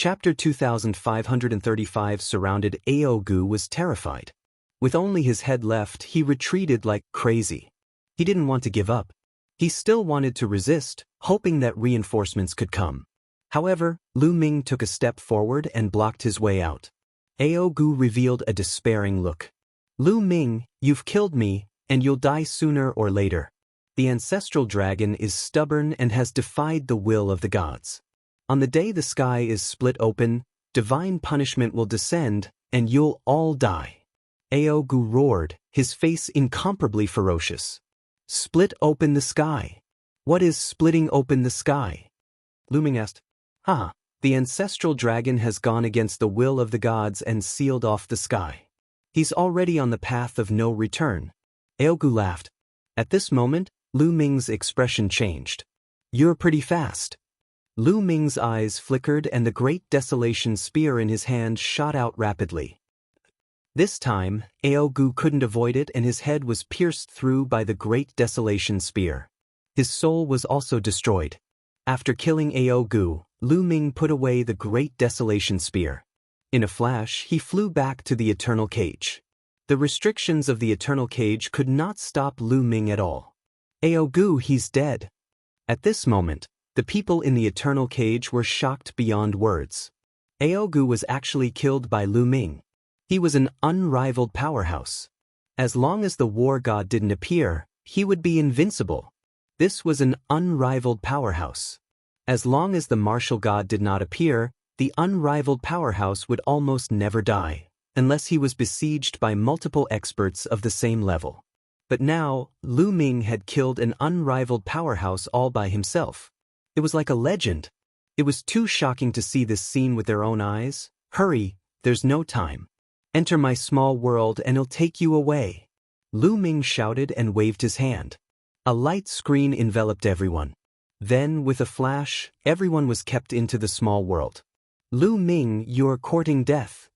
Chapter 2535 surrounded Aogu was terrified. With only his head left, he retreated like crazy. He didn't want to give up. He still wanted to resist, hoping that reinforcements could come. However, Lu Ming took a step forward and blocked his way out. Aogu revealed a despairing look. Lu Ming, you've killed me, and you'll die sooner or later. The ancestral dragon is stubborn and has defied the will of the gods. On the day the sky is split open, divine punishment will descend, and you'll all die. Aogu roared, his face incomparably ferocious. Split open the sky. What is splitting open the sky? Lu Ming asked. The ancestral dragon has gone against the will of the gods and sealed off the sky. He's already on the path of no return. Aogu laughed. At this moment, Lu Ming's expression changed. You're pretty fast. Lu Ming's eyes flickered and the great desolation spear in his hand shot out rapidly. This time, Aogu couldn't avoid it and his head was pierced through by the great desolation spear. His soul was also destroyed. After killing Aogu, Lu Ming put away the great desolation spear. In a flash, he flew back to the eternal cage. The restrictions of the eternal cage could not stop Lu Ming at all. Aogu, he's dead. At this moment, the people in the eternal cage were shocked beyond words. Aogu was actually killed by Lu Ming. He was an unrivaled powerhouse. As long as the war god didn't appear, he would be invincible. This was an unrivaled powerhouse. As long as the martial god did not appear, the unrivaled powerhouse would almost never die, unless he was besieged by multiple experts of the same level. But now, Lu Ming had killed an unrivaled powerhouse all by himself. It was like a legend. It was too shocking to see this scene with their own eyes. Hurry, there's no time. Enter my small world and I'll take you away. Lu Ming shouted and waved his hand. A light screen enveloped everyone. Then, with a flash, everyone was kept into the small world. Lu Ming, you're courting death.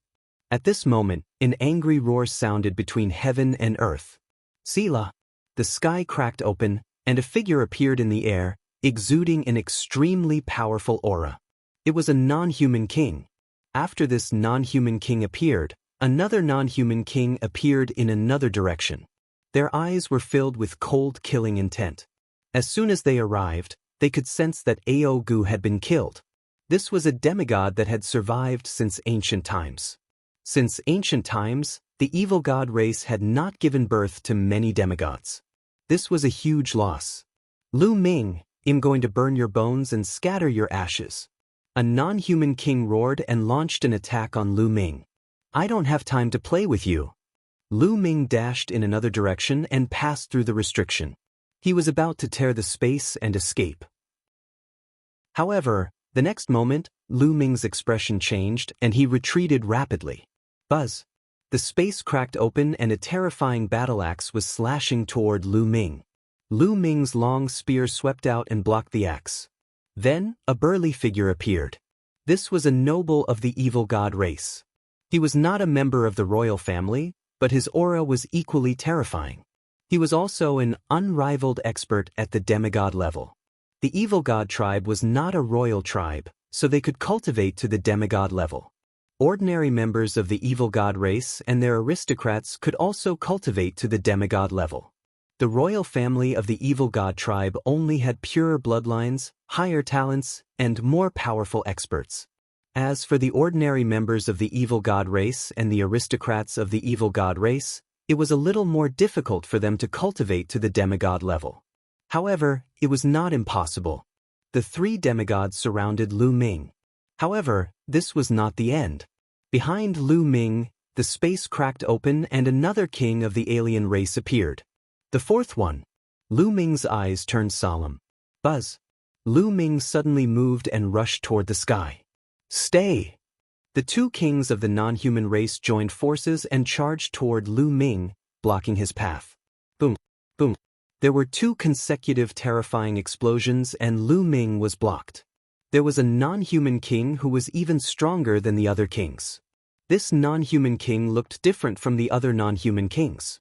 At this moment, an angry roar sounded between heaven and earth. Selah! The sky cracked open, and a figure appeared in the air, exuding an extremely powerful aura. It was a non-human king. After this non-human king appeared, another non-human king appeared in another direction. Their eyes were filled with cold killing intent. As soon as they arrived, they could sense that Aogu had been killed. This was a demigod that had survived since ancient times. Since ancient times, the evil god race had not given birth to many demigods. This was a huge loss. Lu Ming, I'm going to burn your bones and scatter your ashes. A non-human king roared and launched an attack on Lu Ming. I don't have time to play with you. Lu Ming dashed in another direction and passed through the restriction. He was about to tear the space and escape. However, the next moment, Lu Ming's expression changed and he retreated rapidly. Buzz! The space cracked open and a terrifying battle axe was slashing toward Lu Ming. Lu Ming's long spear swept out and blocked the axe. Then, a burly figure appeared. This was a noble of the evil god race. He was not a member of the royal family, but his aura was equally terrifying. He was also an unrivaled expert at the demigod level. The evil god tribe was not a royal tribe, so they could cultivate to the demigod level. Ordinary members of the evil god race and their aristocrats could also cultivate to the demigod level. The royal family of the evil god tribe only had purer bloodlines, higher talents, and more powerful experts. As for the ordinary members of the evil god race and the aristocrats of the evil god race, it was a little more difficult for them to cultivate to the demigod level. However, it was not impossible. The three demigods surrounded Lu Ming. However, this was not the end. Behind Lu Ming, the space cracked open and another king of the alien race appeared. The fourth one. Lu Ming's eyes turned solemn. Buzz! Lu Ming suddenly moved and rushed toward the sky. Stay! The two kings of the non-human race joined forces and charged toward Lu Ming, blocking his path. Boom! Boom! There were two consecutive terrifying explosions and Lu Ming was blocked. There was a non-human king who was even stronger than the other kings. This non-human king looked different from the other non-human kings.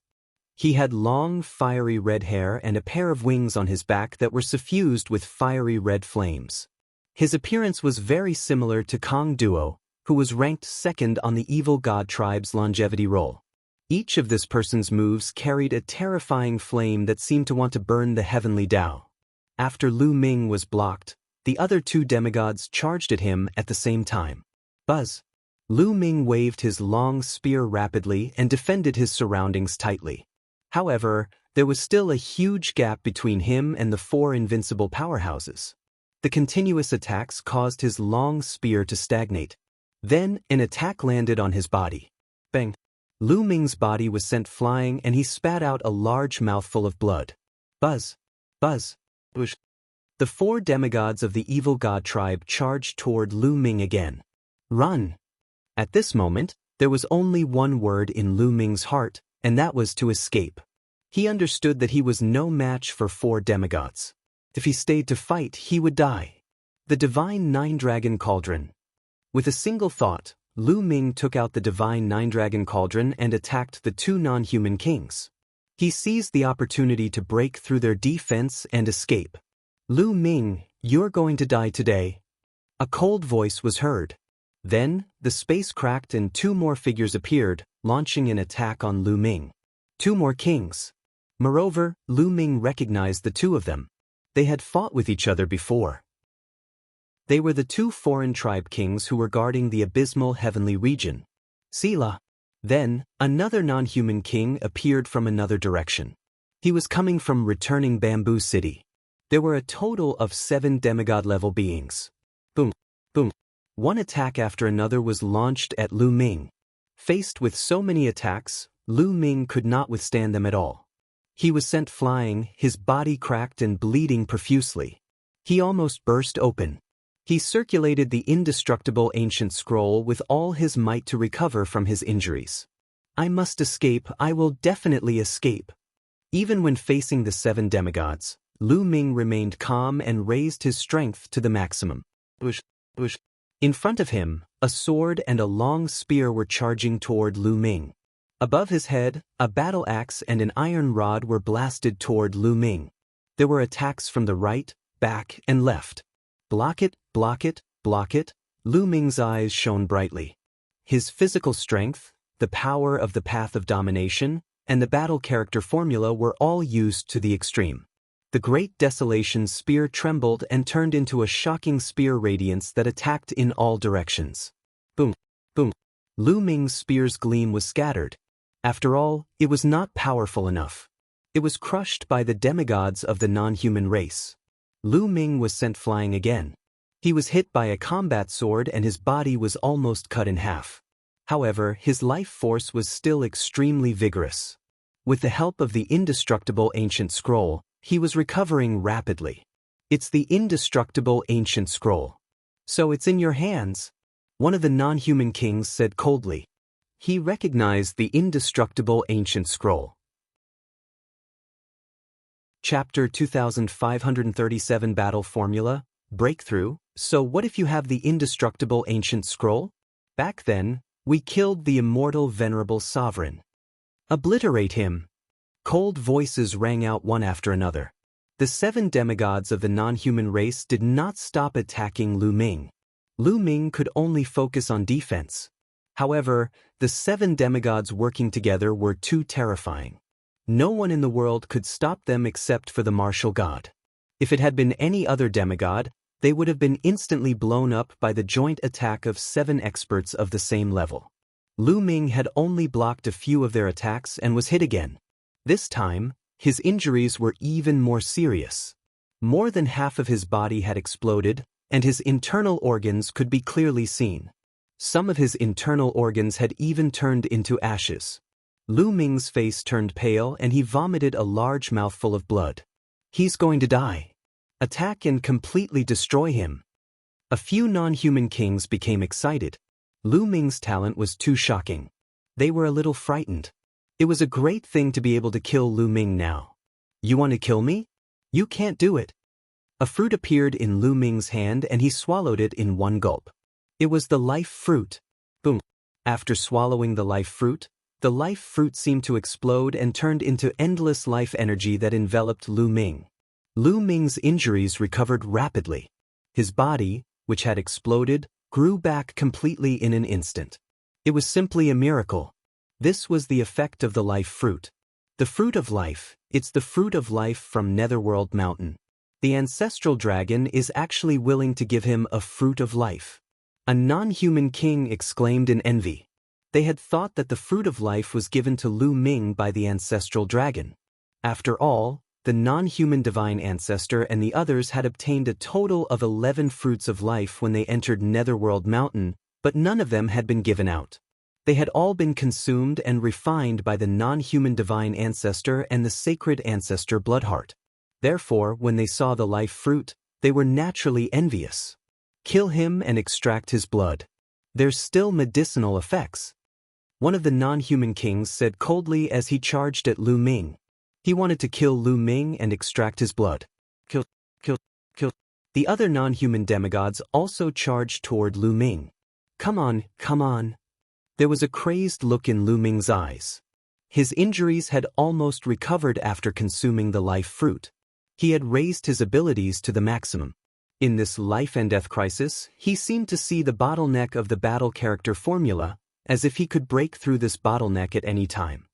He had long, fiery red hair and a pair of wings on his back that were suffused with fiery red flames. His appearance was very similar to Kong Duo, who was ranked second on the evil god tribe's longevity roll. Each of this person's moves carried a terrifying flame that seemed to want to burn the heavenly Tao. After Lu Ming was blocked, the other two demigods charged at him at the same time. Buzz! Lu Ming waved his long spear rapidly and defended his surroundings tightly. However, there was still a huge gap between him and the four invincible powerhouses. The continuous attacks caused his long spear to stagnate. Then, an attack landed on his body. Bang! Lu Ming's body was sent flying and he spat out a large mouthful of blood. Buzz! Buzz! Whoosh! The four demigods of the evil god tribe charged toward Lu Ming again. Run! At this moment, there was only one word in Lu Ming's heart, and that was to escape. He understood that he was no match for four demigods. If he stayed to fight, he would die. The divine nine-dragon cauldron. With a single thought, Lu Ming took out the divine nine-dragon cauldron and attacked the two non-human kings. He seized the opportunity to break through their defense and escape. Lu Ming, you're going to die today. A cold voice was heard. Then, the space cracked and two more figures appeared, launching an attack on Lu Ming. Two more kings. Moreover, Lu Ming recognized the two of them. They had fought with each other before. They were the two foreign tribe kings who were guarding the abysmal heavenly region. Sela. Then, another non-human king appeared from another direction. He was coming from returning Bamboo City. There were a total of 7 demigod-level beings. Boom, boom. One attack after another was launched at Lu Ming. Faced with so many attacks, Lu Ming could not withstand them at all. He was sent flying, his body cracked and bleeding profusely. He almost burst open. He circulated the indestructible ancient scroll with all his might to recover from his injuries. I must escape, I will definitely escape. Even when facing the 7 demigods, Lu Ming remained calm and raised his strength to the maximum. Whoosh, whoosh. In front of him, a sword and a long spear were charging toward Lu Ming. Above his head, a battle axe and an iron rod were blasted toward Lu Ming. There were attacks from the right, back, and left. Block it, block it, block it. Lu Ming's eyes shone brightly. His physical strength, the power of the path of domination, and the battle character formula were all used to the extreme. The Great Desolation's spear trembled and turned into a shocking spear radiance that attacked in all directions. Boom, boom. Lu Ming's spear's gleam was scattered. After all, it was not powerful enough. It was crushed by the demigods of the non-human race. Lu Ming was sent flying again. He was hit by a combat sword and his body was almost cut in half. However, his life force was still extremely vigorous. With the help of the indestructible ancient scroll, he was recovering rapidly. It's the indestructible ancient scroll. So it's in your hands, one of the non-human kings said coldly. He recognized the indestructible ancient scroll. Chapter 2537 Battle Formula, Breakthrough. So what if you have the indestructible ancient scroll? Back then, we killed the immortal venerable sovereign. Obliterate him. Cold voices rang out one after another. The 7 demigods of the non-human race did not stop attacking Lu Ming. Lu Ming could only focus on defense. However, the 7 demigods working together were too terrifying. No one in the world could stop them except for the martial god. If it had been any other demigod, they would have been instantly blown up by the joint attack of 7 experts of the same level. Lu Ming had only blocked a few of their attacks and was hit again. This time, his injuries were even more serious. More than half of his body had exploded, and his internal organs could be clearly seen. Some of his internal organs had even turned into ashes. Lu Ming's face turned pale and he vomited a large mouthful of blood. He's going to die. Attack and completely destroy him. A few non-human kings became excited. Lu Ming's talent was too shocking. They were a little frightened. It was a great thing to be able to kill Lu Ming now. You want to kill me? You can't do it. A fruit appeared in Lu Ming's hand and he swallowed it in one gulp. It was the life fruit. Boom. After swallowing the life fruit seemed to explode and turned into endless life energy that enveloped Lu Ming. Lu Ming's injuries recovered rapidly. His body, which had exploded, grew back completely in an instant. It was simply a miracle. This was the effect of the life fruit. The fruit of life, it's the fruit of life from Netherworld Mountain. The ancestral dragon is actually willing to give him a fruit of life. A non-human king exclaimed in envy. They had thought that the fruit of life was given to Lu Ming by the ancestral dragon. After all, the non-human divine ancestor and the others had obtained a total of 11 fruits of life when they entered Netherworld Mountain, but none of them had been given out. They had all been consumed and refined by the non-human divine ancestor and the sacred ancestor Bloodheart. Therefore, when they saw the life fruit, they were naturally envious. Kill him and extract his blood. There's still medicinal effects. One of the non-human kings said coldly as he charged at Lu Ming. He wanted to kill Lu Ming and extract his blood. Kill, kill, kill. The other non-human demigods also charged toward Lu Ming. Come on, come on. There was a crazed look in Lu Ming's eyes. His injuries had almost recovered after consuming the life fruit. He had raised his abilities to the maximum. In this life and death crisis, he seemed to see the bottleneck of the battle character formula, as if he could break through this bottleneck at any time.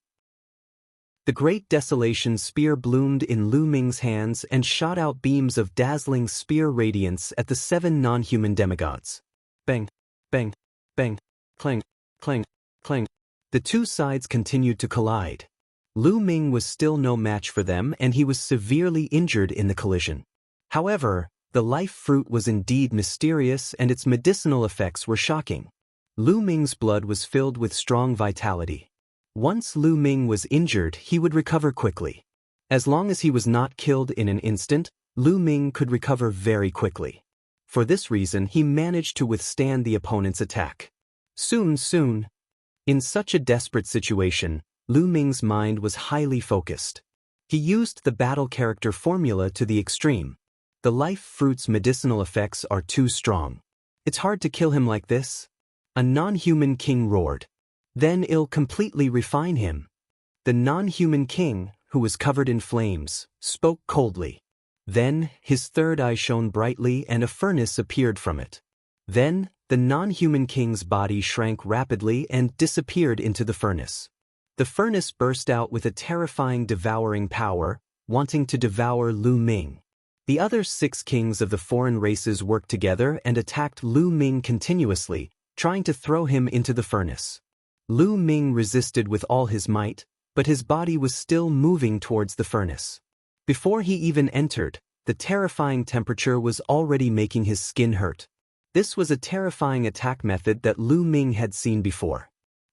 The Great Desolation Spear bloomed in Lu Ming's hands and shot out beams of dazzling spear radiance at the 7 non-human demigods. Bang, bang, bang, clang, clang, clang. The two sides continued to collide. Lu Ming was still no match for them and he was severely injured in the collision. However, the life fruit was indeed mysterious and its medicinal effects were shocking. Lu Ming's blood was filled with strong vitality. Once Lu Ming was injured, he would recover quickly. As long as he was not killed in an instant, Lu Ming could recover very quickly. For this reason, he managed to withstand the opponent's attack. Soon. In such a desperate situation, Lu Ming's mind was highly focused. He used the battle character formula to the extreme. The life fruit's medicinal effects are too strong. It's hard to kill him like this. A non-human king roared. Then it'll completely refine him. The non-human king, who was covered in flames, spoke coldly. Then his third eye shone brightly and a furnace appeared from it. Then the non-human king's body shrank rapidly and disappeared into the furnace. The furnace burst out with a terrifying devouring power, wanting to devour Lu Ming. The other 6 kings of the foreign races worked together and attacked Lu Ming continuously, trying to throw him into the furnace. Lu Ming resisted with all his might, but his body was still moving towards the furnace. Before he even entered, the terrifying temperature was already making his skin hurt. This was a terrifying attack method that Lu Ming had seen before.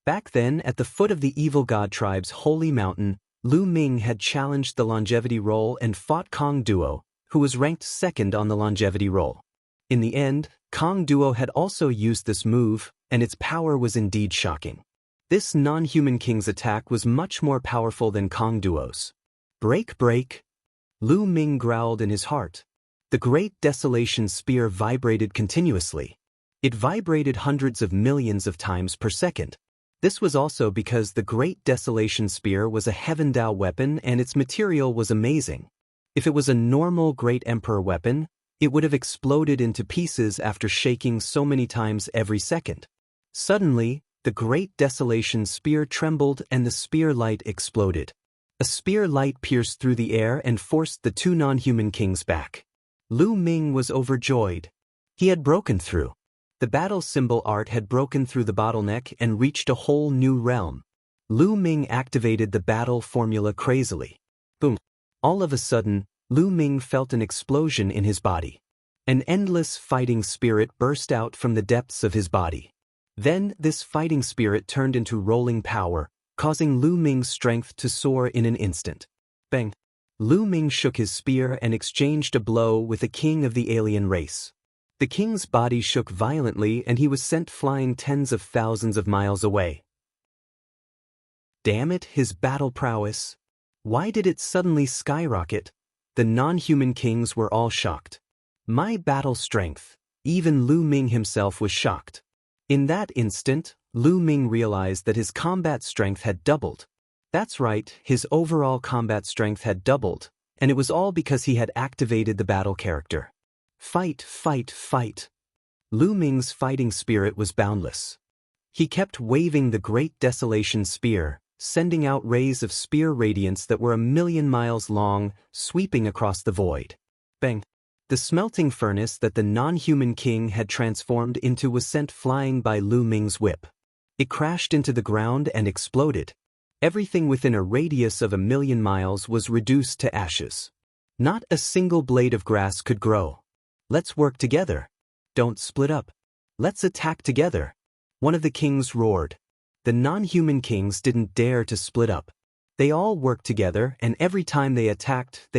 Back then, at the foot of the evil god tribe's holy mountain, Lu Ming had challenged the longevity roll and fought Kong Duo, who was ranked 2nd on the longevity roll. In the end, Kong Duo had also used this move, and its power was indeed shocking. This non-human king's attack was much more powerful than Kong Duo's. Break, break. Lu Ming growled in his heart. The Great Desolation Spear vibrated continuously. It vibrated hundreds of millions of times per second. This was also because the Great Desolation Spear was a Heaven Dao weapon and its material was amazing. If it was a normal Great Emperor weapon, it would have exploded into pieces after shaking so many times every second. Suddenly, the Great Desolation Spear trembled and the spear light exploded. A spear light pierced through the air and forced the 2 non-human kings back. Lu Ming was overjoyed. He had broken through. The battle symbol art had broken through the bottleneck and reached a whole new realm. Lu Ming activated the battle formula crazily. Boom. All of a sudden, Lu Ming felt an explosion in his body. An endless fighting spirit burst out from the depths of his body. Then this fighting spirit turned into rolling power, causing Lu Ming's strength to soar in an instant. Bang! Lu Ming shook his spear and exchanged a blow with the king of the alien race. The king's body shook violently and he was sent flying tens of thousands of miles away. Damn it, his battle prowess! Why did it suddenly skyrocket? The non-human kings were all shocked. My battle strength! Even Lu Ming himself was shocked. In that instant, Lu Ming realized that his combat strength had doubled. That's right, his overall combat strength had doubled, and it was all because he had activated the battle character. Fight, fight, fight. Lu Ming's fighting spirit was boundless. He kept waving the great desolation spear, sending out rays of spear radiance that were 1,000,000 miles long, sweeping across the void. Bang! The smelting furnace that the non-human king had transformed into was sent flying by Lu Ming's whip. It crashed into the ground and exploded. Everything within a radius of 1,000,000 miles was reduced to ashes. Not a single blade of grass could grow. Let's work together. Don't split up. Let's attack together. One of the kings roared. The non-human kings didn't dare to split up. They all worked together, and every time they attacked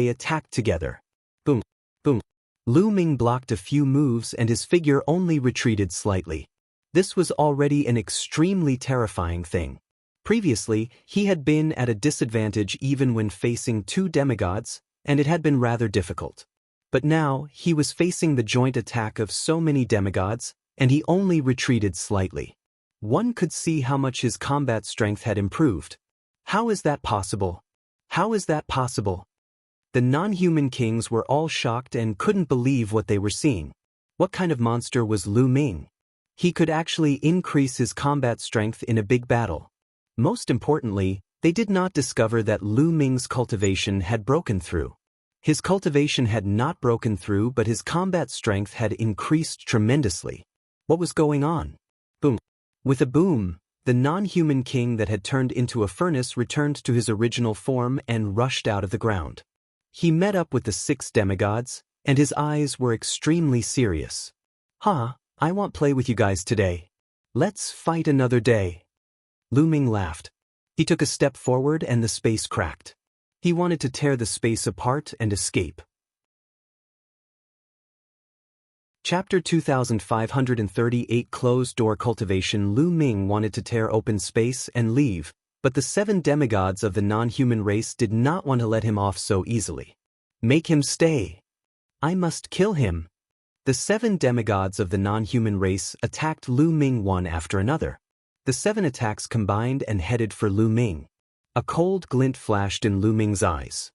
together. Boom, boom. Lu Ming blocked a few moves and his figure only retreated slightly. This was already an extremely terrifying thing. Previously, he had been at a disadvantage even when facing 2 demigods, and it had been rather difficult. But now, he was facing the joint attack of so many demigods, and he only retreated slightly. One could see how much his combat strength had improved. How is that possible? How is that possible? The non-human kings were all shocked and couldn't believe what they were seeing. What kind of monster was Lu Ming? He could actually increase his combat strength in a big battle. Most importantly, they did not discover that Lu Ming's cultivation had broken through. His cultivation had not broken through, but his combat strength had increased tremendously. What was going on? Boom. With a boom, the non-human king that had turned into a furnace returned to his original form and rushed out of the ground. He met up with the 6 demigods, and his eyes were extremely serious. I won't play with you guys today. Let's fight another day. Lu Ming laughed. He took a step forward and the space cracked. He wanted to tear the space apart and escape. Chapter 2538 Closed-Door Cultivation. Lu Ming wanted to tear open space and leave, but the 7 demigods of the non-human race did not want to let him off so easily. Make him stay. I must kill him. The 7 demigods of the non-human race attacked Lu Ming one after another. The 7 attacks combined and headed for Lu Ming. A cold glint flashed in Lu Ming's eyes.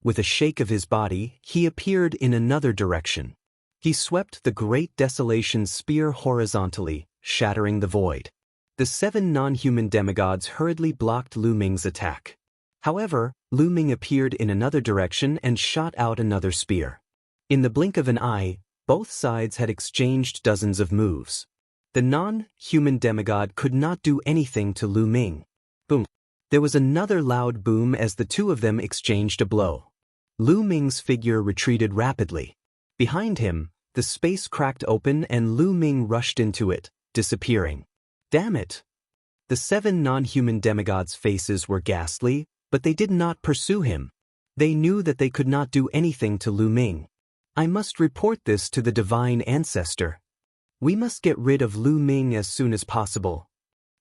With a shake of his body, he appeared in another direction. He swept the great desolation spear horizontally, shattering the void. The 7 non-human demigods hurriedly blocked Lu Ming's attack. However, Lu Ming appeared in another direction and shot out another spear. In the blink of an eye, both sides had exchanged dozens of moves. The non-human demigod could not do anything to Lu Ming. Boom. There was another loud boom as the 2 of them exchanged a blow. Lu Ming's figure retreated rapidly. Behind him, the space cracked open and Lu Ming rushed into it, disappearing. Damn it! The 7 non-human demigods' faces were ghastly, but they did not pursue him. They knew that they could not do anything to Lu Ming. I must report this to the divine ancestor. We must get rid of Lu Ming as soon as possible.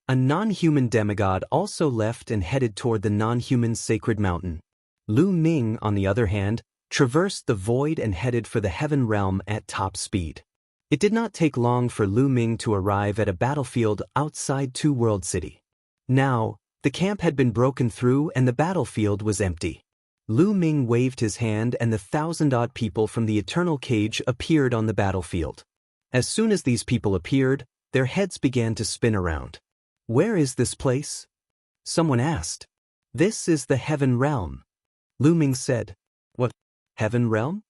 A non-human demigod also left and headed toward the non-human sacred mountain. Lu Ming, on the other hand, traversed the void and headed for the heaven realm at top speed. It did not take long for Lu Ming to arrive at a battlefield outside Two World City. Now, the camp had been broken through and the battlefield was empty. Lu Ming waved his hand and the 1,000-odd people from the Eternal Cage appeared on the battlefield. As soon as these people appeared, their heads began to spin around. Where is this place? Someone asked. This is the Heaven Realm. Lu Ming said. What? Heaven Realm?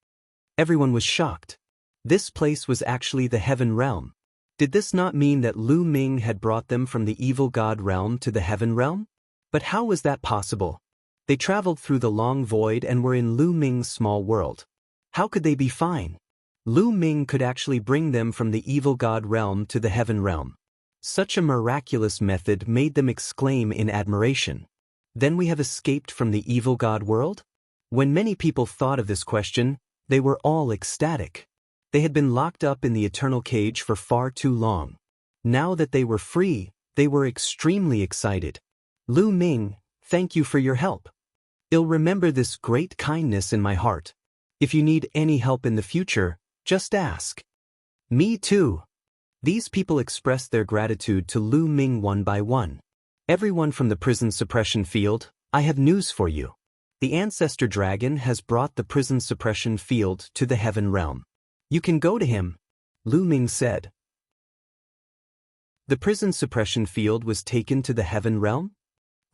Everyone was shocked. This place was actually the Heaven Realm. Did this not mean that Lu Ming had brought them from the evil god realm to the Heaven Realm? But how was that possible? They traveled through the long void and were in Lu Ming's small world. How could they be fine? Lu Ming could actually bring them from the evil god realm to the Heaven Realm. Such a miraculous method made them exclaim in admiration. Then we have escaped from the evil god world? When many people thought of this question, they were all ecstatic. They had been locked up in the Eternal Cage for far too long. Now that they were free, they were extremely excited. Lu Ming, thank you for your help. I'll remember this great kindness in my heart. If you need any help in the future, just ask. Me too. These people expressed their gratitude to Lu Ming one by one. Everyone from the prison suppression field, I have news for you. The ancestor dragon has brought the prison suppression field to the Heaven Realm. You can go to him, Lu Ming said. The prison suppression field was taken to the heaven realm?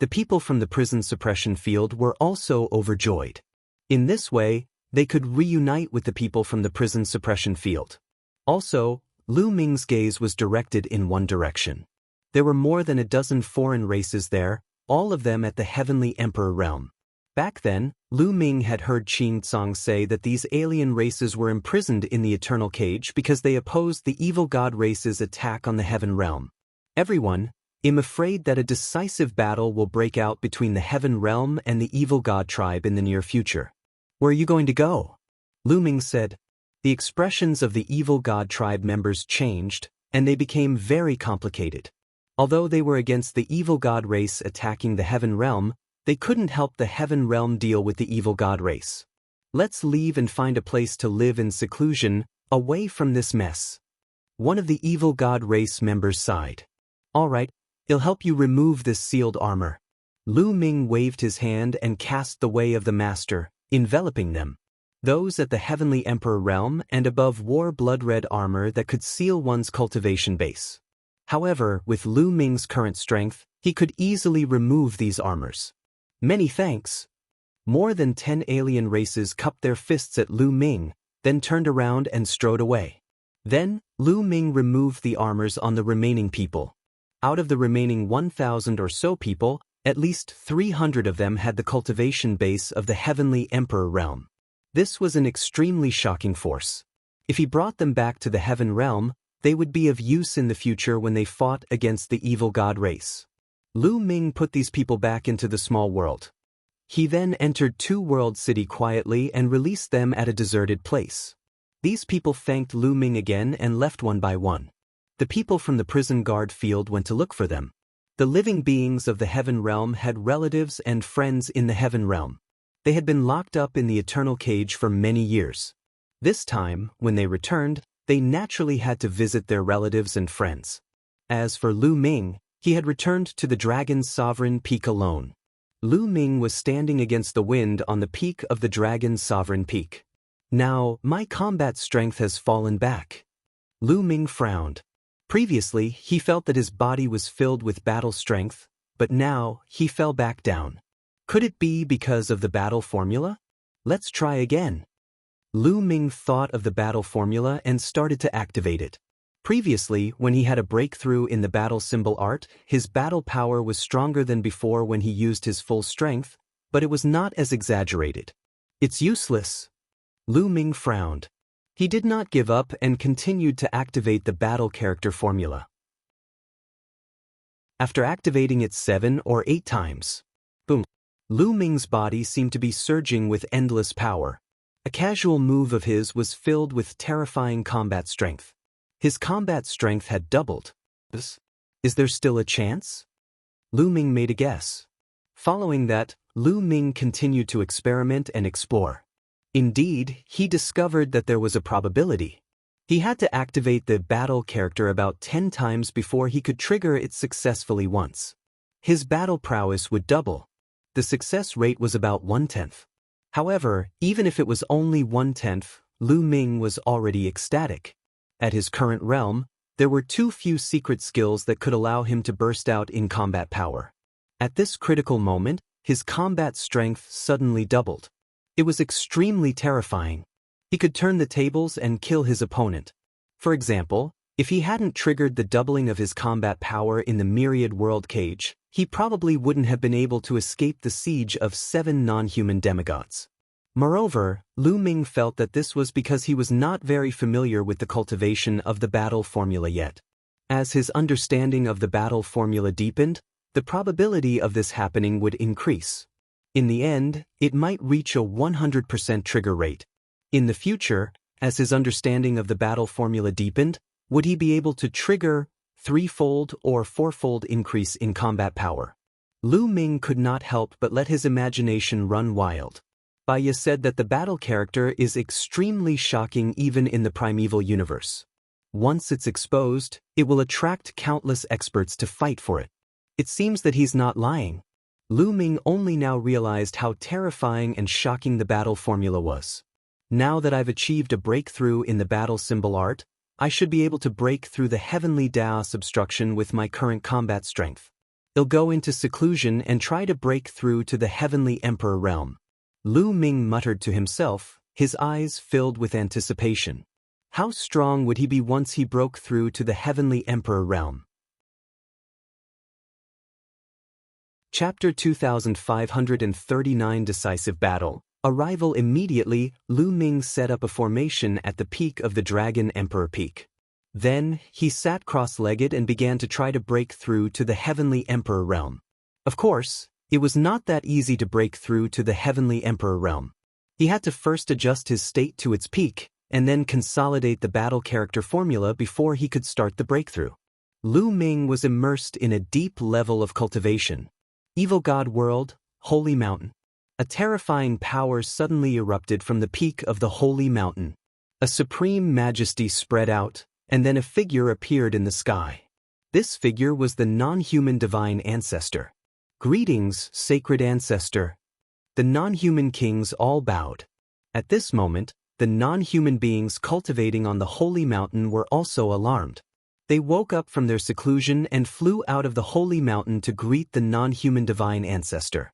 The people from the prison suppression field were also overjoyed. In this way, they could reunite with the people from the prison suppression field. Also, Lu Ming's gaze was directed in one direction. There were more than a dozen foreign races there, all of them at the heavenly emperor realm. Back then, Lu Ming had heard Qin Tsang say that these alien races were imprisoned in the eternal cage because they opposed the evil god race's attack on the heaven realm. Everyone, I'm afraid that a decisive battle will break out between the heaven realm and the evil god tribe in the near future. Where are you going to go? Lu Ming said. The expressions of the evil god tribe members changed, and they became very complicated. Although they were against the evil god race attacking the heaven realm, they couldn't help the heaven realm deal with the evil god race. Let's leave and find a place to live in seclusion, away from this mess. One of the evil god race members sighed. All right, I'll help you remove this sealed armor. Lu Ming waved his hand and cast the way of the master, enveloping them. Those at the heavenly emperor realm and above wore blood-red armor that could seal one's cultivation base. However, with Lu Ming's current strength, he could easily remove these armors. Many thanks. More than 10 alien races cupped their fists at Lu Ming, then turned around and strode away. Then, Lu Ming removed the armors on the remaining people. Out of the remaining 1,000 or so people, at least 300 of them had the cultivation base of the heavenly emperor realm. This was an extremely shocking force. If he brought them back to the heaven realm, they would be of use in the future when they fought against the evil god race. Lu Ming put these people back into the small world. He then entered Two World City quietly and released them at a deserted place. These people thanked Lu Ming again and left one by one. The people from the prison guard field went to look for them. The living beings of the heaven realm had relatives and friends in the heaven realm. They had been locked up in the eternal cage for many years. This time, when they returned, they naturally had to visit their relatives and friends. As for Lu Ming, he had returned to the dragon's sovereign peak alone. Lu Ming was standing against the wind on the peak of the dragon's sovereign peak. Now, my combat strength has fallen back. Lu Ming frowned. Previously, he felt that his body was filled with battle strength, but now, he fell back down. Could it be because of the battle formula? Let's try again. Lu Ming thought of the battle formula and started to activate it. Previously, when he had a breakthrough in the battle symbol art, his battle power was stronger than before when he used his full strength, but it was not as exaggerated. It's useless. Lu Ming frowned. He did not give up and continued to activate the battle character formula. After activating it 7 or 8 times, boom, Lu Ming's body seemed to be surging with endless power. A casual move of his was filled with terrifying combat strength. His combat strength had doubled. Is there still a chance? Lu Ming made a guess. Following that, Lu Ming continued to experiment and explore. Indeed, he discovered that there was a probability. He had to activate the battle character about 10 times before he could trigger it successfully once. His battle prowess would double. The success rate was about 1/10. However, even if it was only 1/10, Lu Ming was already ecstatic. At his current realm, there were too few secret skills that could allow him to burst out in combat power. At this critical moment, his combat strength suddenly doubled. It was extremely terrifying. He could turn the tables and kill his opponent. For example, if he hadn't triggered the doubling of his combat power in the myriad world cage, he probably wouldn't have been able to escape the siege of 7 non-human demigods. Moreover, Lu Ming felt that this was because he was not very familiar with the cultivation of the battle formula yet. As his understanding of the battle formula deepened, the probability of this happening would increase. In the end, it might reach a 100% trigger rate. In the future, as his understanding of the battle formula deepened, would he be able to trigger 3-fold or 4-fold increase in combat power? Lu Ming could not help but let his imagination run wild. Baya said that the battle character is extremely shocking even in the primeval universe. Once it's exposed, it will attract countless experts to fight for it. It seems that he's not lying. Lu Ming only now realized how terrifying and shocking the battle formula was. Now that I've achieved a breakthrough in the battle symbol art, I should be able to break through the heavenly Daoist obstruction with my current combat strength. I'll go into seclusion and try to break through to the heavenly emperor realm. Lu Ming muttered to himself, his eyes filled with anticipation. How strong would he be once he broke through to the heavenly emperor realm? Chapter 2539 Decisive Battle. Arrival. Immediately, Lu Ming set up a formation at the peak of the Dragon Emperor Peak. Then, he sat cross-legged and began to try to break through to the heavenly emperor realm. Of course, it was not that easy to break through to the heavenly emperor realm. He had to first adjust his state to its peak, and then consolidate the battle character formula before he could start the breakthrough. Lu Ming was immersed in a deep level of cultivation. Evil God World, Holy Mountain. A terrifying power suddenly erupted from the peak of the Holy Mountain. A supreme majesty spread out, and then a figure appeared in the sky. This figure was the non-human divine ancestor. Greetings, sacred ancestor. The non-human kings all bowed. At this moment, the non-human beings cultivating on the Holy Mountain were also alarmed. They woke up from their seclusion and flew out of the Holy Mountain to greet the non-human divine ancestor.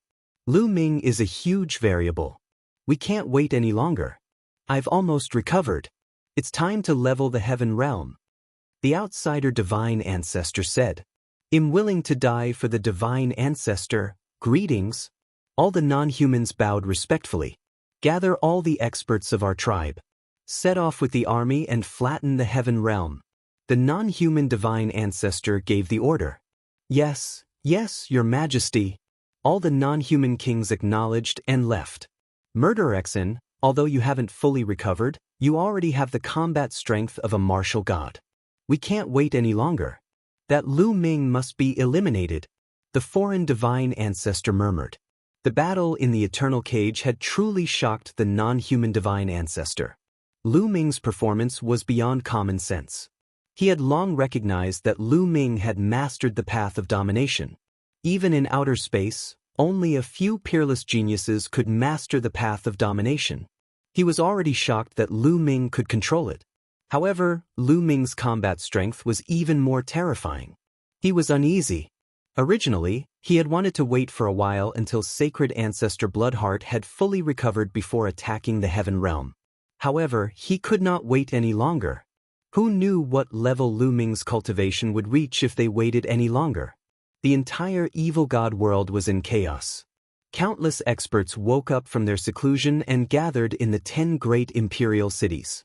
Lu Ming is a huge variable. We can't wait any longer. I've almost recovered. It's time to level the heaven realm. The outsider divine ancestor said. I'm willing to die for the divine ancestor. Greetings. All the non-humans bowed respectfully. Gather all the experts of our tribe. Set off with the army and flatten the heaven realm. The non-human divine ancestor gave the order. Yes, yes, your majesty. All the non-human kings acknowledged and left. Murderexen, although you haven't fully recovered, you already have the combat strength of a martial god. We can't wait any longer. That Lu Ming must be eliminated. The foreign divine ancestor murmured. The battle in the eternal cage had truly shocked the non-human divine ancestor. Lu Ming's performance was beyond common sense. He had long recognized that Lu Ming had mastered the path of domination. Even in outer space, only a few peerless geniuses could master the path of domination. He was already shocked that Lu Ming could control it. However, Lu Ming's combat strength was even more terrifying. He was uneasy. Originally, he had wanted to wait for a while until Sacred Ancestor Bloodheart had fully recovered before attacking the Heaven Realm. However, he could not wait any longer. Who knew what level Lu Ming's cultivation would reach if they waited any longer? The entire evil god world was in chaos. Countless experts woke up from their seclusion and gathered in the 10 great imperial cities.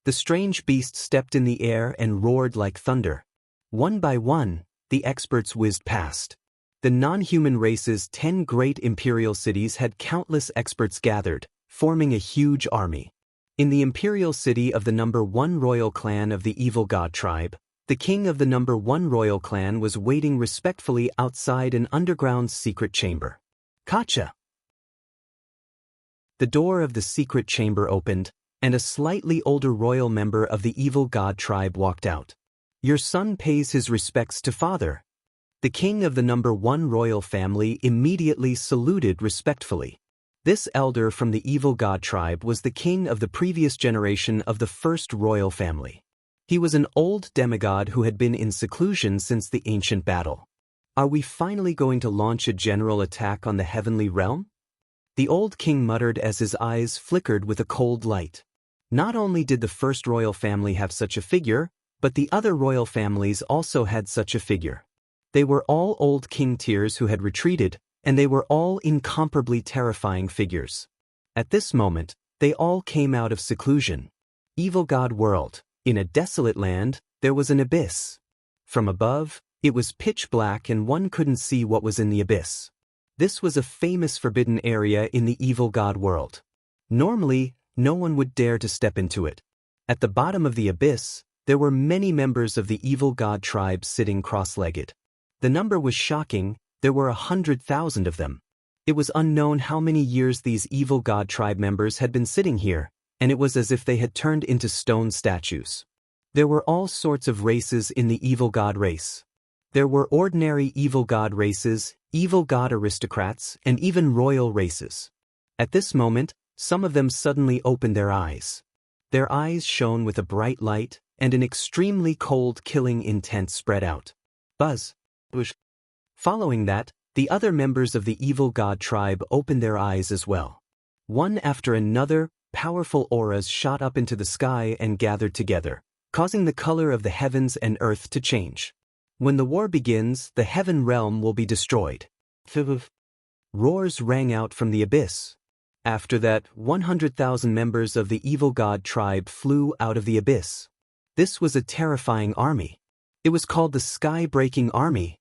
The strange beast stepped in the air and roared like thunder. One by one, the experts whizzed past. The non-human race's 10 great imperial cities had countless experts gathered, forming a huge army. In the imperial city of the number 1 royal clan of the evil god tribe, the king of the number 1 royal clan was waiting respectfully outside an underground secret chamber. Kacha! The door of the secret chamber opened, and a slightly older royal member of the evil god tribe walked out. Your son pays his respects to father. The king of the number 1 royal family immediately saluted respectfully. This elder from the evil god tribe was the king of the previous generation of the first royal family. He was an old demigod who had been in seclusion since the ancient battle. Are we finally going to launch a general attack on the heavenly realm? The old king muttered as his eyes flickered with a cold light. Not only did the first royal family have such a figure, but the other royal families also had such a figure. They were all old king tiers who had retreated, and they were all incomparably terrifying figures. At this moment, they all came out of seclusion. Evil god world. In a desolate land, there was an abyss. From above, it was pitch black and one couldn't see what was in the abyss. This was a famous forbidden area in the evil god world. Normally, no one would dare to step into it. At the bottom of the abyss, there were many members of the evil god tribe sitting cross-legged. The number was shocking, there were 100,000 of them. It was unknown how many years these evil god tribe members had been sitting here, and it was as if they had turned into stone statues. There were all sorts of races in the evil god race. There were ordinary evil god races, evil god aristocrats, and even royal races. At this moment, Some of them suddenly opened their eyes. Their eyes shone with a bright light, and an extremely cold killing intent spread out. Buzz. Whoosh. Following that, the other members of the evil god tribe opened their eyes as well. One after another, powerful auras shot up into the sky and gathered together, causing the color of the heavens and earth to change. When the war begins, the heaven realm will be destroyed. Roars rang out from the abyss. After that, 100,000 members of the evil god tribe flew out of the abyss. This was a terrifying army. It was called the Sky-Breaking Army.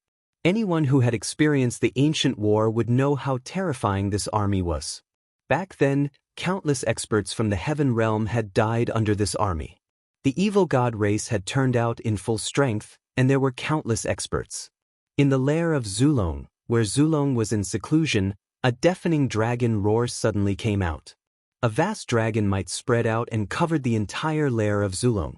Anyone who had experienced the ancient war would know how terrifying this army was. Back then, countless experts from the heaven realm had died under this army. The evil god race had turned out in full strength, and there were countless experts. In the lair of Zulong, where Zulong was in seclusion, a deafening dragon roar suddenly came out. A vast dragon might spread out and covered the entire lair of Zulong.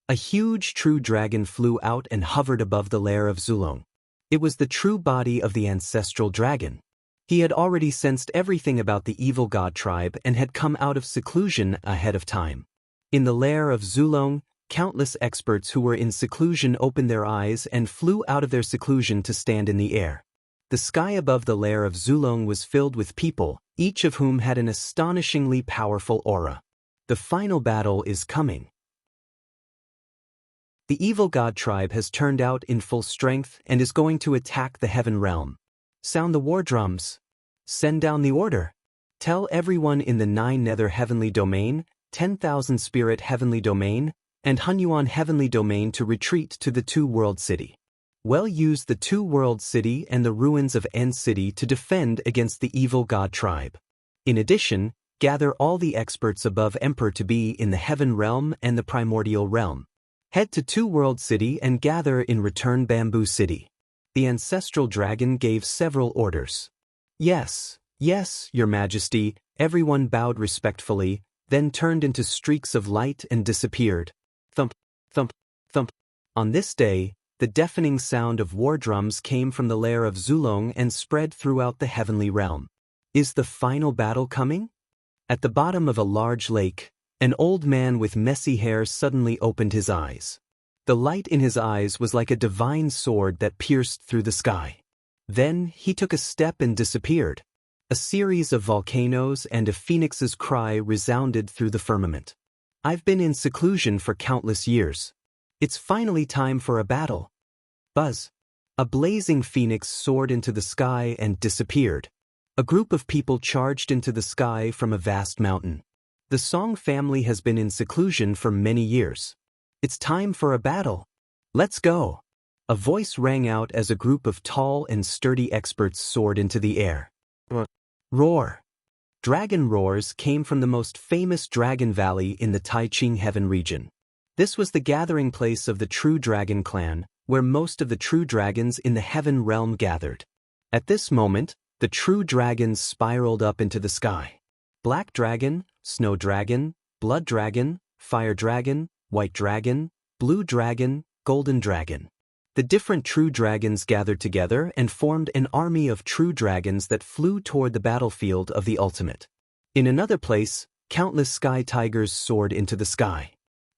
A huge true dragon flew out and hovered above the lair of Zulong. It was the true body of the ancestral dragon. He had already sensed everything about the evil god tribe and had come out of seclusion ahead of time. In the lair of Zulong, countless experts who were in seclusion opened their eyes and flew out of their seclusion to stand in the air. The sky above the lair of Zulong was filled with people, each of whom had an astonishingly powerful aura. The final battle is coming. The evil god tribe has turned out in full strength and is going to attack the heaven realm. Sound the war drums. Send down the order. Tell everyone in the 9 nether heavenly domain, 10,000 spirit heavenly domain, and Hunyuan heavenly domain to retreat to the two-world city. Well, use the two-world city and the ruins of End City to defend against the evil god tribe. In addition, gather all the experts above Emperor to be in the heaven realm and the primordial realm. Head to two-world city and gather in return Bamboo City. The ancestral dragon gave several orders. Yes, yes, your majesty, everyone bowed respectfully, then turned into streaks of light and disappeared. Thump, thump, thump. On this day, the deafening sound of war drums came from the lair of Zulong and spread throughout the heavenly realm. Is the final battle coming? At the bottom of a large lake, an old man with messy hair suddenly opened his eyes. The light in his eyes was like a divine sword that pierced through the sky. Then he took a step and disappeared. A series of volcanoes and a phoenix's cry resounded through the firmament. I've been in seclusion for countless years. It's finally time for a battle. Buzz. A blazing phoenix soared into the sky and disappeared. A group of people charged into the sky from a vast mountain. The Song family has been in seclusion for many years. It's time for a battle. Let's go. A voice rang out as a group of tall and sturdy experts soared into the air. Roar. Dragon roars came from the most famous dragon valley in the Taiching Heaven region. This was the gathering place of the True Dragon clan, where most of the true dragons in the heaven realm gathered. At this moment, the true dragons spiraled up into the sky. Black dragon, snow dragon, blood dragon, fire dragon, white dragon, blue dragon, golden dragon. The different true dragons gathered together and formed an army of true dragons that flew toward the battlefield of the ultimate. In another place, countless sky tigers soared into the sky.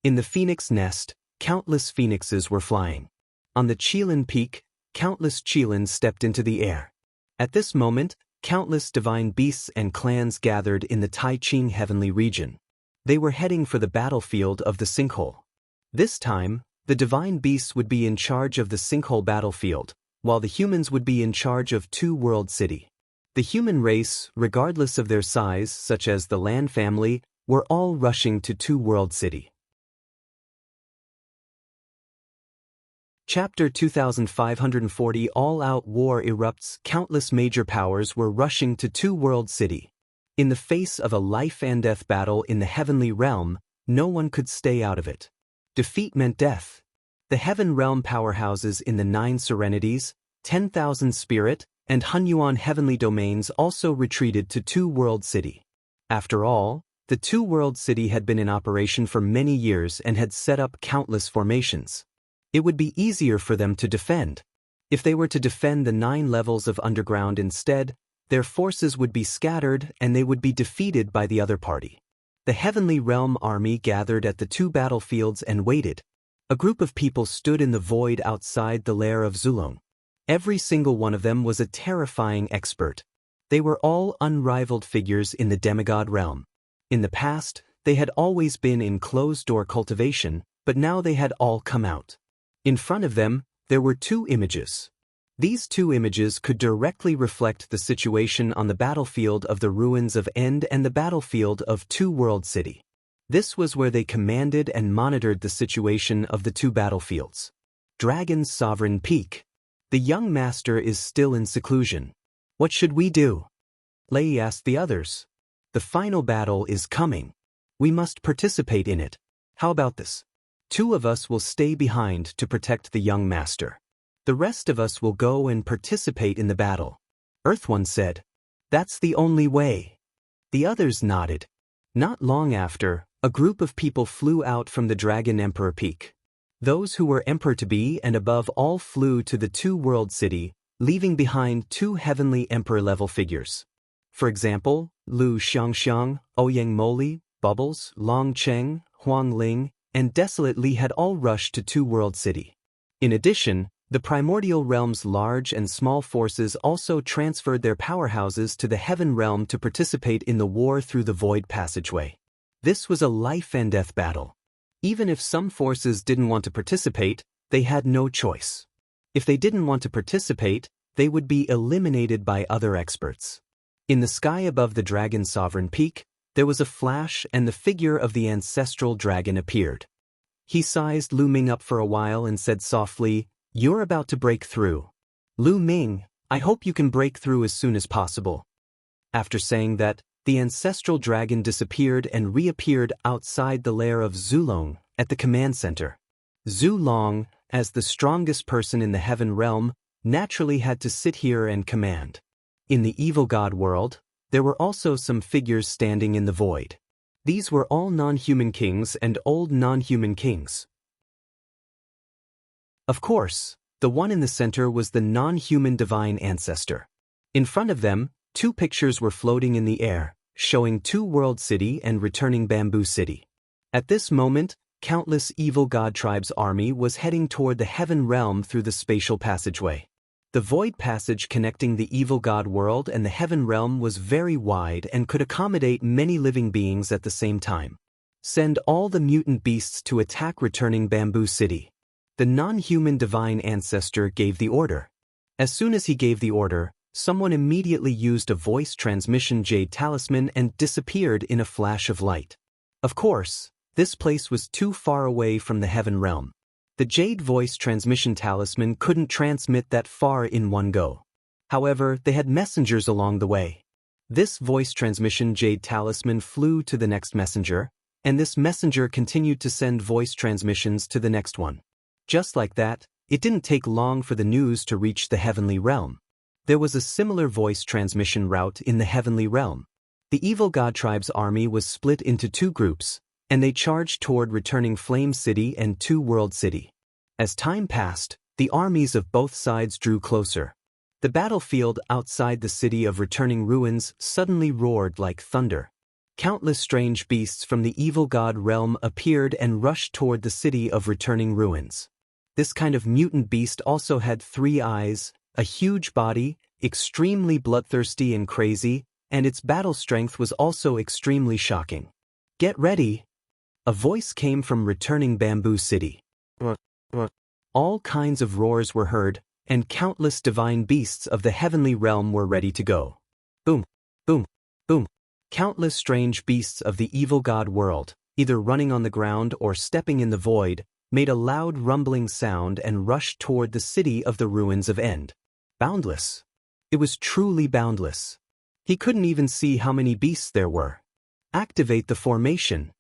In the phoenix nest, countless phoenixes were flying. On the Qilin Peak, countless Qilins stepped into the air. At this moment, countless divine beasts and clans gathered in the Taiching heavenly region. They were heading for the battlefield of the sinkhole. This time, the divine beasts would be in charge of the sinkhole battlefield, while the humans would be in charge of two-world city. The human race, regardless of their size, such as the Lan family, were all rushing to two-world city. Chapter 2540 All-Out War erupts. Countless major powers were rushing to two-world city. In the face of a life-and-death battle in the heavenly realm, no one could stay out of it. Defeat meant death. The heaven realm powerhouses in the 9 serenities, 10,000 spirit, and Hunyuan heavenly domains also retreated to two-world city. After all, the two-world city had been in operation for many years and had set up countless formations. It would be easier for them to defend. If they were to defend the 9 levels of underground instead, their forces would be scattered and they would be defeated by the other party. The Heavenly Realm army gathered at the two battlefields and waited. A group of people stood in the void outside the lair of Zulong. Every single one of them was a terrifying expert. They were all unrivaled figures in the demigod realm. In the past, they had always been in closed-door cultivation, but now they had all come out. In front of them, there were two images. These two images could directly reflect the situation on the battlefield of the ruins of End and the battlefield of Two World City. This was where they commanded and monitored the situation of the two battlefields. Dragon's Sovereign Peak. The young master is still in seclusion. What should we do? Lei asked the others. The final battle is coming. We must participate in it. How about this? 2 of us will stay behind to protect the young master. The rest of us will go and participate in the battle. Earth One said. That's the only way. The others nodded. Not long after, a group of people flew out from the Dragon Emperor Peak. Those who were Emperor-to-be and above all flew to the Two World City, leaving behind 2 heavenly Emperor-level figures. For example, Lu Xiangxiang, Ouyang Moli, Bubbles, Long Cheng, Wang Lin, and Desolate Li had all rushed to Two World City. In addition, the primordial realm's large and small forces also transferred their powerhouses to the Heaven Realm to participate in the war through the Void Passageway. This was a life-and-death battle. Even if some forces didn't want to participate, they had no choice. If they didn't want to participate, they would be eliminated by other experts. In the sky above the Dragon's Sovereign Peak, there was a flash and the figure of the ancestral dragon appeared. He sized Lu Ming up for a while and said softly, "You're about to break through. Lu Ming, I hope you can break through as soon as possible." After saying that, the ancestral dragon disappeared and reappeared outside the lair of Zulong at the command center. Zulong, as the strongest person in the Heaven Realm, naturally had to sit here and command. In the evil god world, there were also some figures standing in the void. These were all non-human kings and old non-human kings. Of course, the one in the center was the non-human divine ancestor. In front of them, 2 pictures were floating in the air, showing Two World City and returning Bamboo City. At this moment, countless evil god tribes' army was heading toward the Heaven Realm through the spatial passageway. The void passage connecting the evil god world and the Heaven Realm was very wide and could accommodate many living beings at the same time. Send all the mutant beasts to attack returning Bamboo City. The non-human divine ancestor gave the order. As soon as he gave the order, someone immediately used a voice transmission jade talisman and disappeared in a flash of light. Of course, this place was too far away from the Heaven Realm. The jade voice transmission talisman couldn't transmit that far in one go. However, they had messengers along the way. This voice transmission jade talisman flew to the next messenger, and this messenger continued to send voice transmissions to the next one. Just like that, it didn't take long for the news to reach the Heavenly Realm. There was a similar voice transmission route in the Heavenly Realm. The evil god tribe's army was split into 2 groups, and they charged toward returning Flame City and Two World City. As time passed, the armies of both sides drew closer. The battlefield outside the city of returning ruins suddenly roared like thunder. Countless strange beasts from the evil god realm appeared and rushed toward the city of returning ruins. This kind of mutant beast also had 3 eyes, a huge body, extremely bloodthirsty and crazy, and its battle strength was also extremely shocking. "Get ready!" A voice came from returning Bamboo City. All kinds of roars were heard, and countless divine beasts of the heavenly realm were ready to go. Boom, boom, boom. Countless strange beasts of the evil god world, either running on the ground or stepping in the void, made a loud rumbling sound and rushed toward the city of the ruins of End. Boundless. It was truly boundless. He couldn't even see how many beasts there were. Activate the formation.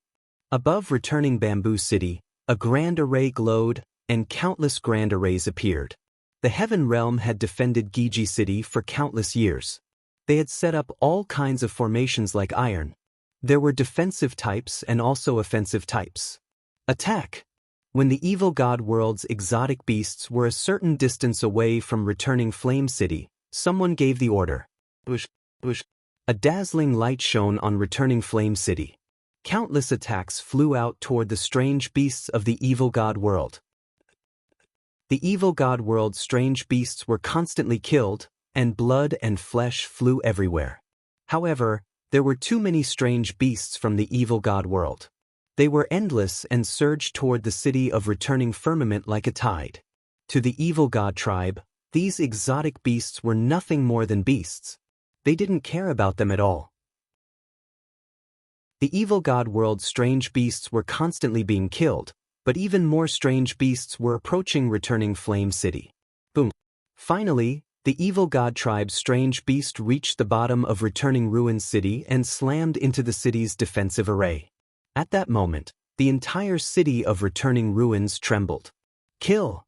Above returning Bamboo City, a grand array glowed, and countless grand arrays appeared. The Heaven Realm had defended Giji City for countless years. They had set up all kinds of formations like iron. There were defensive types and also offensive types. Attack! When the evil god world's exotic beasts were a certain distance away from returning Flame City, someone gave the order. Bush, bush. A dazzling light shone on returning Flame City. Countless attacks flew out toward the strange beasts of the evil god world. The evil god world's strange beasts were constantly killed, and blood and flesh flew everywhere. However, there were too many strange beasts from the evil god world. They were endless and surged toward the city of returning firmament like a tide. To the evil god tribe, these exotic beasts were nothing more than beasts. They didn't care about them at all. The evil god world's strange beasts were constantly being killed, but even more strange beasts were approaching returning Flame City. Boom. Finally, the evil god tribe's strange beast reached the bottom of returning Ruin City and slammed into the city's defensive array. At that moment, the entire city of returning ruins trembled. Kill!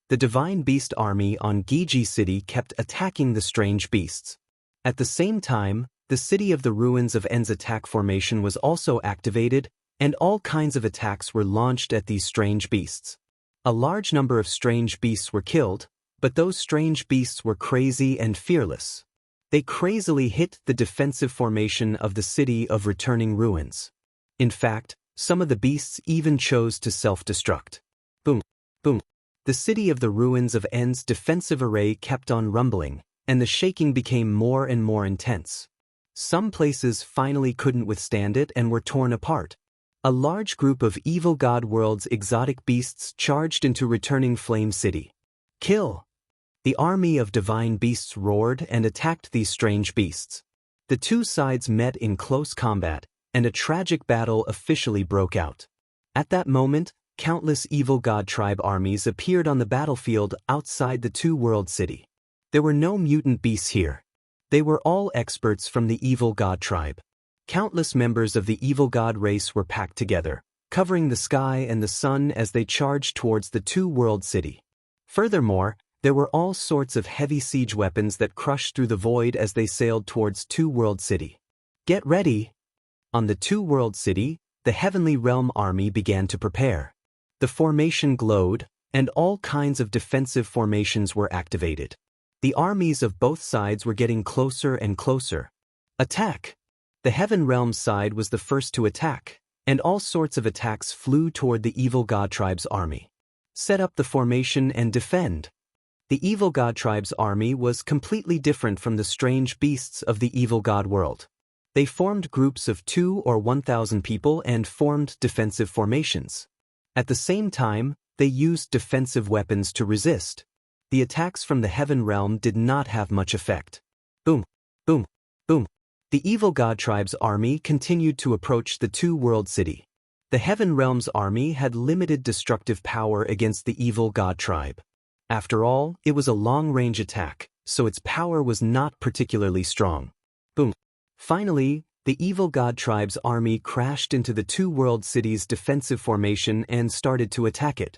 The divine beast army on Giji City kept attacking the strange beasts. At the same time, the city of the ruins of En's attack formation was also activated, and all kinds of attacks were launched at these strange beasts. A large number of strange beasts were killed, but those strange beasts were crazy and fearless. They crazily hit the defensive formation of the city of returning ruins. In fact, some of the beasts even chose to self-destruct. Boom, boom. The city of the ruins of En's defensive array kept on rumbling, and the shaking became more and more intense. Some places finally couldn't withstand it and were torn apart. A large group of evil god world's exotic beasts charged into returning Flame City. Kill! The army of divine beasts roared and attacked these strange beasts. The two sides met in close combat, and a tragic battle officially broke out. At that moment, countless evil god tribe armies appeared on the battlefield outside the two-world city. There were no mutant beasts here. They were all experts from the evil god tribe. Countless members of the evil god race were packed together, covering the sky and the sun as they charged towards the two-world city. Furthermore, there were all sorts of heavy siege weapons that crushed through the void as they sailed towards two-world city. Get ready! On the two-world city, the Heavenly Realm army began to prepare. The formation glowed, and all kinds of defensive formations were activated. The armies of both sides were getting closer and closer. Attack! The Heaven Realm side was the first to attack, and all sorts of attacks flew toward the evil god tribe's army. Set up the formation and defend. The evil god tribe's army was completely different from the strange beasts of the evil god world. They formed groups of 2 or 1,000 people and formed defensive formations. At the same time, they used defensive weapons to resist. The attacks from the Heaven Realm did not have much effect. Boom, boom, boom. The evil god tribe's army continued to approach the two-world city. The Heaven Realm's army had limited destructive power against the evil god tribe. After all, it was a long-range attack, so its power was not particularly strong. Boom. Finally, the evil god tribe's army crashed into the two-world city's defensive formation and started to attack it.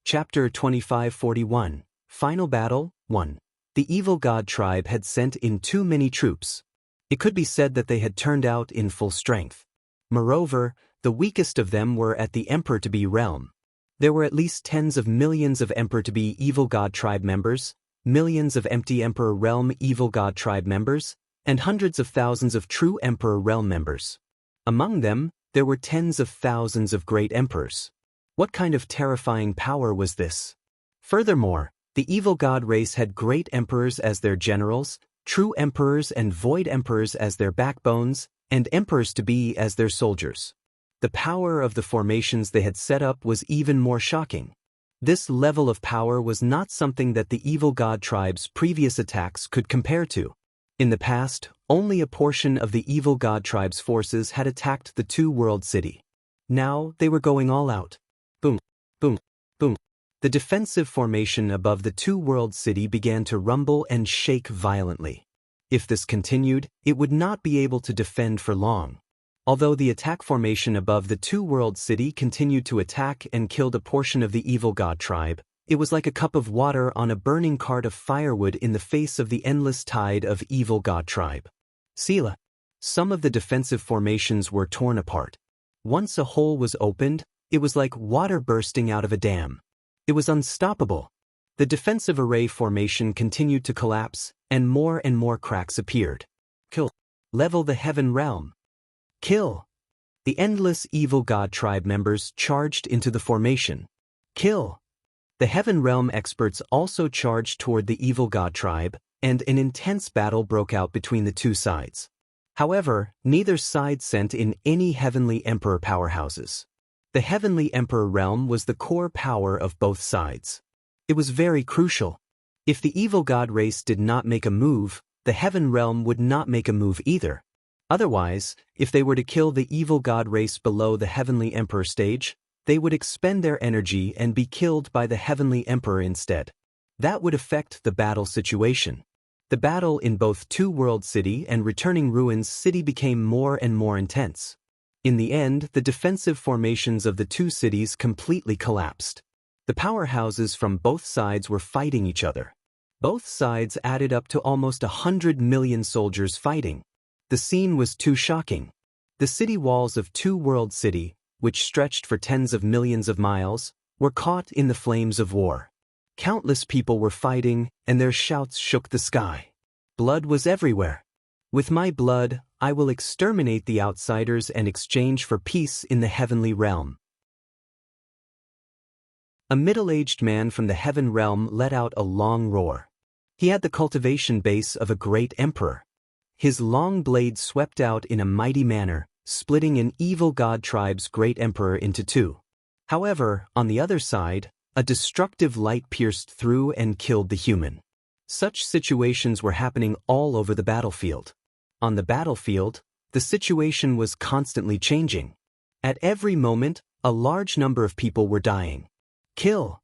Chapter 2541, Final Battle 1. The evil god tribe had sent in too many troops. It could be said that they had turned out in full strength. Moreover, the weakest of them were at the Emperor-to-be realm. There were at least tens of millions of Emperor-to-be evil god tribe members, millions of empty Emperor realm evil god tribe members, and hundreds of thousands of true Emperor realm members. Among them, there were tens of thousands of great emperors. What kind of terrifying power was this? Furthermore, the evil god race had great emperors as their generals, true emperors and void emperors as their backbones, and emperors-to-be as their soldiers. The power of the formations they had set up was even more shocking. This level of power was not something that the evil god tribe's previous attacks could compare to. In the past, only a portion of the evil god tribe's forces had attacked the two-world city. Now, they were going all out. Boom, boom, boom. The defensive formation above the two-world city began to rumble and shake violently. If this continued, it would not be able to defend for long. Although the attack formation above the two-world city continued to attack and killed a portion of the evil god tribe, it was like a cup of water on a burning cart of firewood in the face of the endless tide of evil god tribe. Sela. Some of the defensive formations were torn apart. Once a hole was opened, it was like water bursting out of a dam. It was unstoppable. The defensive array formation continued to collapse, and more cracks appeared. Kill. Level the heaven realm. Kill. The endless evil god tribe members charged into the formation. Kill. The heaven realm experts also charged toward the evil god tribe, and an intense battle broke out between the two sides. However, neither side sent in any heavenly emperor powerhouses. The heavenly emperor realm was the core power of both sides. It was very crucial. If the evil god race did not make a move, the heaven realm would not make a move either. Otherwise, if they were to kill the evil god race below the heavenly emperor stage, they would expend their energy and be killed by the heavenly emperor instead. That would affect the battle situation. The battle in both Two World City and Returning Ruins City became more and more intense. In the end, the defensive formations of the two cities completely collapsed. The powerhouses from both sides were fighting each other. Both sides added up to almost 100 million soldiers fighting. The scene was too shocking. The city walls of Two World City, which stretched for tens of millions of miles, were caught in the flames of war. Countless people were fighting, and their shouts shook the sky. Blood was everywhere. With my blood, I will exterminate the outsiders and exchange for peace in the heavenly realm. A middle-aged man from the heaven realm let out a long roar. He had the cultivation base of a great emperor. His long blade swept out in a mighty manner, splitting an evil god tribe's great emperor into two. However, on the other side, a destructive light pierced through and killed the human. Such situations were happening all over the battlefield. On the battlefield, the situation was constantly changing. At every moment, a large number of people were dying. Kill.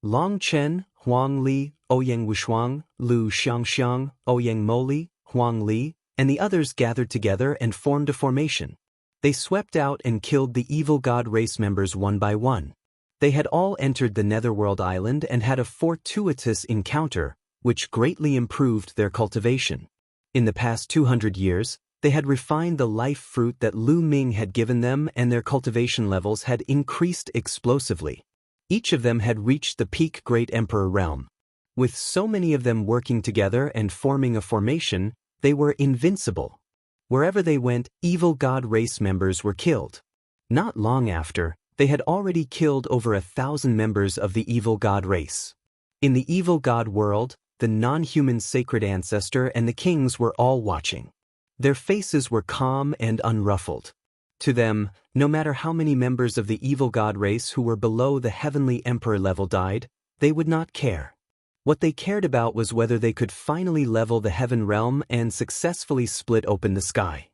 Long Chen, Huang Li, Ouyang Wushuang, Lu Xiangxiang, Ouyang Moli, Huang Li, and the others gathered together and formed a formation. They swept out and killed the evil god race members one by one. They had all entered the Netherworld Island and had a fortuitous encounter, which greatly improved their cultivation. In the past 200 years, they had refined the life fruit that Lu Ming had given them, and their cultivation levels had increased explosively. Each of them had reached the peak Great Emperor realm. With so many of them working together and forming a formation, they were invincible. Wherever they went, evil god race members were killed. Not long after, they had already killed over 1,000 members of the evil god race. In the evil god world, the non-human sacred ancestor and the kings were all watching. Their faces were calm and unruffled. To them, no matter how many members of the evil god race who were below the heavenly emperor level died, they would not care. What they cared about was whether they could finally level the heaven realm and successfully split open the sky.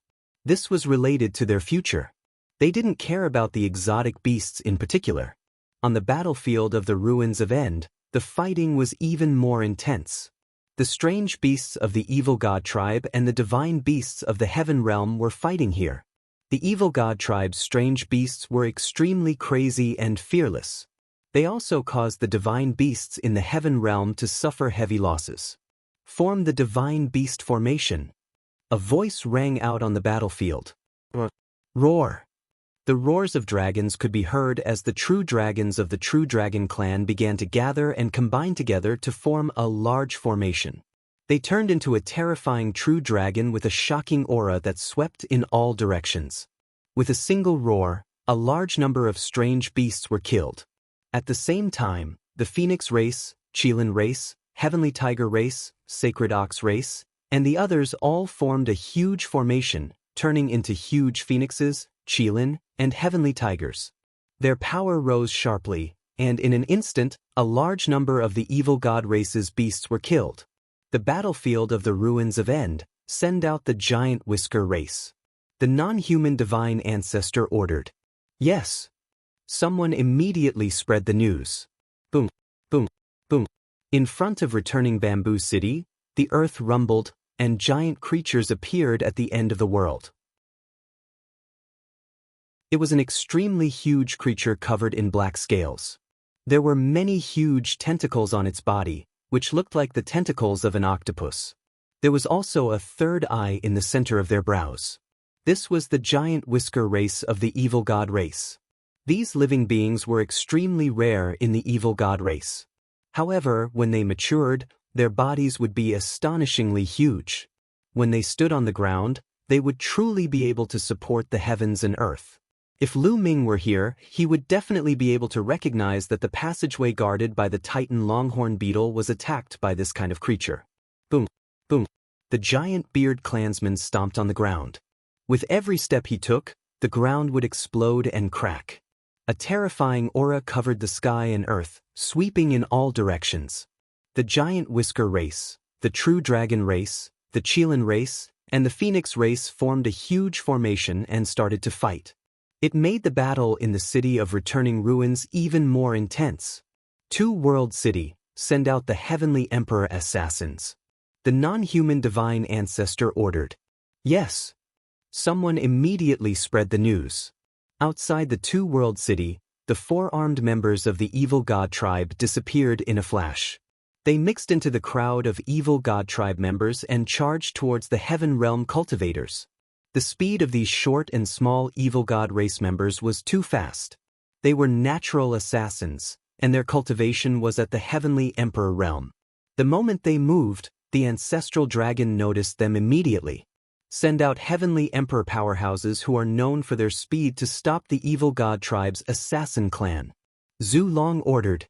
This was related to their future. They didn't care about the exotic beasts in particular. On the battlefield of the ruins of End, the fighting was even more intense. The strange beasts of the evil god tribe and the divine beasts of the heaven realm were fighting here. The evil god tribe's strange beasts were extremely crazy and fearless. They also caused the divine beasts in the heaven realm to suffer heavy losses. Form the divine beast formation. A voice rang out on the battlefield. Roar. The roars of dragons could be heard as the true dragons of the True Dragon clan began to gather and combine together to form a large formation. They turned into a terrifying true dragon with a shocking aura that swept in all directions. With a single roar, a large number of strange beasts were killed. At the same time, the Phoenix race, Qilin race, Heavenly Tiger race, Sacred Ox race, and the others all formed a huge formation, turning into huge phoenixes, Qilin, and heavenly tigers. Their power rose sharply, and in an instant, a large number of the evil god race's beasts were killed. The battlefield of the ruins of End sent out the giant whisker race. The non-human divine ancestor ordered. Yes. Someone immediately spread the news. Boom, boom, boom. In front of returning Bamboo City, the earth rumbled, and giant creatures appeared at the end of the world. It was an extremely huge creature covered in black scales. There were many huge tentacles on its body, which looked like the tentacles of an octopus. There was also a third eye in the center of their brows. This was the giant whisker race of the evil god race. These living beings were extremely rare in the evil god race. However, when they matured, their bodies would be astonishingly huge. When they stood on the ground, they would truly be able to support the heavens and earth. If Lu Ming were here, he would definitely be able to recognize that the passageway guarded by the Titan longhorn beetle was attacked by this kind of creature. Boom, boom. The giant beard clansman stomped on the ground. With every step he took, the ground would explode and crack. A terrifying aura covered the sky and earth, sweeping in all directions. The giant whisker race, the true dragon race, the Qilin race, and the phoenix race formed a huge formation and started to fight. It made the battle in the city of returning ruins even more intense. Two-World City, send out the heavenly emperor assassins. The non-human divine ancestor ordered. Yes. Someone immediately spread the news. Outside the Two-World City, the four-armed members of the evil god tribe disappeared in a flash. They mixed into the crowd of evil god tribe members and charged towards the heaven realm cultivators. The speed of these short and small evil god race members was too fast. They were natural assassins, and their cultivation was at the heavenly emperor realm. The moment they moved, the ancestral dragon noticed them immediately. Send out heavenly emperor powerhouses who are known for their speed to stop the evil god tribe's assassin clan. Zhu Long ordered.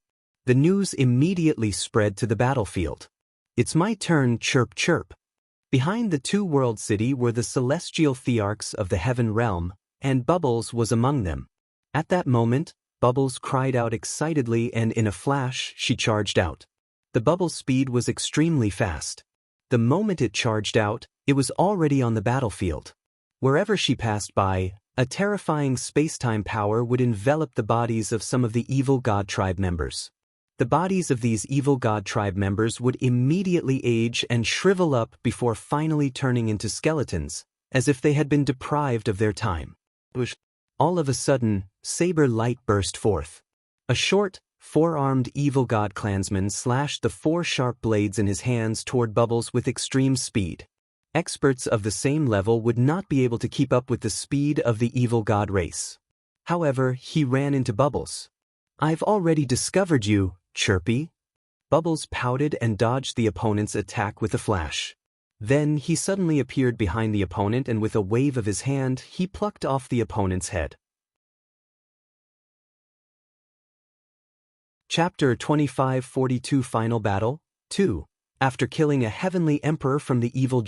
The news immediately spread to the battlefield. It's my turn, chirp chirp. Behind the Two-World City were the celestial thearchs of the heaven realm, and Bubbles was among them. At that moment, Bubbles cried out excitedly, and in a flash, she charged out. The Bubble's speed was extremely fast. The moment it charged out, it was already on the battlefield. Wherever she passed by, a terrifying space-time power would envelop the bodies of some of the evil god tribe members. The bodies of these evil god tribe members would immediately age and shrivel up before finally turning into skeletons, as if they had been deprived of their time. All of a sudden, saber light burst forth. A short, four-armed evil god clansman slashed the four sharp blades in his hands toward Bubbles with extreme speed. Experts of the same level would not be able to keep up with the speed of the evil god race. However, he ran into Bubbles. I've already discovered you, Chirpy. Bubbles pouted and dodged the opponent's attack with a flash. Then he suddenly appeared behind the opponent, and with a wave of his hand, he plucked off the opponent's head. Chapter 2542 Final Battle 2. After killing a heavenly emperor from the evil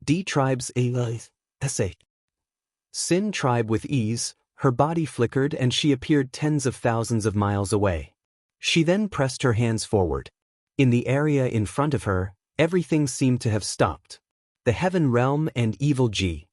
D tribes Sin tribe with ease, her body flickered and she appeared tens of thousands of miles away. She then pressed her hands forward. In the area in front of her, everything seemed to have stopped. The heaven realm and evil D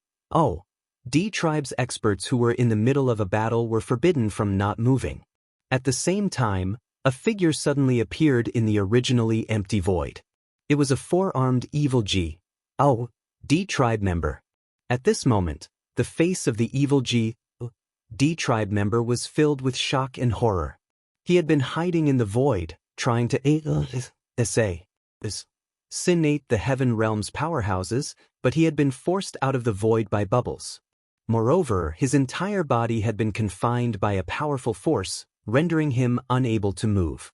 tribes experts who were in the middle of a battle were forbidden from not moving. At the same time, a figure suddenly appeared in the originally empty void. It was a four-armed evil D tribe member. At this moment, the face of the evil D tribe member was filled with shock and horror. He had been hiding in the void, trying to sinate the heaven realm's powerhouses, but he had been forced out of the void by Bubbles. Moreover, his entire body had been confined by a powerful force, rendering him unable to move.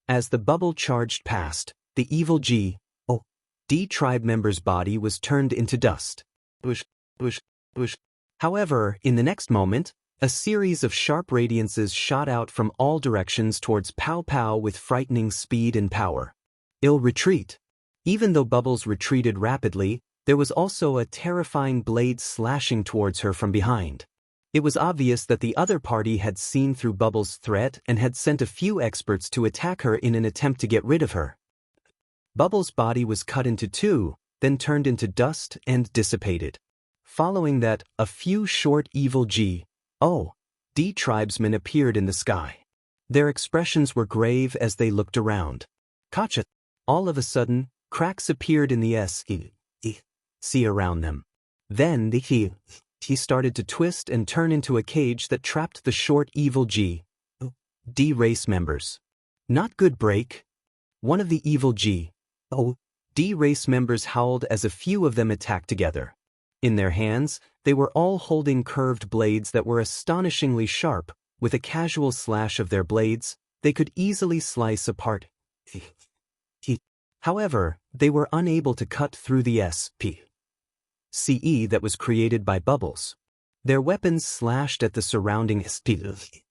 As the bubble charged past, the evil D tribe member's body was turned into dust. However, in the next moment, a series of sharp radiances shot out from all directions towards Pow Pow with frightening speed and power. Ill retreat. Even though Bubbles retreated rapidly, there was also a terrifying blade slashing towards her from behind. It was obvious that the other party had seen through Bubbles' threat and had sent a few experts to attack her in an attempt to get rid of her. Bubbles' body was cut into two, then turned into dust and dissipated. Following that, a few short evil D tribesmen appeared in the sky. Their expressions were grave as they looked around. Gotcha! All of a sudden, cracks appeared in the sea around them. Then the he started to twist and turn into a cage that trapped the short evil D race members. Not good break. One of the evil D race members howled as a few of them attacked together. In their hands, they were all holding curved blades that were astonishingly sharp. With a casual slash of their blades, they could easily slice apart. However, they were unable to cut through the SPCE that was created by bubbles. Their weapons slashed at the surrounding SPCE,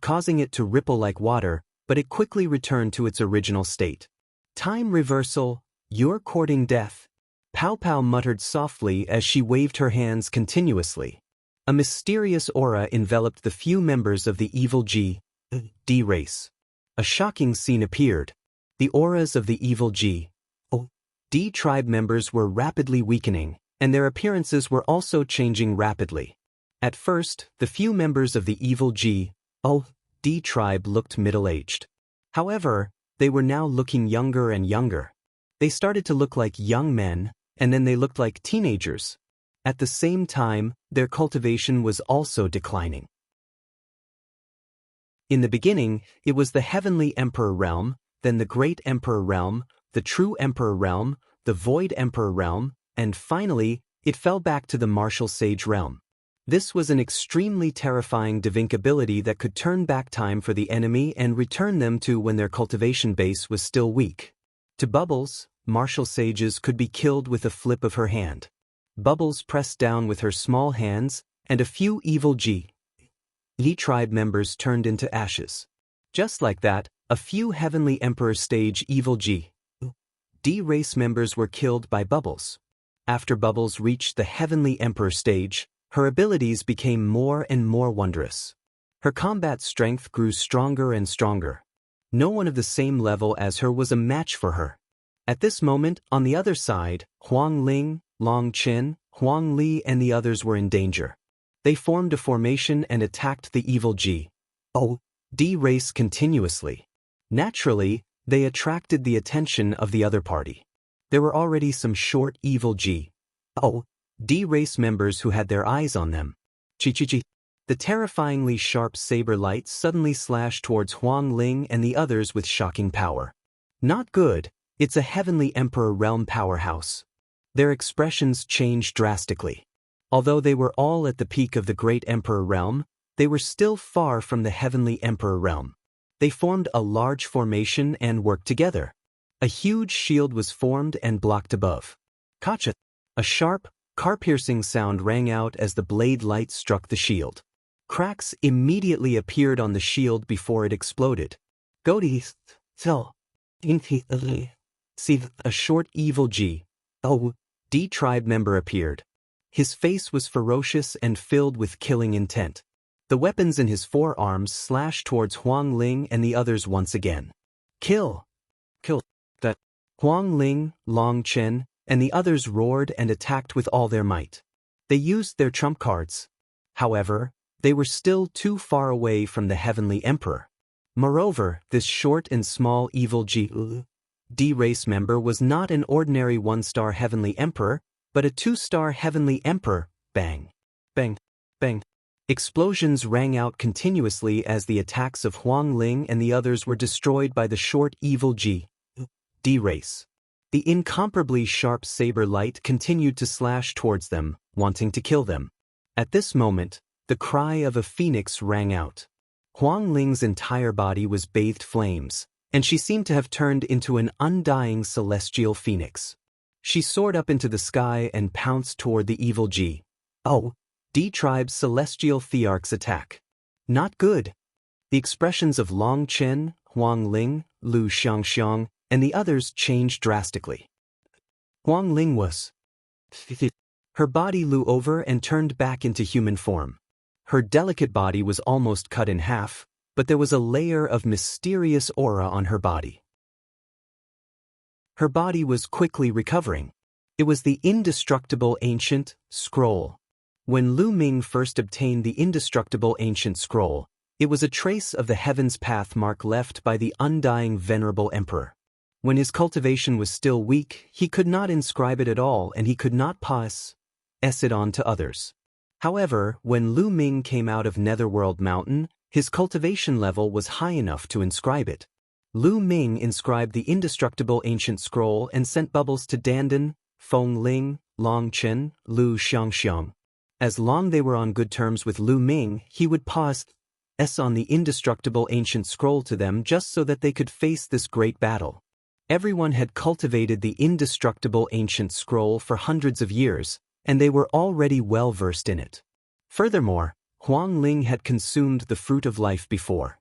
causing it to ripple like water, but it quickly returned to its original state. Time reversal, you're courting death. Pow Pow muttered softly as she waved her hands continuously. A mysterious aura enveloped the few members of the evil D race. A shocking scene appeared. The auras of the evil D tribe members were rapidly weakening, and their appearances were also changing rapidly. At first, the few members of the evil D tribe looked middle-aged. However, they were now looking younger and younger. They started to look like young men, and then they looked like teenagers. At the same time, their cultivation was also declining. In the beginning, it was the Heavenly Emperor realm, then the Great Emperor realm, the True Emperor realm, the Void Emperor realm, and finally, it fell back to the Martial Sage realm. This was an extremely terrifying Divink ability that could turn back time for the enemy and return them to when their cultivation base was still weak. To Bubbles, Martial Sages could be killed with a flip of her hand. Bubbles pressed down with her small hands, and a few evil E tribe members turned into ashes. Just like that, a few Heavenly Emperor stage evil D race members were killed by Bubbles. After Bubbles reached the Heavenly Emperor stage, her abilities became more and more wondrous. Her combat strength grew stronger and stronger. No one of the same level as her was a match for her. At this moment, on the other side, Wang Lin, Long Chen, Huang Li and the others were in danger. They formed a formation and attacked the evil D race continuously. Naturally, they attracted the attention of the other party. There were already some short evil D race members who had their eyes on them. The terrifyingly sharp saber light suddenly slashed towards Huang Ling and the others with shocking power. Not good, it's a Heavenly Emperor realm powerhouse. Their expressions changed drastically. Although they were all at the peak of the Great Emperor realm, they were still far from the Heavenly Emperor realm. They formed a large formation and worked together. A huge shield was formed and blocked above. Kacha! A sharp, car-piercing sound rang out as the blade light struck the shield. Cracks immediately appeared on the shield before it exploded. See, a short evil D tribe member appeared. His face was ferocious and filled with killing intent. The weapons in his forearms slashed towards Huang Ling and the others once again. Kill! That Huang Ling, Long Chen, and the others roared and attacked with all their might. They used their trump cards. However, they were still too far away from the Heavenly Emperor. Moreover, this short and small evil D race member was not an ordinary one-star Heavenly Emperor, but a two-star Heavenly Emperor. Bang! Bang! Bang! Explosions rang out continuously as the attacks of Huang Ling and the others were destroyed by the short evil D race. The incomparably sharp saber light continued to slash towards them, wanting to kill them. At this moment, the cry of a phoenix rang out. Huang Ling's entire body was bathed flames, and she seemed to have turned into an undying celestial phoenix. She soared up into the sky and pounced toward the evil D tribe's celestial thearch's attack. Not good. The expressions of Long Chen, Huang Ling, Lu Xiangxiang, and the others changed drastically. Huang Ling was. Her body flew over and turned back into human form. Her delicate body was almost cut in half, but there was a layer of mysterious aura on her body. Her body was quickly recovering. It was the indestructible ancient scroll. When Lu Ming first obtained the indestructible ancient scroll, it was a trace of the heaven's path mark left by the undying venerable emperor. When his cultivation was still weak, he could not inscribe it at all and he could not pass it on to others. However, when Lu Ming came out of Netherworld Mountain, his cultivation level was high enough to inscribe it. Lu Ming inscribed the indestructible ancient scroll and sent bubbles to Dandan, Feng Ling, Long Chen, Lu Xiangxiang. As long they were on good terms with Lu Ming, he would pass on the indestructible ancient scroll to them just so that they could face this great battle. Everyone had cultivated the indestructible ancient scroll for hundreds of years, and they were already well versed in it. Furthermore, Wang Lin had consumed the fruit of life before.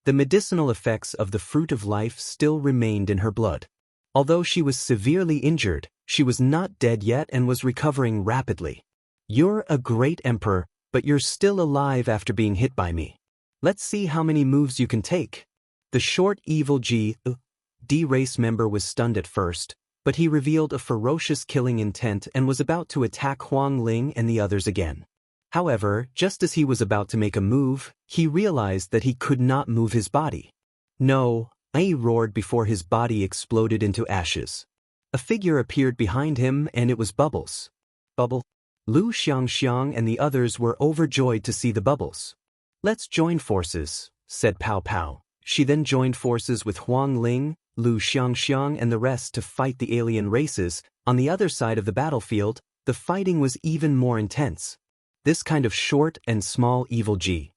The medicinal effects of the fruit of life still remained in her blood. Although she was severely injured, she was not dead yet and was recovering rapidly. "You're a great emperor, but you're still alive after being hit by me. Let's see how many moves you can take." The short evil D race member was stunned at first, but he revealed a ferocious killing intent and was about to attack Wang Lin and the others again. However, just as he was about to make a move, he realized that he could not move his body. "No," he roared before his body exploded into ashes. A figure appeared behind him and it was Bubbles. Bubble? Lu Xiangxiang and the others were overjoyed to see the Bubbles. "Let's join forces," said Pow Pow. She then joined forces with Wang Lin, Lu Xiangxiang and the rest to fight the alien races. On the other side of the battlefield, the fighting was even more intense. This kind of short and small evil D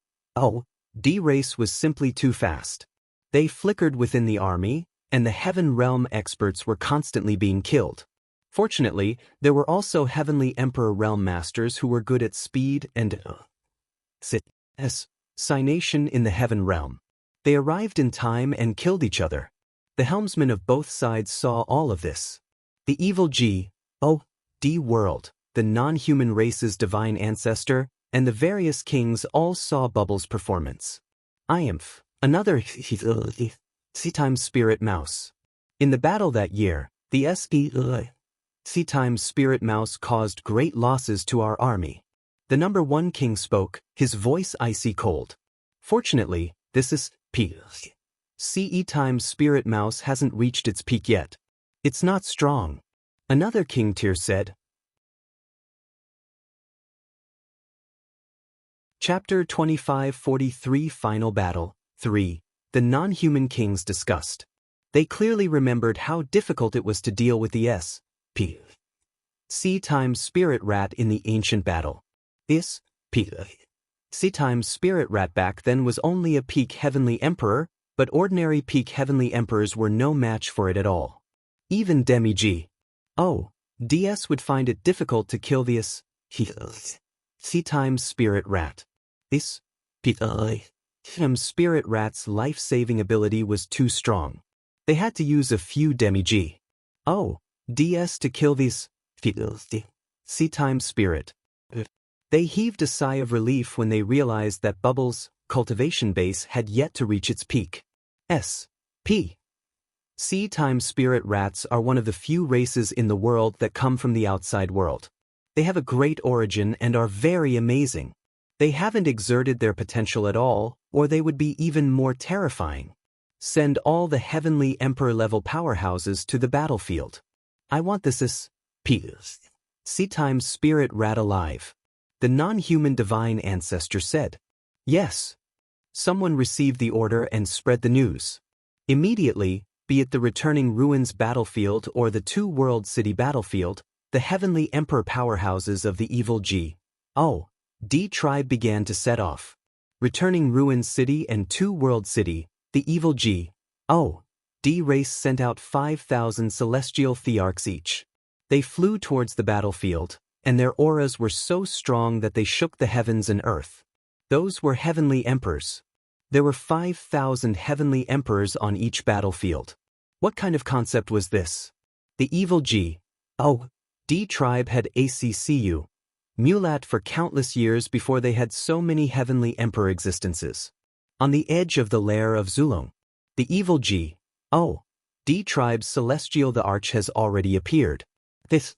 race was simply too fast. They flickered within the army, and the Heaven Realm experts were constantly being killed. Fortunately, there were also Heavenly Emperor Realm Masters who were good at speed and assassination in the Heaven Realm. They arrived in time and killed each other. The helmsmen of both sides saw all of this. The evil D world, the non-human race's divine ancestor, and the various kings all saw Bubbles' performance. Another C-time spirit mouse. In the battle that year, the C-time spirit mouse caused great losses to our army. The number 1 king spoke, his voice icy cold. "Fortunately, this is C-time spirit mouse hasn't reached its peak yet. It's not strong." Another king tier said. Chapter 2543 Final Battle 3. The non-human kings discussed. They clearly remembered how difficult it was to deal with the C-time spirit rat in the ancient battle. This C-time spirit rat back then was only a peak heavenly emperor, but ordinary peak heavenly emperors were no match for it at all. Even Demi-G. DS would find it difficult to kill this C-time spirit rat. This spirit rat's life-saving ability was too strong. They had to use a few Demi-G. DS to kill this C-time spirit. They heaved a sigh of relief when they realized that Bubbles' cultivation base had yet to reach its peak. C-time spirit rats are one of the few races in the world that come from the outside world. They have a great origin and are very amazing. They haven't exerted their potential at all, or they would be even more terrifying. Send all the Heavenly Emperor-level powerhouses to the battlefield. I want this C-time spirit rat alive. The non-human divine ancestor said. Yes. Someone received the order and spread the news. Immediately, be it the returning ruins battlefield or the two-world city battlefield, the Heavenly Emperor powerhouses of the evil D tribe began to set off. Returning Ruin City and Two-World City, the evil D race sent out 5,000 celestial thearchs each. They flew towards the battlefield, and their auras were so strong that they shook the heavens and earth. Those were heavenly emperors. There were 5,000 heavenly emperors on each battlefield. What kind of concept was this? The evil D tribe had ACCU, Mulat for countless years before they had so many heavenly emperor existences. On the edge of the lair of Zulong, the evil D tribe's celestial the arch has already appeared. This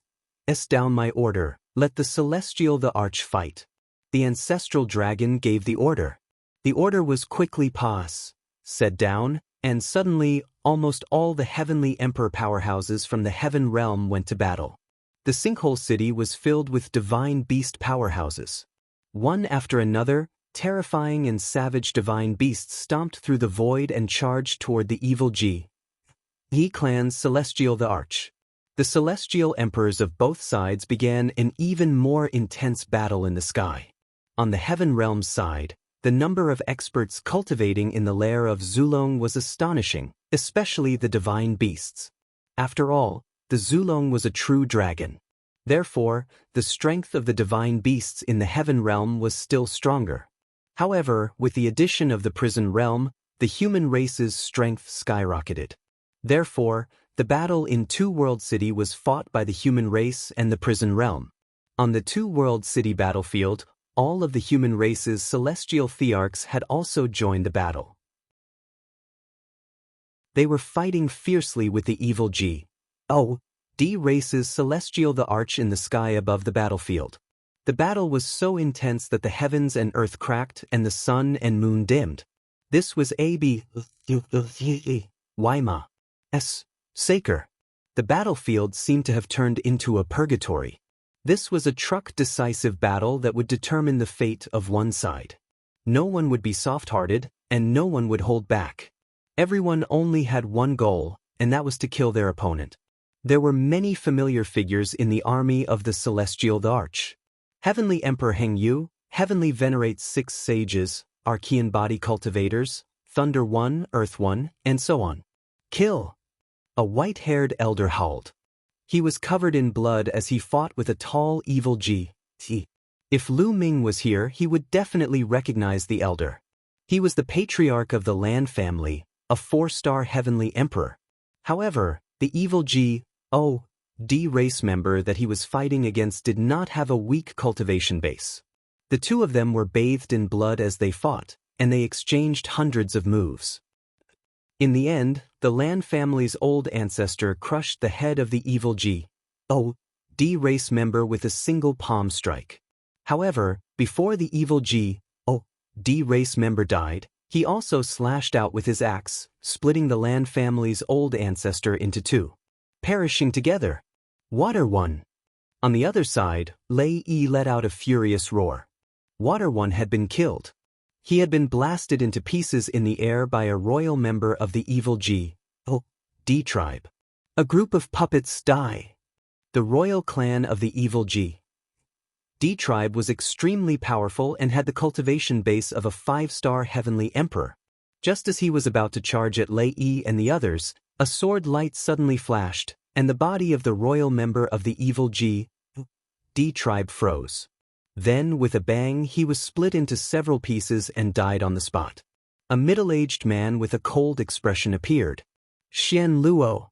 down my order, let the celestial the arch fight. The ancestral dragon gave the order. The order was quickly said down, and suddenly almost all the heavenly emperor powerhouses from the heaven realm went to battle. The sinkhole city was filled with divine beast powerhouses. One after another, terrifying and savage divine beasts stomped through the void and charged toward the evil clan's celestial the arch. The celestial emperors of both sides began an even more intense battle in the sky. On the heaven realm's side, The number of experts cultivating in the lair of Zulong was astonishing, especially the divine beasts. After all, the Zulong was a true dragon. Therefore, the strength of the divine beasts in the heaven realm was still stronger. However, with the addition of the prison realm, the human race's strength skyrocketed. Therefore, the battle in Two World City was fought by the human race and the prison realm. On the Two World City battlefield, all of the human race's celestial thearchs had also joined the battle. They were fighting fiercely with the evil G.O.D. race's celestial the arch in the sky above the battlefield. The battle was so intense that the heavens and earth cracked and the sun and moon dimmed. This was Wyma's Saker. The battlefield seemed to have turned into a purgatory. This was a decisive battle that would determine the fate of one side. No one would be soft-hearted, and no one would hold back. Everyone only had one goal, and that was to kill their opponent. There were many familiar figures in the army of the Celestial Arch. Heavenly Emperor Heng Yu, Heavenly venerates 6 sages, Archean body cultivators, Thunder One, Earth One, and so on. Kill! A white-haired elder howled. He was covered in blood as he fought with a tall evil G.T. If Lu Ming was here, he would definitely recognize the elder. He was the patriarch of the Lan family, a 4-star heavenly emperor. However, the evil G.O.D. race member that he was fighting against did not have a weak cultivation base. The two of them were bathed in blood as they fought, and they exchanged hundreds of moves. In the end, the Lan family's old ancestor crushed the head of the evil G.O.D. race member with a single palm strike. However, before the evil G.O.D. race member died, he also slashed out with his axe, splitting the Lan family's old ancestor into 2. Perishing together. Water One. On the other side, Lei Yi let out a furious roar. Water One had been killed. He had been blasted into pieces in the air by a royal member of the evil G.O.D. tribe. A group of puppets die. The royal clan of the evil G.D. tribe was extremely powerful and had the cultivation base of a 5-star heavenly emperor. Just as he was about to charge at Lei Yi and the others, a sword light suddenly flashed, and the body of the royal member of the evil G.D. tribe froze. Then, with a bang, he was split into several pieces and died on the spot. A middle-aged man with a cold expression appeared. Xian Luo.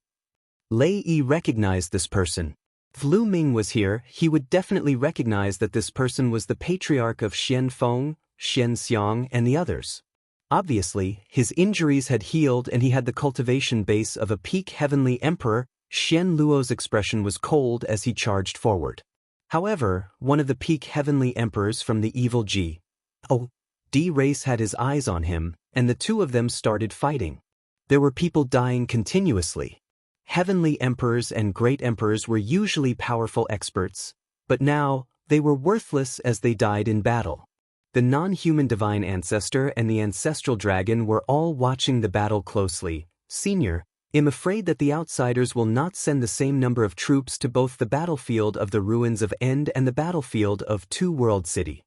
Lei Yi recognized this person. If Lu Ming was here, he would definitely recognize that this person was the patriarch of Xian Feng, Xianxiang, and the others. Obviously, his injuries had healed and he had the cultivation base of a peak heavenly emperor. Xian Luo's expression was cold as he charged forward. However, one of the peak heavenly emperors from the evil G.O.D. race had his eyes on him, and the two of them started fighting. There were people dying continuously. Heavenly emperors and great emperors were usually powerful experts, but now, they were worthless as they died in battle. The non-human divine ancestor and the ancestral dragon were all watching the battle closely. Senior, I'm afraid that the outsiders will not send the same number of troops to both the battlefield of the ruins of End and the battlefield of Two World City.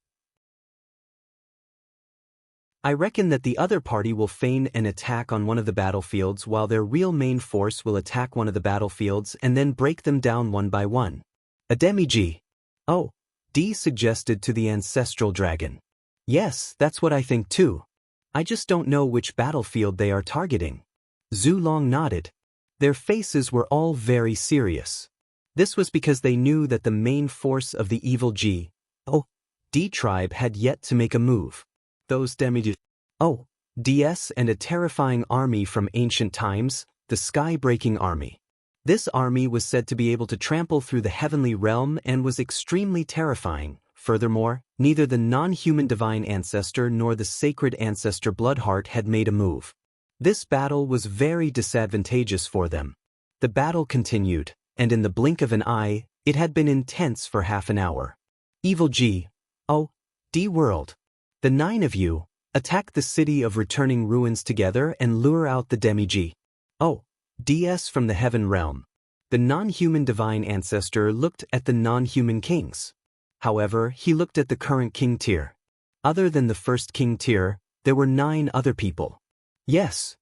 I reckon that the other party will feign an attack on one of the battlefields while their real main force will attack one of the battlefields and then break them down one by one. A G.O.D. suggested to the ancestral dragon. Yes, that's what I think too. I just don't know which battlefield they are targeting. Zulong nodded. Their faces were all very serious. This was because they knew that the main force of the evil G.O.D. tribe had yet to make a move. Those G.O.D.s and a terrifying army from ancient times, the sky-breaking army. This army was said to be able to trample through the heavenly realm and was extremely terrifying. Furthermore, neither the non-human divine ancestor nor the sacred ancestor Bloodheart had made a move. This battle was very disadvantageous for them. The battle continued, and in the blink of an eye, it had been intense for half an hour. Evil G.O.D. world. The 9 of you, attack the city of returning ruins together and lure out the demi-G.O.D.s from the heaven realm. The non-human divine ancestor looked at the non-human kings. However, he looked at the current king tier. Other than the first King Tyr, there were 9 other people. Yes.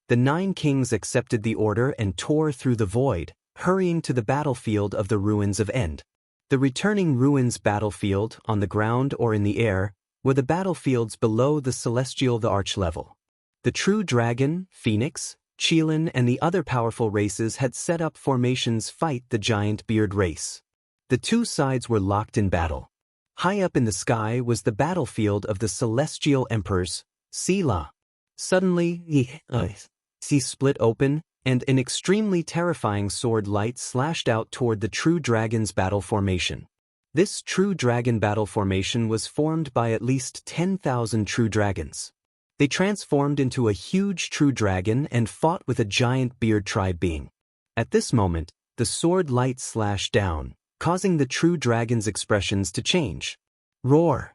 The 9 kings accepted the order and tore through the void, hurrying to the battlefield of the ruins of End. The returning ruins battlefield, on the ground or in the air, were the battlefields below the celestial the arch level. The true dragon, Phoenix, Qilin and the other powerful races had set up formations fight the giant beard race. The 2 sides were locked in battle. High up in the sky was the battlefield of the celestial emperors, Sela. Suddenly, he split open, and an extremely terrifying sword light slashed out toward the true dragon's battle formation. This true dragon battle formation was formed by at least 10,000 true dragons. They transformed into a huge true dragon and fought with a giant beard tribe being. At this moment, the sword light slashed down, causing the true dragon's expressions to change. Roar!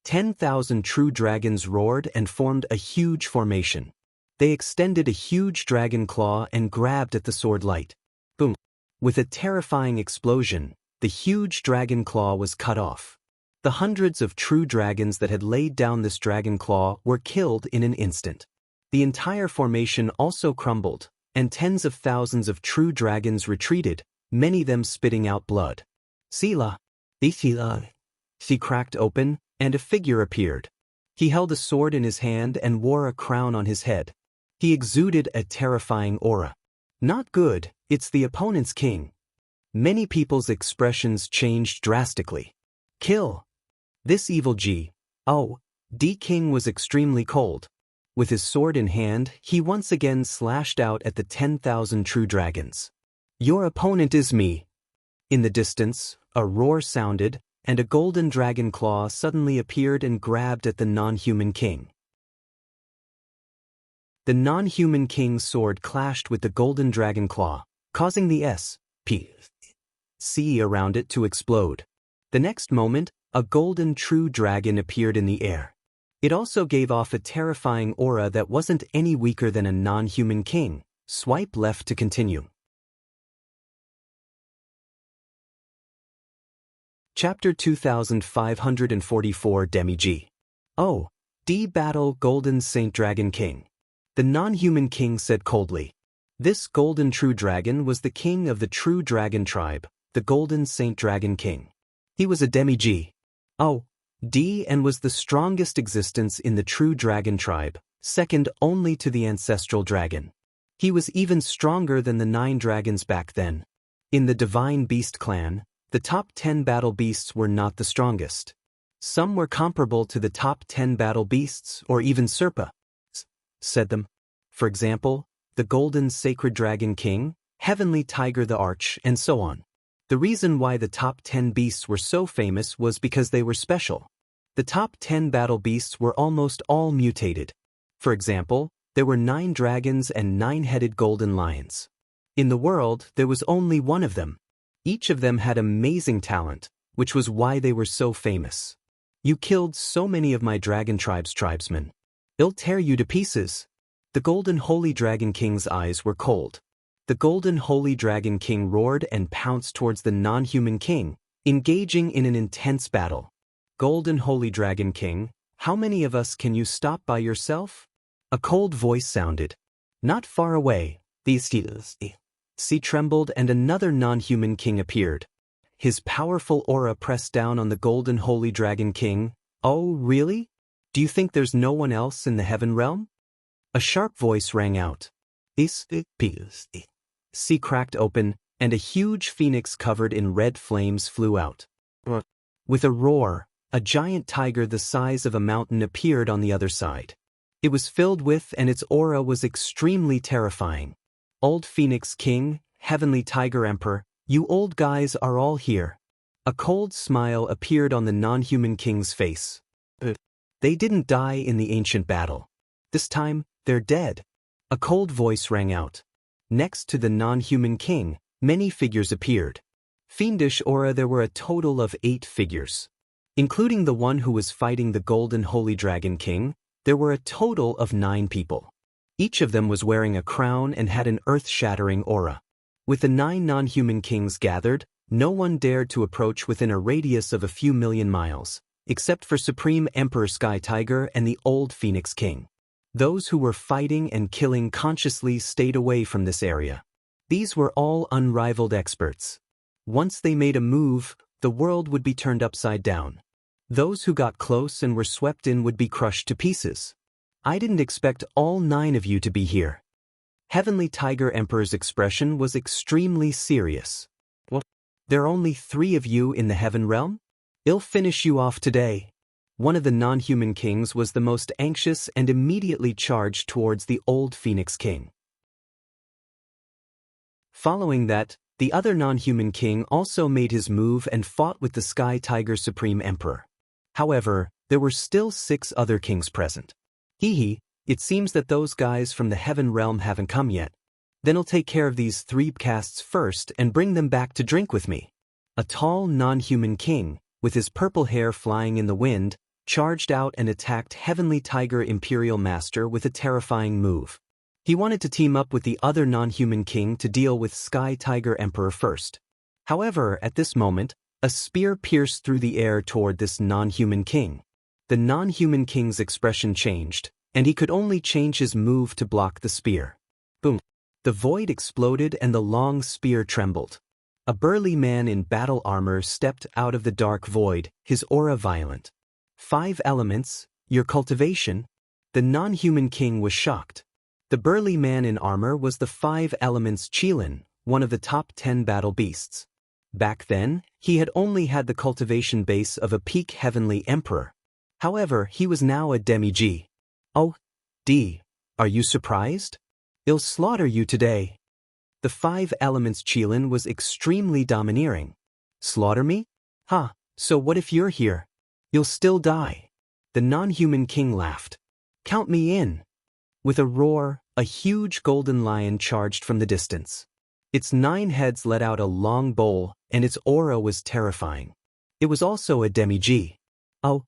10,000 true dragons roared and formed a huge formation. They extended a huge dragon claw and grabbed at the sword light. Boom! With a terrifying explosion, the huge dragon claw was cut off. The hundreds of true dragons that had laid down this dragon claw were killed in an instant. The entire formation also crumbled, and tens of thousands of true dragons retreated, many of them spitting out blood. Sela. She cracked open, and a figure appeared. He held a sword in his hand and wore a crown on his head. He exuded a terrifying aura. Not good, it's the opponent's king. Many people's expressions changed drastically. Kill! This evil D king was extremely cold. With his sword in hand, he once again slashed out at the 10,000 true dragons. Your opponent is me. In the distance, a roar sounded, and a golden dragon claw suddenly appeared and grabbed at the non-human king. The non-human king's sword clashed with the golden dragon claw, causing the C around it to explode. The next moment, a golden true dragon appeared in the air. It also gave off a terrifying aura that wasn't any weaker than a non-human king. Swipe left to continue. Chapter 2544 Demi-G. D Battle Golden Saint Dragon King. The non-human king said coldly. This golden true dragon was the king of the true dragon tribe, the Golden Saint Dragon King. He was a Demi-G. D and was the strongest existence in the true dragon tribe, second only to the ancestral dragon. He was even stronger than the 9 dragons back then. In the Divine Beast clan, the top 10 battle beasts were not the strongest. Some were comparable to the top 10 battle beasts or even said them. For example, the Golden Sacred Dragon King, Heavenly Tiger the Arch, and so on. The reason why the top 10 beasts were so famous was because they were special. The top 10 battle beasts were almost all mutated. For example, there were 9 dragons and 9-headed golden lions. In the world, there was only one of them. Each of them had amazing talent, which was why they were so famous. You killed so many of my dragon tribe's tribesmen. They'll tear you to pieces. The Golden Holy Dragon King's eyes were cold. The Golden Holy Dragon King roared and pounced towards the non-human king, engaging in an intense battle. Golden Holy Dragon King, how many of us can you stop by yourself? A cold voice sounded. Not far away, Sea trembled and another non-human king appeared. His powerful aura pressed down on the Golden Holy Dragon King. Oh, really? Do you think there's no one else in the heaven realm? A sharp voice rang out. Sea cracked open, and a huge phoenix covered in red flames flew out. With a roar, a giant tiger the size of a mountain appeared on the other side. It was filled with and its aura was extremely terrifying. Old Phoenix King, Heavenly Tiger Emperor, you old guys are all here. A cold smile appeared on the non-human king's face. They didn't die in the ancient battle. This time, they're dead. A cold voice rang out. Next to the non-human king, many figures appeared. Fiendish aura, there were a total of 8 figures. Including the one who was fighting the Golden Holy Dragon King, there were a total of 9 people. Each of them was wearing a crown and had an earth-shattering aura. With the 9 non-human kings gathered, no one dared to approach within a radius of a few million miles. except for Supreme Emperor Sky Tiger and the old Phoenix King. Those who were fighting and killing consciously stayed away from this area. These were all unrivaled experts. Once they made a move, the world would be turned upside down. Those who got close and were swept in would be crushed to pieces. I didn't expect all 9 of you to be here. Heavenly Tiger Emperor's expression was extremely serious. What? There are only 3 of you in the heaven realm? I'll finish you off today. One of the non-human kings was the most anxious and immediately charged towards the old Phoenix King. Following that, the other non-human king also made his move and fought with the Sky Tiger Supreme Emperor. However, there were still 6 other kings present. It seems that those guys from the heaven realm haven't come yet. Then I'll take care of these 3 castes first and bring them back to drink with me. A tall non-human king, with his purple hair flying in the wind, charged out and attacked Heavenly Tiger Imperial Master with a terrifying move. He wanted to team up with the other non-human king to deal with Sky Tiger Emperor first. However, at this moment, a spear pierced through the air toward this non-human king. The non-human king's expression changed, and he could only change his move to block the spear. Boom! The void exploded and the long spear trembled. A burly man in battle armor stepped out of the dark void, his aura violent. 5 elements, your cultivation? The non-human king was shocked. The burly man in armor was the 5 elements Qilin, one of the top 10 battle beasts. Back then, he had only had the cultivation base of a peak heavenly emperor. However, he was now a demi-G. Oh, are you surprised? I'll slaughter you today. The 5 elements Qilin was extremely domineering. Slaughter me? So what if you're here? You'll still die. The non-human king laughed. Count me in. With a roar, a huge golden lion charged from the distance. Its 9 heads let out a long bowl, and its aura was terrifying. It was also a demi-G. Oh,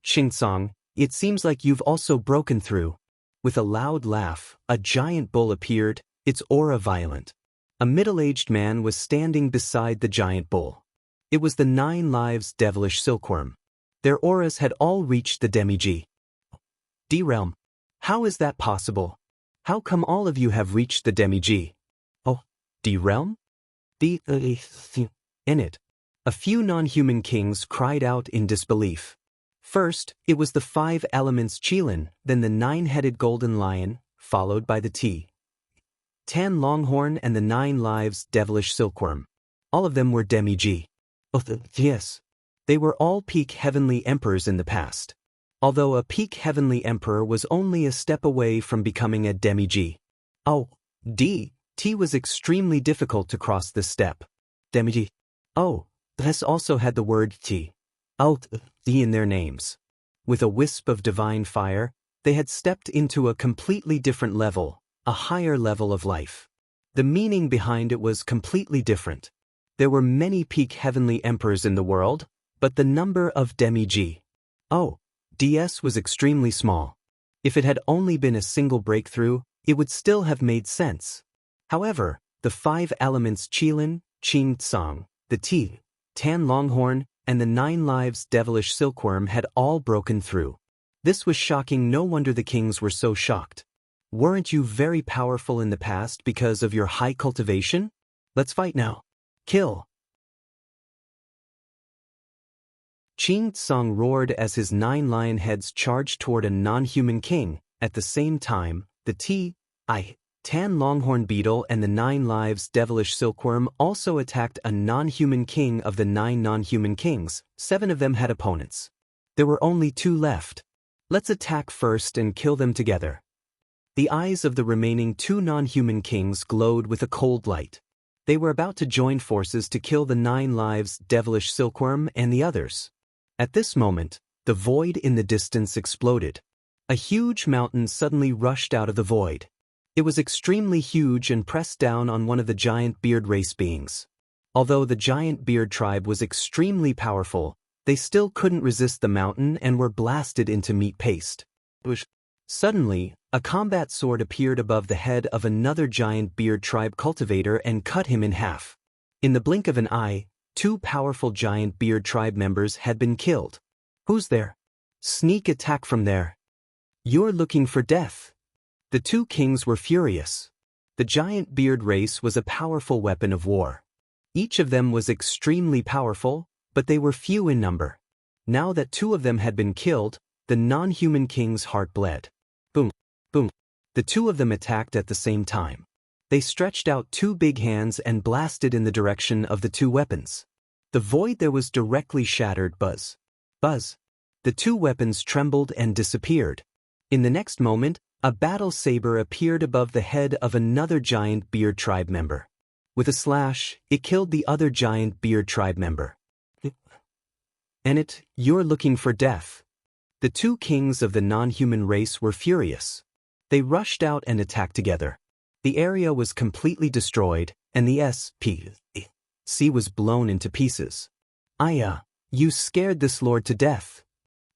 Xingsong, it seems like you've also broken through. With a loud laugh, a giant bull appeared, its aura violent. A middle-aged man was standing beside the giant bull. It was the 9 lives devilish silkworm. Their auras had all reached the demi-G. D-realm. How is that possible? How come all of you have reached the demi-G? Oh, D-realm? In it. A few non-human kings cried out in disbelief. First, it was the 5 elements Qilin, then the 9-headed golden lion, followed by the Tan longhorn and the 9 lives devilish silkworm. All of them were demi-G. Yes. They were all peak heavenly emperors in the past. Although a peak heavenly emperor was only a step away from becoming a demi-G. T was extremely difficult to cross this step. Demi-G. This also had the word T in their names. With a wisp of divine fire, they had stepped into a completely different level, a higher level of life. The meaning behind it was completely different. There were many peak heavenly emperors in the world, but the number of demi-G. DS was extremely small. If it had only been a single breakthrough, it would still have made sense. However, the 5 elements Qilin, Tsong, the Tan longhorn, and the 9 lives devilish silkworm had all broken through. This was shocking. No wonder the kings were so shocked. Weren't you very powerful in the past because of your high cultivation? Let's fight now. Kill. Tsong roared as his 9 lion heads charged toward a non-human king. At the same time, the Tan longhorn beetle and the 9 lives devilish silkworm also attacked a non-human king of the 9 non-human kings. 7 of them had opponents. There were only 2 left. Let's attack first and kill them together. The eyes of the remaining 2 non-human kings glowed with a cold light. They were about to join forces to kill the 9 lives devilish silkworm and the others. At this moment, the void in the distance exploded. A huge mountain suddenly rushed out of the void. It was extremely huge and pressed down on one of the giant beard race beings. Although the giant beard tribe was extremely powerful, they still couldn't resist the mountain and were blasted into meat paste. Suddenly, a combat sword appeared above the head of another giant beard tribe cultivator and cut him in half. In the blink of an eye, 2 powerful giant beard tribe members had been killed. Who's there? Sneak attack from there. You're looking for death. The 2 kings were furious. The giant beard race was a powerful weapon of war. Each of them was extremely powerful, but they were few in number. Now that 2 of them had been killed, the non-human king's heart bled. Boom, boom. The 2 of them attacked at the same time. They stretched out 2 big hands and blasted in the direction of the 2 weapons. The void there was directly shattered. Buzz. Buzz. The 2 weapons trembled and disappeared. In the next moment, a battle saber appeared above the head of another giant beard tribe member. With a slash, it killed the other giant beard tribe member. You're looking for death. The 2 kings of the non-human race were furious. They rushed out and attacked together. The area was completely destroyed, and the SPC was blown into pieces. You scared this lord to death.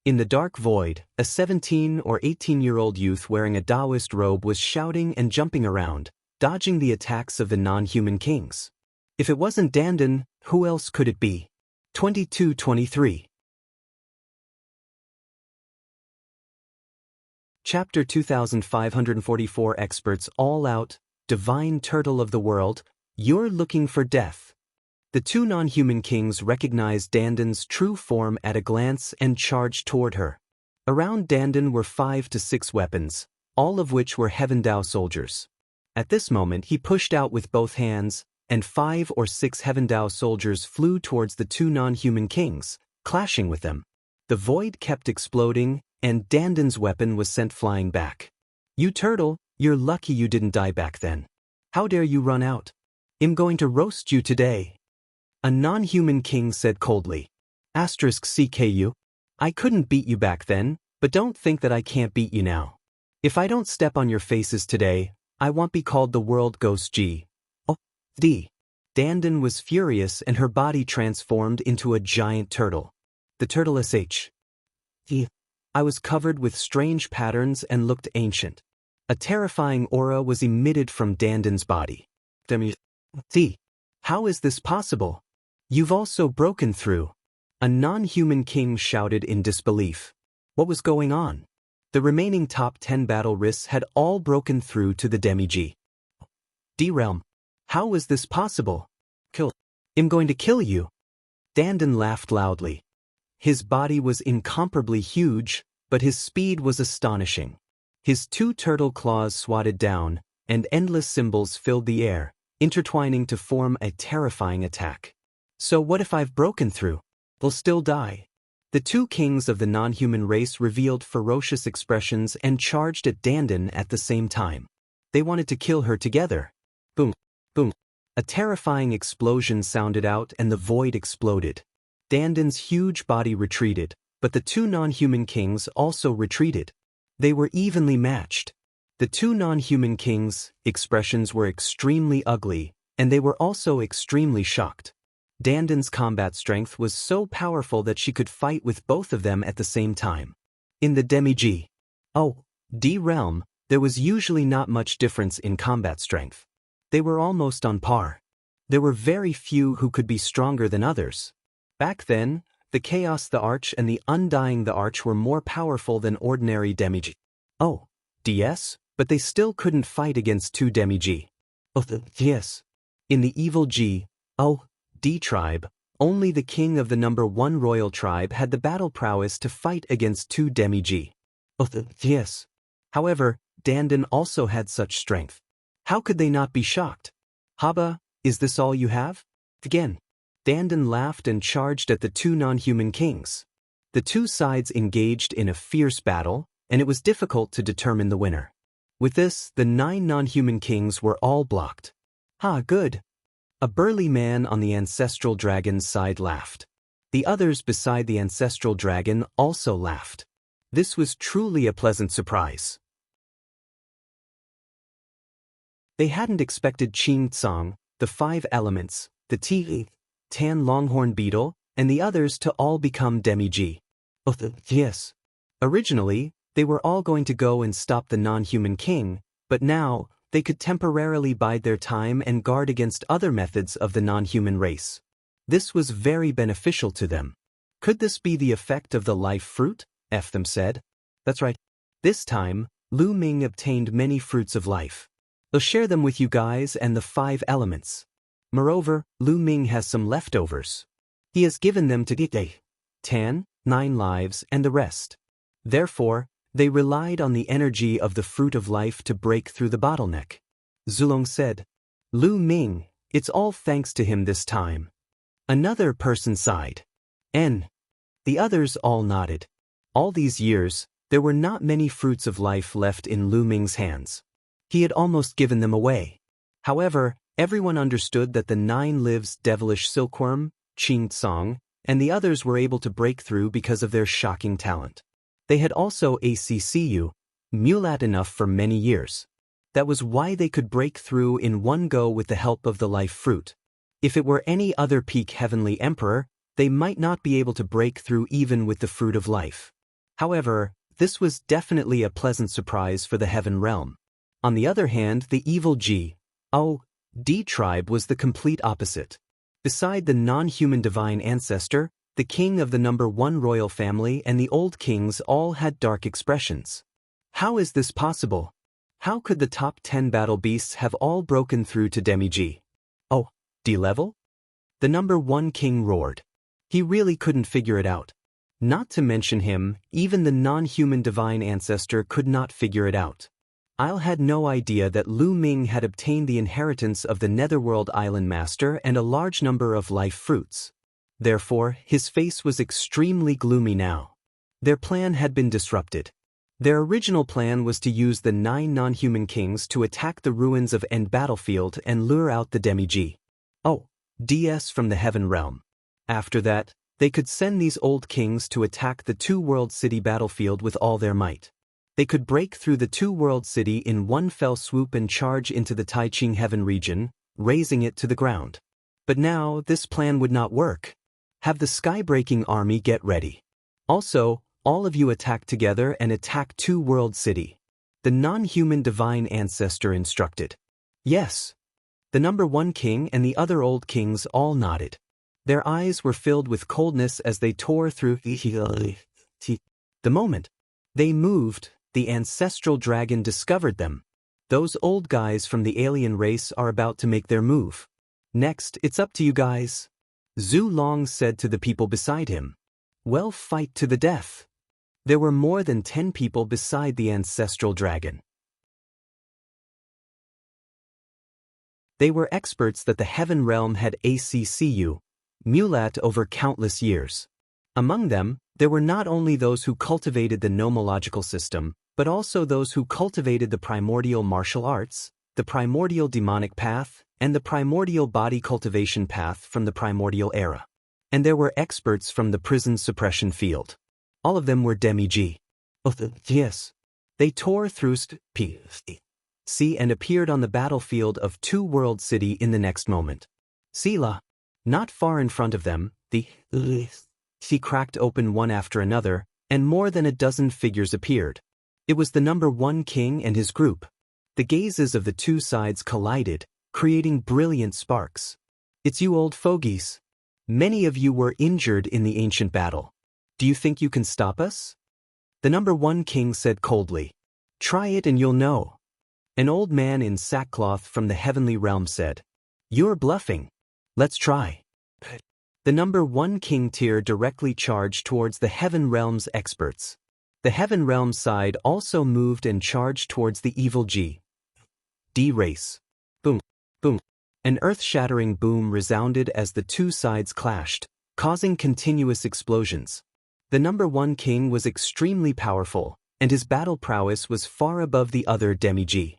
In the dark void, a 17 or 18-year-old youth wearing a Daoist robe was shouting and jumping around, dodging the attacks of the non-human kings. If it wasn't Dandan, who else could it be? 22-23. Chapter 2544 Experts All Out, Divine Turtle of the World, You're Looking for Death. The 2 non-human kings recognized Dandan's true form at a glance and charged toward her. Around Dandan were 5 to 6 weapons, all of which were Heaven Dao soldiers. At this moment he pushed out with both hands, and 5 or 6 Heaven Dao soldiers flew towards the 2 non-human kings, clashing with them. The void kept exploding, and Dandan's weapon was sent flying back. You turtle, you're lucky you didn't die back then. How dare you run out? I'm going to roast you today. A non-human king said coldly. *CKU. I couldn't beat you back then, but don't think that I can't beat you now. If I don't step on your faces today, I won't be called the world ghost G. D. Dandan was furious and her body transformed into a giant turtle. The turtle SH. I was covered with strange patterns and looked ancient. A terrifying aura was emitted from Dandan's body. How is this possible? You've also broken through. A non-human king shouted in disbelief. What was going on? The remaining top 10 battle risks had all broken through to the demi-G. D-realm. How was this possible? I'm going to kill you. Dandan laughed loudly. His body was incomparably huge, but his speed was astonishing. His 2 turtle claws swatted down, and endless symbols filled the air, intertwining to form a terrifying attack. So what if I've broken through? They'll still die. The 2 kings of the non-human race revealed ferocious expressions and charged at Dandan at the same time. They wanted to kill her together. Boom, boom. A terrifying explosion sounded out and the void exploded. Dandan's huge body retreated, but the 2 non-human kings also retreated. They were evenly matched. The 2 non-human kings' expressions were extremely ugly, and they were also extremely shocked. Dandan's combat strength was so powerful that she could fight with both of them at the same time. In the demi-G. D realm, there was usually not much difference in combat strength. They were almost on par. There were very few who could be stronger than others. Back then, the Chaos the Arch and the Undying the Arch were more powerful than ordinary demi-G. DS, but they still couldn't fight against 2 demi-G. Yes. In the evil G, D tribe, only the king of the number 1 royal tribe had the battle prowess to fight against 2 demi-G. Yes. However, Dandan also had such strength. How could they not be shocked? Haba, is this all you have? Again. Dandan laughed and charged at the 2 non-human kings. The 2 sides engaged in a fierce battle, and it was difficult to determine the winner. With this, the 9 non-human kings were all blocked. Good. A burly man on the ancestral dragon's side laughed. The others beside the ancestral dragon also laughed. This was truly a pleasant surprise. They hadn't expected Qing Tsang, the 5 elements, the Tan Longhorn Beetle, and the others to all become demi-G. Yes. Originally, they were all going to go and stop the non-human king, but now, they could temporarily bide their time and guard against other methods of the non-human race. This was very beneficial to them. Could this be the effect of the life fruit? Them said. That's right. This time, Lu Ming obtained many fruits of life. I'll share them with you guys and the 5 elements. Moreover, Lu Ming has some leftovers. He has given them to Gite, Tan, 9 lives, and the rest. Therefore, they relied on the energy of the fruit of life to break through the bottleneck. Zulong said, Lu Ming, it's all thanks to him this time. Another person sighed. The others all nodded. All these years, there were not many fruits of life left in Lu Ming's hands. He had almost given them away. However, everyone understood that the 9 lives devilish silkworm, Qing Tsong, and the others were able to break through because of their shocking talent. They had also accu, mulat enough for many years. That was why they could break through in one go with the help of the life fruit. If it were any other peak heavenly emperor, they might not be able to break through even with the fruit of life. However, this was definitely a pleasant surprise for the heaven realm. On the other hand, the evil D tribe was the complete opposite. Beside the non-human divine ancestor, the king of the number 1 royal family and the old kings all had dark expressions. How is this possible? How could the top 10 battle beasts have all broken through to demi-G? D level? The number 1 king roared. He really couldn't figure it out. Not to mention him, even the non-human divine ancestor could not figure it out. I had no idea that Lu Ming had obtained the inheritance of the Netherworld Island Master and a large number of life fruits. Therefore, his face was extremely gloomy now. Their plan had been disrupted. Their original plan was to use the 9 non-human kings to attack the ruins of End Battlefield and lure out the demi-G. DS from the heaven realm. After that, they could send these old kings to attack the 2-world city battlefield with all their might. They could break through the 2-world city in one fell swoop and charge into the Taiching heaven region, razing it to the ground. But now, this plan would not work. Have the sky-breaking army get ready. Also, all of you attack together and attack 2-world city. The non-human divine ancestor instructed. Yes. The number 1 king and the other old kings all nodded. Their eyes were filled with coldness as they tore through the moment they moved, the ancestral dragon discovered them. Those old guys from the alien race are about to make their move. Next, it's up to you guys. Zhu Long said to the people beside him. Well, fight to the death. There were more than 10 people beside the ancestral dragon. They were experts that the heaven realm had accu, mulat over countless years. Among them, there were not only those who cultivated the nomological system, but also those who cultivated the primordial martial arts, the primordial demonic path, and the primordial body cultivation path from the primordial era. And there were experts from the prison suppression field. All of them were demi-G. Yes. They tore through C and appeared on the battlefield of 2-world city in the next moment. Sila, not far in front of them, the C cracked open one after another, and more than a dozen figures appeared. It was the number 1 king and his group. The gazes of the 2 sides collided, creating brilliant sparks. It's you old fogies. Many of you were injured in the ancient battle. Do you think you can stop us? The number 1 king said coldly. Try it and you'll know. An old man in sackcloth from the heavenly realm said. You're bluffing. Let's try. The number 1 king tier directly charged towards the heaven realm's experts. The heaven realm side also moved and charged towards the evil D race. Boom, boom. An earth-shattering boom resounded as the 2 sides clashed, causing continuous explosions. The number 1 king was extremely powerful, and his battle prowess was far above the other demi-G.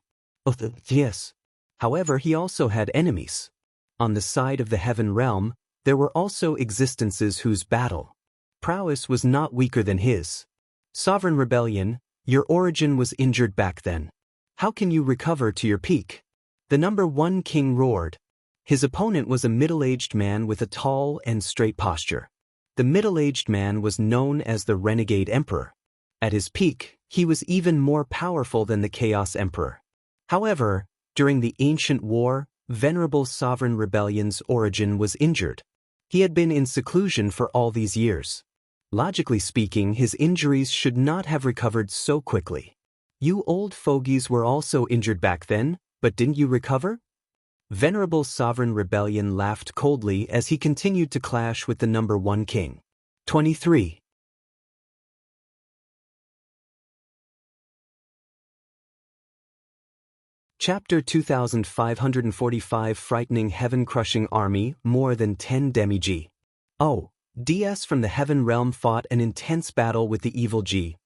Yes. However, he also had enemies. On the side of the heaven realm, there were also existences whose battle prowess was not weaker than his. Sovereign Rebellion, your origin was injured back then. How can you recover to your peak? The number 1 king roared. His opponent was a middle-aged man with a tall and straight posture. The middle-aged man was known as the Renegade Emperor. At his peak, he was even more powerful than the Chaos Emperor. However, during the ancient war, Venerable Sovereign Rebellion's origin was injured. He had been in seclusion for all these years. Logically speaking, his injuries should not have recovered so quickly. You old fogies were also injured back then, but didn't you recover? Venerable Sovereign Rebellion laughed coldly as he continued to clash with the number 1 king. 23. Chapter 2545 Frightening Heaven-Crushing Army, More Than 10 Demi-G. DS from the Heaven Realm fought an intense battle with the evil G.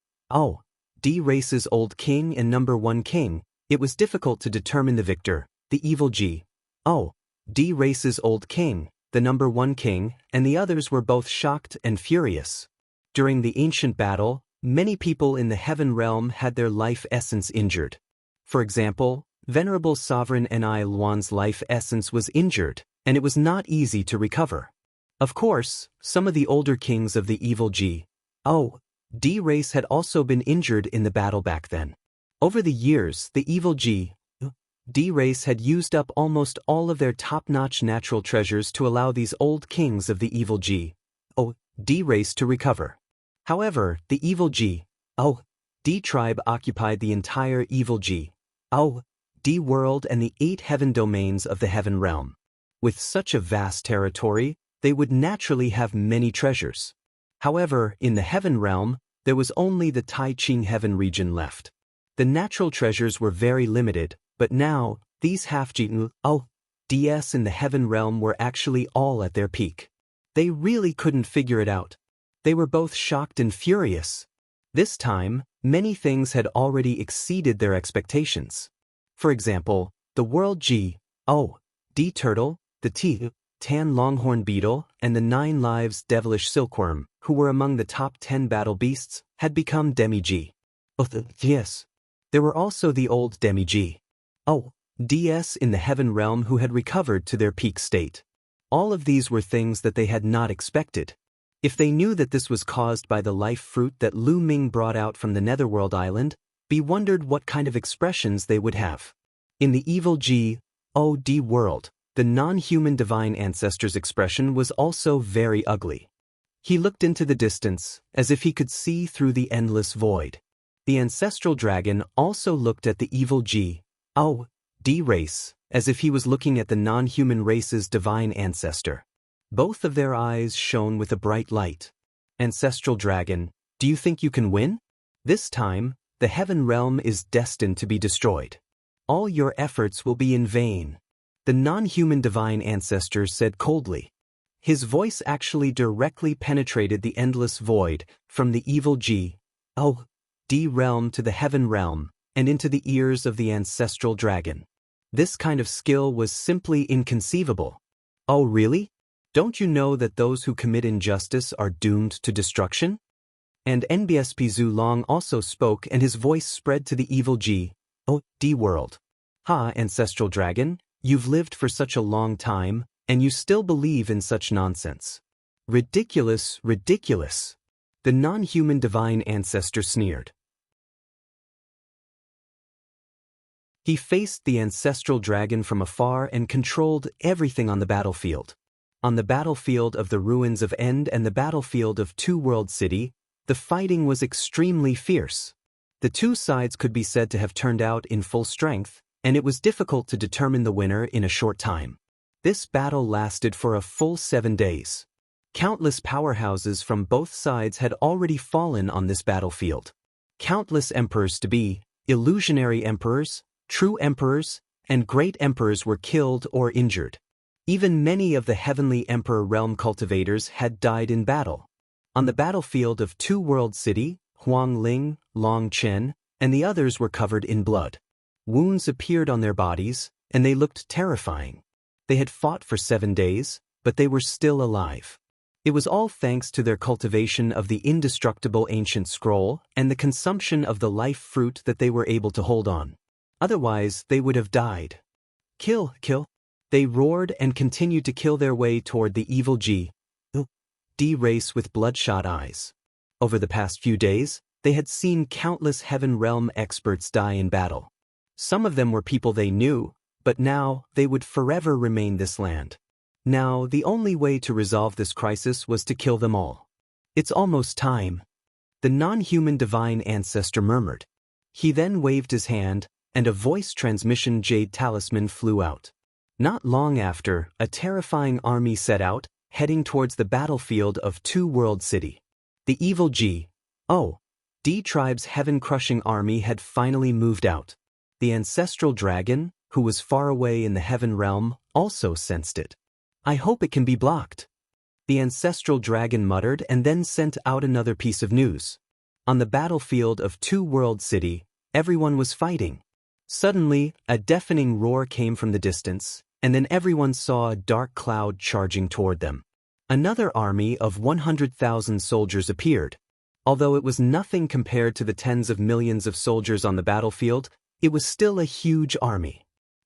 D race's old king and number 1 king. It was difficult to determine the victor, the evil G. D race's old king, the number 1 king, and the others were both shocked and furious. During the ancient battle, many people in the Heaven Realm had their life essence injured. For example, Venerable Sovereign Ni Luan's life essence was injured, and it was not easy to recover. Of course, some of the older kings of the evil G. D race had also been injured in the battle back then. Over the years, the evil G. D race had used up almost all of their top-notch natural treasures to allow these old kings of the evil G. D race to recover. However, the evil G. D tribe occupied the entire evil G. D world and the 8 heaven domains of the Heaven Realm. With such a vast territory, they would naturally have many treasures. However, in the Heaven Realm, there was only the Tai Ching Heaven region left. The natural treasures were very limited, but now, these DS in the Heaven Realm were actually all at their peak. They really couldn't figure it out. They were both shocked and furious. This time, many things had already exceeded their expectations. For example, the world G. D turtle, the tan longhorn beetle, and the 9 lives devilish silkworm, who were among the top 10 battle beasts, had become demi-G. Yes. There were also the old demi-G. DS in the Heaven Realm who had recovered to their peak state. All of these were things that they had not expected. If they knew that this was caused by the life fruit that Lu Ming brought out from the Netherworld Island, be wondered what kind of expressions they would have. In the evil G. D world, the non-human divine ancestor's expression was also very ugly. He looked into the distance, as if he could see through the endless void. The ancestral dragon also looked at the evil G. D race, as if he was looking at the non-human race's divine ancestor. Both of their eyes shone with a bright light. Ancestral dragon, do you think you can win? This time, the Heaven Realm is destined to be destroyed. All your efforts will be in vain. The non-human divine ancestor said coldly. His voice actually directly penetrated the endless void, from the evil G. D realm to the Heaven Realm, and into the ears of the ancestral dragon. This kind of skill was simply inconceivable. Oh really? Don't you know that those who commit injustice are doomed to destruction? And NBSP Zhu Long also spoke, and his voice spread to the evil G. D world. Ancestral dragon, you've lived for such a long time, and you still believe in such nonsense. Ridiculous, ridiculous. The non-human divine ancestor sneered. He faced the ancestral dragon from afar and controlled everything on the battlefield. On the battlefield of the ruins of End and the battlefield of Two World City, the fighting was extremely fierce. The two sides could be said to have turned out in full strength, and it was difficult to determine the winner in a short time. This battle lasted for a full 7 days. Countless powerhouses from both sides had already fallen on this battlefield. Countless emperors to be, illusionary emperors, true emperors, and great emperors were killed or injured. Even many of the heavenly emperor realm cultivators had died in battle. On the battlefield of Two World City, Wang Lin, Long Chen, and the others were covered in blood. Wounds appeared on their bodies, and they looked terrifying. They had fought for 7 days, but they were still alive. It was all thanks to their cultivation of the indestructible ancient scroll and the consumption of the life fruit that they were able to hold on. Otherwise, they would have died. Kill, kill. They roared and continued to kill their way toward the evil D race with bloodshot eyes. Over the past few days, they had seen countless Heaven Realm experts die in battle. Some of them were people they knew, but now they would forever remain this land. Now, the only way to resolve this crisis was to kill them all. It's almost time, the non-human divine ancestor murmured. He then waved his hand, and a voice transmission jade talisman flew out. Not long after, a terrifying army set out, heading towards the battlefield of Two-World City. The evil D tribe's heaven-crushing army had finally moved out. The ancestral dragon, who was far away in the heaven realm, also sensed it. I hope it can be blocked, the ancestral dragon muttered and then sent out another piece of news. On the battlefield of Two-World City, everyone was fighting. Suddenly, a deafening roar came from the distance, and then everyone saw a dark cloud charging toward them. Another army of 100,000 soldiers appeared. Although it was nothing compared to the tens of millions of soldiers on the battlefield, it was still a huge army.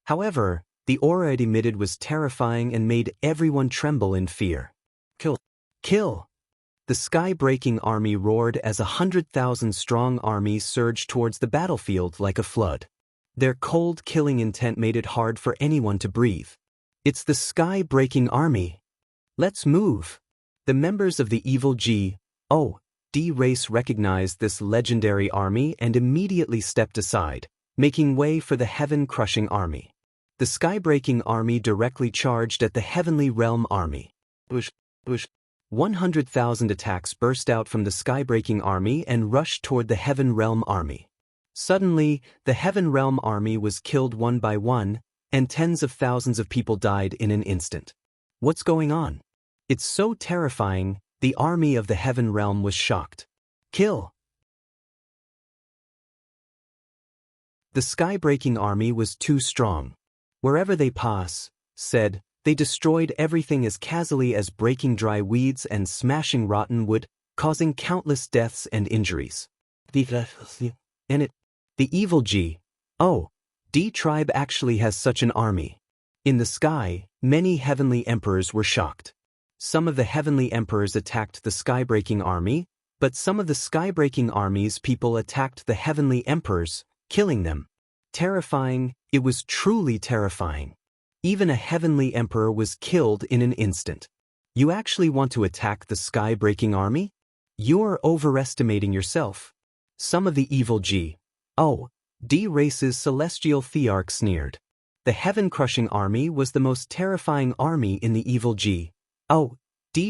However, the aura it emitted was terrifying and made everyone tremble in fear. Kill! Kill! The sky-breaking army roared as 100,000-strong army surged towards the battlefield like a flood. Their cold, killing intent made it hard for anyone to breathe. It's the sky-breaking army. Let's move. The members of the evil D race recognized this legendary army and immediately stepped aside, making way for the heaven-crushing army. The sky-breaking army directly charged at the heavenly realm army. 100,000 attacks burst out from the sky-breaking army and rushed toward the heaven realm army. Suddenly, the heaven realm army was killed one by one, and tens of thousands of people died in an instant. What's going on? It's so terrifying, the army of the heaven realm was shocked. Kill! The sky-breaking army was too strong. Wherever they said, they destroyed everything as casually as breaking dry weeds and smashing rotten wood, causing countless deaths and injuries. The evil D tribe actually has such an army. In the sky, many heavenly emperors were shocked. Some of the heavenly emperors attacked the sky-breaking army, but some of the sky-breaking army's people attacked the heavenly emperors, killing them. Terrifying, it was truly terrifying. Even a heavenly emperor was killed in an instant. You actually want to attack the sky-breaking army? You're overestimating yourself. Some of the evil D race's celestial thearch sneered. The heaven-crushing army was the most terrifying army in the evil D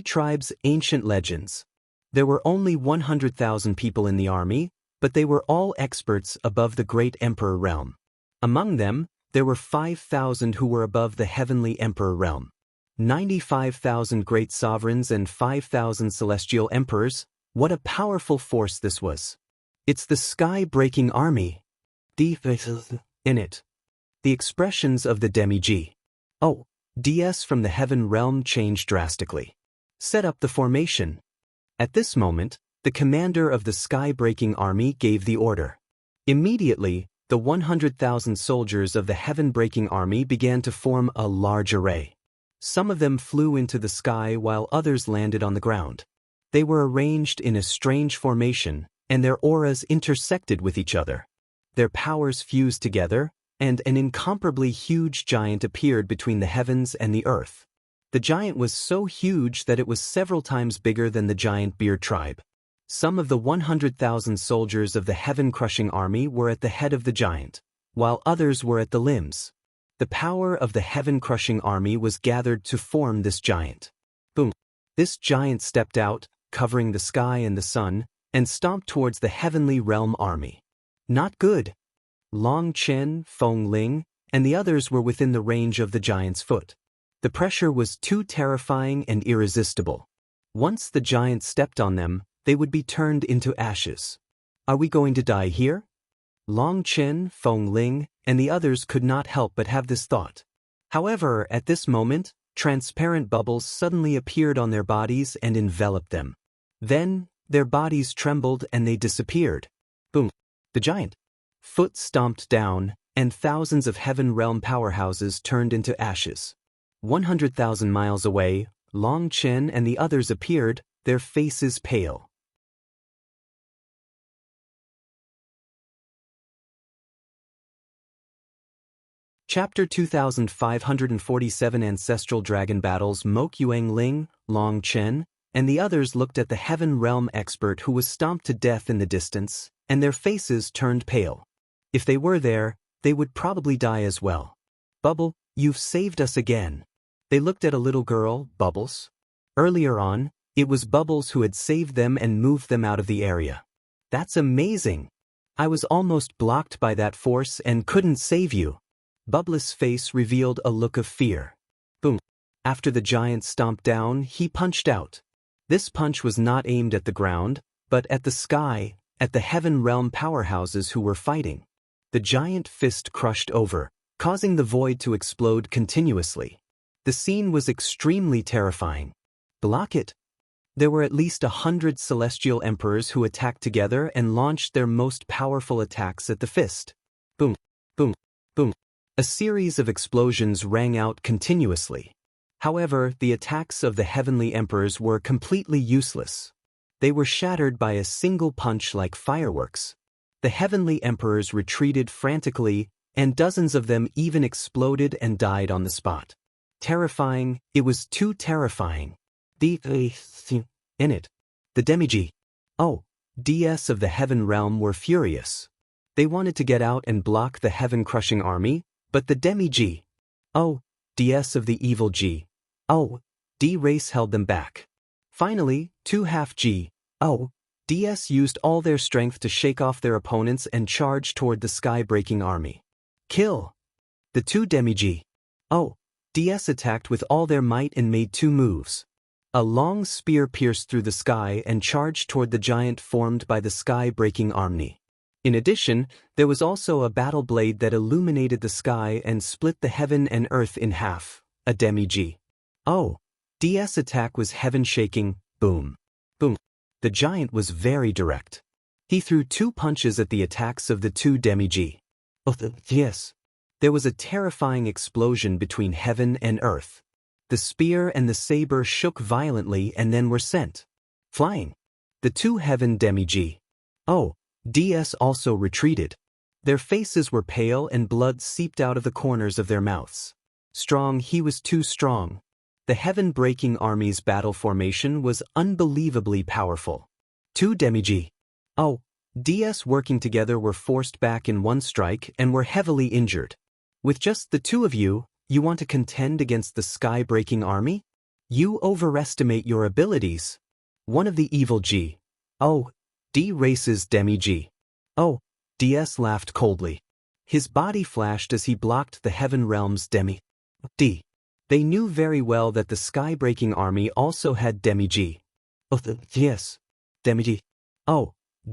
tribe's ancient legends. There were only 100,000 people in the army, but they were all experts above the great emperor realm. Among them, there were 5,000 who were above the heavenly emperor realm. 95,000 great sovereigns and 5,000 celestial emperors. What a powerful force this was. It's the sky-breaking army. In it. The expressions of the DS from the heaven realm changed drastically. Set up the formation. At this moment, the commander of the sky-breaking army gave the order. Immediately, the 100,000 soldiers of the heaven-breaking army began to form a large array. Some of them flew into the sky while others landed on the ground. They were arranged in a strange formation, and their auras intersected with each other. Their powers fused together, and an incomparably huge giant appeared between the heavens and the earth. The giant was so huge that it was several times bigger than the giant Bear tribe. Some of the 100,000 soldiers of the heaven-crushing army were at the head of the giant, while others were at the limbs. The power of the heaven-crushing army was gathered to form this giant. Boom! This giant stepped out, covering the sky and the sun, and stomped towards the heavenly realm army. Not good. Longtime, Wang Lin, and the others were within the range of the giant's foot. The pressure was too terrifying and irresistible. Once the giant stepped on them, they would be turned into ashes. Are we going to die here? Longtime, Wang Lin, and the others could not help but have this thought. However, at this moment, transparent bubbles suddenly appeared on their bodies and enveloped them. Then, their bodies trembled and they disappeared. Boom! The giant foot stomped down, and thousands of heaven realm powerhouses turned into ashes. 100,000 miles away, Longtime and the others appeared, their faces pale. Chapter 2547 Ancestral Dragon Battles. Wang Lin, Long Chen, and the others looked at the Heaven Realm expert who was stomped to death in the distance, and their faces turned pale. If they were there, they would probably die as well. Bubble, you've saved us again. They looked at a little girl, Bubbles. Earlier on, it was Bubbles who had saved them and moved them out of the area. That's amazing. I was almost blocked by that force and couldn't save you. Bubbles' face revealed a look of fear. Boom. After the giant stomped down, he punched out. This punch was not aimed at the ground, but at the sky, at the Heaven Realm powerhouses who were fighting. The giant fist crushed over, causing the void to explode continuously. The scene was extremely terrifying. Block it. There were at least 100 celestial emperors who attacked together and launched their most powerful attacks at the fist. Boom, boom, boom. A series of explosions rang out continuously. However, the attacks of the heavenly emperors were completely useless. They were shattered by a single punch like fireworks. The heavenly emperors retreated frantically, and dozens of them even exploded and died on the spot. Terrifying, it was too terrifying. In it. The Demigi. DS of the Heaven Realm were furious. They wanted to get out and block the heaven-crushing army, but the Demigi. DS of the evil G. D race held them back. Finally, 2 half G. DS used all their strength to shake off their opponents and charge toward the sky-breaking army. Kill! The 2 Demigi. DS attacked with all their might and made 2 moves. A long spear pierced through the sky and charged toward the giant formed by the sky-breaking army. In addition, there was also a battle blade that illuminated the sky and split the heaven and earth in half, a Demigi. DS attack was heaven-shaking, boom, boom. The giant was very direct. He threw 2 punches at the attacks of the 2 Demigi. Yes. There was a terrifying explosion between heaven and earth. The spear and the saber shook violently and then were sent flying. The 2 heaven Demigi. DS also retreated. Their faces were pale and blood seeped out of the corners of their mouths. Strong, he was too strong. The heaven-breaking army's battle formation was unbelievably powerful. 2 Demigi. DS working together were forced back in one strike and were heavily injured. With just the 2 of you, you want to contend against the sky-breaking army? You overestimate your abilities. One of the evil G. D races Demigi. DS laughed coldly. His body flashed as he blocked the Heaven Realm's Demi. D. They knew very well that the sky-breaking army also had Demigi. Yes. Demigi.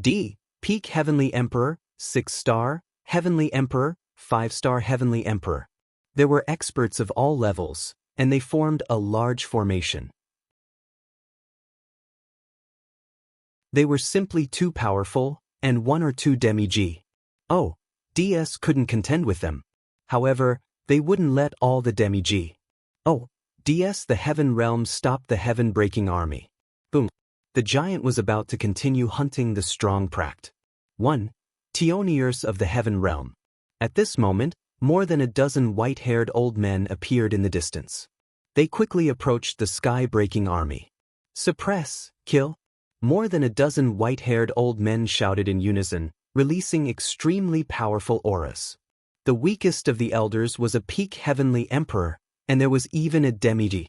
D. Peak Heavenly Emperor, 6-star, Heavenly Emperor, 5-star Heavenly Emperor. There were experts of all levels, and they formed a large formation. They were simply too powerful, and 1 or 2 Demigi. DS couldn't contend with them. However, they wouldn't let all the Demigi. DS the Heaven Realm stopped the heaven-breaking army. Boom. The giant was about to continue hunting the strong Pract. 1. Tioniers of the Heaven Realm. At this moment, more than a dozen white-haired old men appeared in the distance. They quickly approached the sky-breaking army. Suppress, kill. More than a dozen white-haired old men shouted in unison, releasing extremely powerful auras. The weakest of the elders was a peak heavenly emperor, and there was even a Demigi.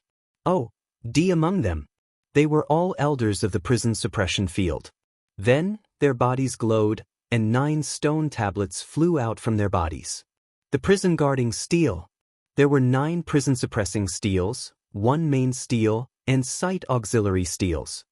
D among them. They were all elders of the prison suppression field. Then, their bodies glowed, and 9 stone tablets flew out from their bodies. The prison guarding steel. There were 9 prison suppressing steels, 1 main steel, and site auxiliary steels.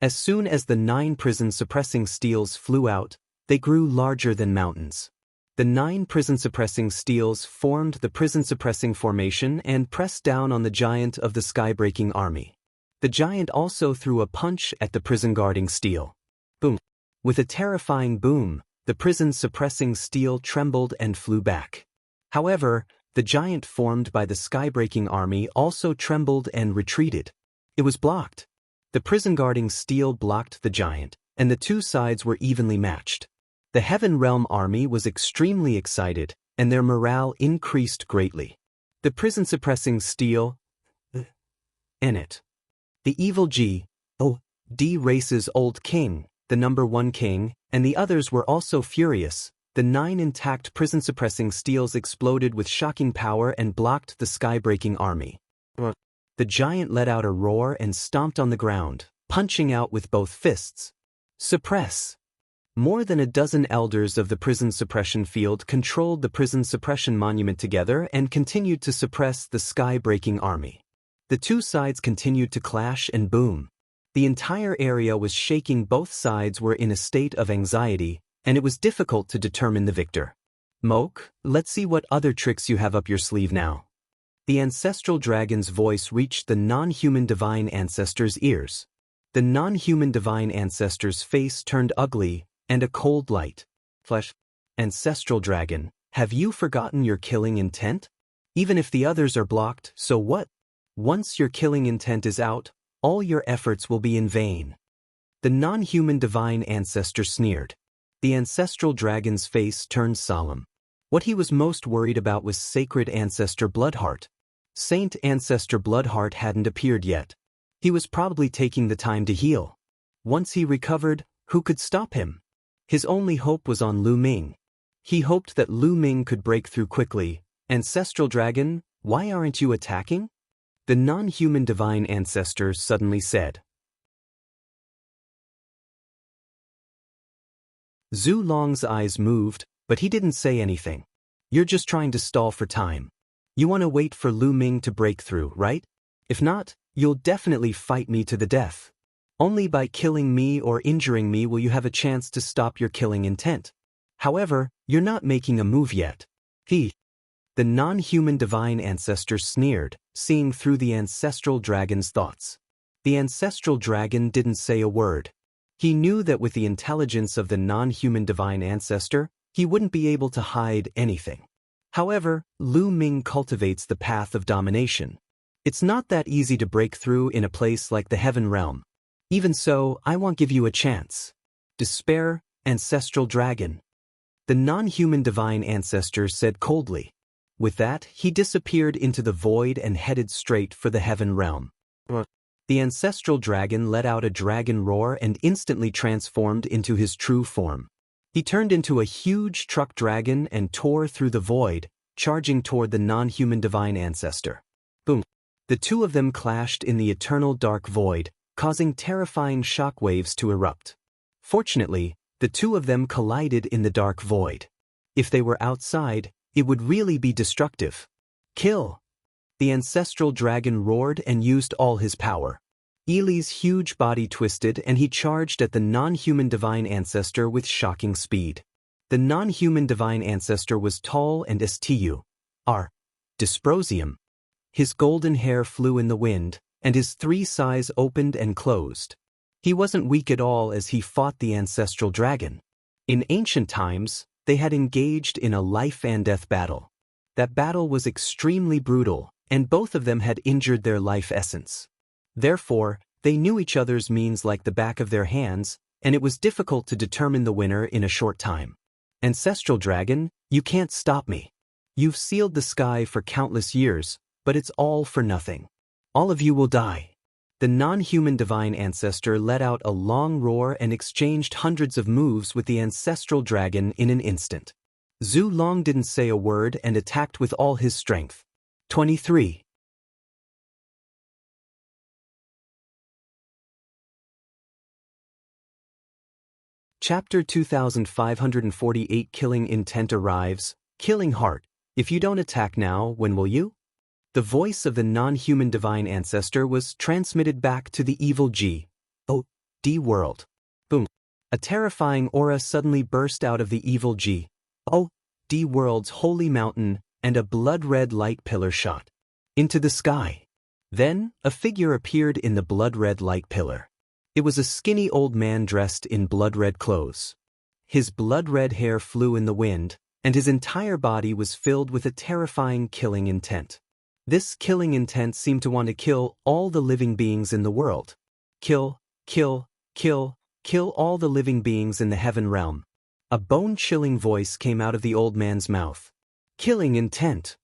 As soon as the 9 prison suppressing steels flew out, they grew larger than mountains. The 9 prison suppressing steels formed the prison suppressing formation and pressed down on the giant of the sky-breaking army. The giant also threw a punch at the prison guarding steel. Boom. With a terrifying boom, the prison suppressing steel trembled and flew back. However, the giant formed by the sky-breaking army also trembled and retreated. It was blocked. The prison guarding steel blocked the giant, and the 2 sides were evenly matched. The Heaven Realm army was extremely excited, and their morale increased greatly. The prison-suppressing steel in it. The evil D race's old king, the #1 king, and the others were also furious. The 9 intact prison-suppressing steels exploded with shocking power and blocked the sky-breaking army. The giant let out a roar and stomped on the ground, punching out with both fists. Suppress! More than a dozen elders of the prison suppression field controlled the prison suppression monument together and continued to suppress the sky-breaking army. The two sides continued to clash and boom. The entire area was shaking. Both sides were in a state of anxiety, and it was difficult to determine the victor. Moke, let's see what other tricks you have up your sleeve now. The ancestral dragon's voice reached the non-human divine ancestor's ears. The non-human divine ancestor's face turned ugly, and a cold light flashed. Ancestral dragon, have you forgotten your killing intent? Even if the others are blocked, so what? Once your killing intent is out, all your efforts will be in vain. The non-human divine ancestor sneered. The ancestral dragon's face turned solemn. What he was most worried about was sacred ancestor Bloodheart. Saint Ancestor Bloodheart hadn't appeared yet. He was probably taking the time to heal. Once he recovered, who could stop him? His only hope was on Lu Ming. He hoped that Lu Ming could break through quickly. Ancestral dragon, why aren't you attacking? The non-human divine ancestor suddenly said. Zhu Long's eyes moved, but he didn't say anything. You're just trying to stall for time. You want to wait for Lu Ming to break through, right? If not, you'll definitely fight me to the death. Only by killing me or injuring me will you have a chance to stop your killing intent. However, you're not making a move yet. The non-human divine ancestor sneered, seeing through the ancestral dragon's thoughts. The ancestral dragon didn't say a word. He knew that with the intelligence of the non-human divine ancestor, he wouldn't be able to hide anything. However, Lu Ming cultivates the path of domination. It's not that easy to break through in a place like the Heaven Realm. Even so, I won't give you a chance. Despair, ancestral dragon. The non-human divine ancestor said coldly. With that, he disappeared into the void and headed straight for the Heaven Realm. The ancestral dragon let out a dragon roar and instantly transformed into his true form. He turned into a huge truck dragon and tore through the void, charging toward the non-human divine ancestor. Boom! The two of them clashed in the eternal dark void, causing terrifying shockwaves to erupt. Fortunately, the two of them collided in the dark void. If they were outside, it would really be destructive. Kill! The ancestral dragon roared and used all his power. Eli's huge body twisted and he charged at the non-human divine ancestor with shocking speed. The non-human divine ancestor was tall and dysprosium. His golden hair flew in the wind, and his 3 eyes opened and closed. He wasn't weak at all as he fought the ancestral dragon. In ancient times, they had engaged in a life-and-death battle. That battle was extremely brutal, and both of them had injured their life essence. Therefore, they knew each other's means like the back of their hands, and it was difficult to determine the winner in a short time. Ancestral dragon, you can't stop me. You've sealed the sky for countless years, but it's all for nothing. All of you will die. The non-human divine ancestor let out a long roar and exchanged hundreds of moves with the ancestral dragon in an instant. Zhu Long didn't say a word and attacked with all his strength. 23. Chapter 2548 Killing Intent arrives. Killing Heart. If you don't attack now, when will you? The voice of the non-human divine ancestor was transmitted back to the evil D world. Boom. A terrifying aura suddenly burst out of the evil D world's holy mountain, and a blood-red light pillar shot into the sky. Then, a figure appeared in the blood-red light pillar. It was a skinny old man dressed in blood-red clothes. His blood-red hair flew in the wind, and his entire body was filled with a terrifying killing intent. This killing intent seemed to want to kill all the living beings in the world. Kill, kill, kill, kill all the living beings in the Heaven Realm. A bone-chilling voice came out of the old man's mouth. Killing intent.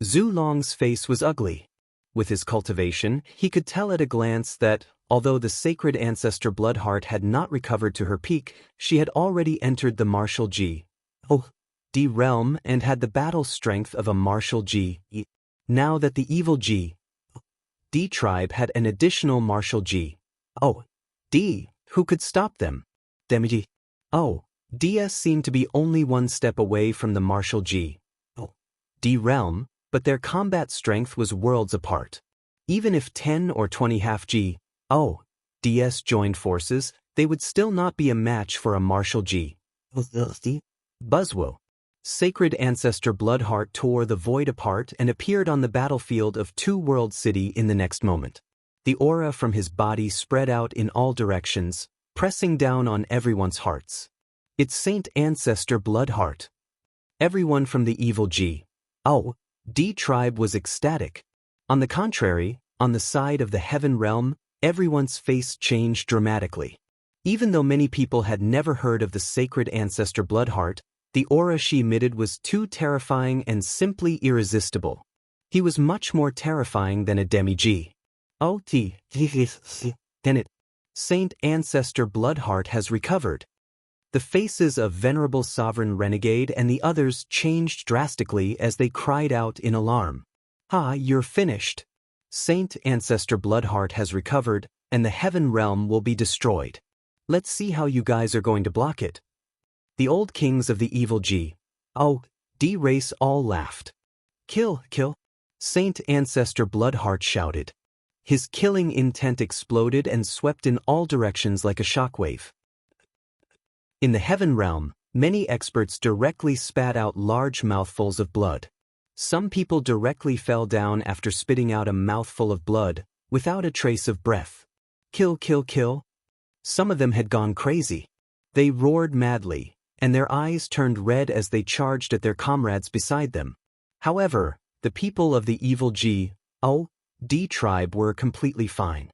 Zhu Long's face was ugly. With his cultivation, he could tell at a glance that, although the sacred ancestor Bloodheart had not recovered to her peak, she had already entered the martial G.O.D. realm and had the battle strength of a martial G.E. Now that the evil G.D. tribe had an additional martial G.O.D. who could stop them. G.O.D. seemed to be only one step away from the martial G.O.D. realm, but their combat strength was worlds apart. Even if 10 or 20 half G.O.D.s joined forces, they would still not be a match for a martial G.O.D. Buzzwo. Sacred ancestor Bloodheart tore the void apart and appeared on the battlefield of Two World City in the next moment. The aura from his body spread out in all directions, pressing down on everyone's hearts. It's Saint Ancestor Bloodheart. Everyone from the evil G.O.D. tribe was ecstatic. On the contrary, on the side of the heaven realm, everyone's face changed dramatically. Even though many people had never heard of the sacred ancestor Bloodheart, the aura she emitted was too terrifying and simply irresistible. He was much more terrifying than a demi-G.O.D. Saint Ancestor Bloodheart has recovered. The faces of Venerable Sovereign Renegade and the others changed drastically as they cried out in alarm. You're finished. Saint Ancestor Bloodheart has recovered, and the heaven realm will be destroyed. Let's see how you guys are going to block it. The old kings of the evil G.O.D. race all laughed. Kill, kill. Saint Ancestor Bloodheart shouted. His killing intent exploded and swept in all directions like a shockwave. In the heaven realm, many experts directly spat out large mouthfuls of blood. Some people directly fell down after spitting out a mouthful of blood, without a trace of breath. Kill, kill, kill. Some of them had gone crazy. They roared madly, and their eyes turned red as they charged at their comrades beside them. However, the people of the evil G.O.D. tribe were completely fine.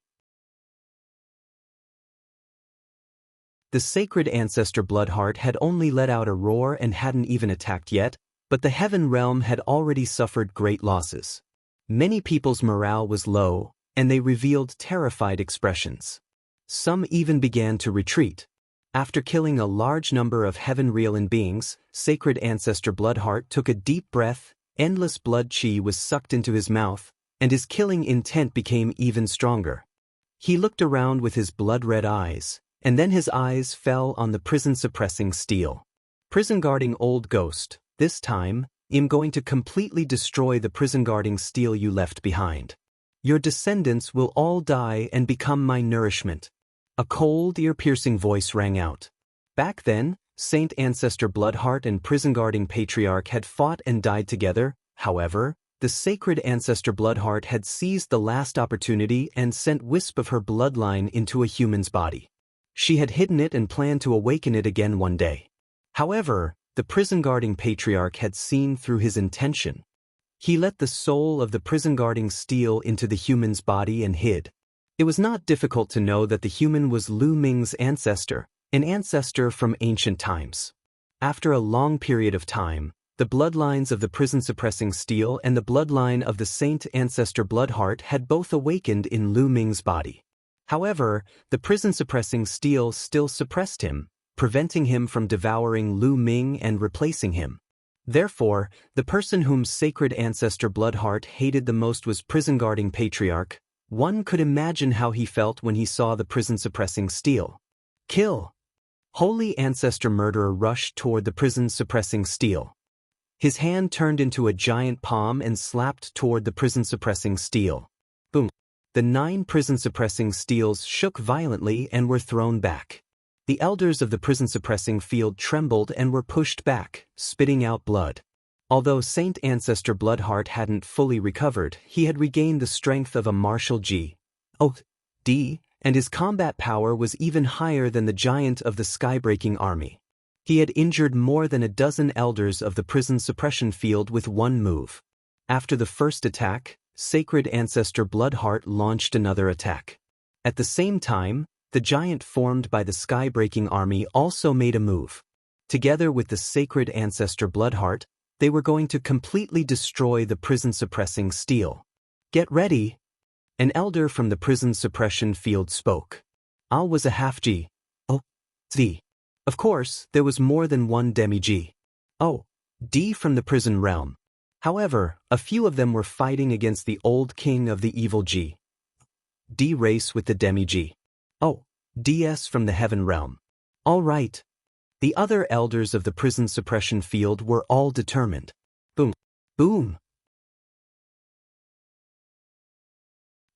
The sacred ancestor Bloodheart had only let out a roar and hadn't even attacked yet, but the heaven realm had already suffered great losses. Many people's morale was low, and they revealed terrified expressions. Some even began to retreat. After killing a large number of heaven realm beings, sacred ancestor Bloodheart took a deep breath, endless blood chi was sucked into his mouth, and his killing intent became even stronger. He looked around with his blood-red eyes, and then his eyes fell on the prison-suppressing steel. Prison-guarding old ghost, this time, I'm going to completely destroy the prison-guarding steel you left behind. Your descendants will all die and become my nourishment. A cold, ear-piercing voice rang out. Back then, Saint Ancestor Bloodheart and prison-guarding patriarch had fought and died together. However, the sacred ancestor Bloodheart had seized the last opportunity and sent wisp of her bloodline into a human's body. She had hidden it and planned to awaken it again one day. However, the prison-guarding patriarch had seen through his intention. He let the soul of the prison-guarding steel into the human's body and hid. It was not difficult to know that the human was Lu Ming's ancestor, an ancestor from ancient times. After a long period of time, the bloodlines of the prison-suppressing steel and the bloodline of the Saint Ancestor Bloodheart had both awakened in Lu Ming's body. However, the prison-suppressing steel still suppressed him, preventing him from devouring Lu Ming and replacing him. Therefore, the person whom sacred ancestor Bloodheart hated the most was prison-guarding patriarch. One could imagine how he felt when he saw the prison-suppressing steel. Kill! Holy ancestor murderer rushed toward the prison-suppressing steel. His hand turned into a giant palm and slapped toward the prison-suppressing steel. Boom! The 9 prison-suppressing steels shook violently and were thrown back. The elders of the prison-suppressing field trembled and were pushed back, spitting out blood. Although Saint Ancestor Bloodheart hadn't fully recovered, he had regained the strength of a martial G.O.D., and his combat power was even higher than the giant of the sky-breaking army. He had injured more than a dozen elders of the prison suppression field with one move. After the first attack, sacred ancestor Bloodheart launched another attack. At the same time, the giant formed by the sky-breaking army also made a move. Together with the sacred ancestor Bloodheart, They were going to completely destroy the prison-suppressing steel. Get ready! An elder from the prison suppression field spoke. Al was a half-G. Oh, Z. Of course, there was more than one demi-G. Oh, D from the prison realm. However, a few of them were fighting against the old king of the evil G. D race with the demi-G. Oh, DS from the heaven realm. All right. The other elders of the prison suppression field were all determined. Boom. Boom.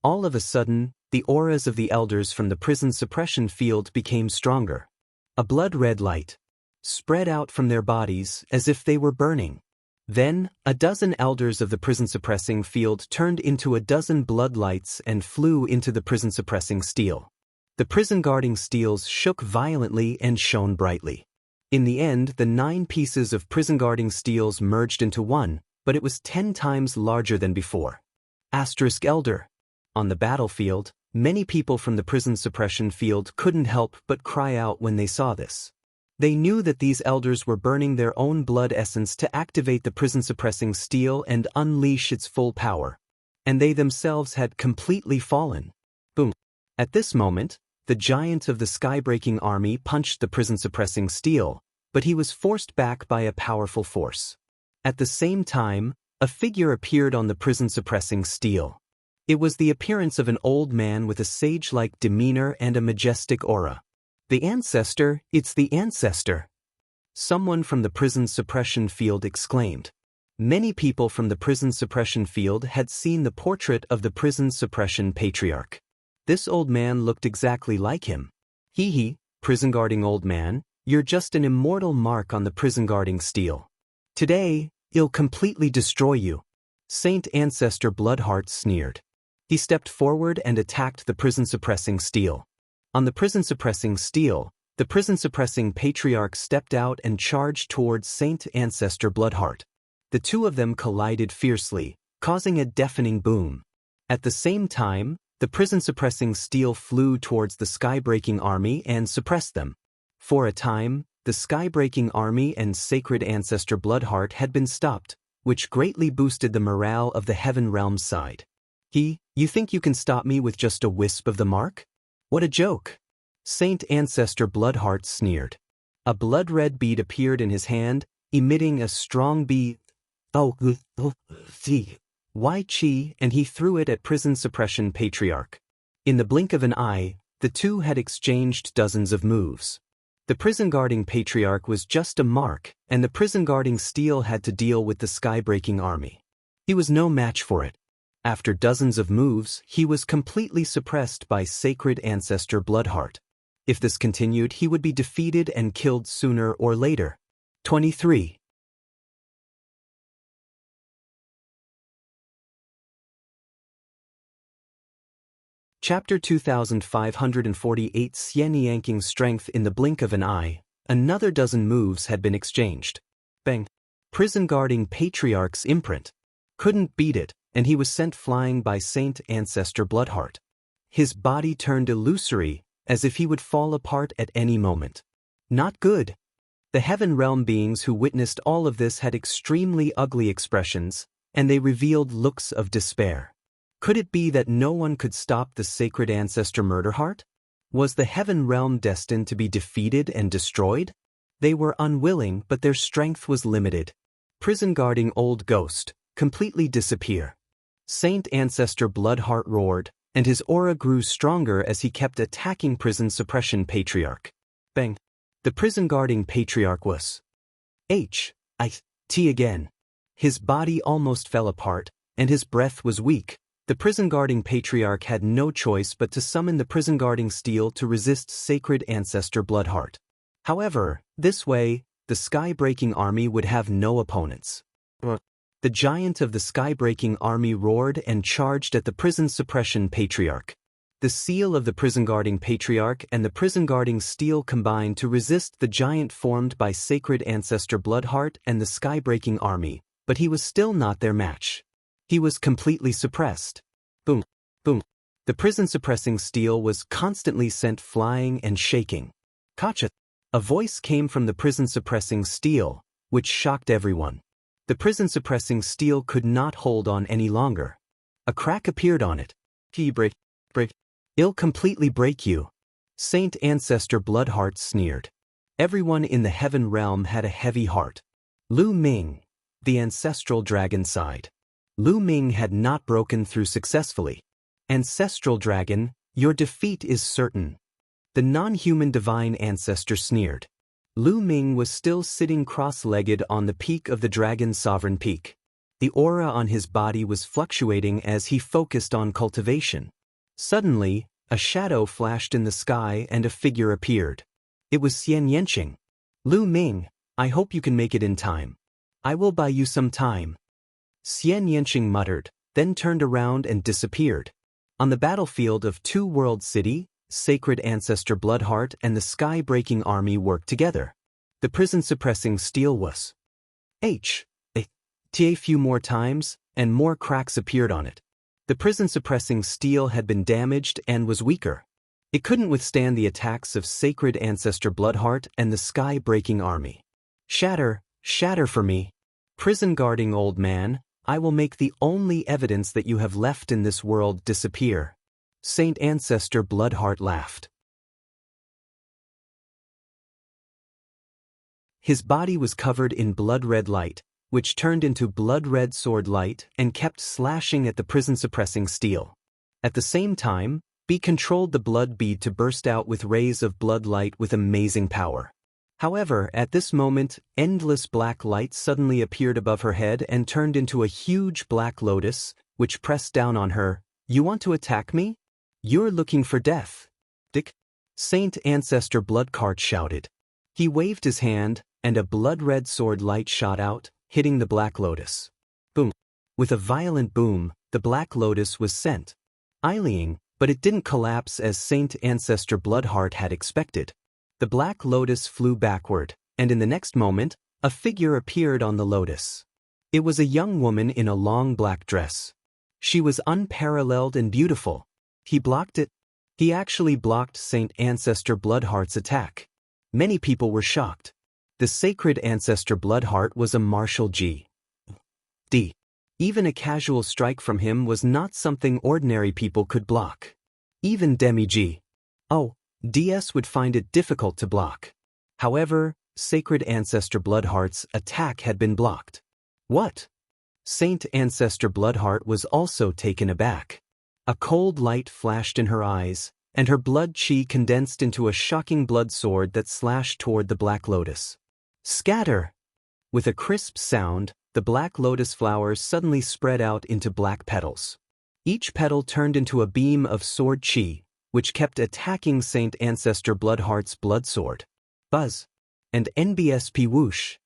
All of a sudden, the auras of the elders from the prison suppression field became stronger. A blood-red light spread out from their bodies as if they were burning. Then, a dozen elders of the prison-suppressing field turned into a dozen bloodlights and flew into the prison-suppressing steel. The prison-guarding steels shook violently and shone brightly. In the end, the 9 pieces of prison-guarding steels merged into one, but it was 10 times larger than before. Asterisk Elder. On the battlefield, many people from the prison suppression field couldn't help but cry out when they saw this. They knew that these elders were burning their own blood essence to activate the prison-suppressing steel and unleash its full power. And they themselves had completely fallen. Boom. At this moment, the giant of the sky-breaking army punched the prison-suppressing steel, but he was forced back by a powerful force. At the same time, a figure appeared on the prison-suppressing steel. It was the appearance of an old man with a sage-like demeanor and a majestic aura. The ancestor, it's the ancestor! Someone from the prison suppression field exclaimed. Many people from the prison suppression field had seen the portrait of the prison suppression patriarch. This old man looked exactly like him. Hee, prison-guarding old man, you're just an immortal mark on the prison-guarding steel. Today, it'll completely destroy you. Saint Ancestor Bloodheart sneered. He stepped forward and attacked the prison-suppressing steel. On the prison-suppressing steel, the prison-suppressing patriarch stepped out and charged towards Saint Ancestor Bloodheart. The two of them collided fiercely, causing a deafening boom. At the same time, the prison-suppressing steel flew towards the sky-breaking army and suppressed them. For a time, the sky-breaking army and Sacred Ancestor Bloodheart had been stopped, which greatly boosted the morale of the Heaven Realm side. You think you can stop me with just a wisp of the mark? What a joke! Saint Ancestor Bloodheart sneered. A blood-red bead appeared in his hand, emitting a strong Y-chi, and he threw it at prison suppression patriarch. In the blink of an eye, the two had exchanged dozens of moves. The prison-guarding patriarch was just a mark, and the prison-guarding steel had to deal with the sky-breaking army. He was no match for it. After dozens of moves, he was completely suppressed by Sacred Ancestor Bloodheart. If this continued, he would be defeated and killed sooner or later. 23. Chapter 2548 Xian yanking strength in the blink of an eye, another dozen moves had been exchanged. Bang! Prison-guarding patriarch's imprint. Couldn't beat it, and he was sent flying by Saint Ancestor Bloodheart. His body turned illusory, as if he would fall apart at any moment. Not good. The Heaven Realm beings who witnessed all of this had extremely ugly expressions, and they revealed looks of despair. Could it be that no one could stop the Sacred Ancestor Murderheart? Was the Heaven Realm destined to be defeated and destroyed? They were unwilling, but their strength was limited. Prison-guarding old ghost, completely disappear. Saint Ancestor Bloodheart roared, and his aura grew stronger as he kept attacking prison suppression patriarch. Bang! The prison-guarding patriarch was H.I.T. again. His body almost fell apart, and his breath was weak. The prison-guarding patriarch had no choice but to summon the prison-guarding steel to resist Sacred Ancestor Bloodheart. However, this way, the sky-breaking army would have no opponents. The giant of the sky-breaking army roared and charged at the prison suppression patriarch. The seal of the prison-guarding patriarch and the prison-guarding steel combined to resist the giant formed by Sacred Ancestor Bloodheart and the sky-breaking army, but he was still not their match. He was completely suppressed. Boom, boom. The prison-suppressing steel was constantly sent flying and shaking. Gotcha! A voice came from the prison-suppressing steel, which shocked everyone. The prison-suppressing steel could not hold on any longer. A crack appeared on it. Break. It'll completely break you. Saint Ancestor Bloodheart sneered. Everyone in the heaven realm had a heavy heart. Lu Ming, the ancestral dragon, sighed. Lu Ming had not broken through successfully. Ancestral dragon, your defeat is certain. The non-human divine ancestor sneered. Lu Ming was still sitting cross-legged on the peak of the dragon's sovereign peak. The aura on his body was fluctuating as he focused on cultivation. Suddenly, a shadow flashed in the sky and a figure appeared. It was Xianxia. Lu Ming, I hope you can make it in time. I will buy you some time. Xianxia muttered, then turned around and disappeared. On the battlefield of Two World City, Sacred Ancestor Bloodheart and the Sky-Breaking Army worked together. The prison-suppressing steel was a few more times, and more cracks appeared on it. The prison-suppressing steel had been damaged and was weaker. It couldn't withstand the attacks of Sacred Ancestor Bloodheart and the Sky-Breaking Army. Shatter for me. Prison-guarding old man, I will make the only evidence that you have left in this world disappear. Saint Ancestor Bloodheart laughed. His body was covered in blood-red light, which turned into blood-red sword light and kept slashing at the prison-suppressing steel. At the same time, Bee controlled the blood bead to burst out with rays of blood light with amazing power. However, at this moment, endless black light suddenly appeared above her head and turned into a huge black lotus, which pressed down on her. You want to attack me? You're looking for death. Dick. Saint Ancestor Bloodheart shouted. He waved his hand, and a blood-red sword light shot out, hitting the black lotus. Boom. With a violent boom, the black lotus was sent flying, but it didn't collapse as Saint Ancestor Bloodheart had expected. The black lotus flew backward, and in the next moment, a figure appeared on the lotus. It was a young woman in a long black dress. She was unparalleled and beautiful. He blocked it. He actually blocked Saint Ancestor Bloodheart's attack. Many people were shocked. The Sacred Ancestor Bloodheart was a martial G. D. Even a casual strike from him was not something ordinary people could block. Even Demi-G. DS would find it difficult to block. However, Sacred Ancestor Bloodheart's attack had been blocked. What? Saint Ancestor Bloodheart was also taken aback. A cold light flashed in her eyes, and her blood chi condensed into a shocking blood sword that slashed toward the black lotus. Scatter! With a crisp sound, the black lotus flowers suddenly spread out into black petals. Each petal turned into a beam of sword chi, which kept attacking Saint Ancestor Bloodheart's blood sword. Buzz! And NBSP whoosh!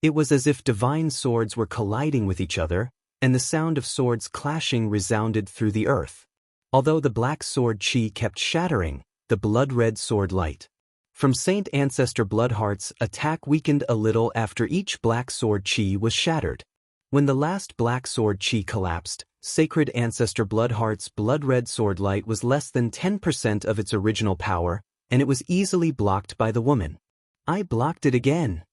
It was as if divine swords were colliding with each other, and the sound of swords clashing resounded through the earth. Although the black sword chi kept shattering, the blood-red sword light from Saint Ancestor Bloodheart's attack weakened a little after each black sword chi was shattered. When the last black sword chi collapsed, Sacred Ancestor Bloodheart's blood-red sword light was less than 10% of its original power, and it was easily blocked by the woman. I blocked it again.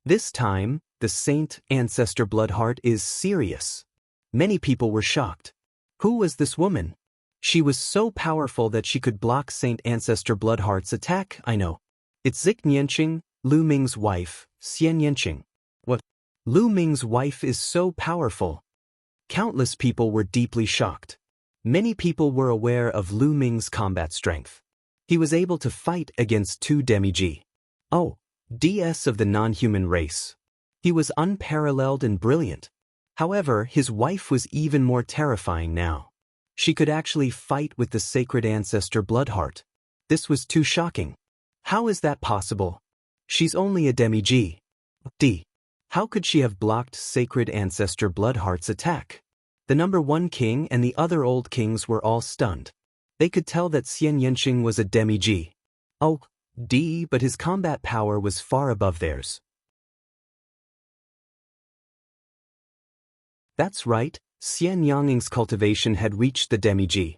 This time, the Saint Ancestor Bloodheart is serious. Many people were shocked. Who was this woman? She was so powerful that she could block Saint Ancestor Bloodheart's attack. I know. It's Xianxia, Lu Ming's wife, Xianxia. What? Lu Ming's wife is so powerful. Countless people were deeply shocked. Many people were aware of Lu Ming's combat strength. He was able to fight against two Demi-G. DS of the non-human race. He was unparalleled and brilliant. However, his wife was even more terrifying now. She could actually fight with the Sacred Ancestor Bloodheart. This was too shocking. How is that possible? She's only a Demi-G. How could she have blocked Sacred Ancestor Bloodheart's attack? The number one king and the other old kings were all stunned. They could tell that Xianxia was a Demi-G. But his combat power was far above theirs. That's right, Xianxia's cultivation had reached the Demi-G.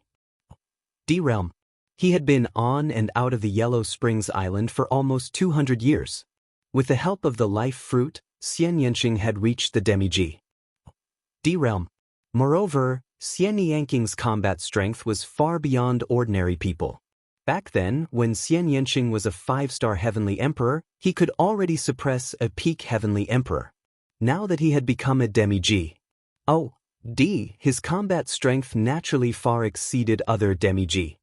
realm. He had been on and out of the Yellow Springs Island for almost 200 years. With the help of the life fruit, Xianxia had reached the demi-G D realm. Moreover, Xianxia's combat strength was far beyond ordinary people. Back then, when Xianxia was a 5-star heavenly emperor, he could already suppress a peak heavenly emperor. Now that he had become a demi-G D, his combat strength naturally far exceeded other demi-G.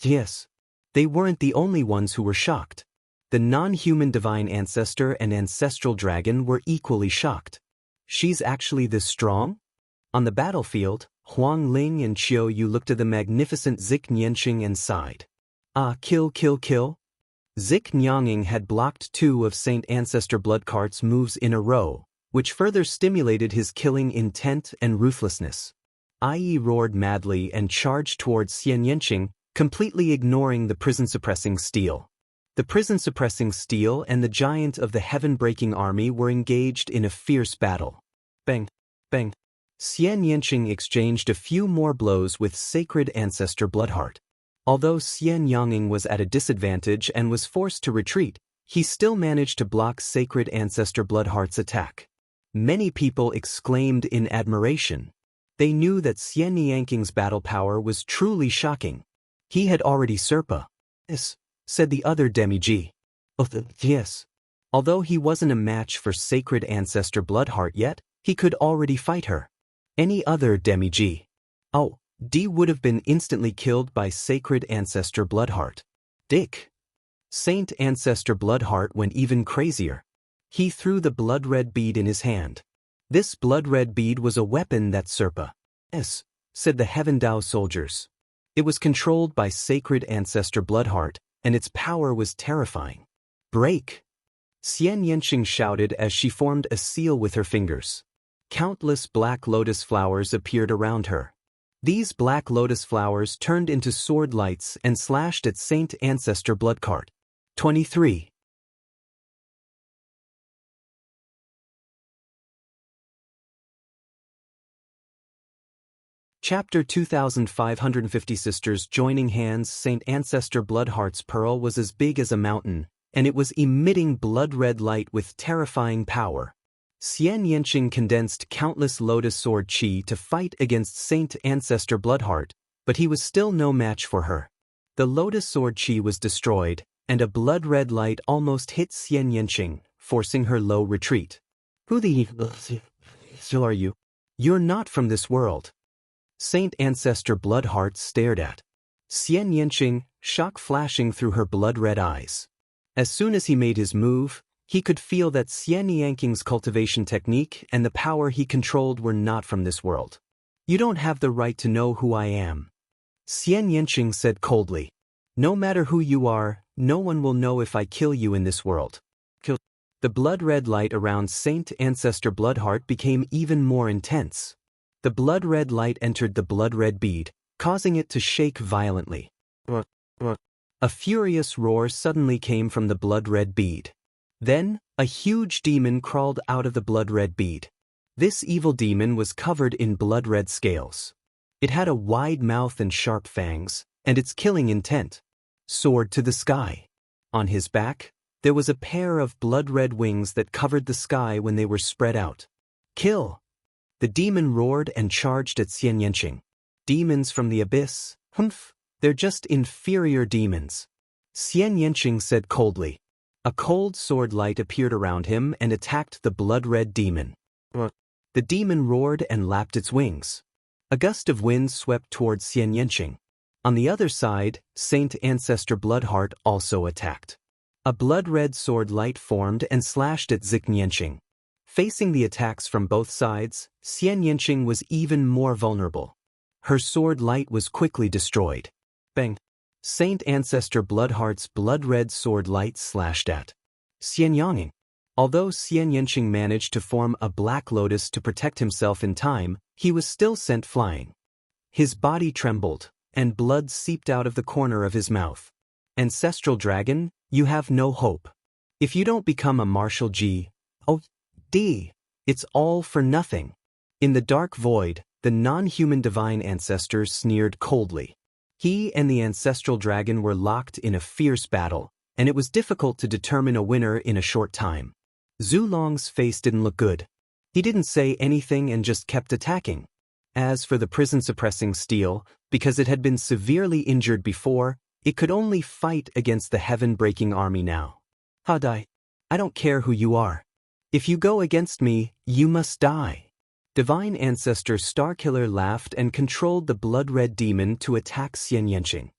Yes. They weren't the only ones who were shocked. The non-human divine ancestor and ancestral dragon were equally shocked. She's actually this strong? On the battlefield, Wang Lin and Qiu Yu looked at the magnificent Xianxia and sighed. Kill. Xianxia had blocked 2 of Saint Ancestor Bloodcart's moves in a row, which further stimulated his killing intent and ruthlessness. He roared madly and charged towards Xianxia, completely ignoring the prison-suppressing steel. The prison-suppressing steel and the giant of the heaven-breaking army were engaged in a fierce battle. Bang, bang. Xianxia exchanged a few more blows with Sacred Ancestor Bloodheart. Although Xianxia was at a disadvantage and was forced to retreat, he still managed to block Sacred Ancestor Bloodheart's attack. Many people exclaimed in admiration. They knew that Xianxia's battle power was truly shocking. He had already Yes, said the other demi-G. Yes. Although he wasn't a match for Sacred Ancestor Bloodheart yet, he could already fight her. Any other demi-G D would have been instantly killed by Sacred Ancestor Bloodheart. Saint Ancestor Bloodheart went even crazier. He threw the blood-red bead in his hand. This blood-red bead was a weapon that Yes, said the Heaven Dao soldiers. It was controlled by Sacred Ancestor Bloodheart, and its power was terrifying. Break! Xianxia shouted as she formed a seal with her fingers. Countless black lotus flowers appeared around her. These black lotus flowers turned into sword lights and slashed at Saint Ancestor Bloodcart. 23. Chapter 2550 Sisters joining hands. Saint Ancestor Bloodheart's pearl was as big as a mountain, and it was emitting blood-red light with terrifying power. Xianxia condensed countless lotus sword chi to fight against Saint Ancestor Bloodheart, but he was still no match for her. The lotus sword chi was destroyed, and a blood-red light almost hit Xianxia, forcing her low retreat. Who the hell are you? You're not from this world. Saint Ancestor Bloodheart stared at Xianxia, shock flashing through her blood-red eyes. As soon as he made his move, he could feel that Xianxia's cultivation technique and the power he controlled were not from this world. You don't have the right to know who I am. Xianxia said coldly. No matter who you are, no one will know if I kill you in this world. The blood-red light around Saint Ancestor Bloodheart became even more intense. The blood-red light entered the blood-red bead, causing it to shake violently. A furious roar suddenly came from the blood-red bead. Then, a huge demon crawled out of the blood-red bead. This evil demon was covered in blood-red scales. It had a wide mouth and sharp fangs, and its killing intent soared to the sky. On his back, there was a pair of blood-red wings that covered the sky when they were spread out. Kill! The demon roared and charged at Xianxia. Demons from the abyss? They're just inferior demons. Xianxia said coldly. A cold sword light appeared around him and attacked the blood-red demon. The demon roared and lapped its wings. A gust of wind swept towards Xianxia. On the other side, Saint Ancestor Bloodheart also attacked. A blood-red sword light formed and slashed at Xianxia. Facing the attacks from both sides, Xianxia was even more vulnerable. Her sword light was quickly destroyed. Bang! Saint Ancestor Bloodheart's blood-red sword light slashed at Xianxia. Although Xianxia managed to form a black lotus to protect himself in time, he was still sent flying. His body trembled, and blood seeped out of the corner of his mouth. Ancestral Dragon, you have no hope. If you don't become a martial G.O.D., it's all for nothing. In the dark void, the non-human divine ancestor sneered coldly. He and the ancestral dragon were locked in a fierce battle, and it was difficult to determine a winner in a short time. Zulong's face didn't look good. He didn't say anything and just kept attacking. As for the prison-suppressing steel, because it had been severely injured before, it could only fight against the heaven-breaking army now. Hadai, I don't care who you are. If you go against me, you must die. Divine Ancestor Starkiller laughed and controlled the blood-red demon to attack Xianxia.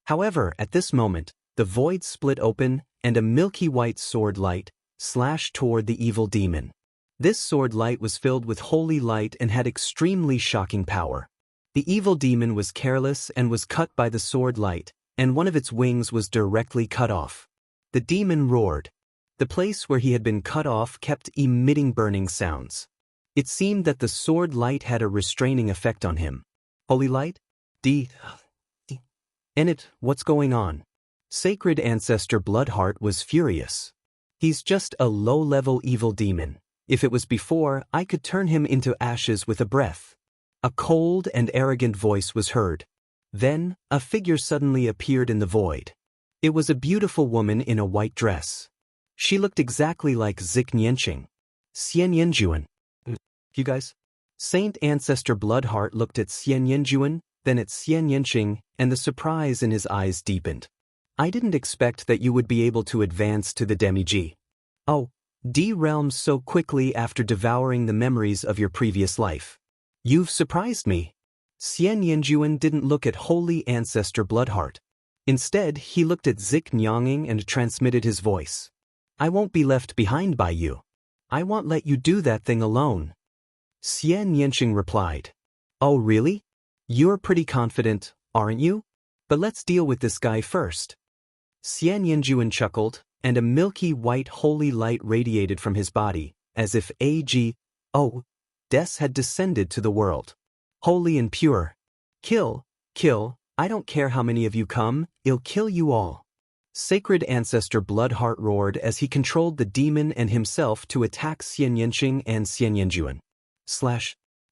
However, at this moment, the void split open and a milky white sword light slashed toward the evil demon. This sword light was filled with holy light and had extremely shocking power. The evil demon was careless and was cut by the sword light, and one of its wings was directly cut off. The demon roared. The place where he had been cut off kept emitting burning sounds. It seemed that the sword light had a restraining effect on him. Holy light? Enit, what's going on? Sacred Ancestor Bloodheart was furious. He's just a low-level evil demon. If it was before, I could turn him into ashes with a breath. A cold and arrogant voice was heard. Then, a figure suddenly appeared in the void. It was a beautiful woman in a white dress. She looked exactly like Xianxia. Xianxia. You guys? Saint Ancestor Bloodheart looked at Xianxia, then at Xianxia, and the surprise in his eyes deepened. I didn't expect that you would be able to advance to the Demi-G. Oh, D realms so quickly after devouring the memories of your previous life. You've surprised me. Xianxia didn't look at Holy Ancestor Bloodheart. Instead, he looked at Xianxia and transmitted his voice. I won't be left behind by you. I won't let you do that thing alone. Xianxia replied. Oh really? You're pretty confident, aren't you? But let's deal with this guy first. Xianxia chuckled, and a milky white holy light radiated from his body, as if Des had descended to the world. Holy and pure. Kill, I don't care how many of you come, I'll kill you all. Sacred Ancestor Bloodheart roared as he controlled the demon and himself to attack Xianxia and Xianxia.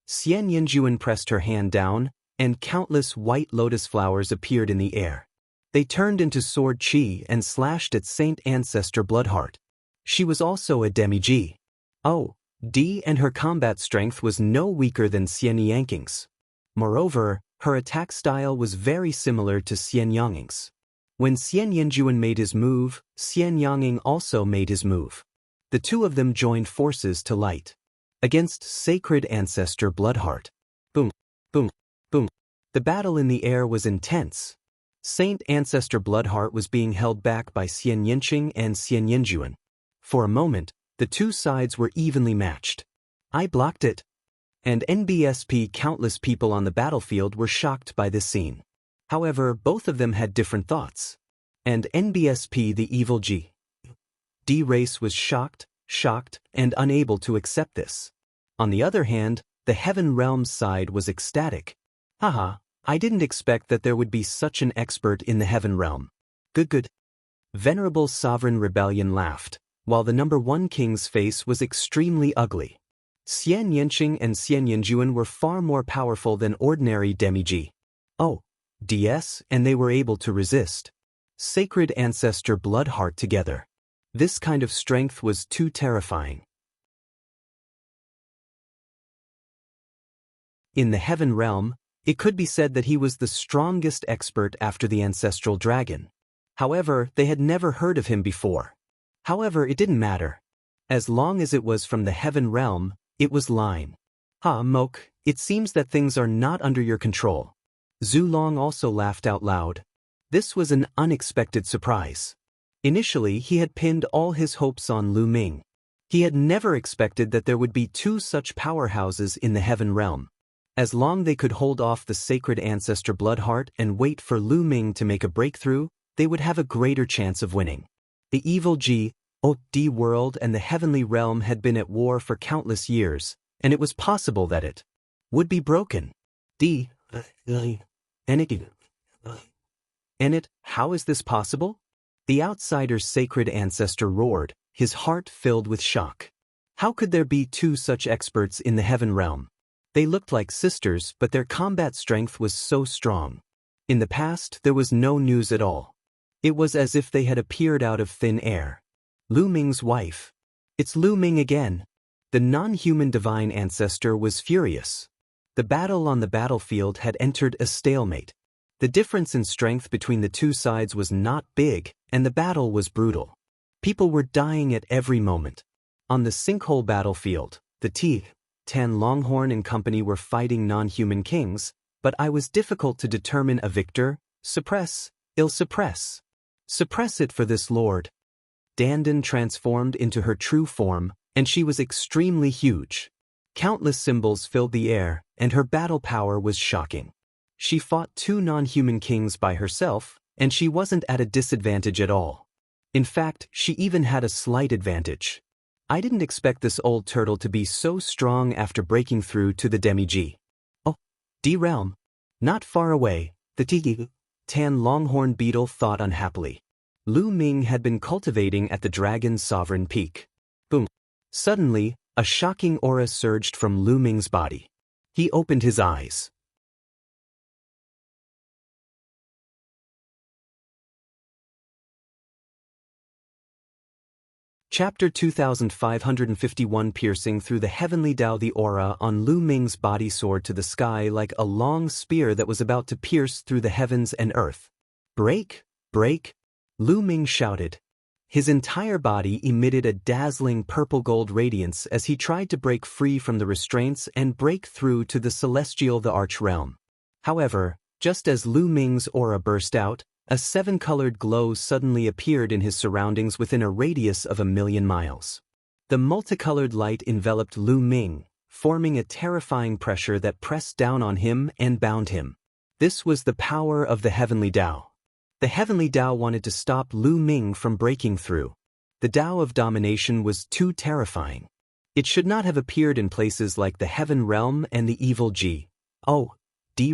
Xianxia pressed her hand down, and countless white lotus flowers appeared in the air. They turned into sword chi and slashed at Saint Ancestor Bloodheart. She was also a Demi-G. D and her combat strength was no weaker than Xianxia's. Moreover, her attack style was very similar to Xianxia's. When Xianxia made his move, Xianxia also made his move. The two of them joined forces to light. Against Sacred Ancestor Bloodheart. Boom, boom, boom. The battle in the air was intense. Saint Ancestor Bloodheart was being held back by Xianxia and Xianxia. For a moment, the two sides were evenly matched. I blocked it. And NBSP countless people on the battlefield were shocked by this scene. However, both of them had different thoughts. And NBSP the evil D race was shocked, and unable to accept this. On the other hand, the Heaven Realms side was ecstatic. Haha, I didn't expect that there would be such an expert in the Heaven Realm. Good. Venerable Sovereign Rebellion laughed, while the number 1 king's face was extremely ugly. Xianxia and Xianxia were far more powerful than ordinary Demi-G. DS, and they were able to resist. Sacred Ancestor Bloodheart together. This kind of strength was too terrifying. In the Heaven Realm, it could be said that he was the strongest expert after the Ancestral Dragon. However, they had never heard of him before. However, it didn't matter. As long as it was from the Heaven Realm, it was line. Moke, it seems that things are not under your control. Zulong also laughed out loud. This was an unexpected surprise. Initially, he had pinned all his hopes on Lu Ming. He had never expected that there would be 2 such powerhouses in the Heaven Realm. As long as they could hold off the Sacred Ancestor Bloodheart and wait for Lu Ming to make a breakthrough, they would have a greater chance of winning. The evil D world and the Heavenly Realm had been at war for countless years, and it was possible that it would be broken. Enit, how is this possible? The outsider's Sacred Ancestor roared, his heart filled with shock. How could there be 2 such experts in the Heaven Realm? They looked like sisters, but their combat strength was so strong. In the past, there was no news at all. It was as if they had appeared out of thin air. Lu Ming's wife. It's Lu Ming again. The non-human divine ancestor was furious. The battle on the battlefield had entered a stalemate. The difference in strength between the two sides was not big, and the battle was brutal. People were dying at every moment. On the sinkhole battlefield, the Tan Longhorn and company were fighting non-human kings, but I was difficult to determine a victor. Suppress, ill suppress. Suppress it for this lord. Dandan transformed into her true form, and she was extremely huge. Countless symbols filled the air, and her battle power was shocking. She fought two non-human kings by herself, and she wasn't at a disadvantage at all. In fact, she even had a slight advantage. I didn't expect this old turtle to be so strong after breaking through to the demi-G. Oh, D-realm. Not far away, the Tan Longhorn beetle thought unhappily. Lu Ming had been cultivating at the dragon's sovereign peak. Boom. Suddenly, a shocking aura surged from Lu Ming's body. He opened his eyes. Chapter 2551. Piercing through the heavenly Tao. The aura on Lu Ming's body soared to the sky like a long spear that was about to pierce through the heavens and earth. Break, break, Lu Ming shouted. His entire body emitted a dazzling purple-gold radiance as he tried to break free from the restraints and break through to the celestial the arch realm. However, just as Lu Ming's aura burst out, a seven-colored glow suddenly appeared in his surroundings within a radius of 1,000,000 miles. The multicolored light enveloped Lu Ming, forming a terrifying pressure that pressed down on him and bound him. This was the power of the heavenly Tao. The heavenly Tao wanted to stop Lu Ming from breaking through. The Tao of domination was too terrifying. It should not have appeared in places like the heaven realm and the evil D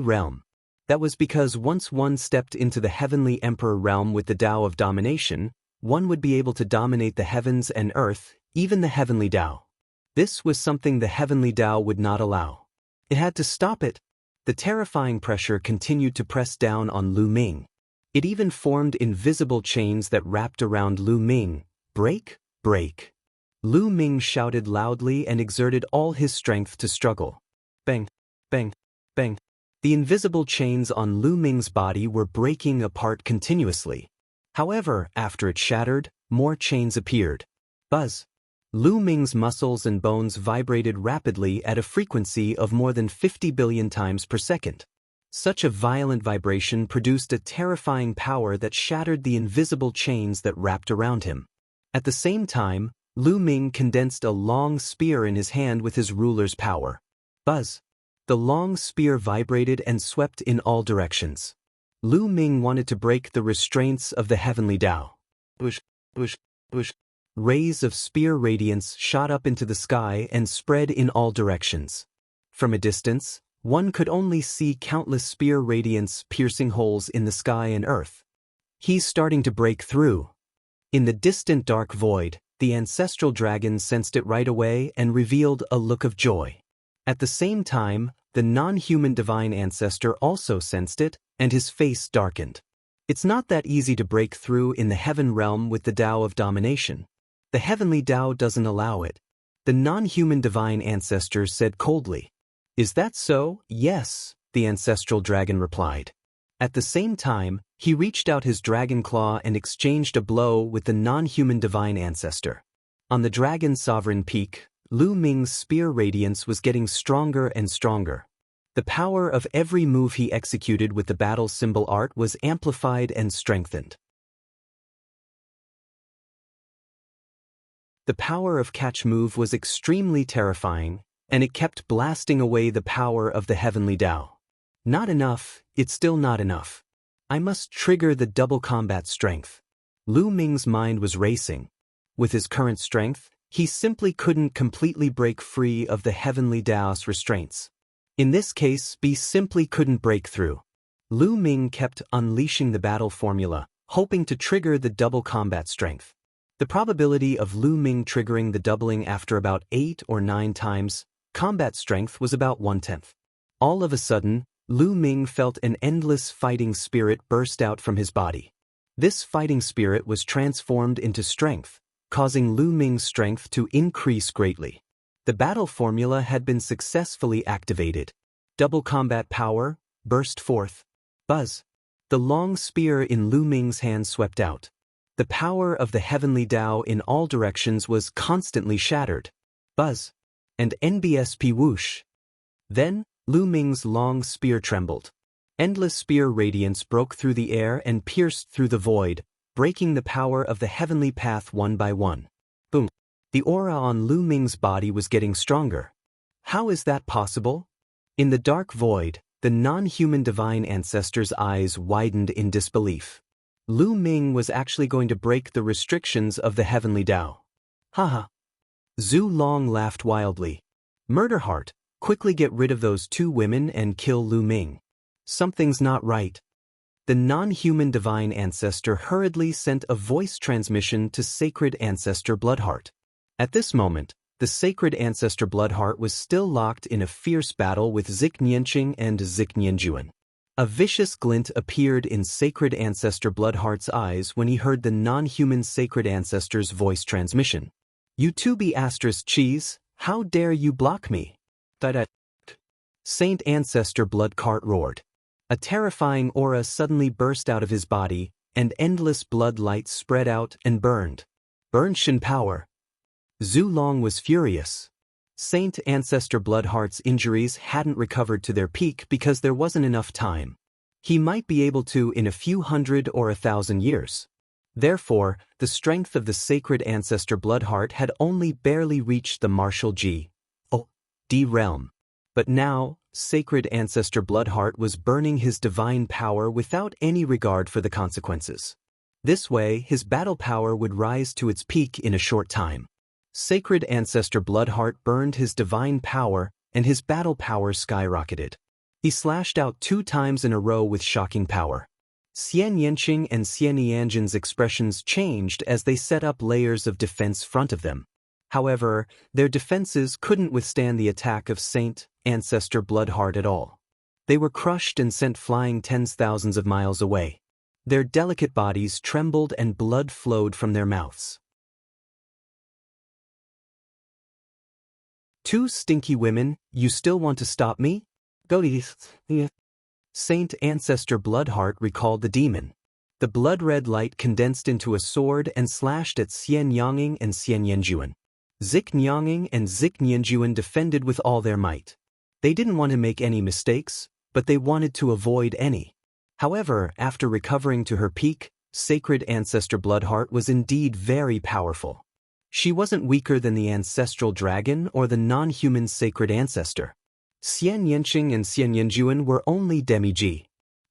realm. That was because once one stepped into the heavenly emperor realm with the Tao of domination, one would be able to dominate the heavens and earth, even the heavenly Tao. This was something the heavenly Tao would not allow. It had to stop it. The terrifying pressure continued to press down on Lu Ming. It even formed invisible chains that wrapped around Lu Ming. Break, break. Lu Ming shouted loudly and exerted all his strength to struggle. Bang, bang, bang. The invisible chains on Lu Ming's body were breaking apart continuously. However, after it shattered, more chains appeared. Buzz. Lu Ming's muscles and bones vibrated rapidly at a frequency of more than 50 billion times per second. Such a violent vibration produced a terrifying power that shattered the invisible chains that wrapped around him. At the same time, Lu Ming condensed a long spear in his hand with his ruler's power. Buzz. The long spear vibrated and swept in all directions. Lu Ming wanted to break the restraints of the heavenly Tao. Bush, bush, bush. Rays of spear radiance shot up into the sky and spread in all directions. From a distance, one could only see countless spear radiance piercing holes in the sky and earth. He's starting to break through. In the distant dark void, the ancestral dragon sensed it right away and revealed a look of joy. At the same time, the non-human divine ancestor also sensed it, and his face darkened. It's not that easy to break through in the heaven realm with the Tao of domination. The heavenly Tao doesn't allow it. The non-human divine ancestor said coldly. Is that so? Yes, the ancestral dragon replied. At the same time, he reached out his dragon claw and exchanged a blow with the non-human divine ancestor. On the dragon's sovereign peak, Lu Ming's spear radiance was getting stronger and stronger. The power of every move he executed with the battle symbol art was amplified and strengthened. The power of catch move was extremely terrifying, and it kept blasting away the power of the heavenly Tao. Not enough, it's still not enough. I must trigger the double combat strength. Lu Ming's mind was racing. With his current strength, he simply couldn't completely break free of the heavenly Daoist restraints. In this case, he simply couldn't break through. Lu Ming kept unleashing the battle formula, hoping to trigger the double combat strength. The probability of Lu Ming triggering the doubling after about 8 or 9 times combat strength was about 1/10. All of a sudden, Lu Ming felt an endless fighting spirit burst out from his body. This fighting spirit was transformed into strength, causing Lu Ming's strength to increase greatly. The battle formula had been successfully activated. Double combat power burst forth. Buzz. The long spear in Lu Ming's hand swept out. The power of the heavenly Tao in all directions was constantly shattered. Buzz. And NBSP whoosh. Then, Lu Ming's long spear trembled. Endless spear radiance broke through the air and pierced through the void, breaking the power of the heavenly path one by one. Boom. The aura on Lu Ming's body was getting stronger. How is that possible? In the dark void, the non-human divine ancestor's eyes widened in disbelief. Lu Ming was actually going to break the restrictions of the heavenly Tao. Haha. Zhu Long laughed wildly. Murderheart, quickly get rid of those two women and kill Lu Ming. Something's not right. The non-human divine ancestor hurriedly sent a voice transmission to sacred ancestor Bloodheart. At this moment, the sacred ancestor Bloodheart was still locked in a fierce battle with Zik Nianqing and Zik Nianjuan. A vicious glint appeared in sacred ancestor Bloodheart's eyes when he heard the non-human sacred ancestor's voice transmission. You two be asterisk cheese, how dare you block me? Saint Ancestor Bloodheart roared. A terrifying aura suddenly burst out of his body, and endless blood light spread out and burned. Burn Shin power. Zhu Long was furious. Saint Ancestor Bloodheart's injuries hadn't recovered to their peak because there wasn't enough time. He might be able to in a few hundred or 1,000 years. Therefore, the strength of the sacred ancestor Bloodheart had only barely reached the martial D realm. But now, sacred ancestor Bloodheart was burning his divine power without any regard for the consequences. This way, his battle power would rise to its peak in a short time. Sacred ancestor Bloodheart burned his divine power, and his battle power skyrocketed. He slashed out 2 times in a row with shocking power. Xian Yanqing and Xian Yanjin's expressions changed as they set up layers of defense front of them. However, their defenses couldn't withstand the attack of Saint Ancestor Bloodheart at all. They were crushed and sent flying tens thousands of miles away. Their delicate bodies trembled and blood flowed from their mouths. 2 stinky women, you still want to stop me? Go to Saint Ancestor Bloodheart recalled the demon. The blood-red light condensed into a sword and slashed at Xian Yanging and Xian Yanjuan. Zik Nianqing and Zik Nianjuan defended with all their might. They didn't want to make any mistakes, but they wanted to avoid any. However, after recovering to her peak, sacred ancestor Bloodheart was indeed very powerful. She wasn't weaker than the ancestral dragon or the non-human sacred ancestor. Xian Yanqing and Xian Yanjuan were only demi-G.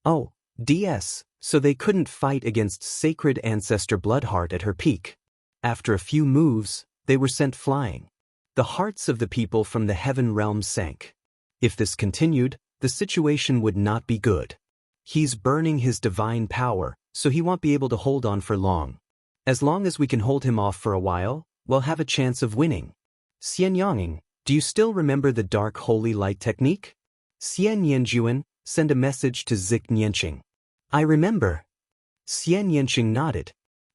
Oh, DS, so they couldn't fight against sacred ancestor Bloodheart at her peak. After a few moves, they were sent flying. The hearts of the people from the heaven realm sank. If this continued, the situation would not be good. He's burning his divine power, so he won't be able to hold on for long. As long as we can hold him off for a while, we'll have a chance of winning. Xian Yanging, do you still remember the dark holy light technique? Xian Yanjuan, send a message to Zik Nianqing. I remember. Xian Yanqing nodded.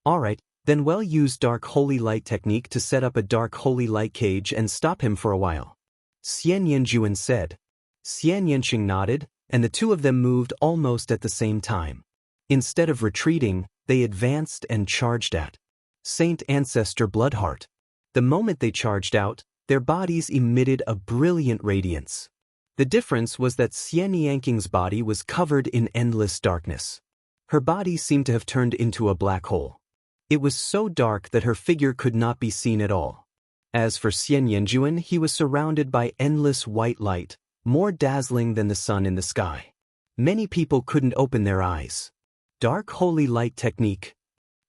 Alright, then we'll use dark holy light technique to set up a dark holy light cage and stop him for a while. Xian Yanjuan said. Xian Yanqing nodded, and the two of them moved almost at the same time. Instead of retreating, they advanced and charged at Saint Ancestor Bloodheart. The moment they charged out, their bodies emitted a brilliant radiance. The difference was that Xian Yanqing's body was covered in endless darkness. Her body seemed to have turned into a black hole. It was so dark that her figure could not be seen at all. As for Xian Yanjuan, he was surrounded by endless white light, more dazzling than the sun in the sky. Many people couldn't open their eyes. Dark holy light technique.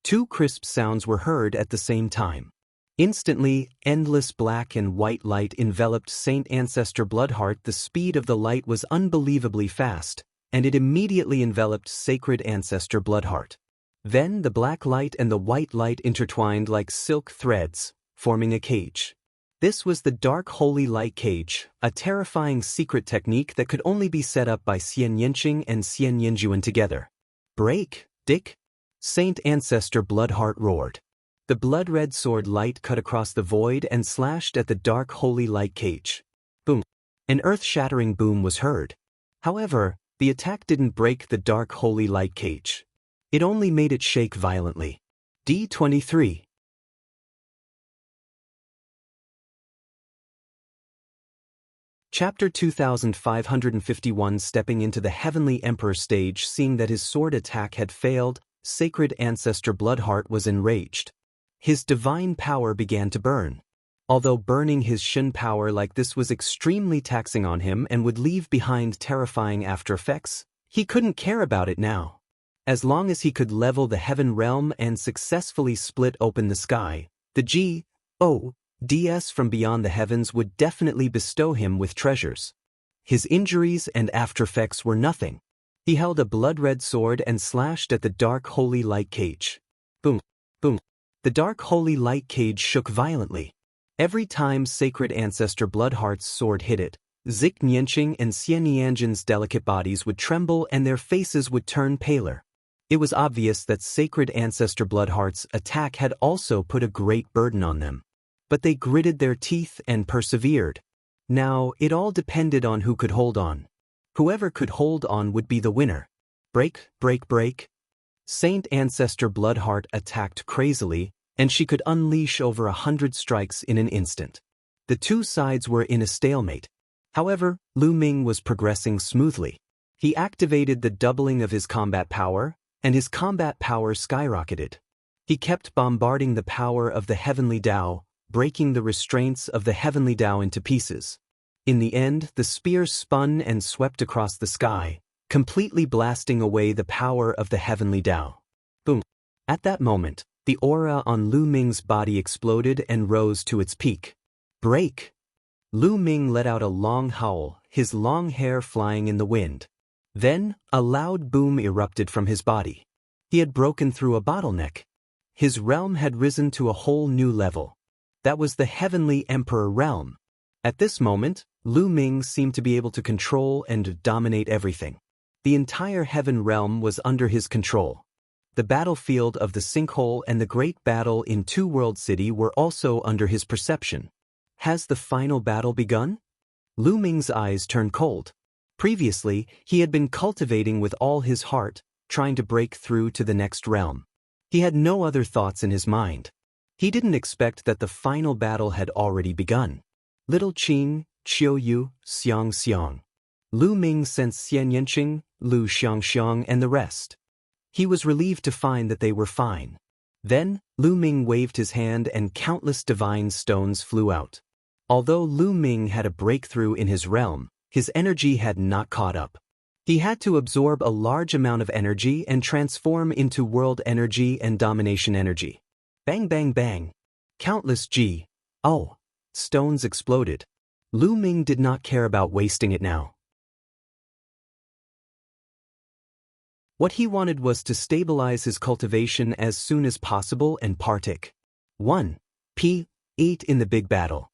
2 crisp sounds were heard at the same time. Instantly, endless black and white light enveloped Saint Ancestor Bloodheart. The speed of the light was unbelievably fast, and it immediately enveloped sacred ancestor Bloodheart. Then the black light and the white light intertwined like silk threads, forming a cage. This was the dark holy light cage, a terrifying secret technique that could only be set up by Xian Yanqing and Xian Yanjuan together. Break, Dick? Saint Ancestor Bloodheart roared. The blood-red sword light cut across the void and slashed at the dark holy light cage. Boom. An earth-shattering boom was heard. However, the attack didn't break the dark holy light cage. It only made it shake violently. D23. Chapter 2551. Stepping into the Heavenly Emperor stage. Seeing that his sword attack had failed, Sacred Ancestor Bloodheart was enraged. His divine power began to burn. Although burning his Shen power like this was extremely taxing on him and would leave behind terrifying after effects, he couldn't care about it now. As long as he could level the heaven realm and successfully split open the sky, the Gods from beyond the heavens would definitely bestow him with treasures. His injuries and aftereffects were nothing. He held a blood-red sword and slashed at the dark holy light cage. Boom, boom. The dark holy light cage shook violently. Every time Sacred Ancestor Bloodheart's sword hit it, Xianxia and Xianxia's delicate bodies would tremble and their faces would turn paler. It was obvious that Sacred Ancestor Bloodheart's attack had also put a great burden on them. But they gritted their teeth and persevered. Now, it all depended on who could hold on. Whoever could hold on would be the winner. Break, break, break. Saint Ancestor Bloodheart attacked crazily, and she could unleash over 100 strikes in an instant. The two sides were in a stalemate. However, Lu Ming was progressing smoothly. He activated the doubling of his combat power, and his combat power skyrocketed. He kept bombarding the power of the Heavenly Tao, breaking the restraints of the Heavenly Tao into pieces. In the end, the spear spun and swept across the sky, completely blasting away the power of the Heavenly Tao. Boom. At that moment, the aura on Lu Ming's body exploded and rose to its peak. Break! Lu Ming let out a long howl, his long hair flying in the wind. Then, a loud boom erupted from his body. He had broken through a bottleneck. His realm had risen to a whole new level. That was the Heavenly Emperor realm. At this moment, Lu Ming seemed to be able to control and dominate everything. The entire heaven realm was under his control. The battlefield of the sinkhole and the great battle in Two World City were also under his perception. Has the final battle begun? Lu Ming's eyes turned cold. Previously, he had been cultivating with all his heart, trying to break through to the next realm. He had no other thoughts in his mind. He didn't expect that the final battle had already begun. Little Qing, Qiuyu, Xianxia. Lu Ming sensed Xianxia, Lu Xianxia and the rest. He was relieved to find that they were fine. Then, Lu Ming waved his hand and countless divine stones flew out. Although Lu Ming had a breakthrough in his realm, his energy had not caught up. He had to absorb a large amount of energy and transform into world energy and domination energy. Bang bang bang. Countless stones exploded. Lu Ming did not care about wasting it now. What he wanted was to stabilize his cultivation as soon as possible and partake. 1. P8 in the big battle.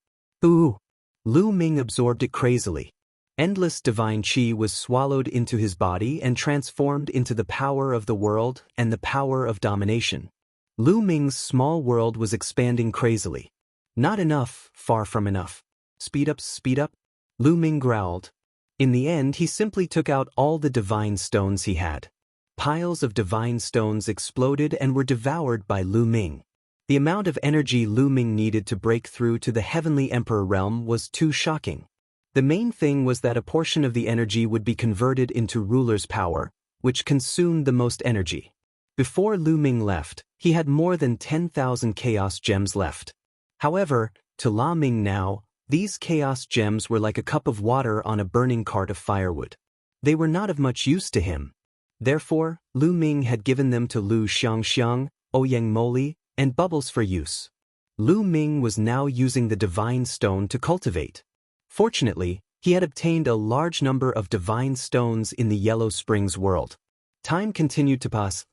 Ooh! Lu Ming absorbed it crazily. Endless divine qi was swallowed into his body and transformed into the power of the world and the power of domination. Lu Ming's small world was expanding crazily. Not enough, far from enough. Speed up, Lu Ming growled. In the end, he simply took out all the divine stones he had. Piles of divine stones exploded and were devoured by Lu Ming. The amount of energy Lu Ming needed to break through to the Heavenly Emperor realm was too shocking. The main thing was that a portion of the energy would be converted into ruler's power, which consumed the most energy. Before Lu Ming left, he had more than 10,000 chaos gems left. However, to Lu Ming now, these chaos gems were like a cup of water on a burning cart of firewood. They were not of much use to him. Therefore, Lu Ming had given them to Lu Xianxia, Ouyang Moli, and Bubbles for use. Lu Ming was now using the divine stone to cultivate. Fortunately, he had obtained a large number of divine stones in the Yellow Springs world. Time continued to pass.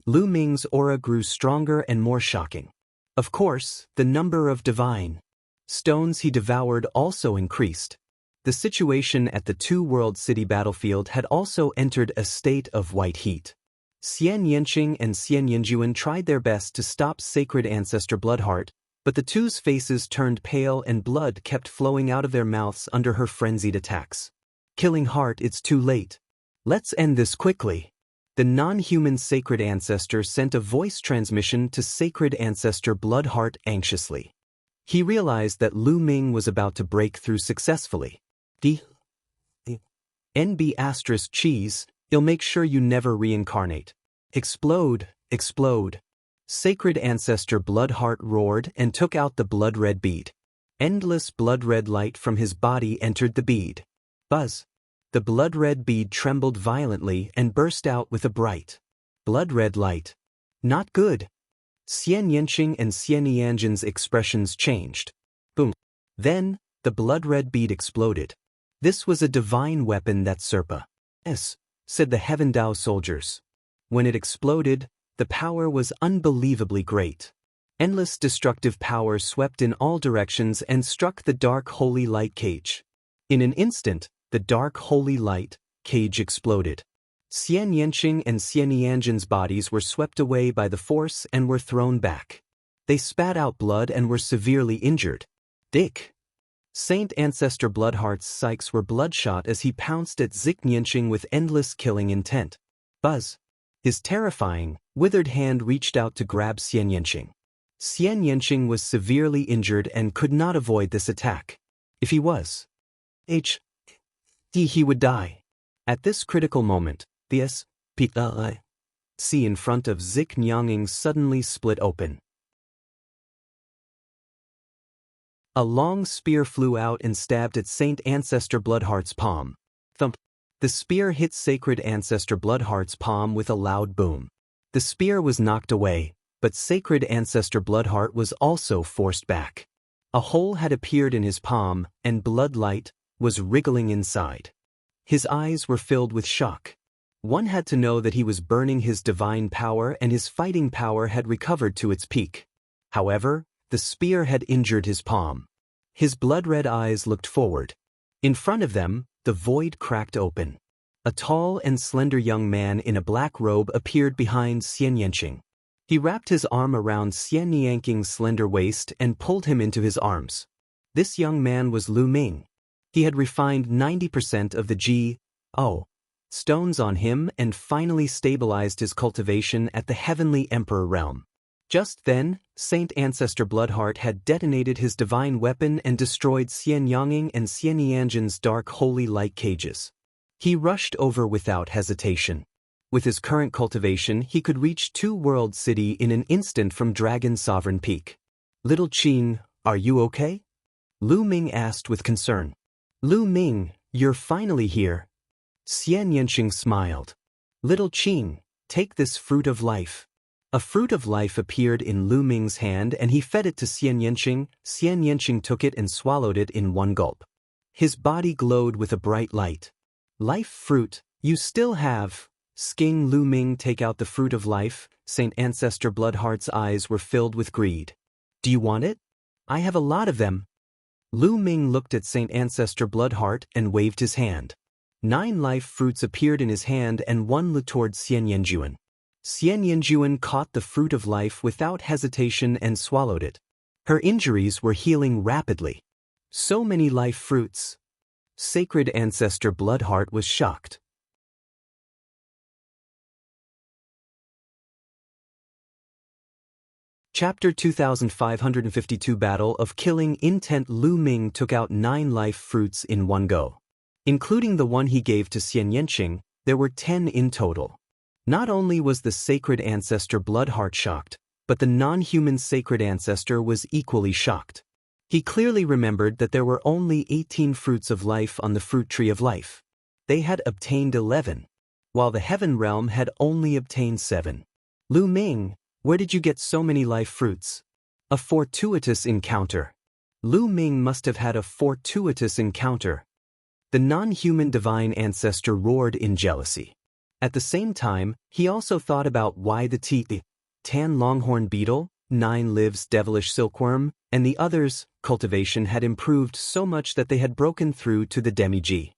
Lu Ming's aura grew stronger and more shocking. Of course, the number of divine stones he devoured also increased. The situation at the Two World City battlefield had also entered a state of white heat. Xianxia and Xianxia tried their best to stop sacred ancestor Bloodheart, but the two's faces turned pale and blood kept flowing out of their mouths under her frenzied attacks. Killing Heart, it's too late. Let's end this quickly. The non-human sacred ancestor sent a voice transmission to sacred ancestor Bloodheart anxiously. He realized that Lu Ming was about to break through successfully. NB** cheese, I'll make sure you never reincarnate. Explode, explode. Sacred ancestor Bloodheart roared and took out the blood-red bead. Endless blood-red light from his body entered the bead. Buzz. The blood-red bead trembled violently and burst out with a bright, blood-red light. Not good. Xianxia and Xianxia's expressions changed. Boom. Then, the blood-red bead exploded. This was a divine weapon that Serpa. Yes, said the Heaven Dao soldiers. When it exploded, the power was unbelievably great. Endless destructive power swept in all directions and struck the dark holy light cage. In an instant, the dark holy light cage exploded. Xianxia and Xianxia's bodies were swept away by the force and were thrown back. They spat out blood and were severely injured. Dick. Saint Ancestor Bloodheart's sights were bloodshot as he pounced at Xianxia with endless killing intent. Buzz. His terrifying, withered hand reached out to grab Xianxia. Xianxia was severely injured and could not avoid this attack. If he was he would die. At this critical moment, the in front of Xianxia suddenly split open. A long spear flew out and stabbed at Saint Ancestor Bloodheart's palm. Thump. The spear hit Sacred Ancestor Bloodheart's palm with a loud boom. The spear was knocked away, but Sacred Ancestor Bloodheart was also forced back. A hole had appeared in his palm, and blood light was wriggling inside. His eyes were filled with shock. One had to know that he was burning his divine power and his fighting power had recovered to its peak. However, the spear had injured his palm. His blood-red eyes looked forward. In front of them, the void cracked open. A tall and slender young man in a black robe appeared behind Xianxia. He wrapped his arm around Xianxia's slender waist and pulled him into his arms. This young man was Lu Ming. He had refined 90% of the stones on him and finally stabilized his cultivation at the Heavenly Emperor realm. Just then, Saint Ancestor Bloodheart had detonated his divine weapon and destroyed Xianxia and Xianxia's dark holy light cages. He rushed over without hesitation. With his current cultivation, he could reach Two World City in an instant from Dragon Sovereign Peak. Little Qing, are you okay? Lu Ming asked with concern. Lu Ming, you're finally here. Xianxia smiled. Little Qing, take this fruit of life. A fruit of life appeared in Lu Ming's hand and he fed it to Xianxia. Xianxia took it and swallowed it in one gulp. His body glowed with a bright light. Life fruit, you still have. Sking Lu Ming take out the fruit of life. Saint Ancestor Bloodheart's eyes were filled with greed. Do you want it? I have a lot of them. Lu Ming looked at Saint Ancestor Bloodheart and waved his hand. 9 life fruits appeared in his hand and one flew towards Xianxia. Xianxia caught the fruit of life without hesitation and swallowed it. Her injuries were healing rapidly. So many life fruits. Sacred Ancestor Bloodheart was shocked. Chapter 2552 Battle of Killing Intent. Lu Ming took out 9 life fruits in one go. Including the one he gave to Xianxia, there were 10 in total. Not only was the Sacred Ancestor Bloodheart shocked, but the non-human Sacred Ancestor was equally shocked. He clearly remembered that there were only 18 fruits of life on the fruit tree of life. They had obtained 11, while the Heaven Realm had only obtained 7. Lu Ming, where did you get so many life fruits? A fortuitous encounter. Lu Ming must have had a fortuitous encounter. The non-human divine ancestor roared in jealousy. At the same time, he also thought about why the tan longhorn beetle, 9 lives devilish silkworm, and the others' cultivation had improved so much that they had broken through to the demi-G.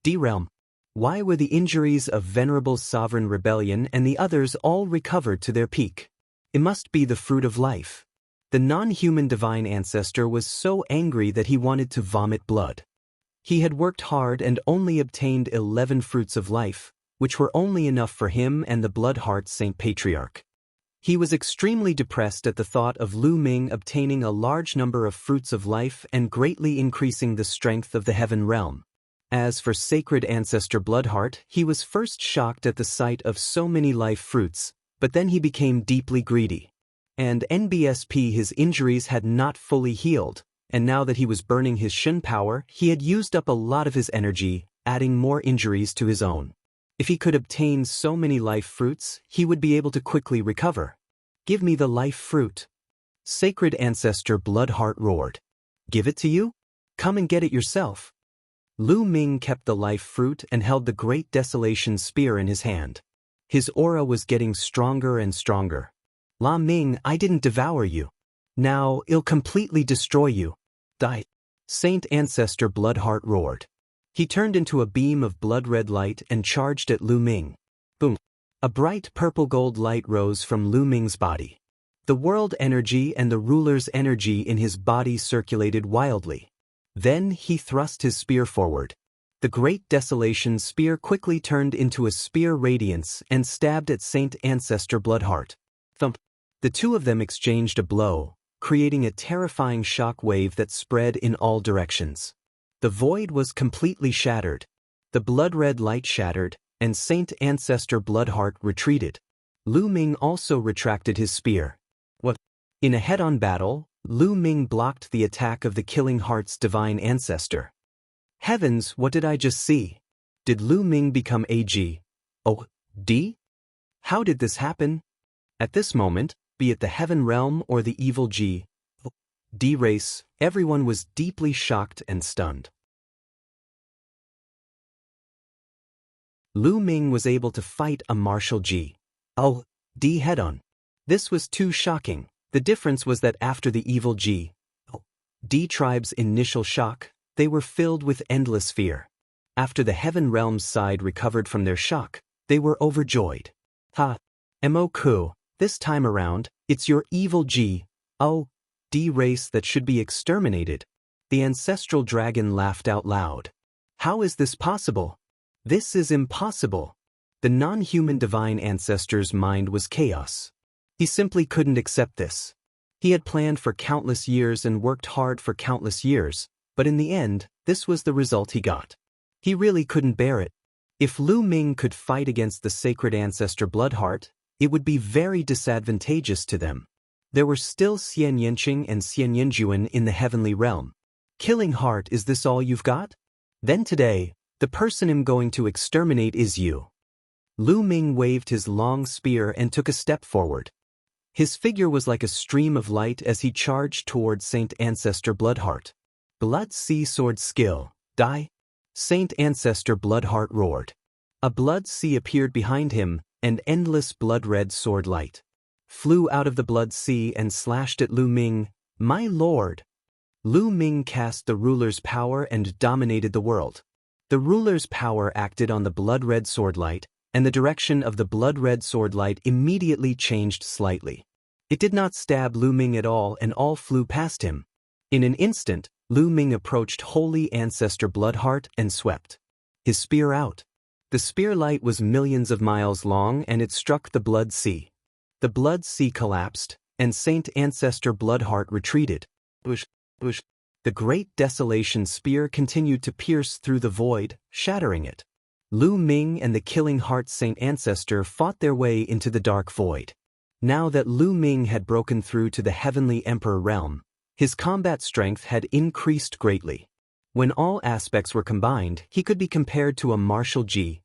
D realm. Why were the injuries of Venerable Sovereign Rebellion and the others all recovered to their peak? It must be the fruit of life. The non-human divine ancestor was so angry that he wanted to vomit blood. He had worked hard and only obtained 11 fruits of life, which were only enough for him and the Bloodheart Saint Patriarch. He was extremely depressed at the thought of Lu Ming obtaining a large number of fruits of life and greatly increasing the strength of the heaven realm. As for Sacred Ancestor Bloodheart, he was first shocked at the sight of so many life fruits, but then he became deeply greedy. And NBSP, his injuries had not fully healed, and now that he was burning his Shen power, he had used up a lot of his energy, adding more injuries to his own. If he could obtain so many life fruits, he would be able to quickly recover. Give me the life fruit. Sacred Ancestor Bloodheart roared. Give it to you? Come and get it yourself. Lu Ming kept the life fruit and held the Great Desolation Spear in his hand. His aura was getting stronger and stronger. La Ming, I didn't devour you. Now, it'll completely destroy you. Die. Saint Ancestor Bloodheart roared. He turned into a beam of blood-red light and charged at Lu Ming. Boom. A bright purple-gold light rose from Lu Ming's body. The world energy and the ruler's energy in his body circulated wildly. Then he thrust his spear forward. The Great Desolation Spear quickly turned into a spear radiance and stabbed at Saint Ancestor Bloodheart. Thump. The two of them exchanged a blow, creating a terrifying shock wave that spread in all directions. The void was completely shattered. The blood-red light shattered, and Saint Ancestor Bloodheart retreated. Lu Ming also retracted his spear. What? In a head-on battle, Lu Ming blocked the attack of the Killing Heart's divine ancestor. Heavens, what did I just see? Did Lu Ming become AG? Oh, D? How did this happen? At this moment, be it the heaven realm or the evil G, D race, everyone was deeply shocked and stunned. Lu Ming was able to fight a martial G, D head-on. This was too shocking. The difference was that after the evil G, D tribe's initial shock, they were filled with endless fear. After the heaven realm's side recovered from their shock, they were overjoyed. Ha! Mo-ku, this time around, it's your evil G, D race that should be exterminated. The ancestral dragon laughed out loud. How is this possible? This is impossible. The non-human divine ancestor's mind was chaos. He simply couldn't accept this. He had planned for countless years and worked hard for countless years, but in the end, this was the result he got. He really couldn't bear it. If Lu Ming could fight against the Sacred Ancestor Bloodheart, it would be very disadvantageous to them. There were still Xianxia and Xianxia in the heavenly realm. Killing Heart, is this all you've got? Then today, the person I'm going to exterminate is you. Lu Ming waved his long spear and took a step forward. His figure was like a stream of light as he charged toward Saint Ancestor Bloodheart. Blood Sea Sword Skill, Die! Saint Ancestor Bloodheart roared. A blood sea appeared behind him, and endless blood-red sword light flew out of the blood sea and slashed at Lu Ming. My lord! Lu Ming cast the ruler's power and dominated the world. The ruler's power acted on the blood-red sword light, and the direction of the blood-red sword light immediately changed slightly. It did not stab Lu Ming at all and all flew past him. In an instant, Lu Ming approached Holy Ancestor Bloodheart and swept his spear out. The spear light was millions of miles long and it struck the blood sea. The blood sea collapsed, and Saint Ancestor Bloodheart retreated. Bush. The Great Desolation Spear continued to pierce through the void, shattering it. Lu Ming and the Killing Heart Saint Ancestor fought their way into the dark void. Now that Lu Ming had broken through to the Heavenly Emperor realm, his combat strength had increased greatly. When all aspects were combined, he could be compared to a martial G,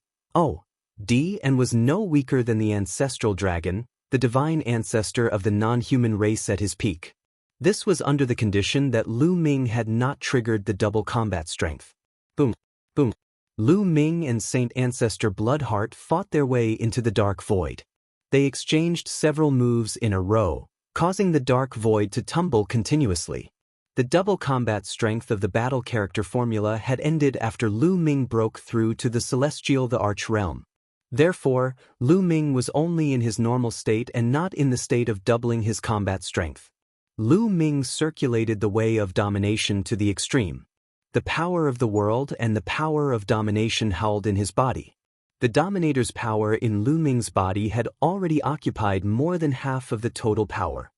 D and was no weaker than the ancestral dragon, the divine ancestor of the non-human race at his peak. This was under the condition that Lu Ming had not triggered the double combat strength. Boom, boom. Lu Ming and Saint Ancestor Bloodheart fought their way into the dark void. They exchanged several moves in a row, causing the dark void to tumble continuously. The double combat strength of the battle character formula had ended after Lu Ming broke through to the celestial the arch realm. Therefore, Lu Ming was only in his normal state and not in the state of doubling his combat strength. Lu Ming circulated the way of domination to the extreme. The power of the world and the power of domination howled in his body. The dominator's power in Lu Ming's body had already occupied more than half of the total power.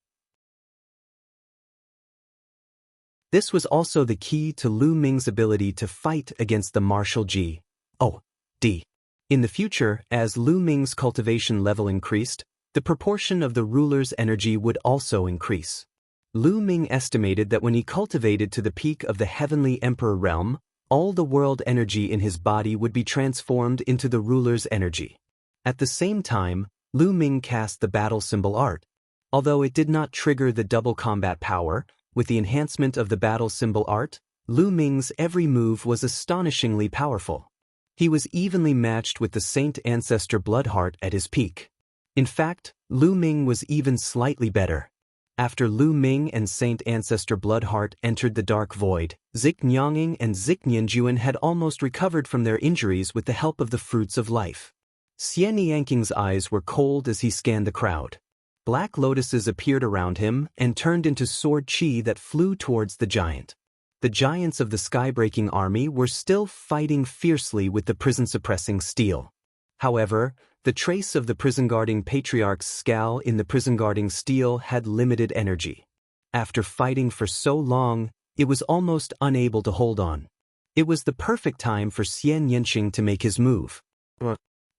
This was also the key to Lu Ming's ability to fight against the martial G. O. D. In the future, as Lu Ming's cultivation level increased, the proportion of the ruler's energy would also increase. Lu Ming estimated that when he cultivated to the peak of the heavenly emperor realm, all the world energy in his body would be transformed into the ruler's energy. At the same time, Lu Ming cast the battle symbol art. Although it did not trigger the double combat power, with the enhancement of the battle symbol art, Lu Ming's every move was astonishingly powerful. He was evenly matched with the Saint Ancestor Bloodheart at his peak. In fact, Lu Ming was even slightly better. After Lu Ming and Saint Ancestor Bloodheart entered the Dark Void, Xianxia and Xianxia had almost recovered from their injuries with the help of the fruits of life. Xianxia's eyes were cold as he scanned the crowd. Black lotuses appeared around him and turned into sword chi that flew towards the giant. The giants of the sky-breaking army were still fighting fiercely with the prison-suppressing steel. However, the trace of the prison-guarding patriarch's scowl in the prison-guarding steel had limited energy. After fighting for so long, it was almost unable to hold on. It was the perfect time for Xianxia to make his move.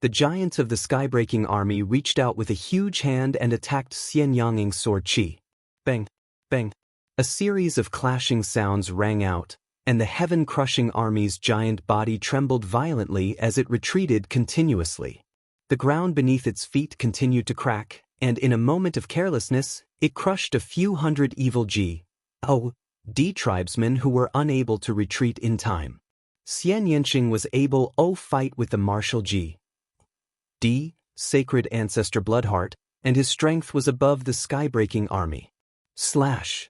The giants of the sky-breaking army reached out with a huge hand and attacked Xianxia's sword chi. Bang! Bang! A series of clashing sounds rang out, and the heaven-crushing army's giant body trembled violently as it retreated continuously. The ground beneath its feet continued to crack, and in a moment of carelessness, it crushed a few hundred evil G. O. D. tribesmen who were unable to retreat in time. Xianxia was able to fight with the martial G. D. Sacred Ancestor Bloodheart, and his strength was above the sky-breaking army. Slash!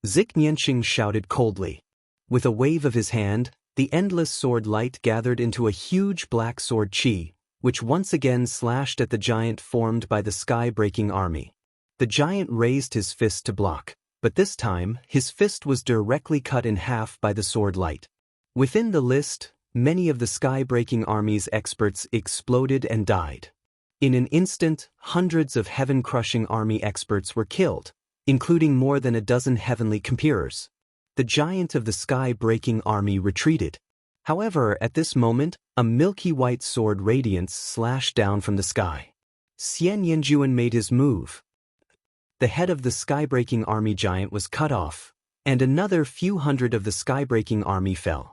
Xianxia shouted coldly. With a wave of his hand, the endless sword light gathered into a huge black sword chi, which once again slashed at the giant formed by the sky-breaking army. The giant raised his fist to block, but this time, his fist was directly cut in half by the sword light. Within the list, many of the sky-breaking army's experts exploded and died. In an instant, hundreds of heaven-crushing army experts were killed, including more than a dozen heavenly computers. The giant of the sky-breaking army retreated. However, at this moment, a milky white sword radiance slashed down from the sky. Xianxia made his move. The head of the sky-breaking army giant was cut off, and another few hundred of the sky-breaking army fell.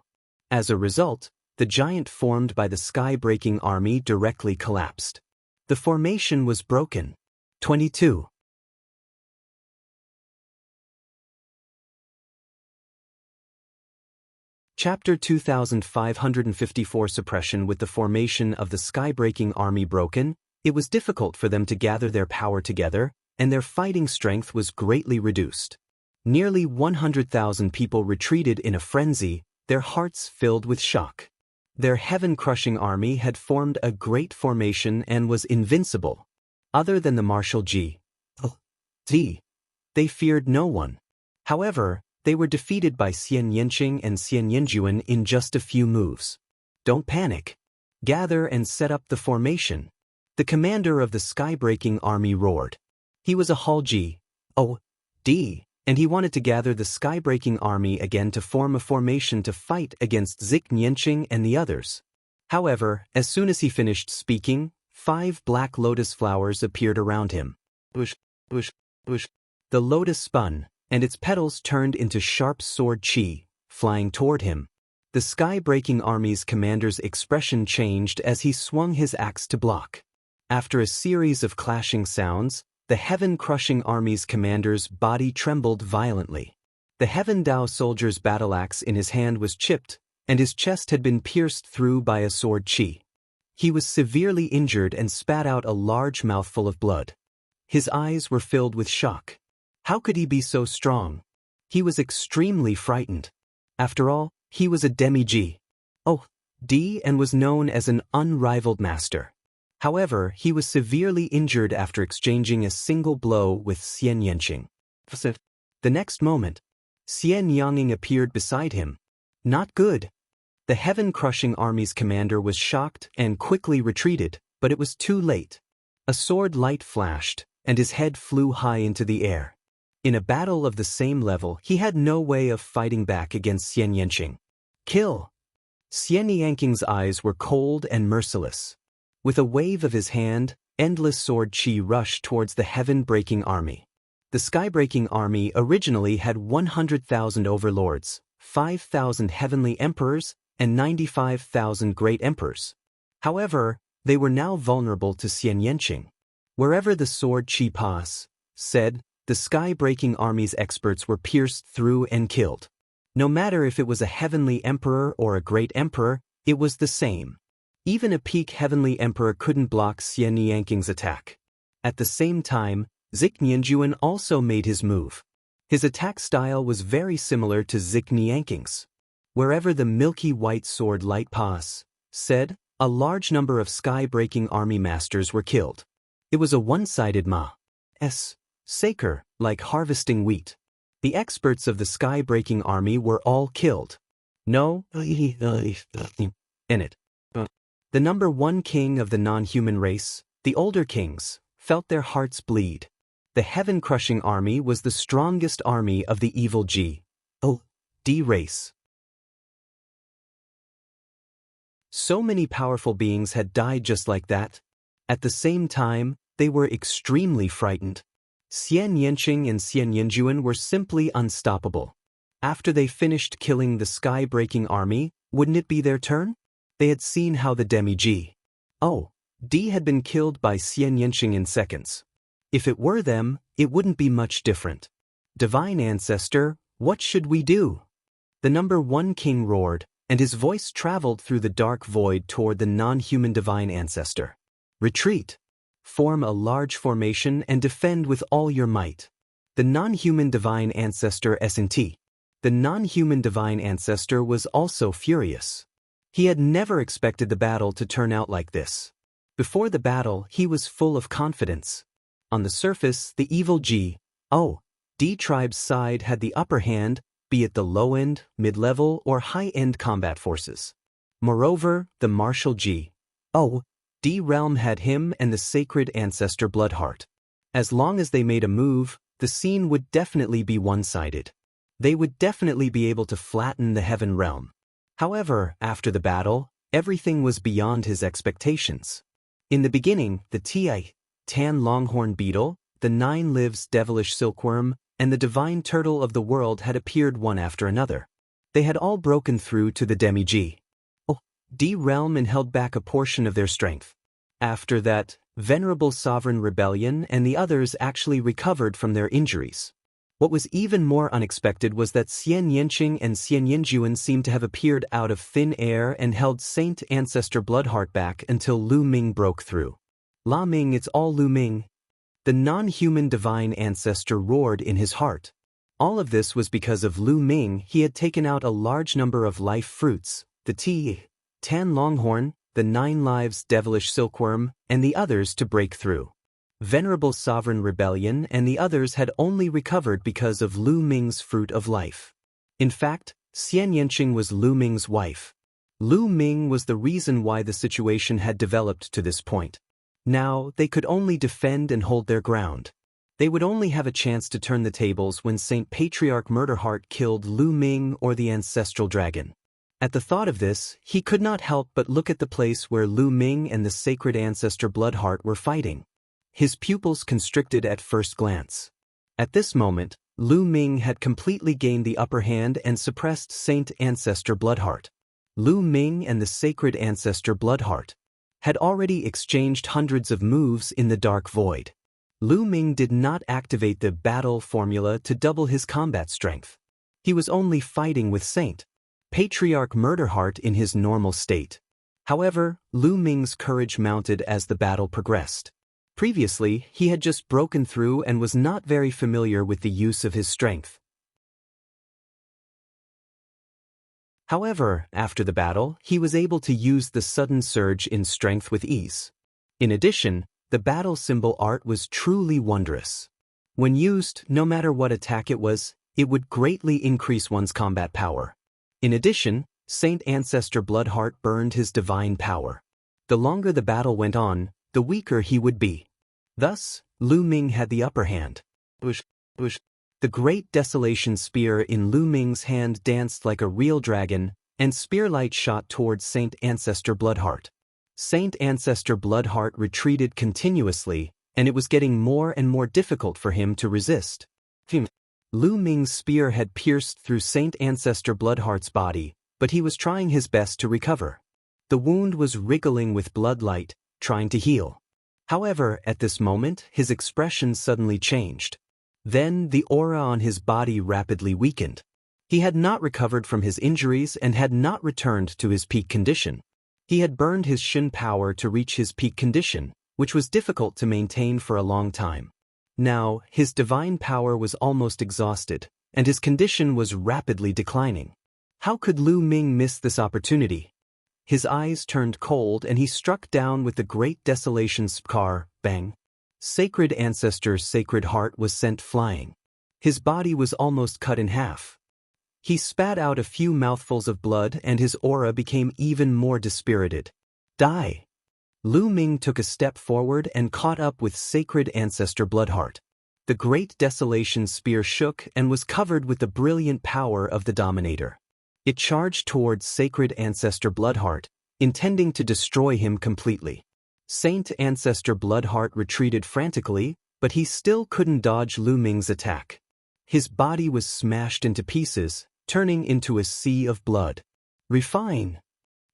As a result, the giant formed by the sky-breaking army directly collapsed. The formation was broken. 22. Chapter 2554 Suppression. With the formation of the sky-breaking army broken, it was difficult for them to gather their power together, and their fighting strength was greatly reduced. Nearly 100,000 people retreated in a frenzy, their hearts filled with shock. Their heaven-crushing army had formed a great formation and was invincible. Other than the martial G. D. They feared no one. However, they were defeated by Xianxia and Xianxia in just a few moves. Don't panic. Gather and set up the formation. The commander of the sky-breaking army roared. He was a Hall G. O. D. And he wanted to gather the sky-breaking army again to form a formation to fight against Xianxia and the others. However, as soon as he finished speaking, 5 black lotus flowers appeared around him. Bush, bush, bush. The lotus spun, and its petals turned into sharp sword chi, flying toward him. The sky-breaking army's commander's expression changed as he swung his axe to block. After a series of clashing sounds, the heaven-crushing army's commander's body trembled violently. The Heaven Dao soldier's battle axe in his hand was chipped, and his chest had been pierced through by a sword chi. He was severely injured and spat out a large mouthful of blood. His eyes were filled with shock. How could he be so strong? He was extremely frightened. After all, he was a demi-G. And was known as an unrivaled master. However, he was severely injured after exchanging a single blow with Xianxia. The next moment, Xianxia appeared beside him. Not good. The heaven-crushing army's commander was shocked and quickly retreated, but it was too late. A sword light flashed, and his head flew high into the air. In a battle of the same level, he had no way of fighting back against Xianxia. Kill! Xianxia's eyes were cold and merciless. With a wave of his hand, endless sword chi rushed towards the heaven-breaking army. The sky-breaking army originally had 100,000 overlords, 5,000 heavenly emperors, and 95,000 great emperors. However, they were now vulnerable to Xianxia. Wherever the sword chi passed, the sky-breaking army's experts were pierced through and killed. No matter if it was a heavenly emperor or a great emperor, it was the same. Even a peak heavenly emperor couldn't block Xianxia's attack. At the same time, Xianxia also made his move. His attack style was very similar to Xianxia's. Wherever the milky white sword light passed, a large number of sky-breaking army masters were killed. It was a one-sided massacre, like harvesting wheat. The experts of the sky-breaking army were all killed. No in it. The number one king of the non-human race, the older kings, felt their hearts bleed. The heaven-crushing army was the strongest army of the evil D race. So many powerful beings had died just like that. At the same time, they were extremely frightened. Xianxia and Xianxia were simply unstoppable. After they finished killing the sky-breaking army, wouldn't it be their turn? They had seen how the demi-G D had been killed by Xianxia in seconds. If it were them, it wouldn't be much different. Divine Ancestor, what should we do? The number one king roared, and his voice traveled through the dark void toward the non-human Divine Ancestor. Retreat. Form a large formation and defend with all your might. The non-human Divine Ancestor S&T. The non-human Divine Ancestor was also furious. He had never expected the battle to turn out like this. Before the battle, he was full of confidence. On the surface, the evil D tribe's side had the upper hand, be it the low-end, mid-level, or high-end combat forces. Moreover, the martial D realm had him and the sacred ancestor Bloodheart. As long as they made a move, the scene would definitely be one-sided. They would definitely be able to flatten the heaven realm. However, after the battle, everything was beyond his expectations. In the beginning, the tan longhorn beetle, the 9 lives devilish silkworm, and the divine turtle of the world had appeared one after another. They had all broken through to the demi-G D realm and held back a portion of their strength. After that, Venerable Sovereign Rebellion and the others actually recovered from their injuries. What was even more unexpected was that Xianxia and Xianxia seemed to have appeared out of thin air and held Saint Ancestor Bloodheart back until Lu Ming broke through. La Ming, it's all Lu Ming. The non-human Divine Ancestor roared in his heart. All of this was because of Lu Ming. He had taken out a large number of life fruits, the tan longhorn, the 9 lives devilish silkworm, and the others to break through. Venerable Sovereign Rebellion and the others had only recovered because of Lu Ming's fruit of life. In fact, Xianxia was Lu Ming's wife. Lu Ming was the reason why the situation had developed to this point. Now, they could only defend and hold their ground. They would only have a chance to turn the tables when Saint Patriarch Murderheart killed Lu Ming or the Ancestral Dragon. At the thought of this, he could not help but look at the place where Lu Ming and the Sacred Ancestor Bloodheart were fighting. His pupils constricted at first glance. At this moment, Lu Ming had completely gained the upper hand and suppressed Saint Ancestor Bloodheart. Lu Ming and the Sacred Ancestor Bloodheart had already exchanged hundreds of moves in the dark void. Lu Ming did not activate the battle formula to double his combat strength. He was only fighting with Saint Patriarch Murderheart in his normal state. However, Lu Ming's courage mounted as the battle progressed. Previously, he had just broken through and was not very familiar with the use of his strength. However, after the battle, he was able to use the sudden surge in strength with ease. In addition, the battle symbol art was truly wondrous. When used, no matter what attack it would greatly increase one's combat power. In addition, Saint Ancestor Bloodheart burned his divine power. The longer the battle went on, the weaker he would be. Thus, Lu Ming had the upper hand. The great desolation spear in Lu Ming's hand danced like a real dragon, and spearlight shot towards Saint Ancestor Bloodheart. Saint Ancestor Bloodheart retreated continuously, and it was getting more and more difficult for him to resist. Lu Ming's spear had pierced through Saint Ancestor Bloodheart's body, but he was trying his best to recover. The wound was wriggling with bloodlight, trying to heal. However, at this moment, his expression suddenly changed. Then, the aura on his body rapidly weakened. He had not recovered from his injuries and had not returned to his peak condition. He had burned his Shin power to reach his peak condition, which was difficult to maintain for a long time. Now, his divine power was almost exhausted, and his condition was rapidly declining. How could Lu Ming miss this opportunity? His eyes turned cold and he struck down with the great desolation scar, bang. Sacred Ancestor's sacred heart was sent flying. His body was almost cut in half. He spat out a few mouthfuls of blood and his aura became even more dispirited. Die! Lu Ming took a step forward and caught up with Sacred Ancestor Bloodheart. The great desolation spear shook and was covered with the brilliant power of the Dominator. It charged towards Sacred Ancestor Bloodheart, intending to destroy him completely. Saint Ancestor Bloodheart retreated frantically, but he still couldn't dodge Lu Ming's attack. His body was smashed into pieces, turning into a sea of blood. Refine!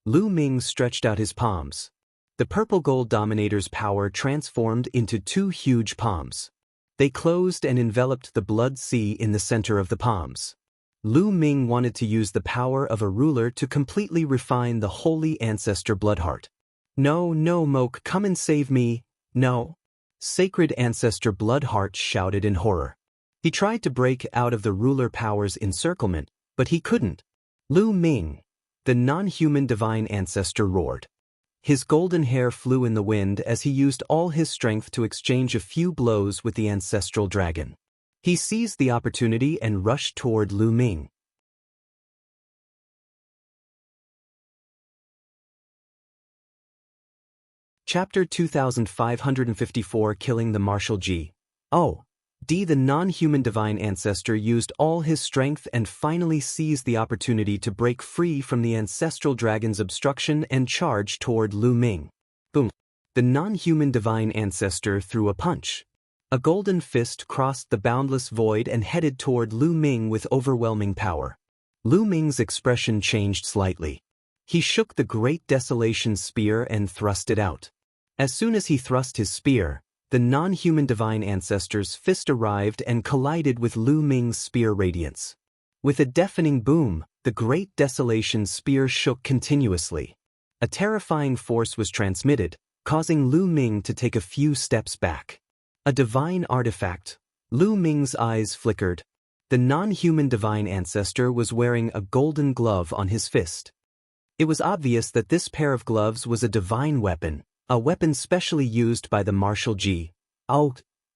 Lu Ming stretched out his palms. The purple gold Dominator's power transformed into two huge palms. They closed and enveloped the blood sea in the center of the palms. Lu Ming wanted to use the power of a ruler to completely refine the holy Ancestor Bloodheart. No, no, Moke, come and save me, no. Sacred Ancestor Bloodheart shouted in horror. He tried to break out of the ruler power's encirclement, but he couldn't. Lu Ming, the non-human divine ancestor, roared. His golden hair flew in the wind as he used all his strength to exchange a few blows with the ancestral dragon. He seized the opportunity and rushed toward Lu Ming. Chapter 2554 Killing the Martial G. Oh. D. The non-human divine ancestor used all his strength and finally seized the opportunity to break free from the ancestral dragon's obstruction and charge toward Lu Ming. Boom. The non-human divine ancestor threw a punch. A golden fist crossed the boundless void and headed toward Lu Ming with overwhelming power. Lu Ming's expression changed slightly. He shook the great desolation spear and thrust it out. As soon as he thrust his spear, the non-human divine ancestor's fist arrived and collided with Lu Ming's spear radiance. With a deafening boom, the great desolation spear shook continuously. A terrifying force was transmitted, causing Lu Ming to take a few steps back. A divine artifact. Lu Ming's eyes flickered. The non-human divine ancestor was wearing a golden glove on his fist. It was obvious that this pair of gloves was a divine weapon, a weapon specially used by the martial G.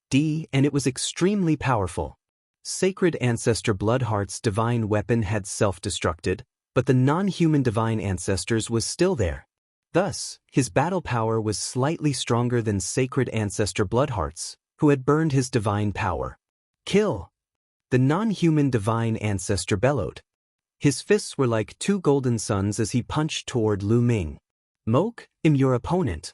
D, and it was extremely powerful. Sacred Ancestor Bloodheart's divine weapon had self-destructed, but the non-human divine ancestor's was still there. Thus, his battle power was slightly stronger than Sacred Ancestor Bloodheart's, who had burned his divine power. Kill! The non-human divine ancestor bellowed. His fists were like two golden suns as he punched toward Lu Ming. Moke, I'm your opponent.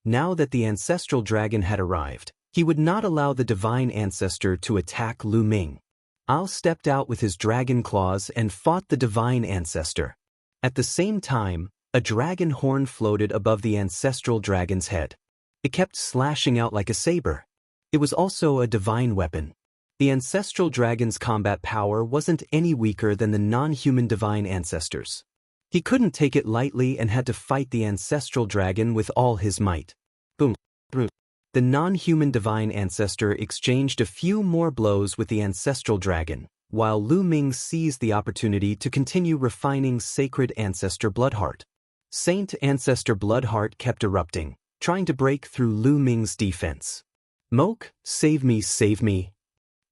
Now that the ancestral dragon had arrived, he would not allow the divine ancestor to attack Lu Ming. Al stepped out with his dragon claws and fought the divine ancestor. At the same time, a dragon horn floated above the ancestral dragon's head. It kept slashing out like a saber. It was also a divine weapon. The ancestral dragon's combat power wasn't any weaker than the non-human divine ancestor's. He couldn't take it lightly and had to fight the ancestral dragon with all his might. Boom. Boom. The non-human divine ancestor exchanged a few more blows with the ancestral dragon, while Lu Ming seized the opportunity to continue refining Sacred Ancestor Bloodheart. Saint Ancestor Bloodheart kept erupting, trying to break through Lu Ming's defense. "Moke, save me, save me!"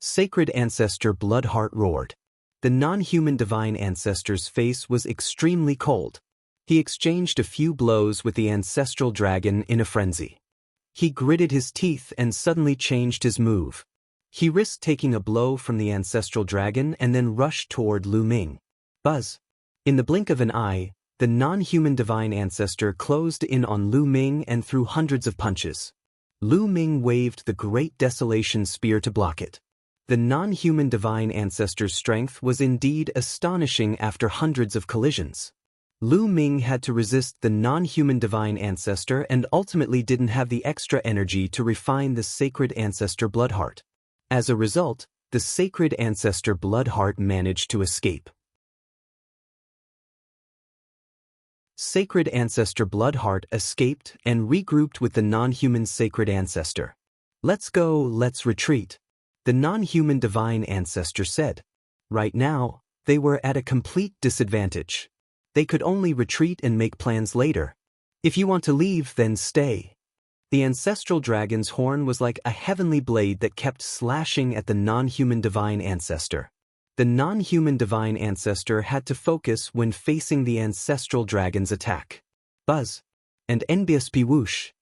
Sacred Ancestor Bloodheart roared. The non-human divine ancestor's face was extremely cold. He exchanged a few blows with the ancestral dragon in a frenzy. He gritted his teeth and suddenly changed his move. He risked taking a blow from the ancestral dragon and then rushed toward Lu Ming. Buzz! In the blink of an eye, the non-human divine ancestor closed in on Lu Ming and threw hundreds of punches. Lu Ming waved the Great Desolation Spear to block it. The non-human divine ancestor's strength was indeed astonishing after hundreds of collisions. Lu Ming had to resist the non-human divine ancestor and ultimately didn't have the extra energy to refine the Sacred Ancestor Bloodheart. As a result, the Sacred Ancestor Bloodheart managed to escape. Sacred Ancestor Bloodheart escaped and regrouped with the non-human Sacred Ancestor. "Let's go, let's retreat," the non-human divine ancestor said. Right now, they were at a complete disadvantage. They could only retreat and make plans later. "If you want to leave, then stay." The ancestral dragon's horn was like a heavenly blade that kept slashing at the non-human divine ancestor. The non-human divine ancestor had to focus when facing the ancestral dragon's attack. Buzz! And NBSP whoosh!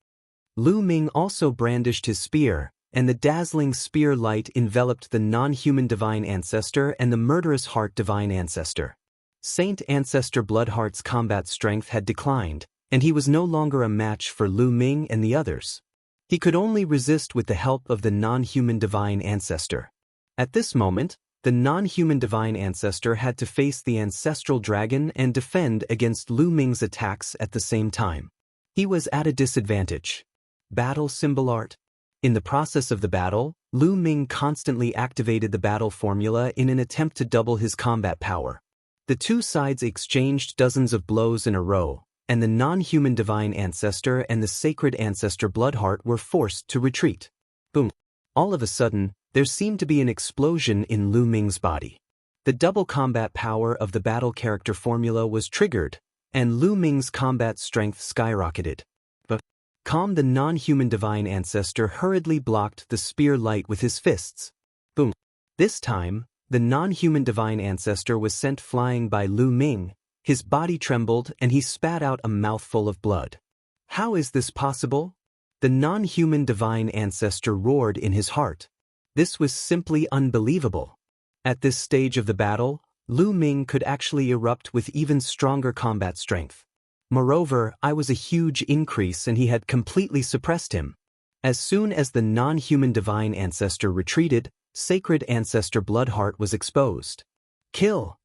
Lu Ming also brandished his spear, and the dazzling spear light enveloped the non-human divine ancestor and the murderous heart divine ancestor. Saint Ancestor Bloodheart's combat strength had declined, and he was no longer a match for Lu Ming and the others. He could only resist with the help of the non-human divine ancestor. At this moment, the non-human divine ancestor had to face the ancestral dragon and defend against Lu Ming's attacks at the same time. He was at a disadvantage. Battle symbol art. In the process of the battle, Lu Ming constantly activated the battle formula in an attempt to double his combat power. The two sides exchanged dozens of blows in a row, and the non-human divine ancestor and the Sacred Ancestor Bloodheart were forced to retreat. Boom! All of a sudden, there seemed to be an explosion in Lu Ming's body. The double combat power of the battle character formula was triggered, and Lu Ming's combat strength skyrocketed. But the non-human divine ancestor hurriedly blocked the spear light with his fists. Boom! This time, the non-human divine ancestor was sent flying by Lu Ming. His body trembled and he spat out a mouthful of blood. "How is this possible?" The non-human divine ancestor roared in his heart. This was simply unbelievable. At this stage of the battle, Lu Ming could actually erupt with even stronger combat strength. Moreover, I was a huge increase and he had completely suppressed him. As soon as the non-human divine ancestor retreated, Sacred Ancestor Bloodheart was exposed. "Kill!"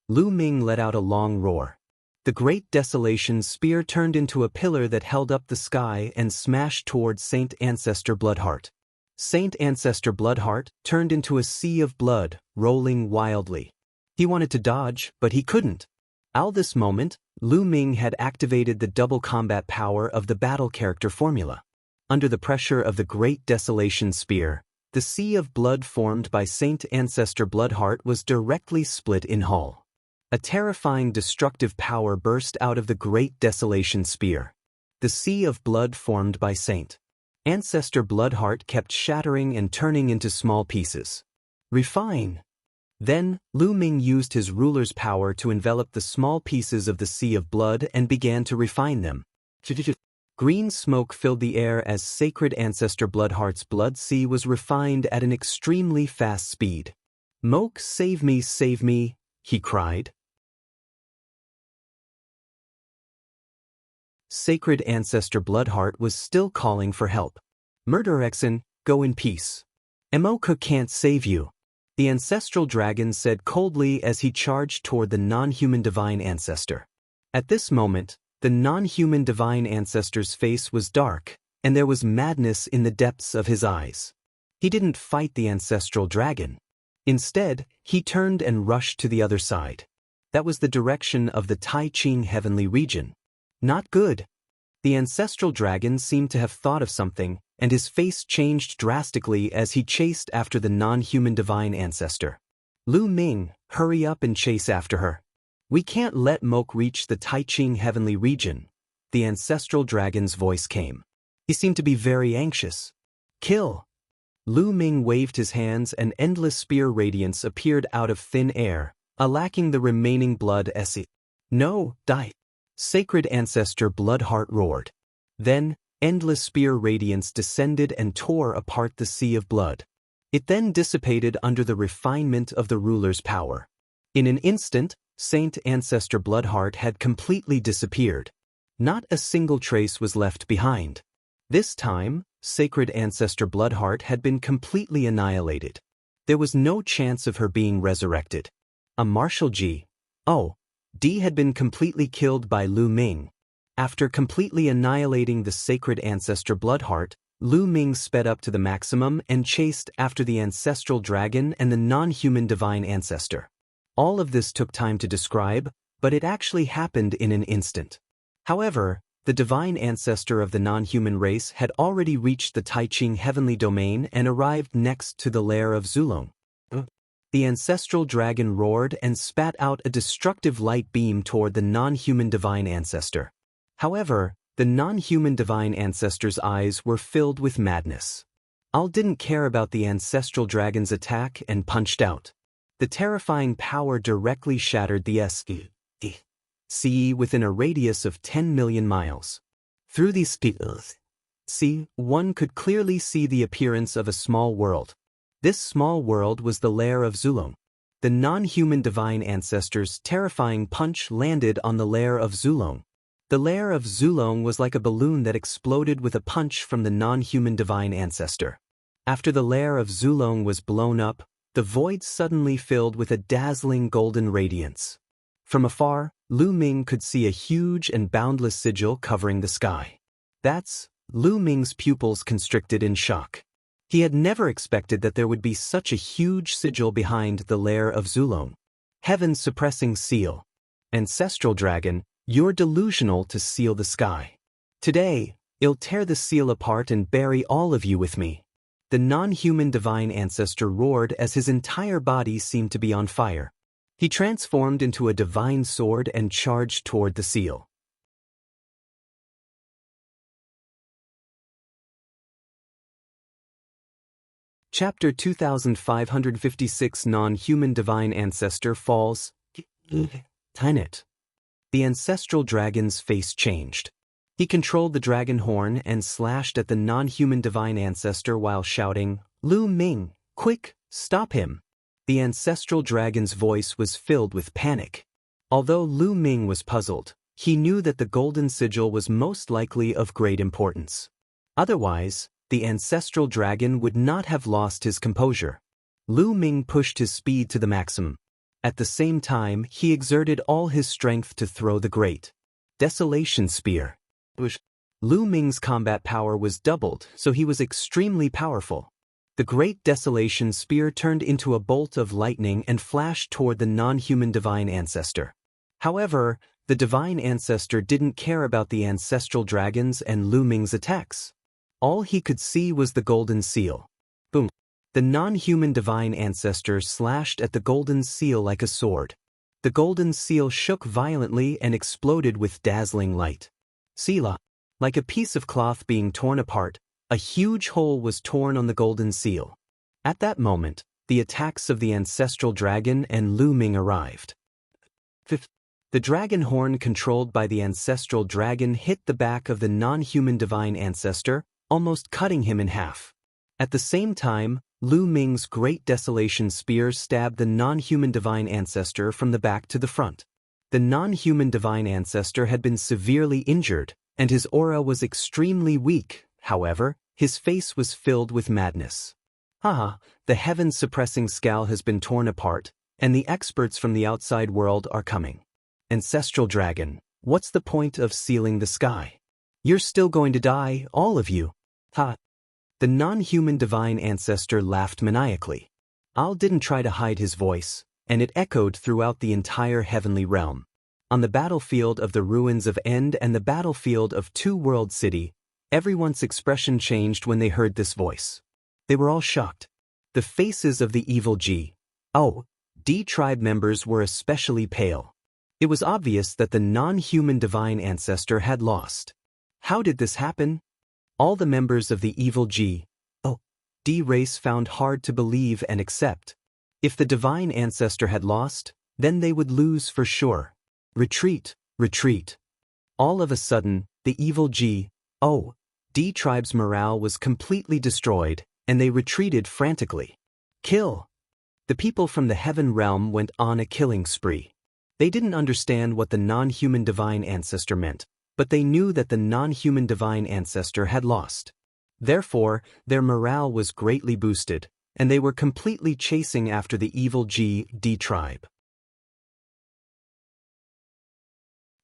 Lu Ming let out a long roar. The Great Desolation Spear turned into a pillar that held up the sky and smashed towards Saint Ancestor Bloodheart. Saint Ancestor Bloodheart turned into a sea of blood, rolling wildly. He wanted to dodge, but he couldn't. At this moment, Lu Ming had activated the double combat power of the battle character formula. Under the pressure of the Great Desolation Spear, the sea of blood formed by Saint Ancestor Bloodheart was directly split in whole. A terrifying destructive power burst out of the Great Desolation Spear. The sea of blood formed by Saint Ancestor Bloodheart kept shattering and turning into small pieces. "Refine!" Then, Lu Ming used his ruler's power to envelop the small pieces of the sea of blood and began to refine them. Green smoke filled the air as Sacred Ancestor Bloodheart's blood sea was refined at an extremely fast speed. "Moke, save me," he cried. Sacred Ancestor Bloodheart was still calling for help. "Murderer Exen, go in peace. Moke can't save you," the ancestral dragon said coldly as he charged toward the non-human divine ancestor. At this moment, the non-human divine ancestor's face was dark, and there was madness in the depths of his eyes. He didn't fight the ancestral dragon. Instead, he turned and rushed to the other side. That was the direction of the Tai Ching heavenly region. Not good. The ancestral dragon seemed to have thought of something, and his face changed drastically as he chased after the non-human divine ancestor. Lu Ming, hurry up and chase after her. We can't let Mok reach the Taiching heavenly region. The ancestral dragon's voice came. He seemed to be very anxious. Kill! Lu Ming waved his hands and endless spear radiance appeared out of thin air, lacking the remaining blood essence. No, die! Sacred ancestor Bloodheart roared. Then, endless spear radiance descended and tore apart the sea of blood. It then dissipated under the refinement of the ruler's power. In an instant, Saint Ancestor Bloodheart had completely disappeared. Not a single trace was left behind. This time, Sacred Ancestor Bloodheart had been completely annihilated. There was no chance of her being resurrected. A Martial D had been completely killed by Lu Ming. After completely annihilating the Sacred Ancestor Bloodheart, Lu Ming sped up to the maximum and chased after the ancestral dragon and the non-human divine ancestor. All of this took time to describe, but it actually happened in an instant. However, the divine ancestor of the non-human race had already reached the Taiching heavenly domain and arrived next to the lair of Zulong. The ancestral dragon roared and spat out a destructive light beam toward the non-human divine ancestor. However, the non-human divine ancestor's eyes were filled with madness. Al didn't care about the ancestral dragon's attack and punched out. The terrifying power directly shattered the sea within a radius of 10 million miles. Through these sea, one could clearly see the appearance of a small world. This small world was the lair of Zulong. The non-human divine ancestor's terrifying punch landed on the lair of Zulong. The lair of Zulong was like a balloon that exploded with a punch from the non-human divine ancestor. After the lair of Zulong was blown up, the void suddenly filled with a dazzling golden radiance. From afar, Lu Ming could see a huge and boundless sigil covering the sky. Lu Ming's pupils constricted in shock. He had never expected that there would be such a huge sigil behind the lair of Zulong. Heaven's suppressing seal. Ancestral dragon, you're delusional to seal the sky. Today, I'll tear the seal apart and bury all of you with me. The non-human divine ancestor roared as his entire body seemed to be on fire. He transformed into a divine sword and charged toward the seal. Chapter 2556 Non-Human Divine Ancestor Falls. Tynet. The ancestral dragon's face changed. He controlled the dragon horn and slashed at the non-human divine ancestor while shouting, Lu Ming, quick, stop him. The ancestral dragon's voice was filled with panic. Although Lu Ming was puzzled, he knew that the golden sigil was most likely of great importance. Otherwise, the ancestral dragon would not have lost his composure. Lu Ming pushed his speed to the maximum. At the same time, he exerted all his strength to throw the great Desolation Spear. Lu Ming's combat power was doubled, so he was extremely powerful. The great Desolation Spear turned into a bolt of lightning and flashed toward the non-human divine ancestor. However, the divine ancestor didn't care about the ancestral dragons and Lu Ming's attacks. All he could see was the golden seal. Boom! The non-human divine ancestor slashed at the golden seal like a sword. The golden seal shook violently and exploded with dazzling light. Sela. Like a piece of cloth being torn apart, a huge hole was torn on the golden seal. At that moment, the attacks of the ancestral dragon and Lu Ming arrived. The dragon horn controlled by the ancestral dragon hit the back of the non-human divine ancestor, almost cutting him in half. At the same time, Lu Ming's great Desolation Spear stabbed the non-human divine ancestor from the back to the front. The non-human divine ancestor had been severely injured, and his aura was extremely weak. However, his face was filled with madness. Haha, the heaven-suppressing skull has been torn apart, and the experts from the outside world are coming. Ancestral dragon, what's the point of sealing the sky? You're still going to die, all of you. Ha! The non-human divine ancestor laughed maniacally. Al didn't try to hide his voice, and it echoed throughout the entire heavenly realm. On the battlefield of the ruins of End and the battlefield of Two World City, everyone's expression changed when they heard this voice. They were all shocked. The faces of the evil D tribe members were especially pale. It was obvious that the non-human divine ancestor had lost. How did this happen? All the members of the evil D race found hard to believe and accept. If the divine ancestor had lost, then they would lose for sure. Retreat, retreat. All of a sudden, the evil D tribe's morale was completely destroyed, and they retreated frantically. Kill! The people from the heaven realm went on a killing spree. They didn't understand what the non-human divine ancestor meant, but they knew that the non-human divine ancestor had lost. Therefore, their morale was greatly boosted, and they were completely chasing after the evil D tribe.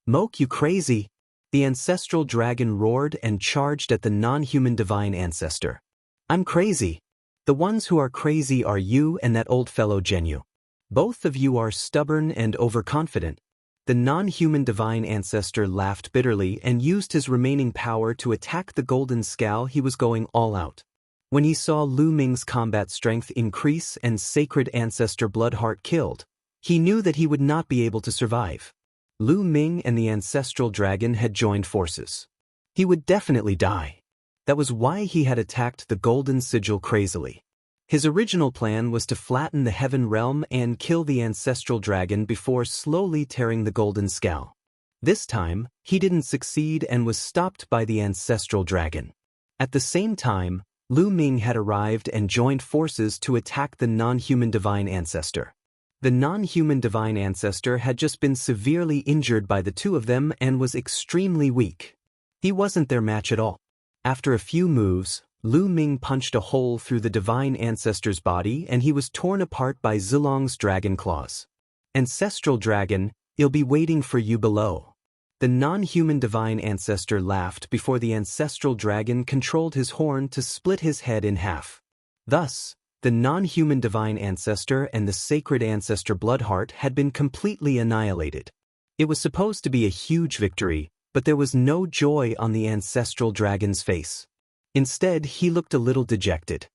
Moke, you crazy! The ancestral dragon roared and charged at the non-human divine ancestor. I'm crazy. The ones who are crazy are you and that old fellow Genu. Both of you are stubborn and overconfident. The non-human divine ancestor laughed bitterly and used his remaining power to attack the golden scow. He was going all out. When he saw Lu Ming's combat strength increase and sacred ancestor Bloodheart killed, he knew that he would not be able to survive. Lu Ming and the ancestral dragon had joined forces. He would definitely die. That was why he had attacked the golden sigil crazily. His original plan was to flatten the heaven realm and kill the ancestral dragon before slowly tearing the golden scow. This time, he didn't succeed and was stopped by the ancestral dragon. At the same time, Lu Ming had arrived and joined forces to attack the non-human divine ancestor. The non-human divine ancestor had just been severely injured by the two of them and was extremely weak. He wasn't their match at all. After a few moves, Lu Ming punched a hole through the divine ancestor's body and he was torn apart by Zilong's dragon claws. Ancestral dragon, he'll be waiting for you below. The non-human divine ancestor laughed before the ancestral dragon controlled his horn to split his head in half. Thus, the non-human divine ancestor and the sacred ancestor Bloodheart had been completely annihilated. It was supposed to be a huge victory, but there was no joy on the ancestral dragon's face. Instead, he looked a little dejected.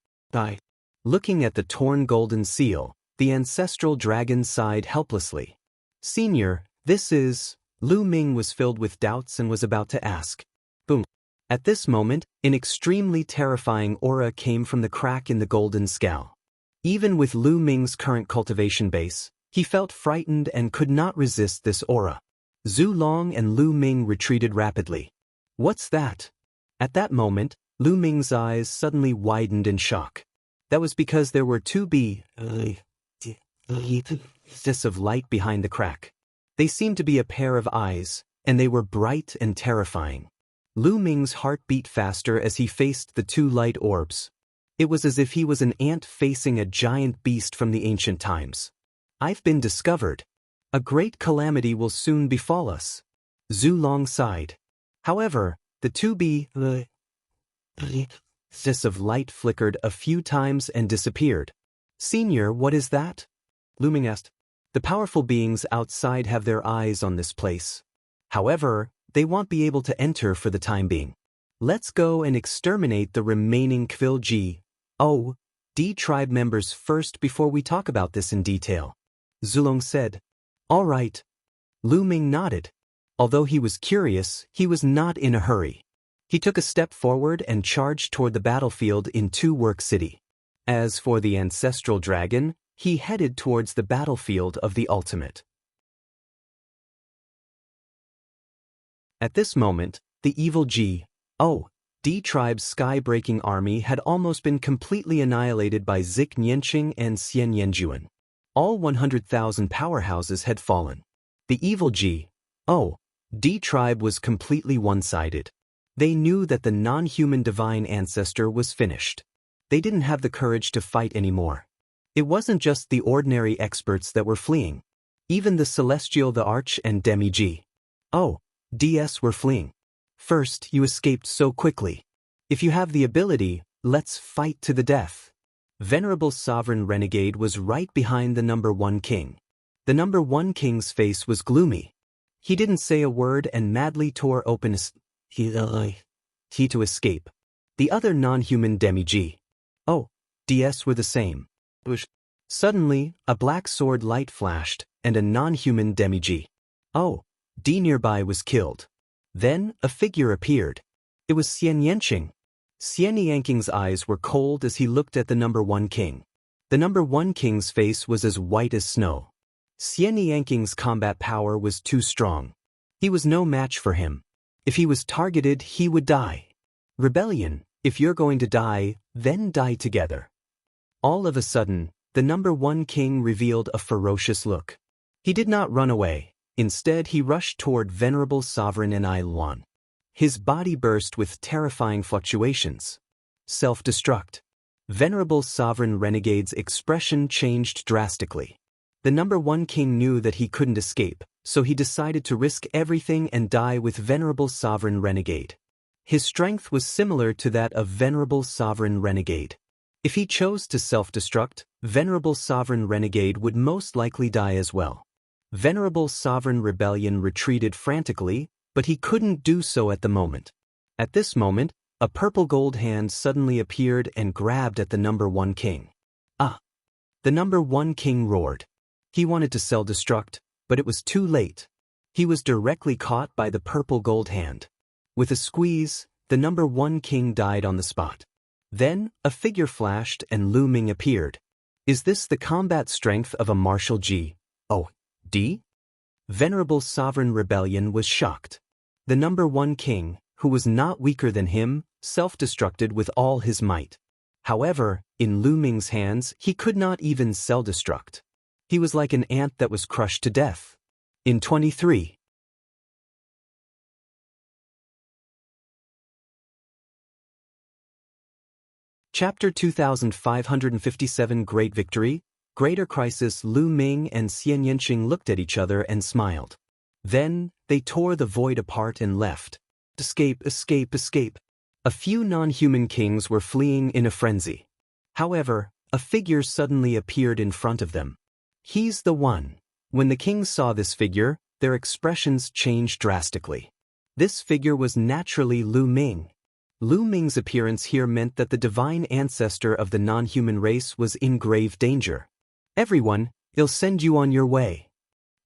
Looking at the torn golden seal, the ancestral dragon sighed helplessly. Senior, this is... Lu Ming was filled with doubts and was about to ask. Boom. At this moment, an extremely terrifying aura came from the crack in the golden scow. Even with Lu Ming's current cultivation base, he felt frightened and could not resist this aura. Zhu Long and Lu Ming retreated rapidly. What's that? At that moment, Lu Ming's eyes suddenly widened in shock. That was because there were two of light behind the crack. They seemed to be a pair of eyes, and they were bright and terrifying. Lu Ming's heart beat faster as he faced the two light orbs. It was as if he was an ant facing a giant beast from the ancient times. I've been discovered. A great calamity will soon befall us. Zhu Long sighed. However, the two of light flickered a few times and disappeared. Senior, what is that? Lu Ming asked. The powerful beings outside have their eyes on this place. However, they won't be able to enter for the time being. Let's go and exterminate the remaining D tribe members first before we talk about this in detail. Zulong said. All right. Lu Ming nodded. Although he was curious, he was not in a hurry. He took a step forward and charged toward the battlefield in Two Work City. As for the ancestral dragon, he headed towards the battlefield of the ultimate. At this moment, the evil D tribe's sky-breaking army had almost been completely annihilated by Zik Nianqing and Xian Yanjuan. All 100,000 powerhouses had fallen. The evil D tribe was completely one-sided. They knew that the non-human divine ancestor was finished. They didn't have the courage to fight anymore. It wasn't just the ordinary experts that were fleeing. Even the celestial, the arch, and DS were fleeing. First, you escaped so quickly. If you have the ability, let's fight to the death. Venerable Sovereign Renegade was right behind the number 1 king. The number 1 king's face was gloomy. He didn't say a word and madly tore open he to escape. The other non-human DS were the same. Suddenly, a black sword light flashed, and a non-human demi-G. Oh, D nearby was killed. Then, a figure appeared. It was Xianxia. Xianxia's eyes were cold as he looked at the number 1 king. The number 1 king's face was as white as snow. Xianxia's combat power was too strong. He was no match for him. If he was targeted, he would die. Rebellion, if you're going to die, then die together. All of a sudden, the number 1 king revealed a ferocious look. He did not run away. Instead, he rushed toward venerable sovereign and Luan. His body burst with terrifying fluctuations. Self-destruct. Venerable sovereign renegade's expression changed drastically. The number 1 king knew that he couldn't escape, so he decided to risk everything and die with venerable sovereign renegade. His strength was similar to that of venerable sovereign renegade. If he chose to self-destruct, venerable sovereign renegade would most likely die as well. Venerable sovereign rebellion retreated frantically, but he couldn't do so at the moment. At this moment, a purple gold hand suddenly appeared and grabbed at the number 1 king. Ah! The number 1 king roared. He wanted to self-destruct, but it was too late. He was directly caught by the purple gold hand. With a squeeze, the number 1 king died on the spot. Then, a figure flashed and Lu Ming appeared. Is this the combat strength of a martial G? Oh, D? Venerable sovereign rebellion was shocked. The number 1 king, who was not weaker than him, self-destructed with all his might. However, in Lu Ming's hands, he could not even self-destruct. He was like an ant that was crushed to death. In 23. Chapter 2557 Great Victory, Greater Crisis. Lu Ming and Xianxia looked at each other and smiled. Then, they tore the void apart and left. Escape, escape, escape. A few non-human kings were fleeing in a frenzy. However, a figure suddenly appeared in front of them. He's the one. When the kings saw this figure, their expressions changed drastically. This figure was naturally Lu Ming. Lu Ming's appearance here meant that the divine ancestor of the non-human race was in grave danger. Everyone, he'll send you on your way,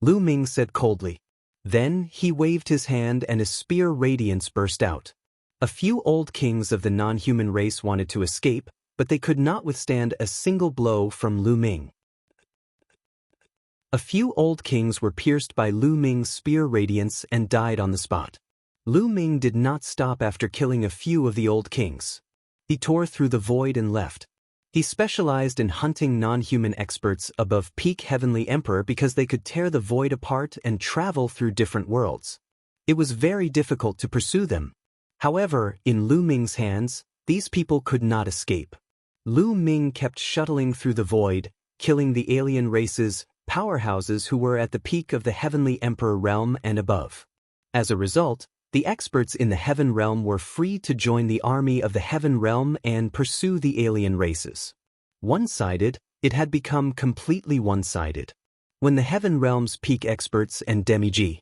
Lu Ming said coldly. Then he waved his hand and a spear radiance burst out. A few old kings of the non-human race wanted to escape, but they could not withstand a single blow from Lu Ming. A few old kings were pierced by Lu Ming's spear radiance and died on the spot. Lu Ming did not stop after killing a few of the old kings. He tore through the void and left. He specialized in hunting non-human experts above peak Heavenly Emperor because they could tear the void apart and travel through different worlds. It was very difficult to pursue them. However, in Lu Ming's hands, these people could not escape. Lu Ming kept shuttling through the void, killing the alien races, powerhouses who were at the peak of the Heavenly Emperor realm and above. As a result, the experts in the Heaven Realm were free to join the army of the Heaven Realm and pursue the alien races. One-sided, it had become completely one-sided. When the Heaven Realm's peak experts and demi-G.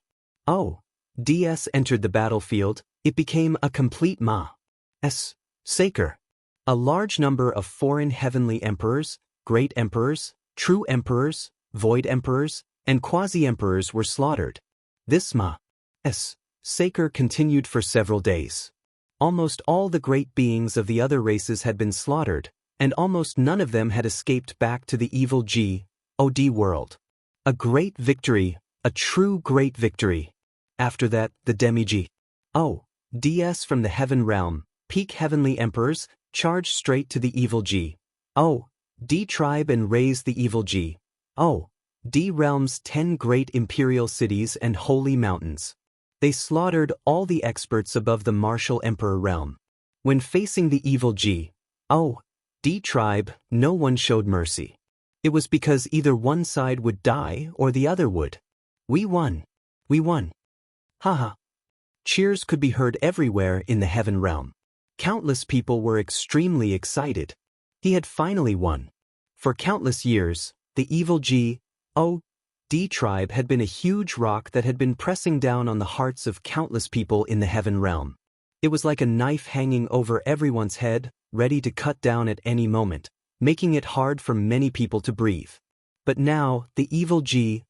DS entered the battlefield, it became a complete Saker. A large number of foreign heavenly emperors, great emperors, true emperors, void emperors, and quasi-emperors were slaughtered. This Saker continued for several days. Almost all the great beings of the other races had been slaughtered, and almost none of them had escaped back to the evil God world. A great victory, a true great victory. After that, the demi-G. DS from the Heaven Realm, peak heavenly emperors, charged straight to the evil D tribe and razed the evil D realm's 10 great imperial cities and holy mountains. They slaughtered all the experts above the martial emperor realm. When facing the evil D tribe, no one showed mercy. It was because either one side would die or the other would. We won. We won. Haha. Cheers could be heard everywhere in the Heaven Realm. Countless people were extremely excited. He had finally won. For countless years, the evil D tribe had been a huge rock that had been pressing down on the hearts of countless people in the Heaven Realm. It was like a knife hanging over everyone's head, ready to cut down at any moment. making it hard for many people to breathe. But now, the evil D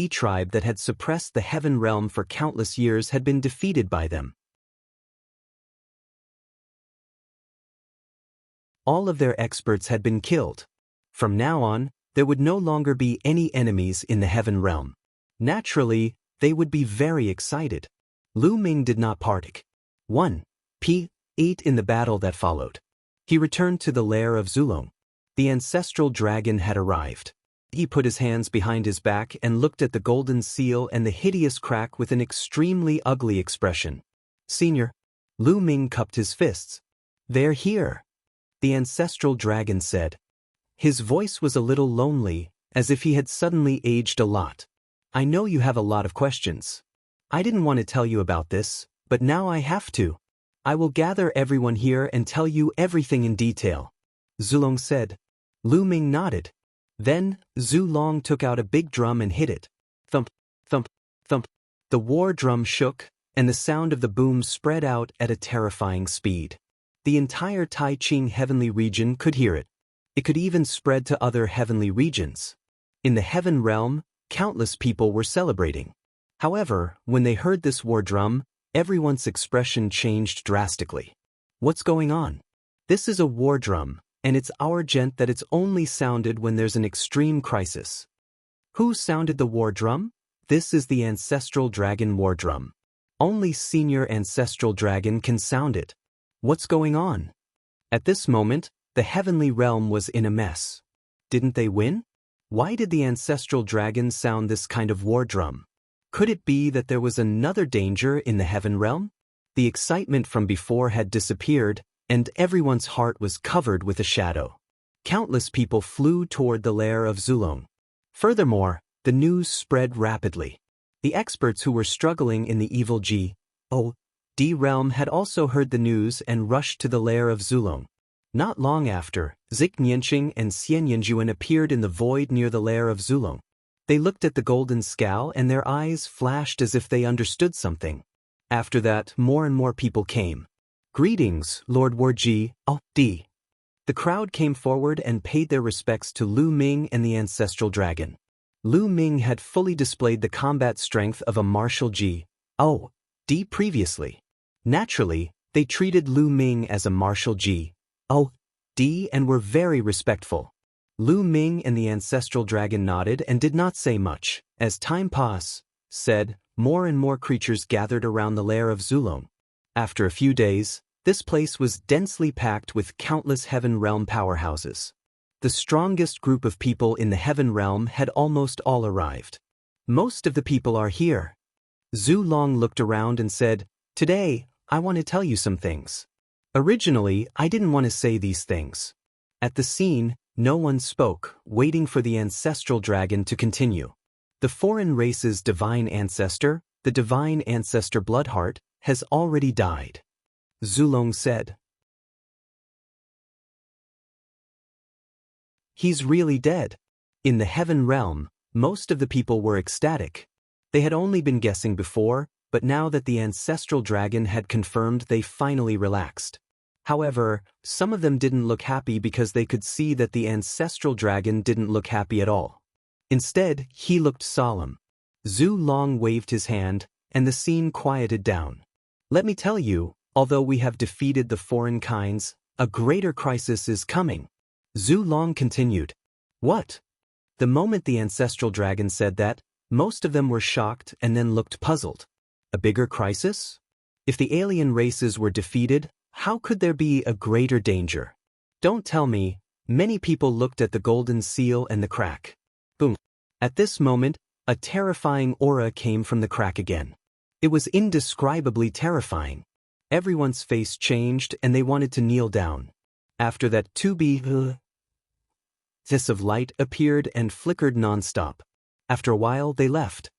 tribe that had suppressed the heaven realm for countless years had been defeated by them. All of their experts had been killed. From now on, there would no longer be any enemies in the heaven realm. Naturally, they would be very excited. Lu Ming did not partake. 1:8 in the battle that followed. He returned to the lair of Zulong. The ancestral dragon had arrived. He put his hands behind his back and looked at the golden seal and the hideous crack with an extremely ugly expression. Senior. Lu Ming cupped his fists. They're here, the ancestral dragon said. His voice was a little lonely, as if he had suddenly aged a lot. I know you have a lot of questions. I didn't want to tell you about this, but now I have to. I will gather everyone here and tell you everything in detail, Zulong said. Lu Ming nodded. Then, Zulong took out a big drum and hit it. Thump, thump, thump. The war drum shook, and the sound of the boom spread out at a terrifying speed. The entire Tai Ching heavenly region could hear it. It could even spread to other heavenly regions. In the heaven realm, countless people were celebrating. However, when they heard this war drum, everyone's expression changed drastically. What's going on? This is a war drum, and it's urgent that it's only sounded when there's an extreme crisis. Who sounded the war drum? This is the ancestral dragon war drum. Only senior ancestral dragon can sound it. What's going on? At this moment, the heavenly realm was in a mess. Didn't they win? Why did the ancestral dragon sound this kind of war drum? Could it be that there was another danger in the heaven realm? The excitement from before had disappeared, and everyone's heart was covered with a shadow. Countless people flew toward the lair of Zulong. Furthermore, the news spread rapidly. The experts who were struggling in the evil D realm had also heard the news and rushed to the lair of Zulong. Not long after, Xianxia and Xianxia appeared in the void near the lair of Zulong. They looked at the golden scow and their eyes flashed as if they understood something. After that, more and more people came. Greetings, Lord Warji, D. The crowd came forward and paid their respects to Lu Ming and the ancestral dragon. Lu Ming had fully displayed the combat strength of a martial D previously. Naturally, they treated Lu Ming as a martial D and were very respectful. Lu Ming and the ancestral dragon nodded and did not say much. As time passed, more and more creatures gathered around the lair of Zulong. After a few days, this place was densely packed with countless heaven realm powerhouses. The strongest group of people in the heaven realm had almost all arrived. Most of the people are here. Zulong looked around and said, Today, I want to tell you some things. Originally, I didn't want to say these things. At the scene, no one spoke, waiting for the ancestral dragon to continue. The foreign race's divine ancestor, the divine ancestor Bloodheart, has already died. Zulong said. He's really dead. In the heaven realm, most of the people were ecstatic. They had only been guessing before, but now that the ancestral dragon had confirmed, they finally relaxed. However, some of them didn't look happy because they could see that the ancestral dragon didn't look happy at all. Instead, he looked solemn. Zulong waved his hand, and the scene quieted down. Let me tell you, although we have defeated the foreign kinds, a greater crisis is coming. Zulong continued. What? The moment the ancestral dragon said that, most of them were shocked and then looked puzzled. A bigger crisis? If the alien races were defeated, how could there be a greater danger? Don't tell me. Many people looked at the golden seal and the crack. Boom. At this moment, a terrifying aura came from the crack again. It was indescribably terrifying. Everyone's face changed and they wanted to kneel down. After that, this of light appeared and flickered non-stop. After a while, they left.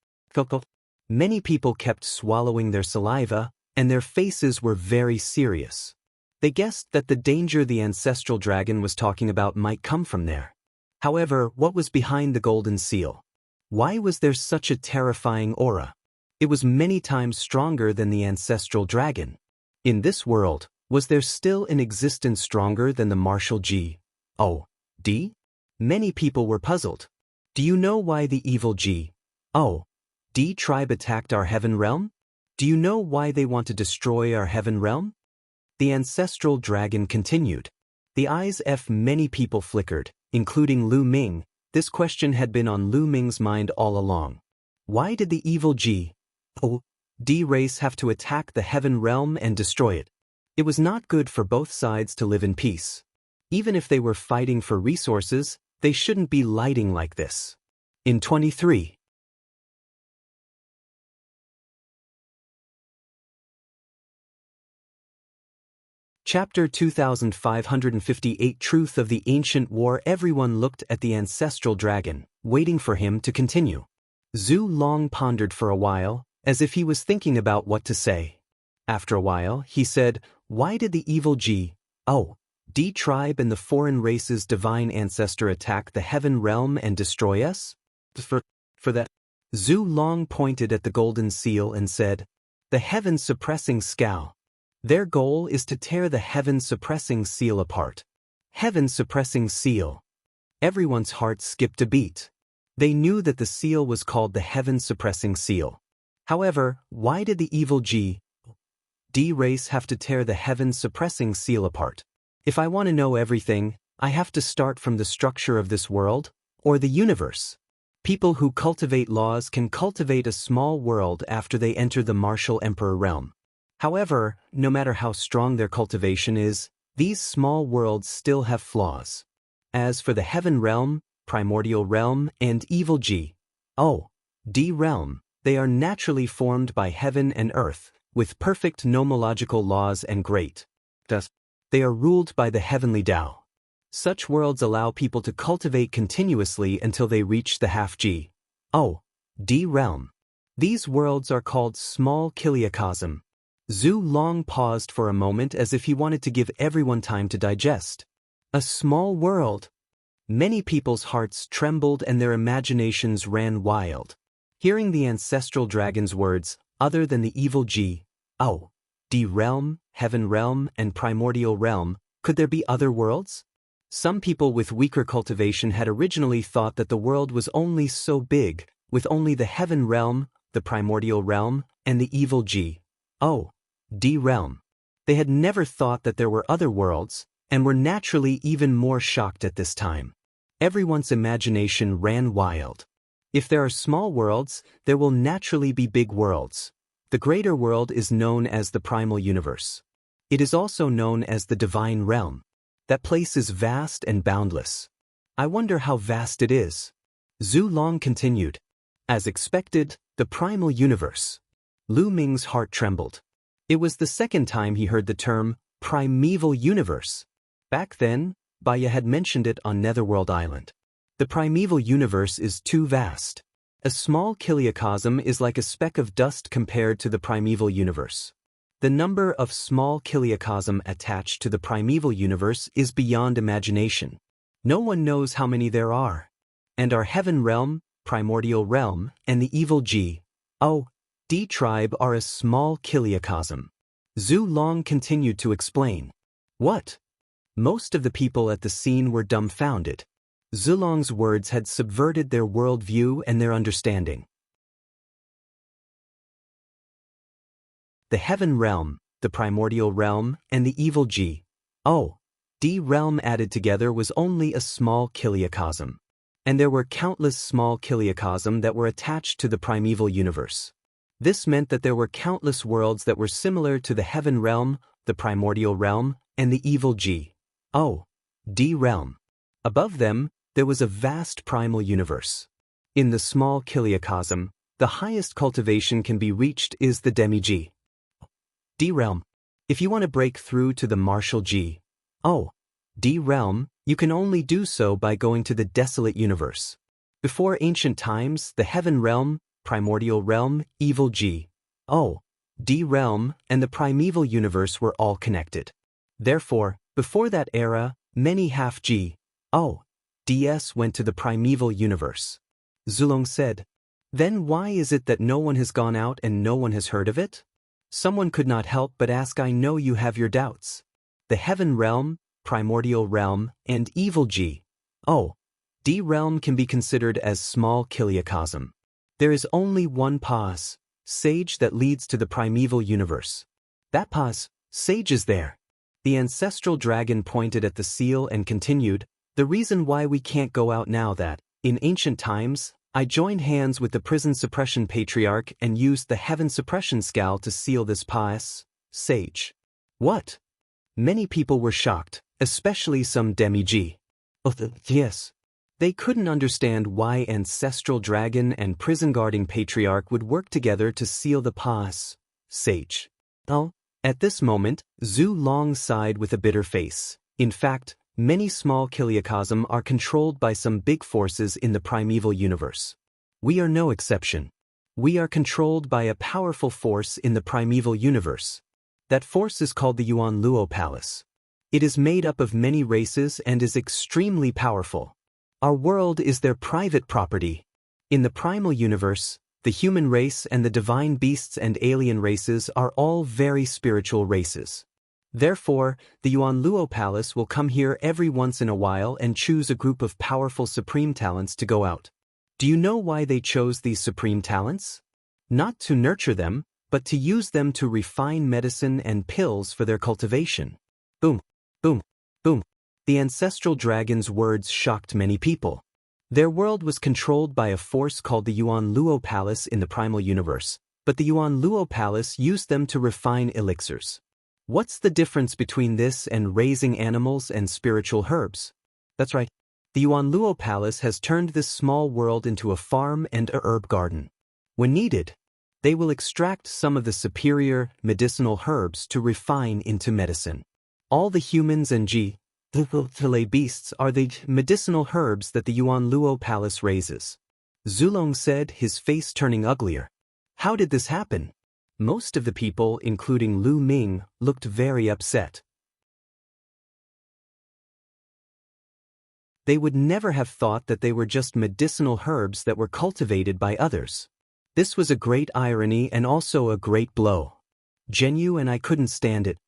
Many people kept swallowing their saliva, and their faces were very serious. They guessed that the danger the ancestral dragon was talking about might come from there. However, what was behind the golden seal? Why was there such a terrifying aura? It was many times stronger than the ancestral dragon. In this world, was there still an existence stronger than the martial O, D? Many people were puzzled. Do you know why the evil G, O, D tribe attacked our heaven realm? Do you know why they want to destroy our heaven realm? The ancestral dragon continued. The eyes of many people flickered, including Lu Ming. This question had been on Lu Ming's mind all along. Why did the evil G, O, D race have to attack the heaven realm and destroy it? It was not good for both sides to live in peace. Even if they were fighting for resources, they shouldn't be lighting like this. In 23. Chapter 2558 Truth of the Ancient War. Everyone looked at the ancestral dragon, waiting for him to continue. Zhu Long pondered for a while, as if he was thinking about what to say. After a while, he said, "Why did the evil G, O, D tribe and the foreign race's divine ancestor attack the heaven realm and destroy us?" For that, Zhu Long pointed at the golden seal and said, "The heaven-suppressing scowl. Their goal is to tear the heaven-suppressing seal apart." Heaven-suppressing seal. Everyone's heart skipped a beat. They knew that the seal was called the heaven-suppressing seal. However, why did the evil G, D race have to tear the heaven-suppressing seal apart? If I want to know everything, I have to start from the structure of this world, or the universe. People who cultivate laws can cultivate a small world after they enter the martial emperor realm. However, no matter how strong their cultivation is, these small worlds still have flaws. As for the heaven realm, primordial realm, and evil G, O, D realm, they are naturally formed by heaven and earth, with perfect nomological laws and great. Thus, they are ruled by the heavenly Tao. Such worlds allow people to cultivate continuously until they reach the half G, O, D realm. These worlds are called small kiliacosm. Zhu Long paused for a moment as if he wanted to give everyone time to digest. A small world. Many people's hearts trembled and their imaginations ran wild. Hearing the ancestral dragon's words, other than the evil G, O, D realm, heaven realm, and primordial realm, could there be other worlds? Some people with weaker cultivation had originally thought that the world was only so big, with only the heaven realm, the primordial realm, and the evil G, O, D realm. They had never thought that there were other worlds, and were naturally even more shocked at this time. Everyone's imagination ran wild. If there are small worlds, there will naturally be big worlds. The greater world is known as the primal universe. It is also known as the divine realm. That place is vast and boundless. I wonder how vast it is. Zhu Long continued. As expected, the primal universe. Lu Ming's heart trembled. It was the second time he heard the term primeval universe. Back then, Baya had mentioned it on Netherworld Island. The primeval universe is too vast. A small kiliacosm is like a speck of dust compared to the primeval universe. The number of small kiliacosm attached to the primeval universe is beyond imagination. No one knows how many there are. And our heaven realm, primordial realm, and the evil G, O, D tribe are a small kiliacosm. Zhu Long continued to explain. What? Most of the people at the scene were dumbfounded. Zhu Long's words had subverted their worldview and their understanding. The heaven realm, the primordial realm, and the evil G, O, D realm added together was only a small kiliacosm. And there were countless small kiliacosm that were attached to the primeval universe. This meant that there were countless worlds that were similar to the heaven realm, the primordial realm, and the evil G, O, D realm. Above them, there was a vast primal universe. In the small kiliacosm, the highest cultivation can be reached is the demi-G, D realm. If you want to break through to the martial G, O, D realm, you can only do so by going to the desolate universe. Before ancient times, the heaven realm, primordial realm, evil G, O, D realm, and the primeval universe were all connected. Therefore, before that era, many half G, O, DS went to the primeval universe. Zhu Long said. Then why is it that no one has gone out and no one has heard of it? Someone could not help but ask. I know you have your doubts. The heaven realm, primordial realm, and evil G. O. D realm can be considered as small kiliacosm. There is only one pause, sage, that leads to the primeval universe. That pause, sage, is there. The ancestral dragon pointed at the seal and continued, the reason why we can't go out now that, in ancient times, I joined hands with the prison suppression patriarch and used the heaven suppression scowl to seal this pause, sage. What? Many people were shocked, especially some demi-G. Yes. They couldn't understand why ancestral dragon and prison guarding patriarch would work together to seal the pause, sage. Oh. At this moment, Zhu Long sighed with a bitter face. In fact, many small kiliacosm are controlled by some big forces in the primeval universe. We are no exception. We are controlled by a powerful force in the primeval universe. That force is called the Yuan Luo Palace. It is made up of many races and is extremely powerful. Our world is their private property. In the primal universe, the human race and the divine beasts and alien races are all very spiritual races. Therefore, the Yuan Luo Palace will come here every once in a while and choose a group of powerful supreme talents to go out. Do you know why they chose these supreme talents? Not to nurture them, but to use them to refine medicine and pills for their cultivation. Boom, boom, boom. The ancestral dragon's words shocked many people. Their world was controlled by a force called the Yuan Luo Palace in the primal universe, but the Yuan Luo Palace used them to refine elixirs. What's the difference between this and raising animals and spiritual herbs? That's right. The Yuan Luo Palace has turned this small world into a farm and a herb garden. When needed, they will extract some of the superior medicinal herbs to refine into medicine. All the humans and the beasts are the medicinal herbs that the Yuan Luo Palace raises. Zulong said, his face turning uglier. How did this happen? Most of the people, including Lu Ming, looked very upset. They would never have thought that they were just medicinal herbs that were cultivated by others. This was a great irony and also a great blow. Zhenyu and I couldn't stand it.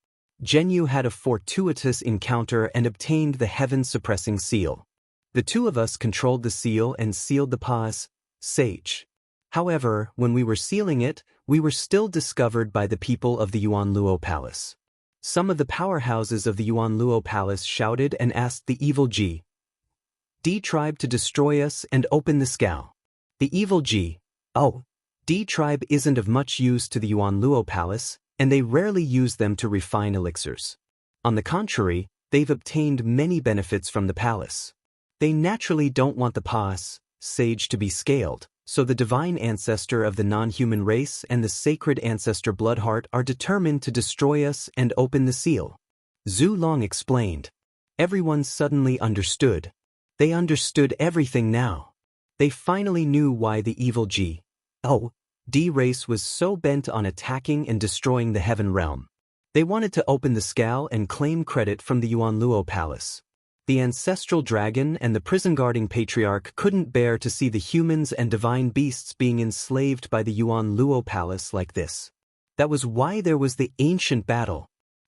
Zhenyu had a fortuitous encounter and obtained the heaven-suppressing seal. The two of us controlled the seal and sealed the pause, sage. However, when we were sealing it, we were still discovered by the people of the Yuan Luo Palace. Some of the powerhouses of the Yuan Luo Palace shouted and asked the evil G. D tribe to destroy us and open the scowl. The evil G. O. D tribe isn't of much use to the Yuan Luo Palace, and they rarely use them to refine elixirs. On the contrary, they've obtained many benefits from the palace. They naturally don't want the pause, sage, to be scaled, so the divine ancestor of the non-human race and the sacred ancestor Bloodheart are determined to destroy us and open the seal. Zhu Long explained. Everyone suddenly understood. They understood everything now. They finally knew why the evil G. O. D race was so bent on attacking and destroying the heaven realm. They wanted to open the scowl and claim credit from the Yuan Luo Palace. The ancestral dragon and the prison-guarding patriarch couldn't bear to see the humans and divine beasts being enslaved by the Yuan Luo Palace like this. That was why there was the ancient battle.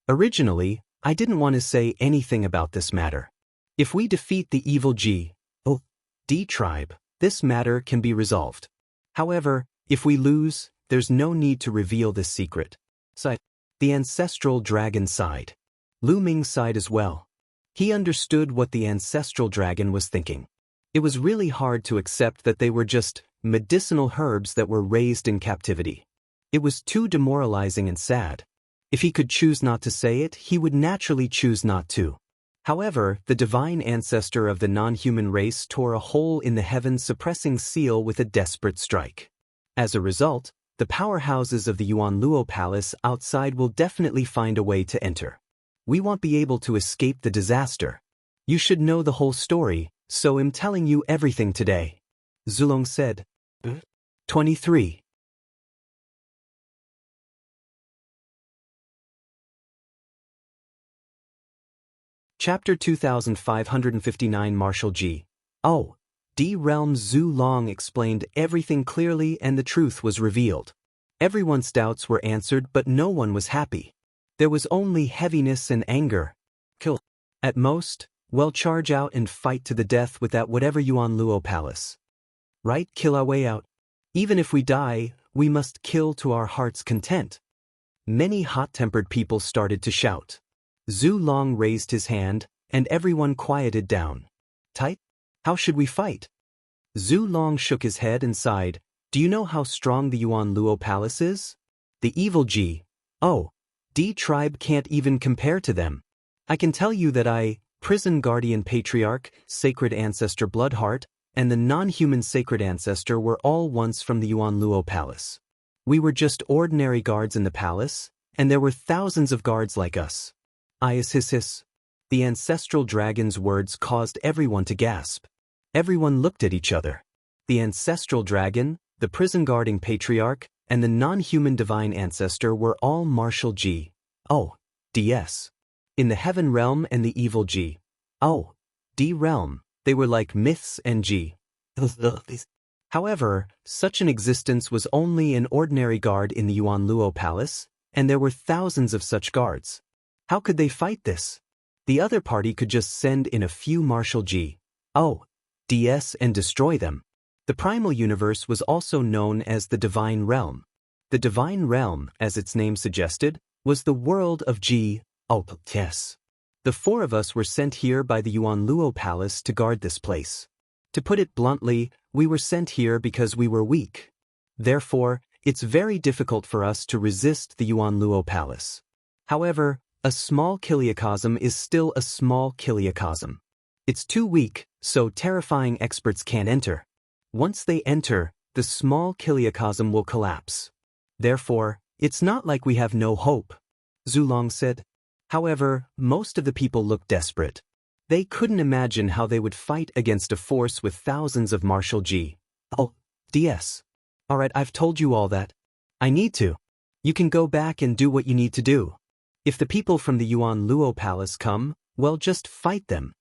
Originally, I didn't want to say anything about this matter. If we defeat the evil G. O. D tribe, this matter can be resolved. However, if we lose, there's no need to reveal this secret. Sighed. The ancestral dragon sighed. Lu Ming sighed as well. He understood what the ancestral dragon was thinking. It was really hard to accept that they were just medicinal herbs that were raised in captivity. It was too demoralizing and sad. If he could choose not to say it, he would naturally choose not to. However, the divine ancestor of the non-human race tore a hole in the heaven-suppressing seal with a desperate strike. As a result, the powerhouses of the Yuan Luo Palace outside will definitely find a way to enter. We won't be able to escape the disaster. You should know the whole story, so I'm telling you everything today. Zulong said. 23. Chapter 2559 Marshal G. O. D Realm. Zhu Long explained everything clearly and the truth was revealed. Everyone's doubts were answered but no one was happy. There was only heaviness and anger. At most, we'll charge out and fight to the death with that whatever Yuan Luo palace. Right? Kill our way out. Even if we die, we must kill to our heart's content. Many hot-tempered people started to shout. Zhu Long raised his hand, and everyone quieted down. Tight? How should we fight? Zhu Long shook his head and sighed. Do you know how strong the Yuan Luo palace is? The evil D tribe can't even compare to them. I can tell you that prison guardian patriarch, sacred ancestor Bloodheart, and the non-human sacred ancestor were all once from the Yuan Luo palace. We were just ordinary guards in the palace, and there were thousands of guards like us. Hiss. The ancestral dragon's words caused everyone to gasp. Everyone looked at each other. The ancestral dragon, the prison guarding patriarch, and the non-human divine ancestor were all martial DS. In the heaven realm and the evil D realm, they were like myths and However, such an existence was only an ordinary guard in the Yuan Luo palace, and there were thousands of such guards. How could they fight this? The other party could just send in a few martial DS and destroy them. The primal universe was also known as the Divine Realm. The Divine Realm, as its name suggested, was the world of yes. The four of us were sent here by the Yuan Luo Palace to guard this place. To put it bluntly, we were sent here because we were weak. Therefore, it's very difficult for us to resist the Yuan Luo Palace. However, a small kiliacosm is still a small kiliacosm. It's too weak, so terrifying experts can't enter. Once they enter, the small kiliacosm will collapse. Therefore, it's not like we have no hope, Zhu Long said. However, most of the people looked desperate. They couldn't imagine how they would fight against a force with thousands of martial DS. Alright, I've told you all that. I need to. You can go back and do what you need to do. If the people from the Yuan Luo Palace come, well, just fight them,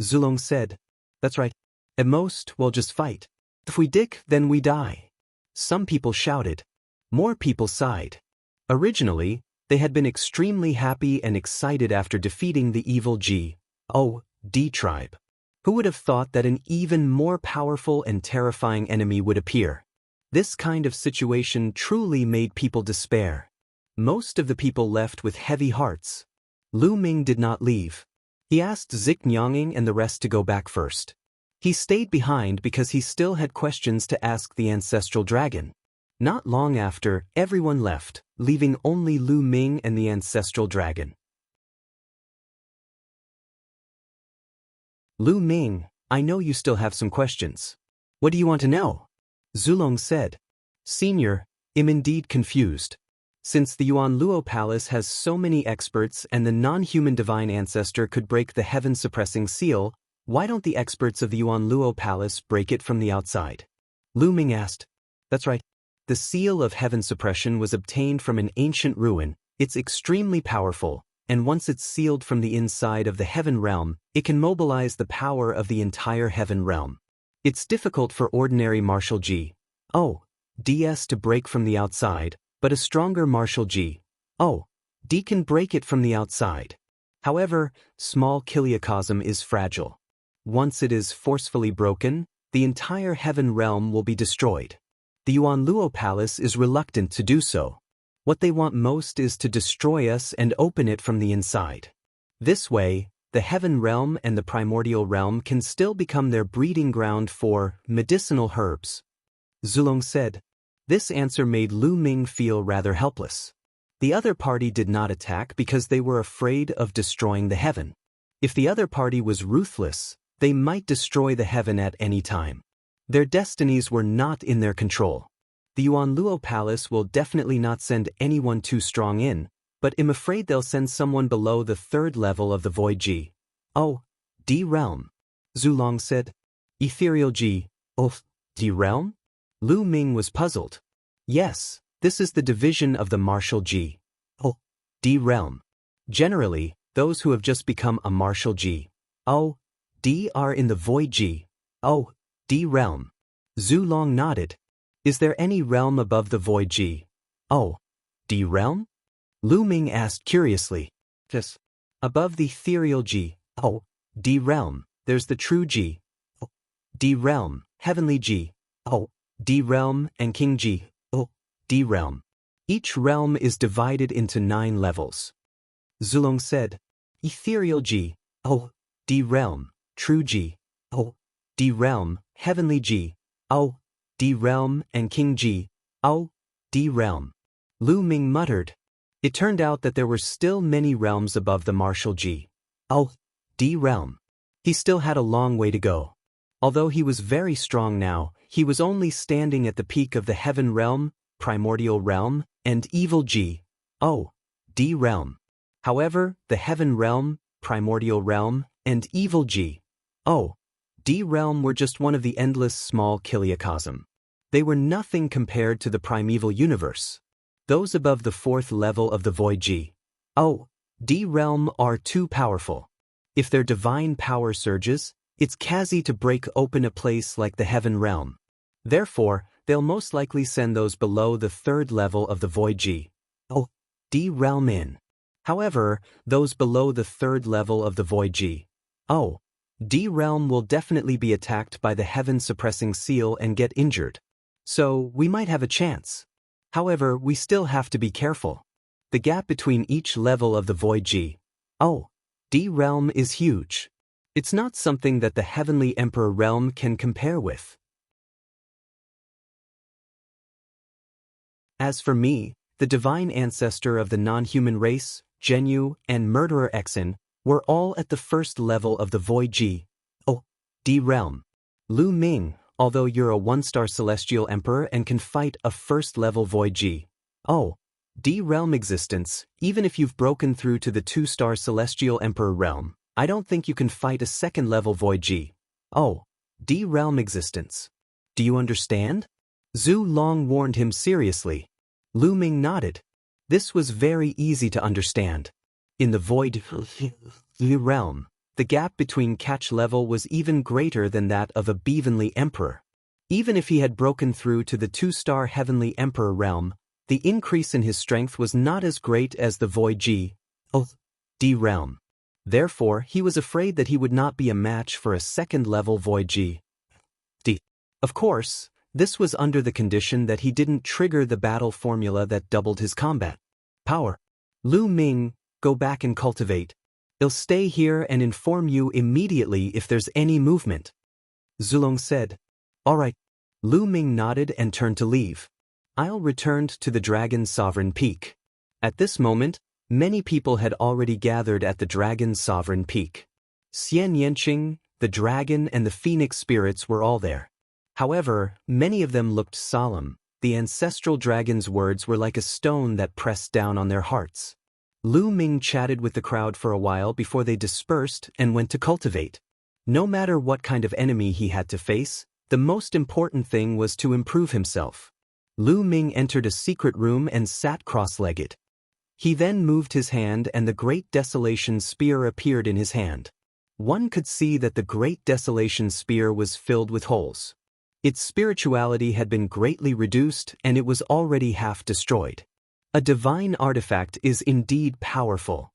Zhu Long said. That's right. At most, we'll just fight. If we dick, then we die. Some people shouted. More people sighed. Originally, they had been extremely happy and excited after defeating the evil D tribe. Who would have thought that an even more powerful and terrifying enemy would appear? This kind of situation truly made people despair. Most of the people left with heavy hearts. Lu Ming did not leave. He asked Zik Nyanging and the rest to go back first. He stayed behind because he still had questions to ask the ancestral dragon. Not long after, everyone left, leaving only Lu Ming and the ancestral dragon. Lu Ming, I know you still have some questions. What do you want to know? Zhu Long said. Senior, I'm indeed confused. Since the Yuan Luo Palace has so many experts and the non-human divine ancestor could break the heaven-suppressing seal, why don't the experts of the Yuan Luo Palace break it from the outside? Lu Ming asked. That's right. The seal of heaven suppression was obtained from an ancient ruin. It's extremely powerful, and once it's sealed from the inside of the heaven realm, it can mobilize the power of the entire heaven realm. It's difficult for ordinary martial DS to break from the outside, but a stronger martial D can break it from the outside. However, small kiliacosm is fragile. Once it is forcefully broken, the entire heaven realm will be destroyed. The Yuan Luo Palace is reluctant to do so. What they want most is to destroy us and open it from the inside. This way, the heaven realm and the primordial realm can still become their breeding ground for medicinal herbs. Zhu Long said. This answer made Lu Ming feel rather helpless. The other party did not attack because they were afraid of destroying the heaven. If the other party was ruthless, they might destroy the heaven at any time. Their destinies were not in their control. The Yuan Luo Palace will definitely not send anyone too strong in, but I'm afraid they'll send someone below the third level of the Void D realm, Zhu Long said. Ethereal D realm? Lu Ming was puzzled. Yes, this is the division of the martial D realm. Generally, those who have just become a martial D are in the Void D realm. Zhu Long nodded. Is there any realm above the Void D realm? Lu Ming asked curiously. Yes. Above the ethereal Oh, D realm, there's the true G. Oh, D realm, heavenly G. Oh, D realm and king G. Oh, D realm. Each realm is divided into 9 levels. Zulong said, ethereal G. Oh, D realm, true G. Oh, D realm, heavenly G. Oh, D realm and king G. Oh, D realm. Lu Ming muttered. It turned out that there were still many realms above the martial G. Oh, D realm. He still had a long way to go. Although he was very strong now, he was only standing at the peak of the heaven realm, primordial realm, and evil G. Oh, D realm. However, the heaven realm, primordial realm, and evil G. Oh, D realm were just one of the endless small kiliacosm. They were nothing compared to the primeval universe. Those above the 4th level of the void G. Oh, D realm are too powerful. If their divine power surges, it's quasi to break open a place like the heaven realm. Therefore, they'll most likely send those below the 3rd level of the void G. Oh, D realm in. However, those below the 3rd level of the void G. Oh, D realm will definitely be attacked by the heaven suppressing seal and get injured. So, we might have a chance. However, we still have to be careful. The gap between each level of the void G. Oh, D realm is huge. It's not something that the heavenly emperor realm can compare with. As for me, the divine ancestor of the non-human race, Zhenyu, and murderer Exin, were all at the 1st level of the void G. Oh, D realm. Lu Ming, although you're a 1-star celestial emperor and can fight a 1st level void G. Oh, D realm existence, even if you've broken through to the 2-star celestial emperor realm, I don't think you can fight a 2nd level void G. Oh, D realm existence. Do you understand? Zhu Long warned him seriously. Lu Ming nodded. This was very easy to understand. In the void realm, the gap between catch level was even greater than that of a Bevenly emperor. Even if he had broken through to the 2-star heavenly emperor realm, the increase in his strength was not as great as the void G. Oh, D realm. Therefore, he was afraid that he would not be a match for a 2nd level void G. D. Of course, this was under the condition that he didn't trigger the battle formula that doubled his combat power. Lu Ming, go back and cultivate. I'll stay here and inform you immediately if there's any movement. Zulong said. All right. Lu Ming nodded and turned to leave. I'll returned to the Dragon's Sovereign Peak. At this moment, many people had already gathered at the Dragon's Sovereign Peak. Xianxia, the dragon and the phoenix spirits were all there. However, many of them looked solemn. The ancestral dragon's words were like a stone that pressed down on their hearts. Lu Ming chatted with the crowd for a while before they dispersed and went to cultivate. No matter what kind of enemy he had to face, the most important thing was to improve himself. Lu Ming entered a secret room and sat cross-legged. He then moved his hand and the Great Desolation Spear appeared in his hand. One could see that the Great Desolation Spear was filled with holes. Its spirituality had been greatly reduced and it was already half destroyed. A divine artifact is indeed powerful.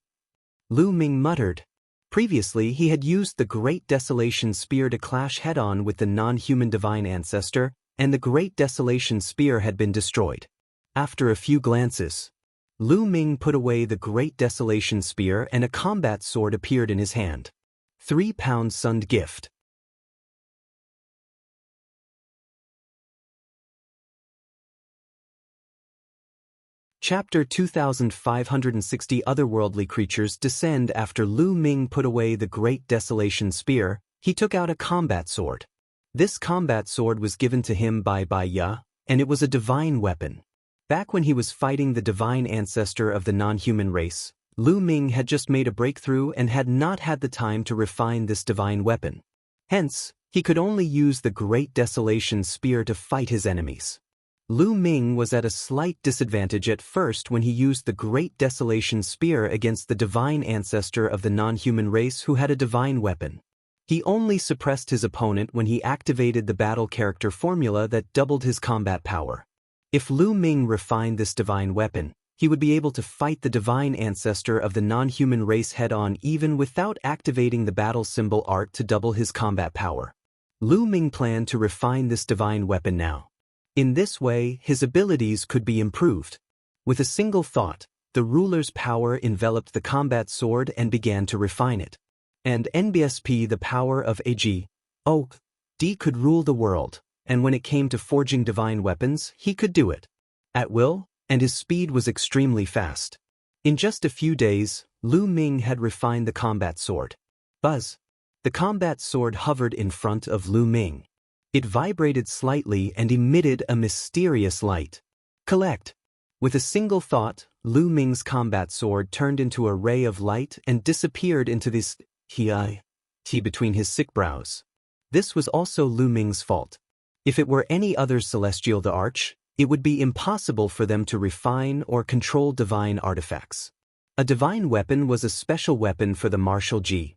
Lu Ming muttered. Previously, he had used the Great Desolation Spear to clash head-on with the non-human divine ancestor, and the Great Desolation Spear had been destroyed. After a few glances, Lu Ming put away the Great Desolation Spear and a combat sword appeared in his hand. 3-pound sunned gift. Chapter 2560 Otherworldly creatures descend. After Lu Ming put away the Great Desolation Spear, he took out a combat sword. This combat sword was given to him by Bai Ya, and it was a divine weapon. Back when he was fighting the divine ancestor of the non-human race, Lu Ming had just made a breakthrough and had not had the time to refine this divine weapon. Hence, he could only use the Great Desolation Spear to fight his enemies. Lu Ming was at a slight disadvantage at first when he used the Great Desolation Spear against the divine ancestor of the non-human race who had a divine weapon. He only suppressed his opponent when he activated the battle character formula that doubled his combat power. If Lu Ming refined this divine weapon, he would be able to fight the divine ancestor of the non-human race head-on even without activating the battle symbol art to double his combat power. Lu Ming planned to refine this divine weapon now. In this way, his abilities could be improved. With a single thought, the ruler's power enveloped the combat sword and began to refine it. And NBSP, the power of AG, D could rule the world, and when it came to forging divine weapons, he could do it at will, and his speed was extremely fast. In just a few days, Lu Ming had refined the combat sword. Buzz. The combat sword hovered in front of Lu Ming. It vibrated slightly and emitted a mysterious light. Collect. With a single thought, Lu Ming's combat sword turned into a ray of light and disappeared into this T between his sick brows. This was also Lu Ming's fault. If it were any other celestial the Arch, it would be impossible for them to refine or control divine artifacts. A divine weapon was a special weapon for the martial D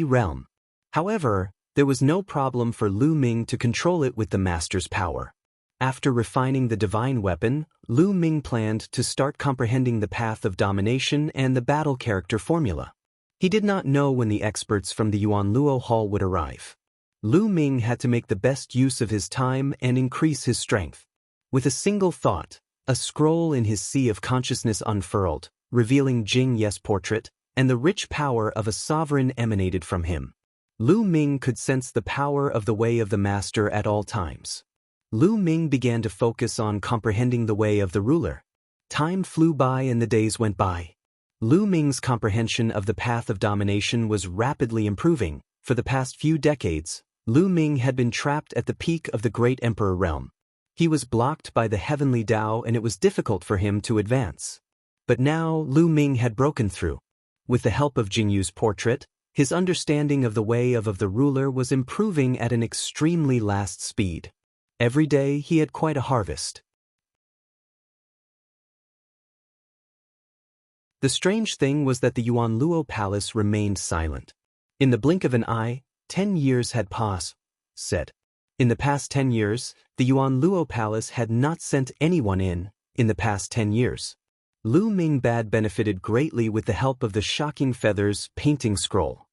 realm. However, there was no problem for Lu Ming to control it with the master's power. After refining the divine weapon, Lu Ming planned to start comprehending the path of domination and the battle character formula. He did not know when the experts from the Yuan Luo Hall would arrive. Lu Ming had to make the best use of his time and increase his strength. With a single thought, a scroll in his sea of consciousness unfurled, revealing Jing Ye's portrait, and the rich power of a sovereign emanated from him. Lu Ming could sense the power of the way of the master at all times. Lu Ming began to focus on comprehending the way of the ruler. Time flew by and the days went by. Lu Ming's comprehension of the path of domination was rapidly improving. For the past few decades, Lu Ming had been trapped at the peak of the great emperor realm. He was blocked by the heavenly Tao and it was difficult for him to advance. But now Lu Ming had broken through. With the help of Jingyu's portrait, his understanding of the way of the ruler was improving at an extremely fast speed. Every day he had quite a harvest. The strange thing was that the Yuan Luo Palace remained silent. In the blink of an eye, 10 years had passed. In the past 10 years, the Yuan Luo Palace had not sent anyone in the past 10 years. Lu Ming Bad benefited greatly with the help of the Shocking Feathers painting scroll.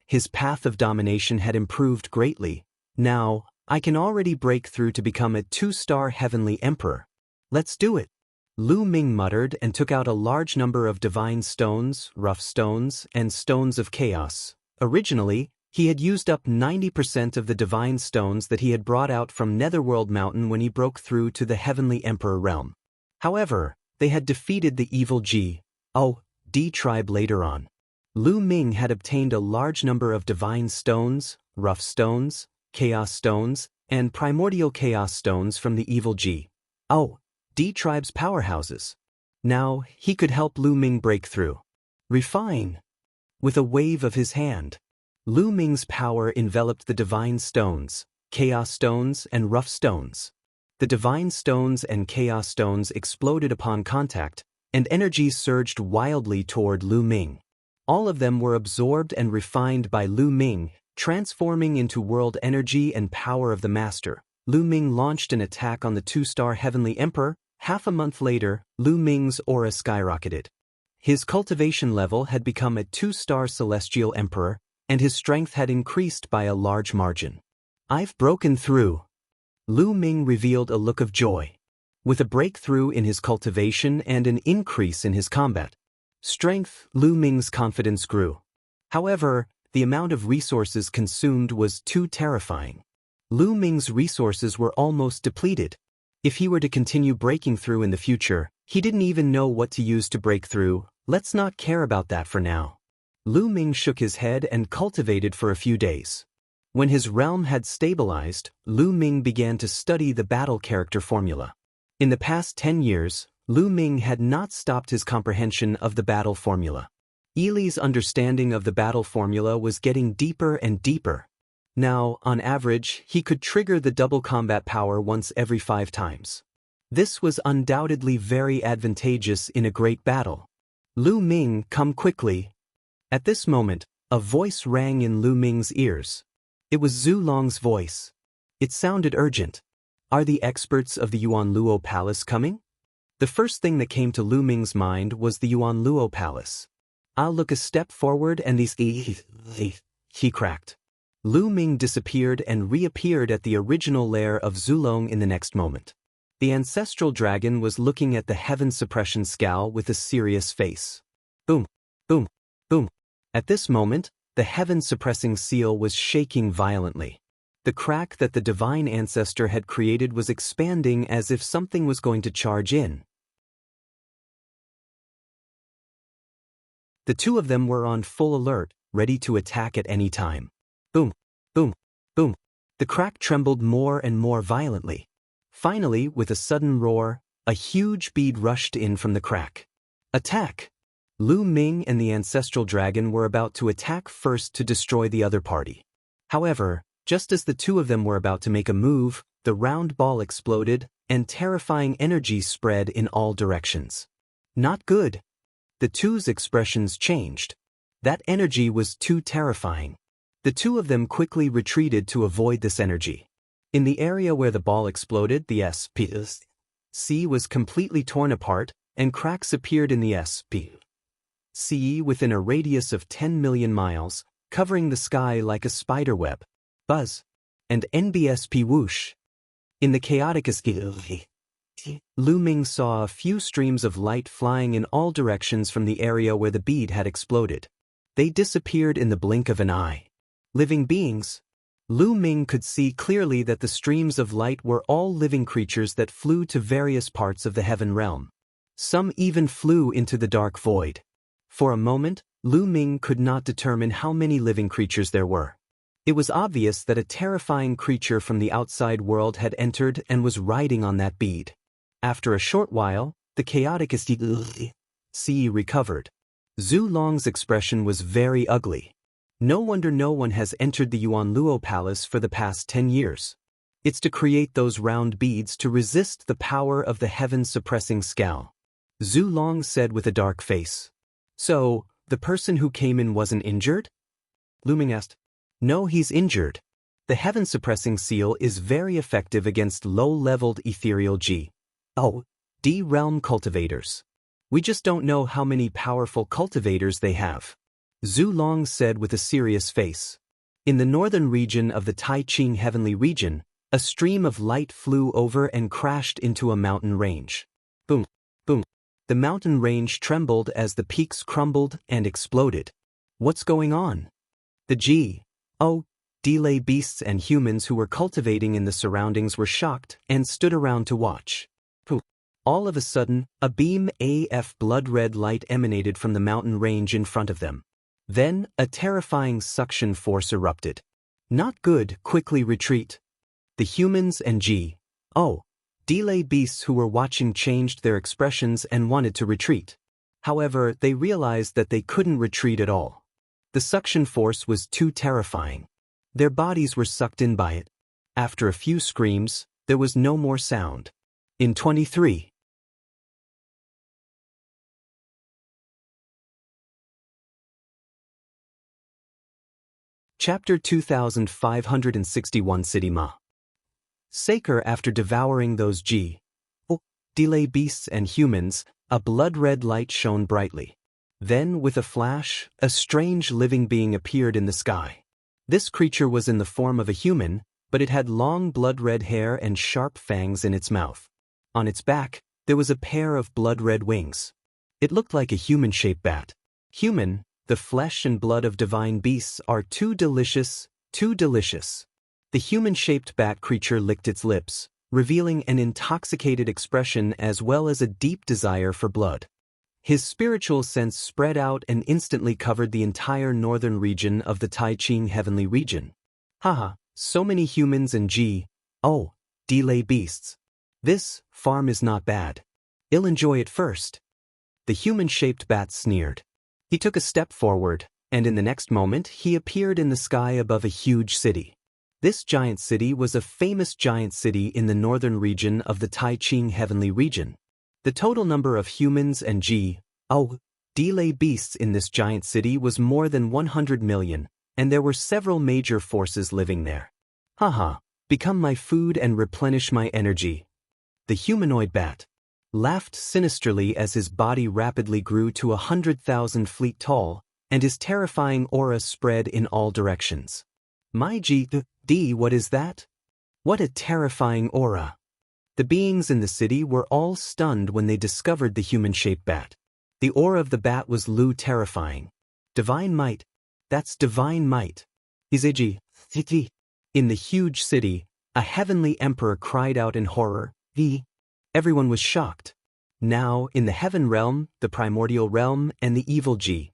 His path of domination had improved greatly. Now, I can already break through to become a 2-star heavenly emperor. Let's do it. Lu Ming muttered and took out a large number of divine stones, rough stones, and stones of chaos. Originally, he had used up 90% of the divine stones that he had brought out from Netherworld Mountain when he broke through to the heavenly emperor realm. However, they had defeated the evil D tribe later on. Lu Ming had obtained a large number of divine stones, rough stones, chaos stones, and primordial chaos stones from the evil D tribe's powerhouses. Now, he could help Lu Ming break through. Refine. With a wave of his hand, Lu Ming's power enveloped the divine stones, chaos stones, and rough stones. The divine stones and chaos stones exploded upon contact, and energy surged wildly toward Lu Ming. All of them were absorbed and refined by Lu Ming, transforming into world energy and power of the master. Lu Ming launched an attack on the 2-star heavenly emperor. Half a month later, Lu Ming's aura skyrocketed. His cultivation level had become a 2-star celestial emperor, and his strength had increased by a large margin. I've broken through. Lu Ming revealed a look of joy. With a breakthrough in his cultivation and an increase in his combat strength, Lu Ming's confidence grew. However, the amount of resources consumed was too terrifying. Lu Ming's resources were almost depleted. If he were to continue breaking through in the future, he didn't even know what to use to break through. Let's not care about that for now. Lu Ming shook his head and cultivated for a few days. When his realm had stabilized, Lu Ming began to study the battle character formula. In the past 10 years, Lu Ming had not stopped his comprehension of the battle formula. Yili's understanding of the battle formula was getting deeper and deeper. Now, on average, he could trigger the double combat power once every 5 times. This was undoubtedly very advantageous in a great battle. Lu Ming, come quickly. At this moment, a voice rang in Lu Ming's ears. It was Zhu Long's voice. It sounded urgent. Are the experts of the Yuan Luo Palace coming? The first thing that came to Lu Ming's mind was the Yuan Luo Palace. I'll look a step forward and these he cracked. Lu Ming disappeared and reappeared at the original lair of Zulong in the next moment. The ancestral dragon was looking at the heaven suppression scowl with a serious face. Boom, boom, boom. At this moment, the heaven suppressing seal was shaking violently. The crack that the divine ancestor had created was expanding as if something was going to charge in. The two of them were on full alert, ready to attack at any time. Boom, boom, boom. The crack trembled more and more violently. Finally, with a sudden roar, a huge bead rushed in from the crack. Attack! Lu Ming and the ancestral dragon were about to attack first to destroy the other party. However, just as the two of them were about to make a move, the round ball exploded, and terrifying energy spread in all directions. Not good. The two's expressions changed. That energy was too terrifying. The two of them quickly retreated to avoid this energy. In the area where the ball exploded, the SPC was completely torn apart, and cracks appeared in the SPC within a radius of 10 million miles, covering the sky like a spider web. Buzz. And NBSP whoosh. In the chaotic Lu Ming saw a few streams of light flying in all directions from the area where the bead had exploded. They disappeared in the blink of an eye. Living beings? Lu Ming could see clearly that the streams of light were all living creatures that flew to various parts of the heaven realm. Some even flew into the dark void. For a moment, Lu Ming could not determine how many living creatures there were. It was obvious that a terrifying creature from the outside world had entered and was riding on that bead. After a short while, the chaotic sea recovered. Zhu Long's expression was very ugly. No wonder no one has entered the Yuan Luo Palace for the past 10 years. It's to create those round beads to resist the power of the heaven-suppressing scowl. Zhu Long said with a dark face. So, the person who came in wasn't injured? Lu Ming asked. No, he's injured. The heaven-suppressing seal is very effective against low-leveled ethereal D realm cultivators. We just don't know how many powerful cultivators they have. Zhu Long said with a serious face. In the northern region of the Taiqing heavenly region, a stream of light flew over and crashed into a mountain range. Boom, boom. The mountain range trembled as the peaks crumbled and exploded. What's going on? The delay beasts and humans who were cultivating in the surroundings were shocked and stood around to watch. All of a sudden, a beam of blood-red light emanated from the mountain range in front of them. Then, a terrifying suction force erupted. Not good, quickly retreat. The humans and delay beasts who were watching changed their expressions and wanted to retreat. However, they realized that they couldn't retreat at all. The suction force was too terrifying. Their bodies were sucked in by it. After a few screams, there was no more sound. In 23. Chapter 2561 City Ma. Saker, after devouring those delay beasts and humans, a blood-red light shone brightly. Then, with a flash, a strange living being appeared in the sky. This creature was in the form of a human, but it had long blood-red hair and sharp fangs in its mouth. On its back, there was a pair of blood-red wings. It looked like a human-shaped bat. Human, the flesh and blood of divine beasts are too delicious, too delicious. The human-shaped bat creature licked its lips, revealing an intoxicated expression as well as a deep desire for blood. His spiritual sense spread out and instantly covered the entire northern region of the Taiqing heavenly region. Haha, so many humans and delay beasts. This farm is not bad. I'll enjoy it first. The human-shaped bat sneered. He took a step forward, and in the next moment he appeared in the sky above a huge city. This giant city was a famous giant city in the northern region of the Taiqing heavenly region. The total number of humans and delay beasts in this giant city was more than 100 million, and there were several major forces living there. Haha, become my food and replenish my energy. The humanoid bat. laughed sinisterly as his body rapidly grew to 100,000 feet tall, and his terrifying aura spread in all directions. My GD, what is that? What a terrifying aura. The beings in the city were all stunned when they discovered the human-shaped bat. The aura of the bat was terrifying. Divine might. That's divine might. Iziji. In the huge city, a heavenly emperor cried out in horror. Everyone was shocked. Now, in the heaven realm, the primordial realm, and the evil D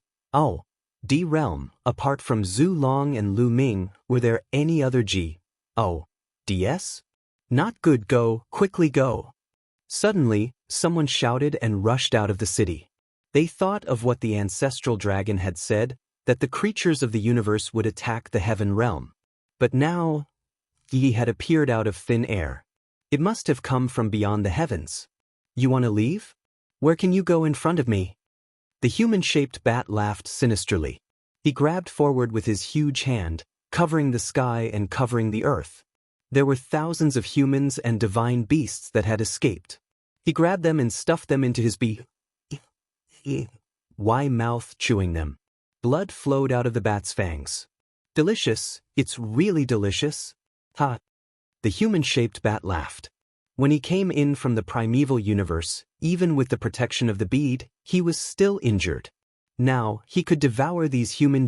realm, apart from Zhu Long and Lu Ming, were there any other DS? Not good, go, quickly go. Suddenly, someone shouted and rushed out of the city. They thought of what the ancestral dragon had said, that the creatures of the universe would attack the heaven realm. But now, he had appeared out of thin air. It must have come from beyond the heavens. You want to leave? Where can you go in front of me? The human-shaped bat laughed sinisterly. He grabbed forward with his huge hand, covering the sky and covering the earth. There were thousands of humans and divine beasts that had escaped. He grabbed them and stuffed them into his mouth, chewing them. Blood flowed out of the bat's fangs. Delicious, it's really delicious. Ha! The human-shaped bat laughed. When he came in from the primeval universe, even with the protection of the bead, he was still injured. Now, he could devour these human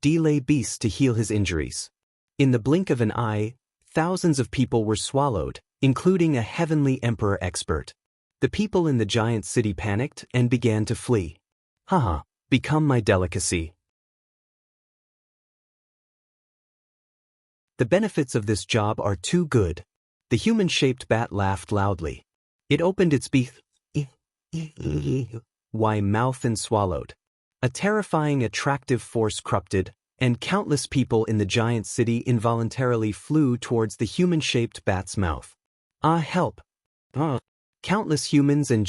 delay beasts to heal his injuries. In the blink of an eye, thousands of people were swallowed, including a heavenly emperor expert. The people in the giant city panicked and began to flee. Haha, become my delicacy. The benefits of this job are too good. The human-shaped bat laughed loudly. It opened its mouth and swallowed. A terrifying attractive force corrupted, and countless people in the giant city involuntarily flew towards the human-shaped bat's mouth. Help! Countless humans and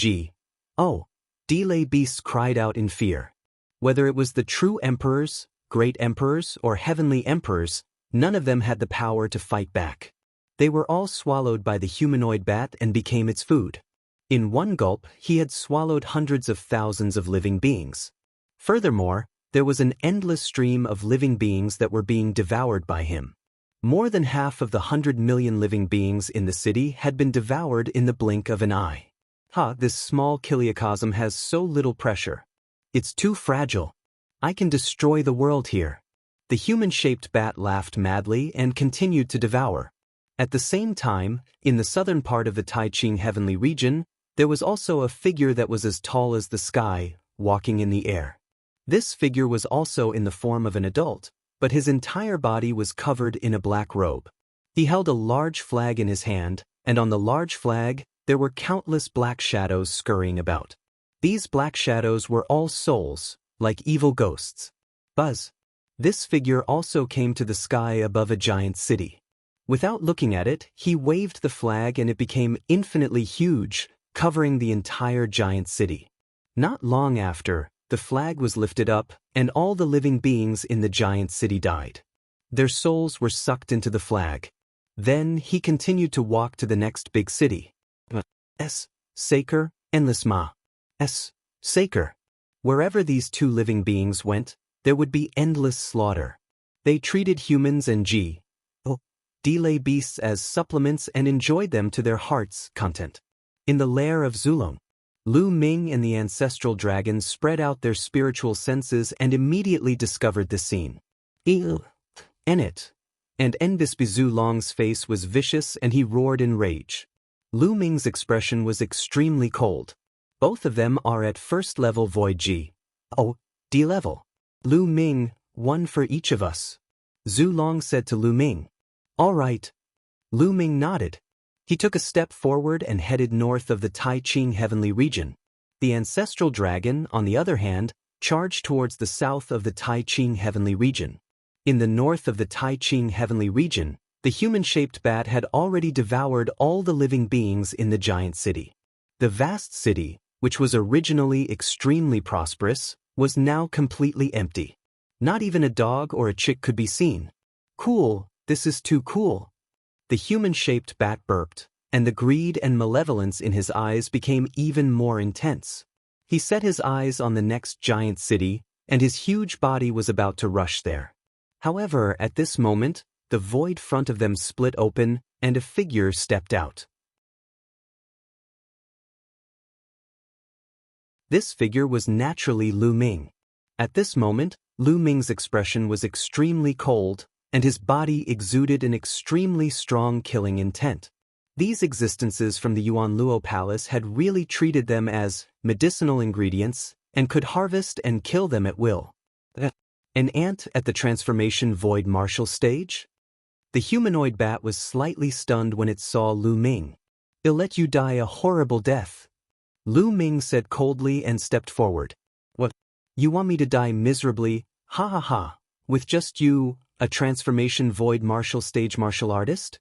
delay beasts cried out in fear. Whether it was the true emperors, great emperors, or heavenly emperors, none of them had the power to fight back. They were all swallowed by the humanoid bat and became its food. In one gulp, he had swallowed hundreds of thousands of living beings. Furthermore, there was an endless stream of living beings that were being devoured by him. More than half of the 100 million living beings in the city had been devoured in the blink of an eye. This small kiliocosm has so little pressure. It's too fragile. I can destroy the world here. The human-shaped bat laughed madly and continued to devour. At the same time, in the southern part of the Taiqing heavenly region, there was also a figure that was as tall as the sky, walking in the air. This figure was also in the form of an adult, but his entire body was covered in a black robe. He held a large flag in his hand, and on the large flag, there were countless black shadows scurrying about. These black shadows were all souls, like evil ghosts. Buzz. This figure also came to the sky above a giant city. Without looking at it, he waved the flag and it became infinitely huge, covering the entire giant city. Not long after, the flag was lifted up, and all the living beings in the giant city died. Their souls were sucked into the flag. Then he continued to walk to the next big city. Saker, Endless Ma. Saker. Wherever these two living beings went, there would be endless slaughter. They treated humans and delay beasts as supplements and enjoyed them to their heart's content. In the lair of Zulong, Lu Ming and the ancestral dragons spread out their spiritual senses and immediately discovered the scene. And Enbisby Zulong's face was vicious and he roared in rage. Lu Ming's expression was extremely cold. Both of them are at first level void D level. Lu Ming, one for each of us. Zulong said to Lu Ming. All right. Lu Ming nodded. He took a step forward and headed north of the Taiqing heavenly region. The ancestral dragon, on the other hand, charged towards the south of the Taiqing heavenly region. In the north of the Taiqing heavenly region, the human-shaped bat had already devoured all the living beings in the giant city. The vast city, which was originally extremely prosperous, was now completely empty. Not even a dog or a chick could be seen. Cool, this is too cool. The human-shaped bat burped, and the greed and malevolence in his eyes became even more intense. He set his eyes on the next giant city, and his huge body was about to rush there. However, at this moment, the void front of them split open, and a figure stepped out. This figure was naturally Lu Ming. At this moment, Lu Ming's expression was extremely cold, and his body exuded an extremely strong killing intent. These existences from the Yuan Luo Palace had really treated them as medicinal ingredients and could harvest and kill them at will. An ant at the transformation void martial stage? The humanoid bat was slightly stunned when it saw Lu Ming. "I'll let you die a horrible death," Lu Ming said coldly and stepped forward. "What? You want me to die miserably? Ha ha ha. With just you, a transformation void martial stage martial artist?"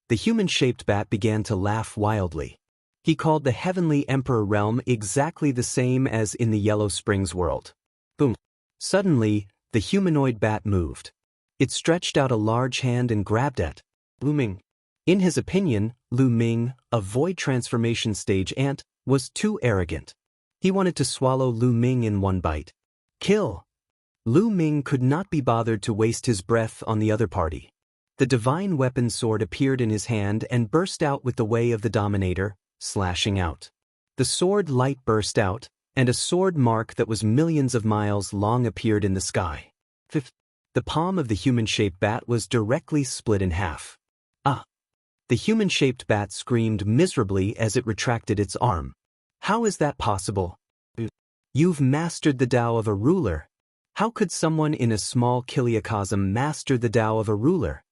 The human-shaped bat began to laugh wildly. He called the Heavenly Emperor realm exactly the same as in the Yellow Springs world. Boom. Suddenly, the humanoid bat moved. It stretched out a large hand and grabbed at Lu Ming. In his opinion, Lu Ming, a void transformation stage ant, was too arrogant. He wanted to swallow Lu Ming in one bite. Kill! Lu Ming could not be bothered to waste his breath on the other party. The divine weapon sword appeared in his hand and burst out with the way of the Dominator, slashing out. The sword light burst out, and a sword mark that was millions of miles long appeared in the sky. The palm of the human-shaped bat was directly split in half. Ah! The human-shaped bat screamed miserably as it retracted its arm. How is that possible? You've mastered the Tao of a ruler. How could someone in a small kiliacosm master the Tao of a ruler?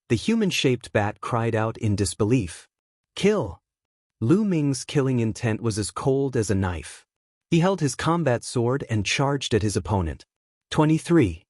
The human-shaped bat cried out in disbelief. Kill! Lu Ming's killing intent was as cold as a knife. He held his combat sword and charged at his opponent. 23.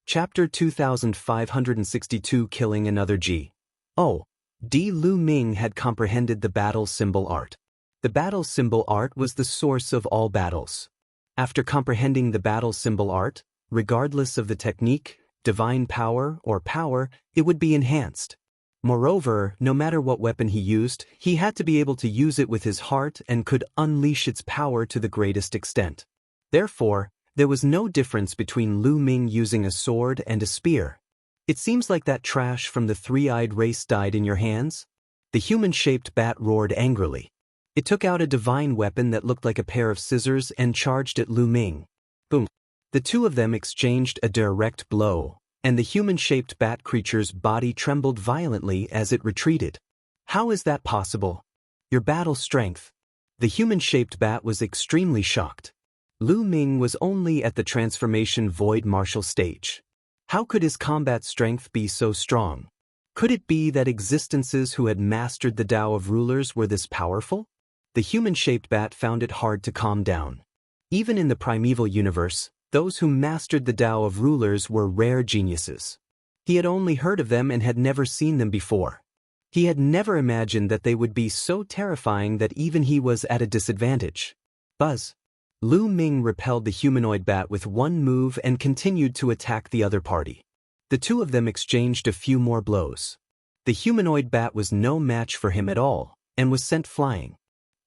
Chapter 2562 Killing Another G. Oh, Lu Ming had comprehended the battle symbol art. The battle symbol art was the source of all battles. After comprehending the battle symbol art, regardless of the technique, divine power, or power, it would be enhanced. Moreover, no matter what weapon he used, he had to be able to use it with his heart and could unleash its power to the greatest extent. Therefore, there was no difference between Lu Ming using a sword and a spear. It seems like that trash from the three-eyed race died in your hands? The human-shaped bat roared angrily. It took out a divine weapon that looked like a pair of scissors and charged at Lu Ming. Boom. The two of them exchanged a direct blow, and the human-shaped bat creature's body trembled violently as it retreated. How is that possible? Your battle strength. The human-shaped bat was extremely shocked. Lu Ming was only at the transformation void martial stage. How could his combat strength be so strong? Could it be that existences who had mastered the Tao of rulers were this powerful? The human-shaped bat found it hard to calm down. Even in the primeval universe, those who mastered the Tao of rulers were rare geniuses. He had only heard of them and had never seen them before. He had never imagined that they would be so terrifying that even he was at a disadvantage. Buzz. Lu Ming repelled the humanoid bat with one move and continued to attack the other party. The two of them exchanged a few more blows. The humanoid bat was no match for him at all, and was sent flying.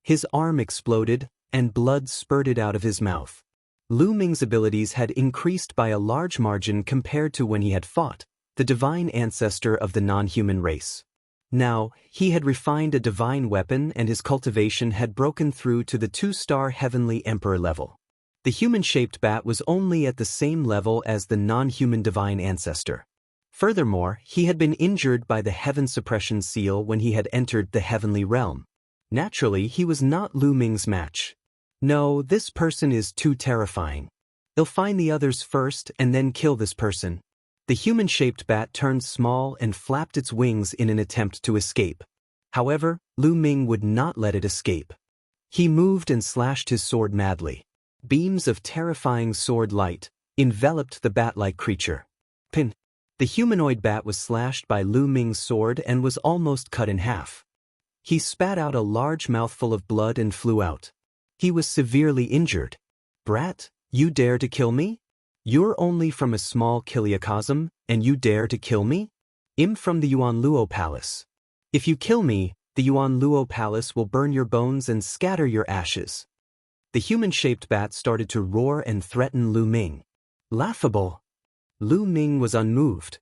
His arm exploded, and blood spurted out of his mouth. Lu Ming's abilities had increased by a large margin compared to when he had fought the divine ancestor of the non-human race. Now, he had refined a divine weapon and his cultivation had broken through to the 2-star heavenly emperor level. The human-shaped bat was only at the same level as the non-human divine ancestor. Furthermore, he had been injured by the heaven suppression seal when he had entered the heavenly realm. Naturally, he was not Lu Ming's match. No, this person is too terrifying. I'll find the others first and then kill this person. The human-shaped bat turned small and flapped its wings in an attempt to escape. However, Lu Ming would not let it escape. He moved and slashed his sword madly. Beams of terrifying sword light enveloped the bat-like creature. Pin. The humanoid bat was slashed by Lu Ming's sword and was almost cut in half. He spat out a large mouthful of blood and flew out. He was severely injured. Brat, you dare to kill me? You're only from a small kiliacosm, and you dare to kill me? I'm from the Yuanluo Palace. If you kill me, the Yuanluo Palace will burn your bones and scatter your ashes. The human-shaped bat started to roar and threaten Lu Ming. Laughable. Lu Ming was unmoved.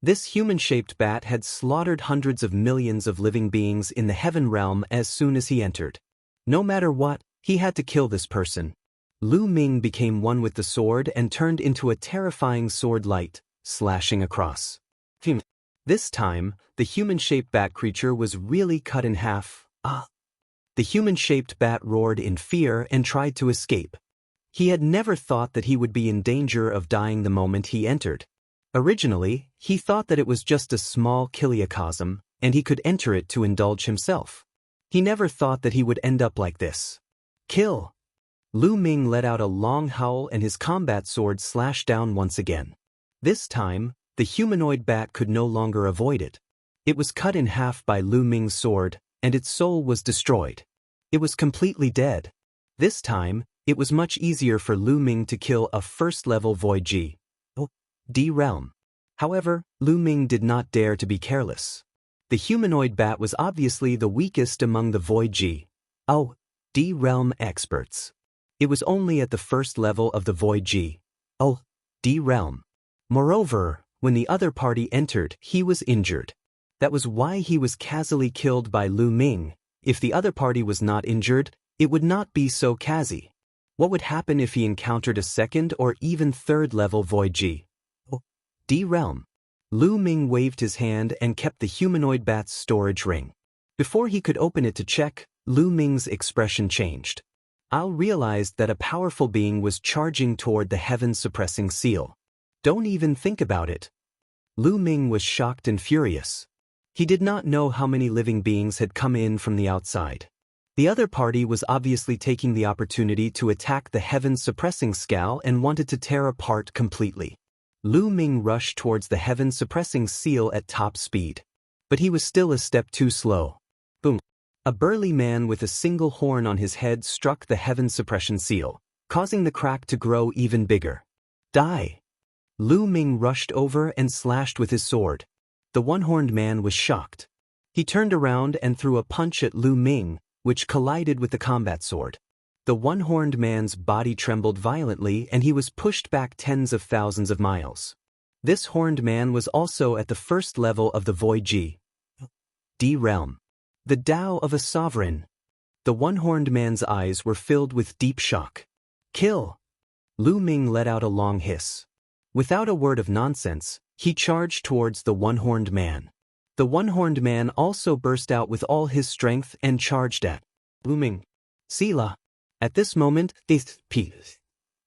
This human-shaped bat had slaughtered hundreds of millions of living beings in the heaven realm as soon as he entered. No matter what, he had to kill this person. Lu Ming became one with the sword and turned into a terrifying sword light, slashing across. This time, the human-shaped bat creature was really cut in half. The human-shaped bat roared in fear and tried to escape. He had never thought that he would be in danger of dying the moment he entered. Originally, he thought that it was just a small kiliacosm, and he could enter it to indulge himself. He never thought that he would end up like this. Kill! Lu Ming let out a long howl and his combat sword slashed down once again. This time, the humanoid bat could no longer avoid it. It was cut in half by Lu Ming's sword, and its soul was destroyed. It was completely dead. This time, it was much easier for Lu Ming to kill a first-level Void D realm. However, Lu Ming did not dare to be careless. The humanoid bat was obviously the weakest among the Void D realm experts. It was only at the first level of the Void D realm. Moreover, when the other party entered, he was injured. That was why he was casually killed by Lu Ming. If the other party was not injured, it would not be so casual. What would happen if he encountered a second or even third level Void D realm? Lu Ming waved his hand and kept the humanoid bat's storage ring. Before he could open it to check, Lu Ming's expression changed. Al realized that a powerful being was charging toward the heaven-suppressing seal. Don't even think about it. Lu Ming was shocked and furious. He did not know how many living beings had come in from the outside. The other party was obviously taking the opportunity to attack the heaven-suppressing seal and wanted to tear apart completely. Lu Ming rushed towards the heaven-suppressing seal at top speed. But he was still a step too slow. Boom. A burly man with a single horn on his head struck the heaven-suppression seal, causing the crack to grow even bigger. Die! Lu Ming rushed over and slashed with his sword. The one-horned man was shocked. He turned around and threw a punch at Lu Ming, which collided with the combat sword. The one-horned man's body trembled violently and he was pushed back tens of thousands of miles. This horned man was also at the first level of the Void D realm. The Tao of a sovereign. The one-horned man's eyes were filled with deep shock. Kill! Lu Ming let out a long hiss. Without a word of nonsense, he charged towards the one-horned man. The one-horned man also burst out with all his strength and charged at Lu Ming. Sila. At this moment, the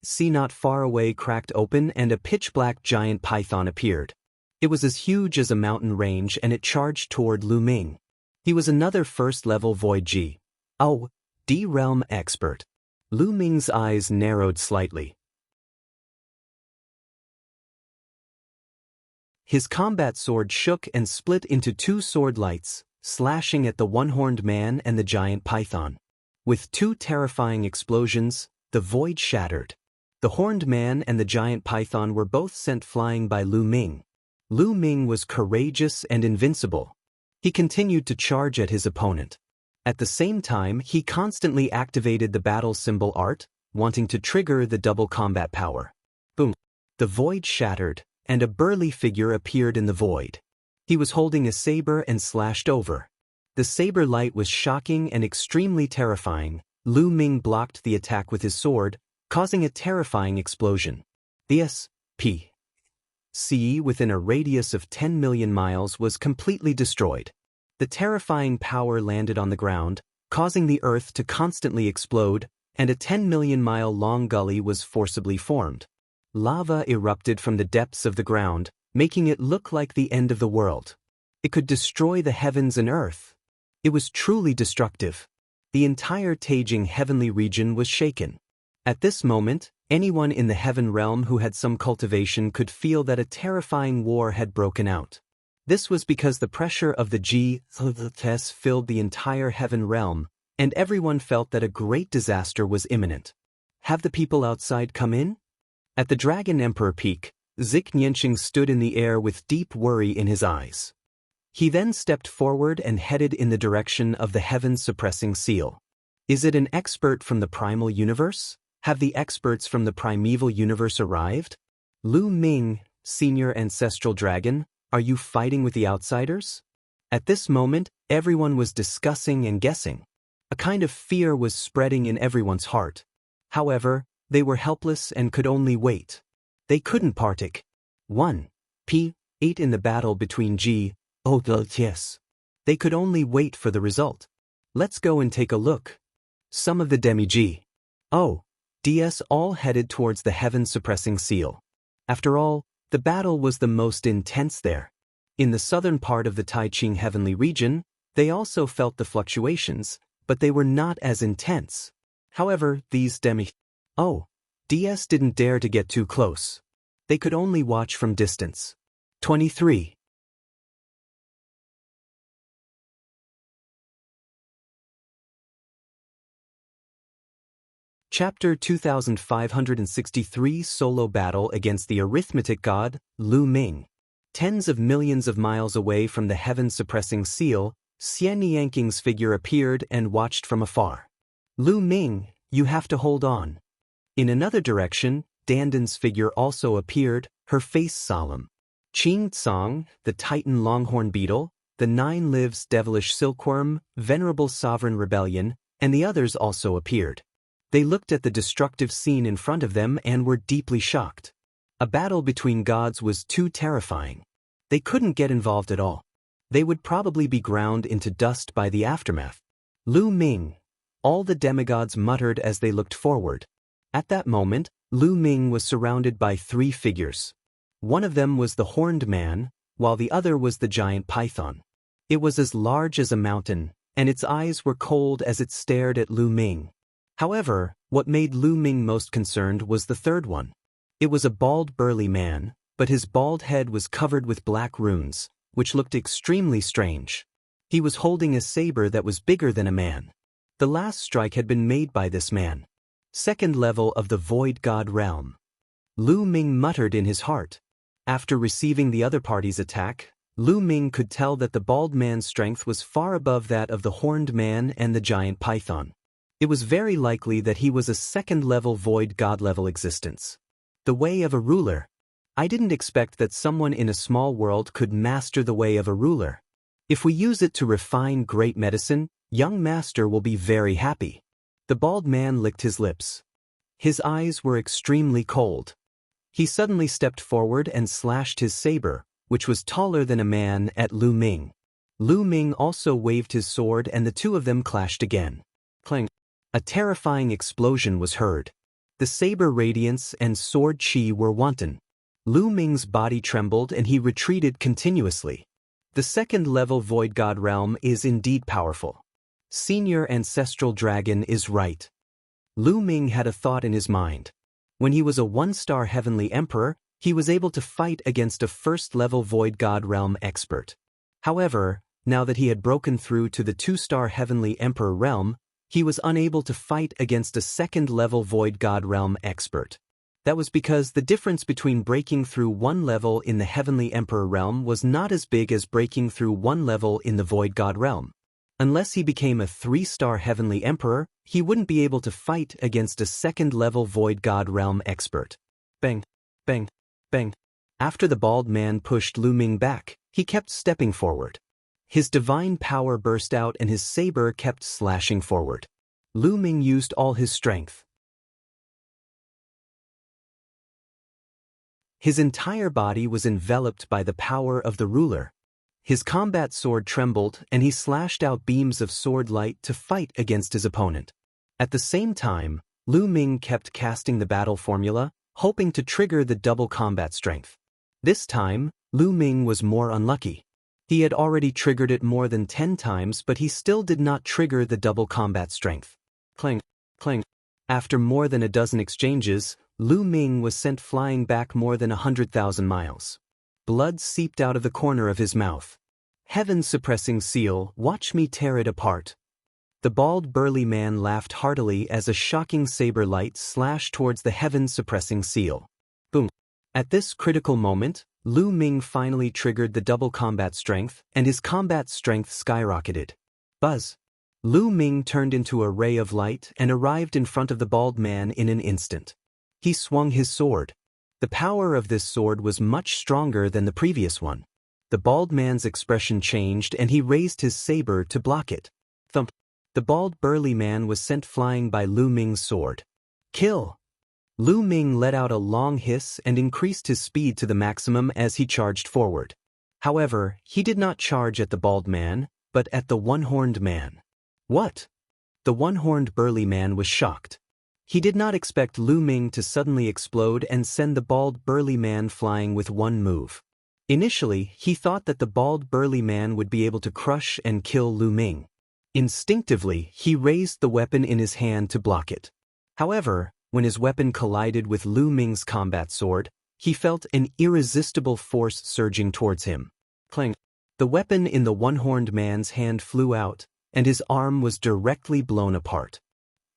sea not far away cracked open and a pitch-black giant python appeared. It was as huge as a mountain range and it charged toward Lu Ming. He was another first-level Void D realm expert. Lu Ming's eyes narrowed slightly. His combat sword shook and split into two sword lights, slashing at the one-horned man and the giant python. With two terrifying explosions, the void shattered. The horned man and the giant python were both sent flying by Lu Ming. Lu Ming was courageous and invincible. He continued to charge at his opponent. At the same time, he constantly activated the battle symbol art, wanting to trigger the double combat power. Boom! The void shattered, and a burly figure appeared in the void. He was holding a saber and slashed over. The saber light was shocking and extremely terrifying. Lu Ming blocked the attack with his sword, causing a terrifying explosion. The SPC within a radius of 10 million miles was completely destroyed. The terrifying power landed on the ground, causing the earth to constantly explode, and a 10 million mile long gully was forcibly formed. Lava erupted from the depths of the ground, making it look like the end of the world. It could destroy the heavens and earth. It was truly destructive. The entire Taijing heavenly region was shaken. At this moment, anyone in the heaven realm who had some cultivation could feel that a terrifying war had broken out. This was because the pressure of the G filled the entire heaven realm, and everyone felt that a great disaster was imminent. Have the people outside come in? At the Dragon Emperor peak, Xianxia stood in the air with deep worry in his eyes. He then stepped forward and headed in the direction of the heaven-suppressing seal. Is it an expert from the primal universe? Have the experts from the primeval universe arrived? Lu Ming, senior ancestral dragon, are you fighting with the outsiders? At this moment, everyone was discussing and guessing. A kind of fear was spreading in everyone's heart. However, they were helpless and could only wait. They couldn't partake. 1. P8 in the battle between Audiobooks. They could only wait for the result. Let's go and take a look. Some of the demi-Ds all headed towards the heaven-suppressing seal. After all, the battle was the most intense there. In the southern part of the Taiqing heavenly region, they also felt the fluctuations, but they were not as intense. However, these demi-Ds didn't dare to get too close. They could only watch from distance. 23. Chapter 2563 Solo Battle Against the Arithmetic God, Lu Ming. Tens of millions of miles away from the heaven-suppressing seal, Xianxia figure appeared and watched from afar. Lu Ming, you have to hold on. In another direction, Dandan's figure also appeared, her face solemn. Qing Tsang, the Titan Longhorn Beetle, the Nine Lives Devilish Silkworm, Venerable Sovereign Rebellion, and the others also appeared. They looked at the destructive scene in front of them and were deeply shocked. A battle between gods was too terrifying. They couldn't get involved at all. They would probably be ground into dust by the aftermath. Lu Ming. All the demigods muttered as they looked forward. At that moment, Lu Ming was surrounded by 3 figures. One of them was the horned man, while the other was the giant python. It was as large as a mountain, and its eyes were cold as it stared at Lu Ming. However, what made Lu Ming most concerned was the third one. It was a bald burly man, but his bald head was covered with black runes, which looked extremely strange. He was holding a saber that was bigger than a man. The last strike had been made by this man. Second level of the Void God realm. Lu Ming muttered in his heart. After receiving the other party's attack, Lu Ming could tell that the bald man's strength was far above that of the horned man and the giant python. It was very likely that he was a second-level Void God-level existence. The way of a ruler. I didn't expect that someone in a small world could master the way of a ruler. If we use it to refine great medicine, young master will be very happy. The bald man licked his lips. His eyes were extremely cold. He suddenly stepped forward and slashed his saber, which was taller than a man, at Lu Ming. Lu Ming also waved his sword and the two of them clashed again. Clang. A terrifying explosion was heard. The saber radiance and sword chi were wanton. Lu Ming's body trembled and he retreated continuously. The second-level Void God realm is indeed powerful. Senior Ancestral Dragon is right. Lu Ming had a thought in his mind. When he was a 1-star Heavenly Emperor, he was able to fight against a first-level Void God realm expert. However, now that he had broken through to the 2-star Heavenly Emperor realm, he was unable to fight against a second-level Void God realm expert. That was because the difference between breaking through one level in the Heavenly Emperor realm was not as big as breaking through one level in the Void God realm. Unless he became a 3-star Heavenly Emperor, he wouldn't be able to fight against a second-level Void God realm expert. Bang, bang, bang. After the bald man pushed Lu Ming back, he kept stepping forward. His divine power burst out and his saber kept slashing forward. Lu Ming used all his strength. His entire body was enveloped by the power of the ruler. His combat sword trembled and he slashed out beams of sword light to fight against his opponent. At the same time, Lu Ming kept casting the battle formula, hoping to trigger the double combat strength. This time, Lu Ming was more unlucky. He had already triggered it more than 10 times, but he still did not trigger the double combat strength. Clang, clang. After more than a dozen exchanges, Lu Ming was sent flying back more than 100,000 miles. Blood seeped out of the corner of his mouth. Heaven-suppressing seal, watch me tear it apart. The bald burly man laughed heartily as a shocking saber light slashed towards the heaven-suppressing seal. Boom. At this critical moment, Lu Ming finally triggered the double combat strength, and his combat strength skyrocketed. Buzz. Lu Ming turned into a ray of light and arrived in front of the bald man in an instant. He swung his sword. The power of this sword was much stronger than the previous one. The bald man's expression changed and he raised his saber to block it. Thump. The bald burly man was sent flying by Lu Ming's sword. Kill! Lu Ming let out a long hiss and increased his speed to the maximum as he charged forward. However, he did not charge at the bald man, but at the one-horned man. What? The one-horned burly man was shocked. He did not expect Lu Ming to suddenly explode and send the bald burly man flying with one move. Initially, he thought that the bald burly man would be able to crush and kill Lu Ming. Instinctively, he raised the weapon in his hand to block it. However, when his weapon collided with Lu Ming's combat sword, he felt an irresistible force surging towards him. Clang! The weapon in the one-horned man's hand flew out, and his arm was directly blown apart.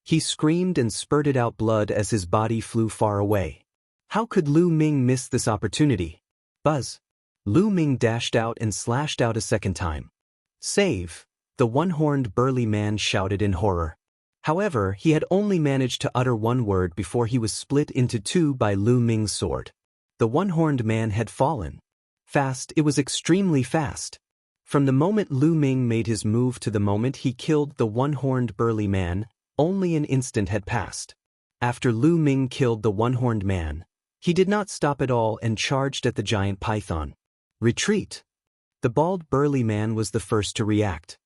He screamed and spurted out blood as his body flew far away. How could Lu Ming miss this opportunity? Buzz! Lu Ming dashed out and slashed out a second time. Save! The one-horned burly man shouted in horror. However, he had only managed to utter one word before he was split into two by Lu Ming's sword. The one-horned man had fallen. Fast, it was extremely fast. From the moment Lu Ming made his move to the moment he killed the one-horned burly man, only an instant had passed. After Lu Ming killed the one-horned man, he did not stop at all and charged at the giant python. Retreat! The bald burly man was the first to react.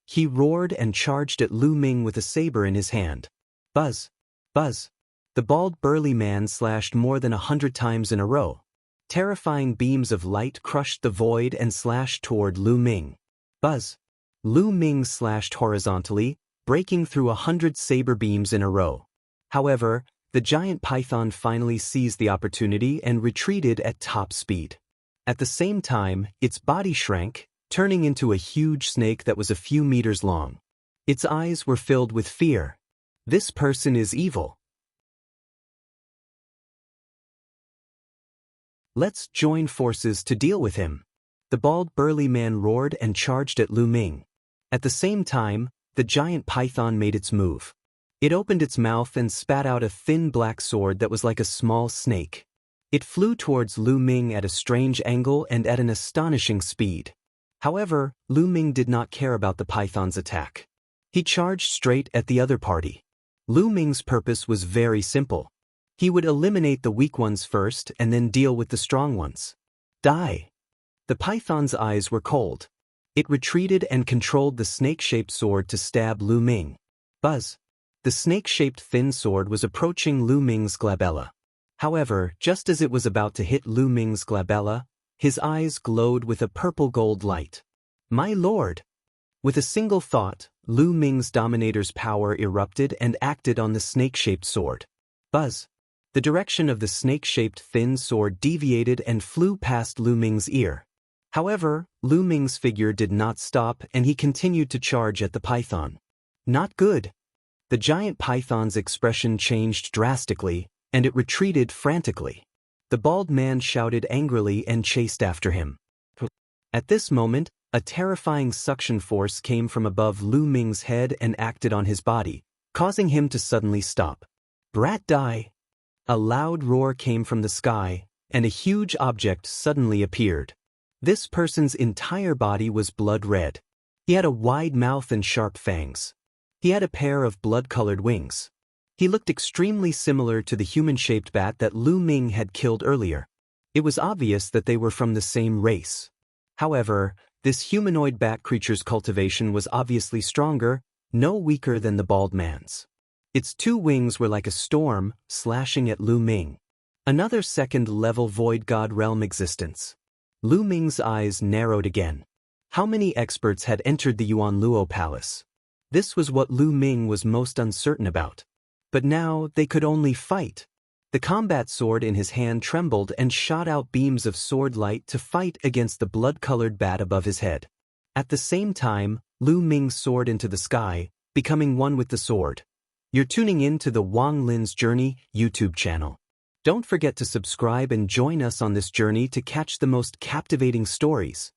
He roared and charged at Lu Ming with a saber in his hand. Buzz! Buzz! The bald burly man slashed more than 100 times in a row. Terrifying beams of light crushed the void and slashed toward Lu Ming. Buzz! Lu Ming slashed horizontally, breaking through 100 saber beams in a row. However, the giant python finally seized the opportunity and retreated at top speed. At the same time, its body shrank, turning into a huge snake that was a few meters long. Its eyes were filled with fear. This person is evil. Let's join forces to deal with him. The bald burly man roared and charged at Lu Ming. At the same time, the giant python made its move. It opened its mouth and spat out a thin black sword that was like a small snake. It flew towards Lu Ming at a strange angle and at an astonishing speed. However, Lu Ming did not care about the python's attack. He charged straight at the other party. Lu Ming's purpose was very simple. He would eliminate the weak ones first and then deal with the strong ones. Die! The python's eyes were cold. It retreated and controlled the snake-shaped sword to stab Lu Ming. Buzz! The snake-shaped thin sword was approaching Lu Ming's glabella. However, just as it was about to hit Lu Ming's glabella, his eyes glowed with a purple-gold light. My lord! With a single thought, Lu Ming's dominator's power erupted and acted on the snake-shaped sword. Buzz! The direction of the snake-shaped thin sword deviated and flew past Lu Ming's ear. However, Lu Ming's figure did not stop and he continued to charge at the python. Not good! The giant python's expression changed drastically, and it retreated frantically. The bald man shouted angrily and chased after him. At this moment, a terrifying suction force came from above Lu Ming's head and acted on his body, causing him to suddenly stop. Brat die! A loud roar came from the sky, and a huge object suddenly appeared. This person's entire body was blood red. He had a wide mouth and sharp fangs. He had a pair of blood-colored wings. He looked extremely similar to the human-shaped bat that Lu Ming had killed earlier. It was obvious that they were from the same race. However, this humanoid bat creature's cultivation was obviously stronger, no weaker than the bald man's. Its two wings were like a storm, slashing at Lu Ming. Another second-level void god realm existence. Lu Ming's eyes narrowed again. How many experts had entered the Yuan Luo Palace? This was what Lu Ming was most uncertain about. But now they could only fight. The combat sword in his hand trembled and shot out beams of sword light to fight against the blood-colored bat above his head. At the same time, Lu Ming soared into the sky, becoming one with the sword. You're tuning in to the Wang Lin's Journey YouTube channel. Don't forget to subscribe and join us on this journey to catch the most captivating stories.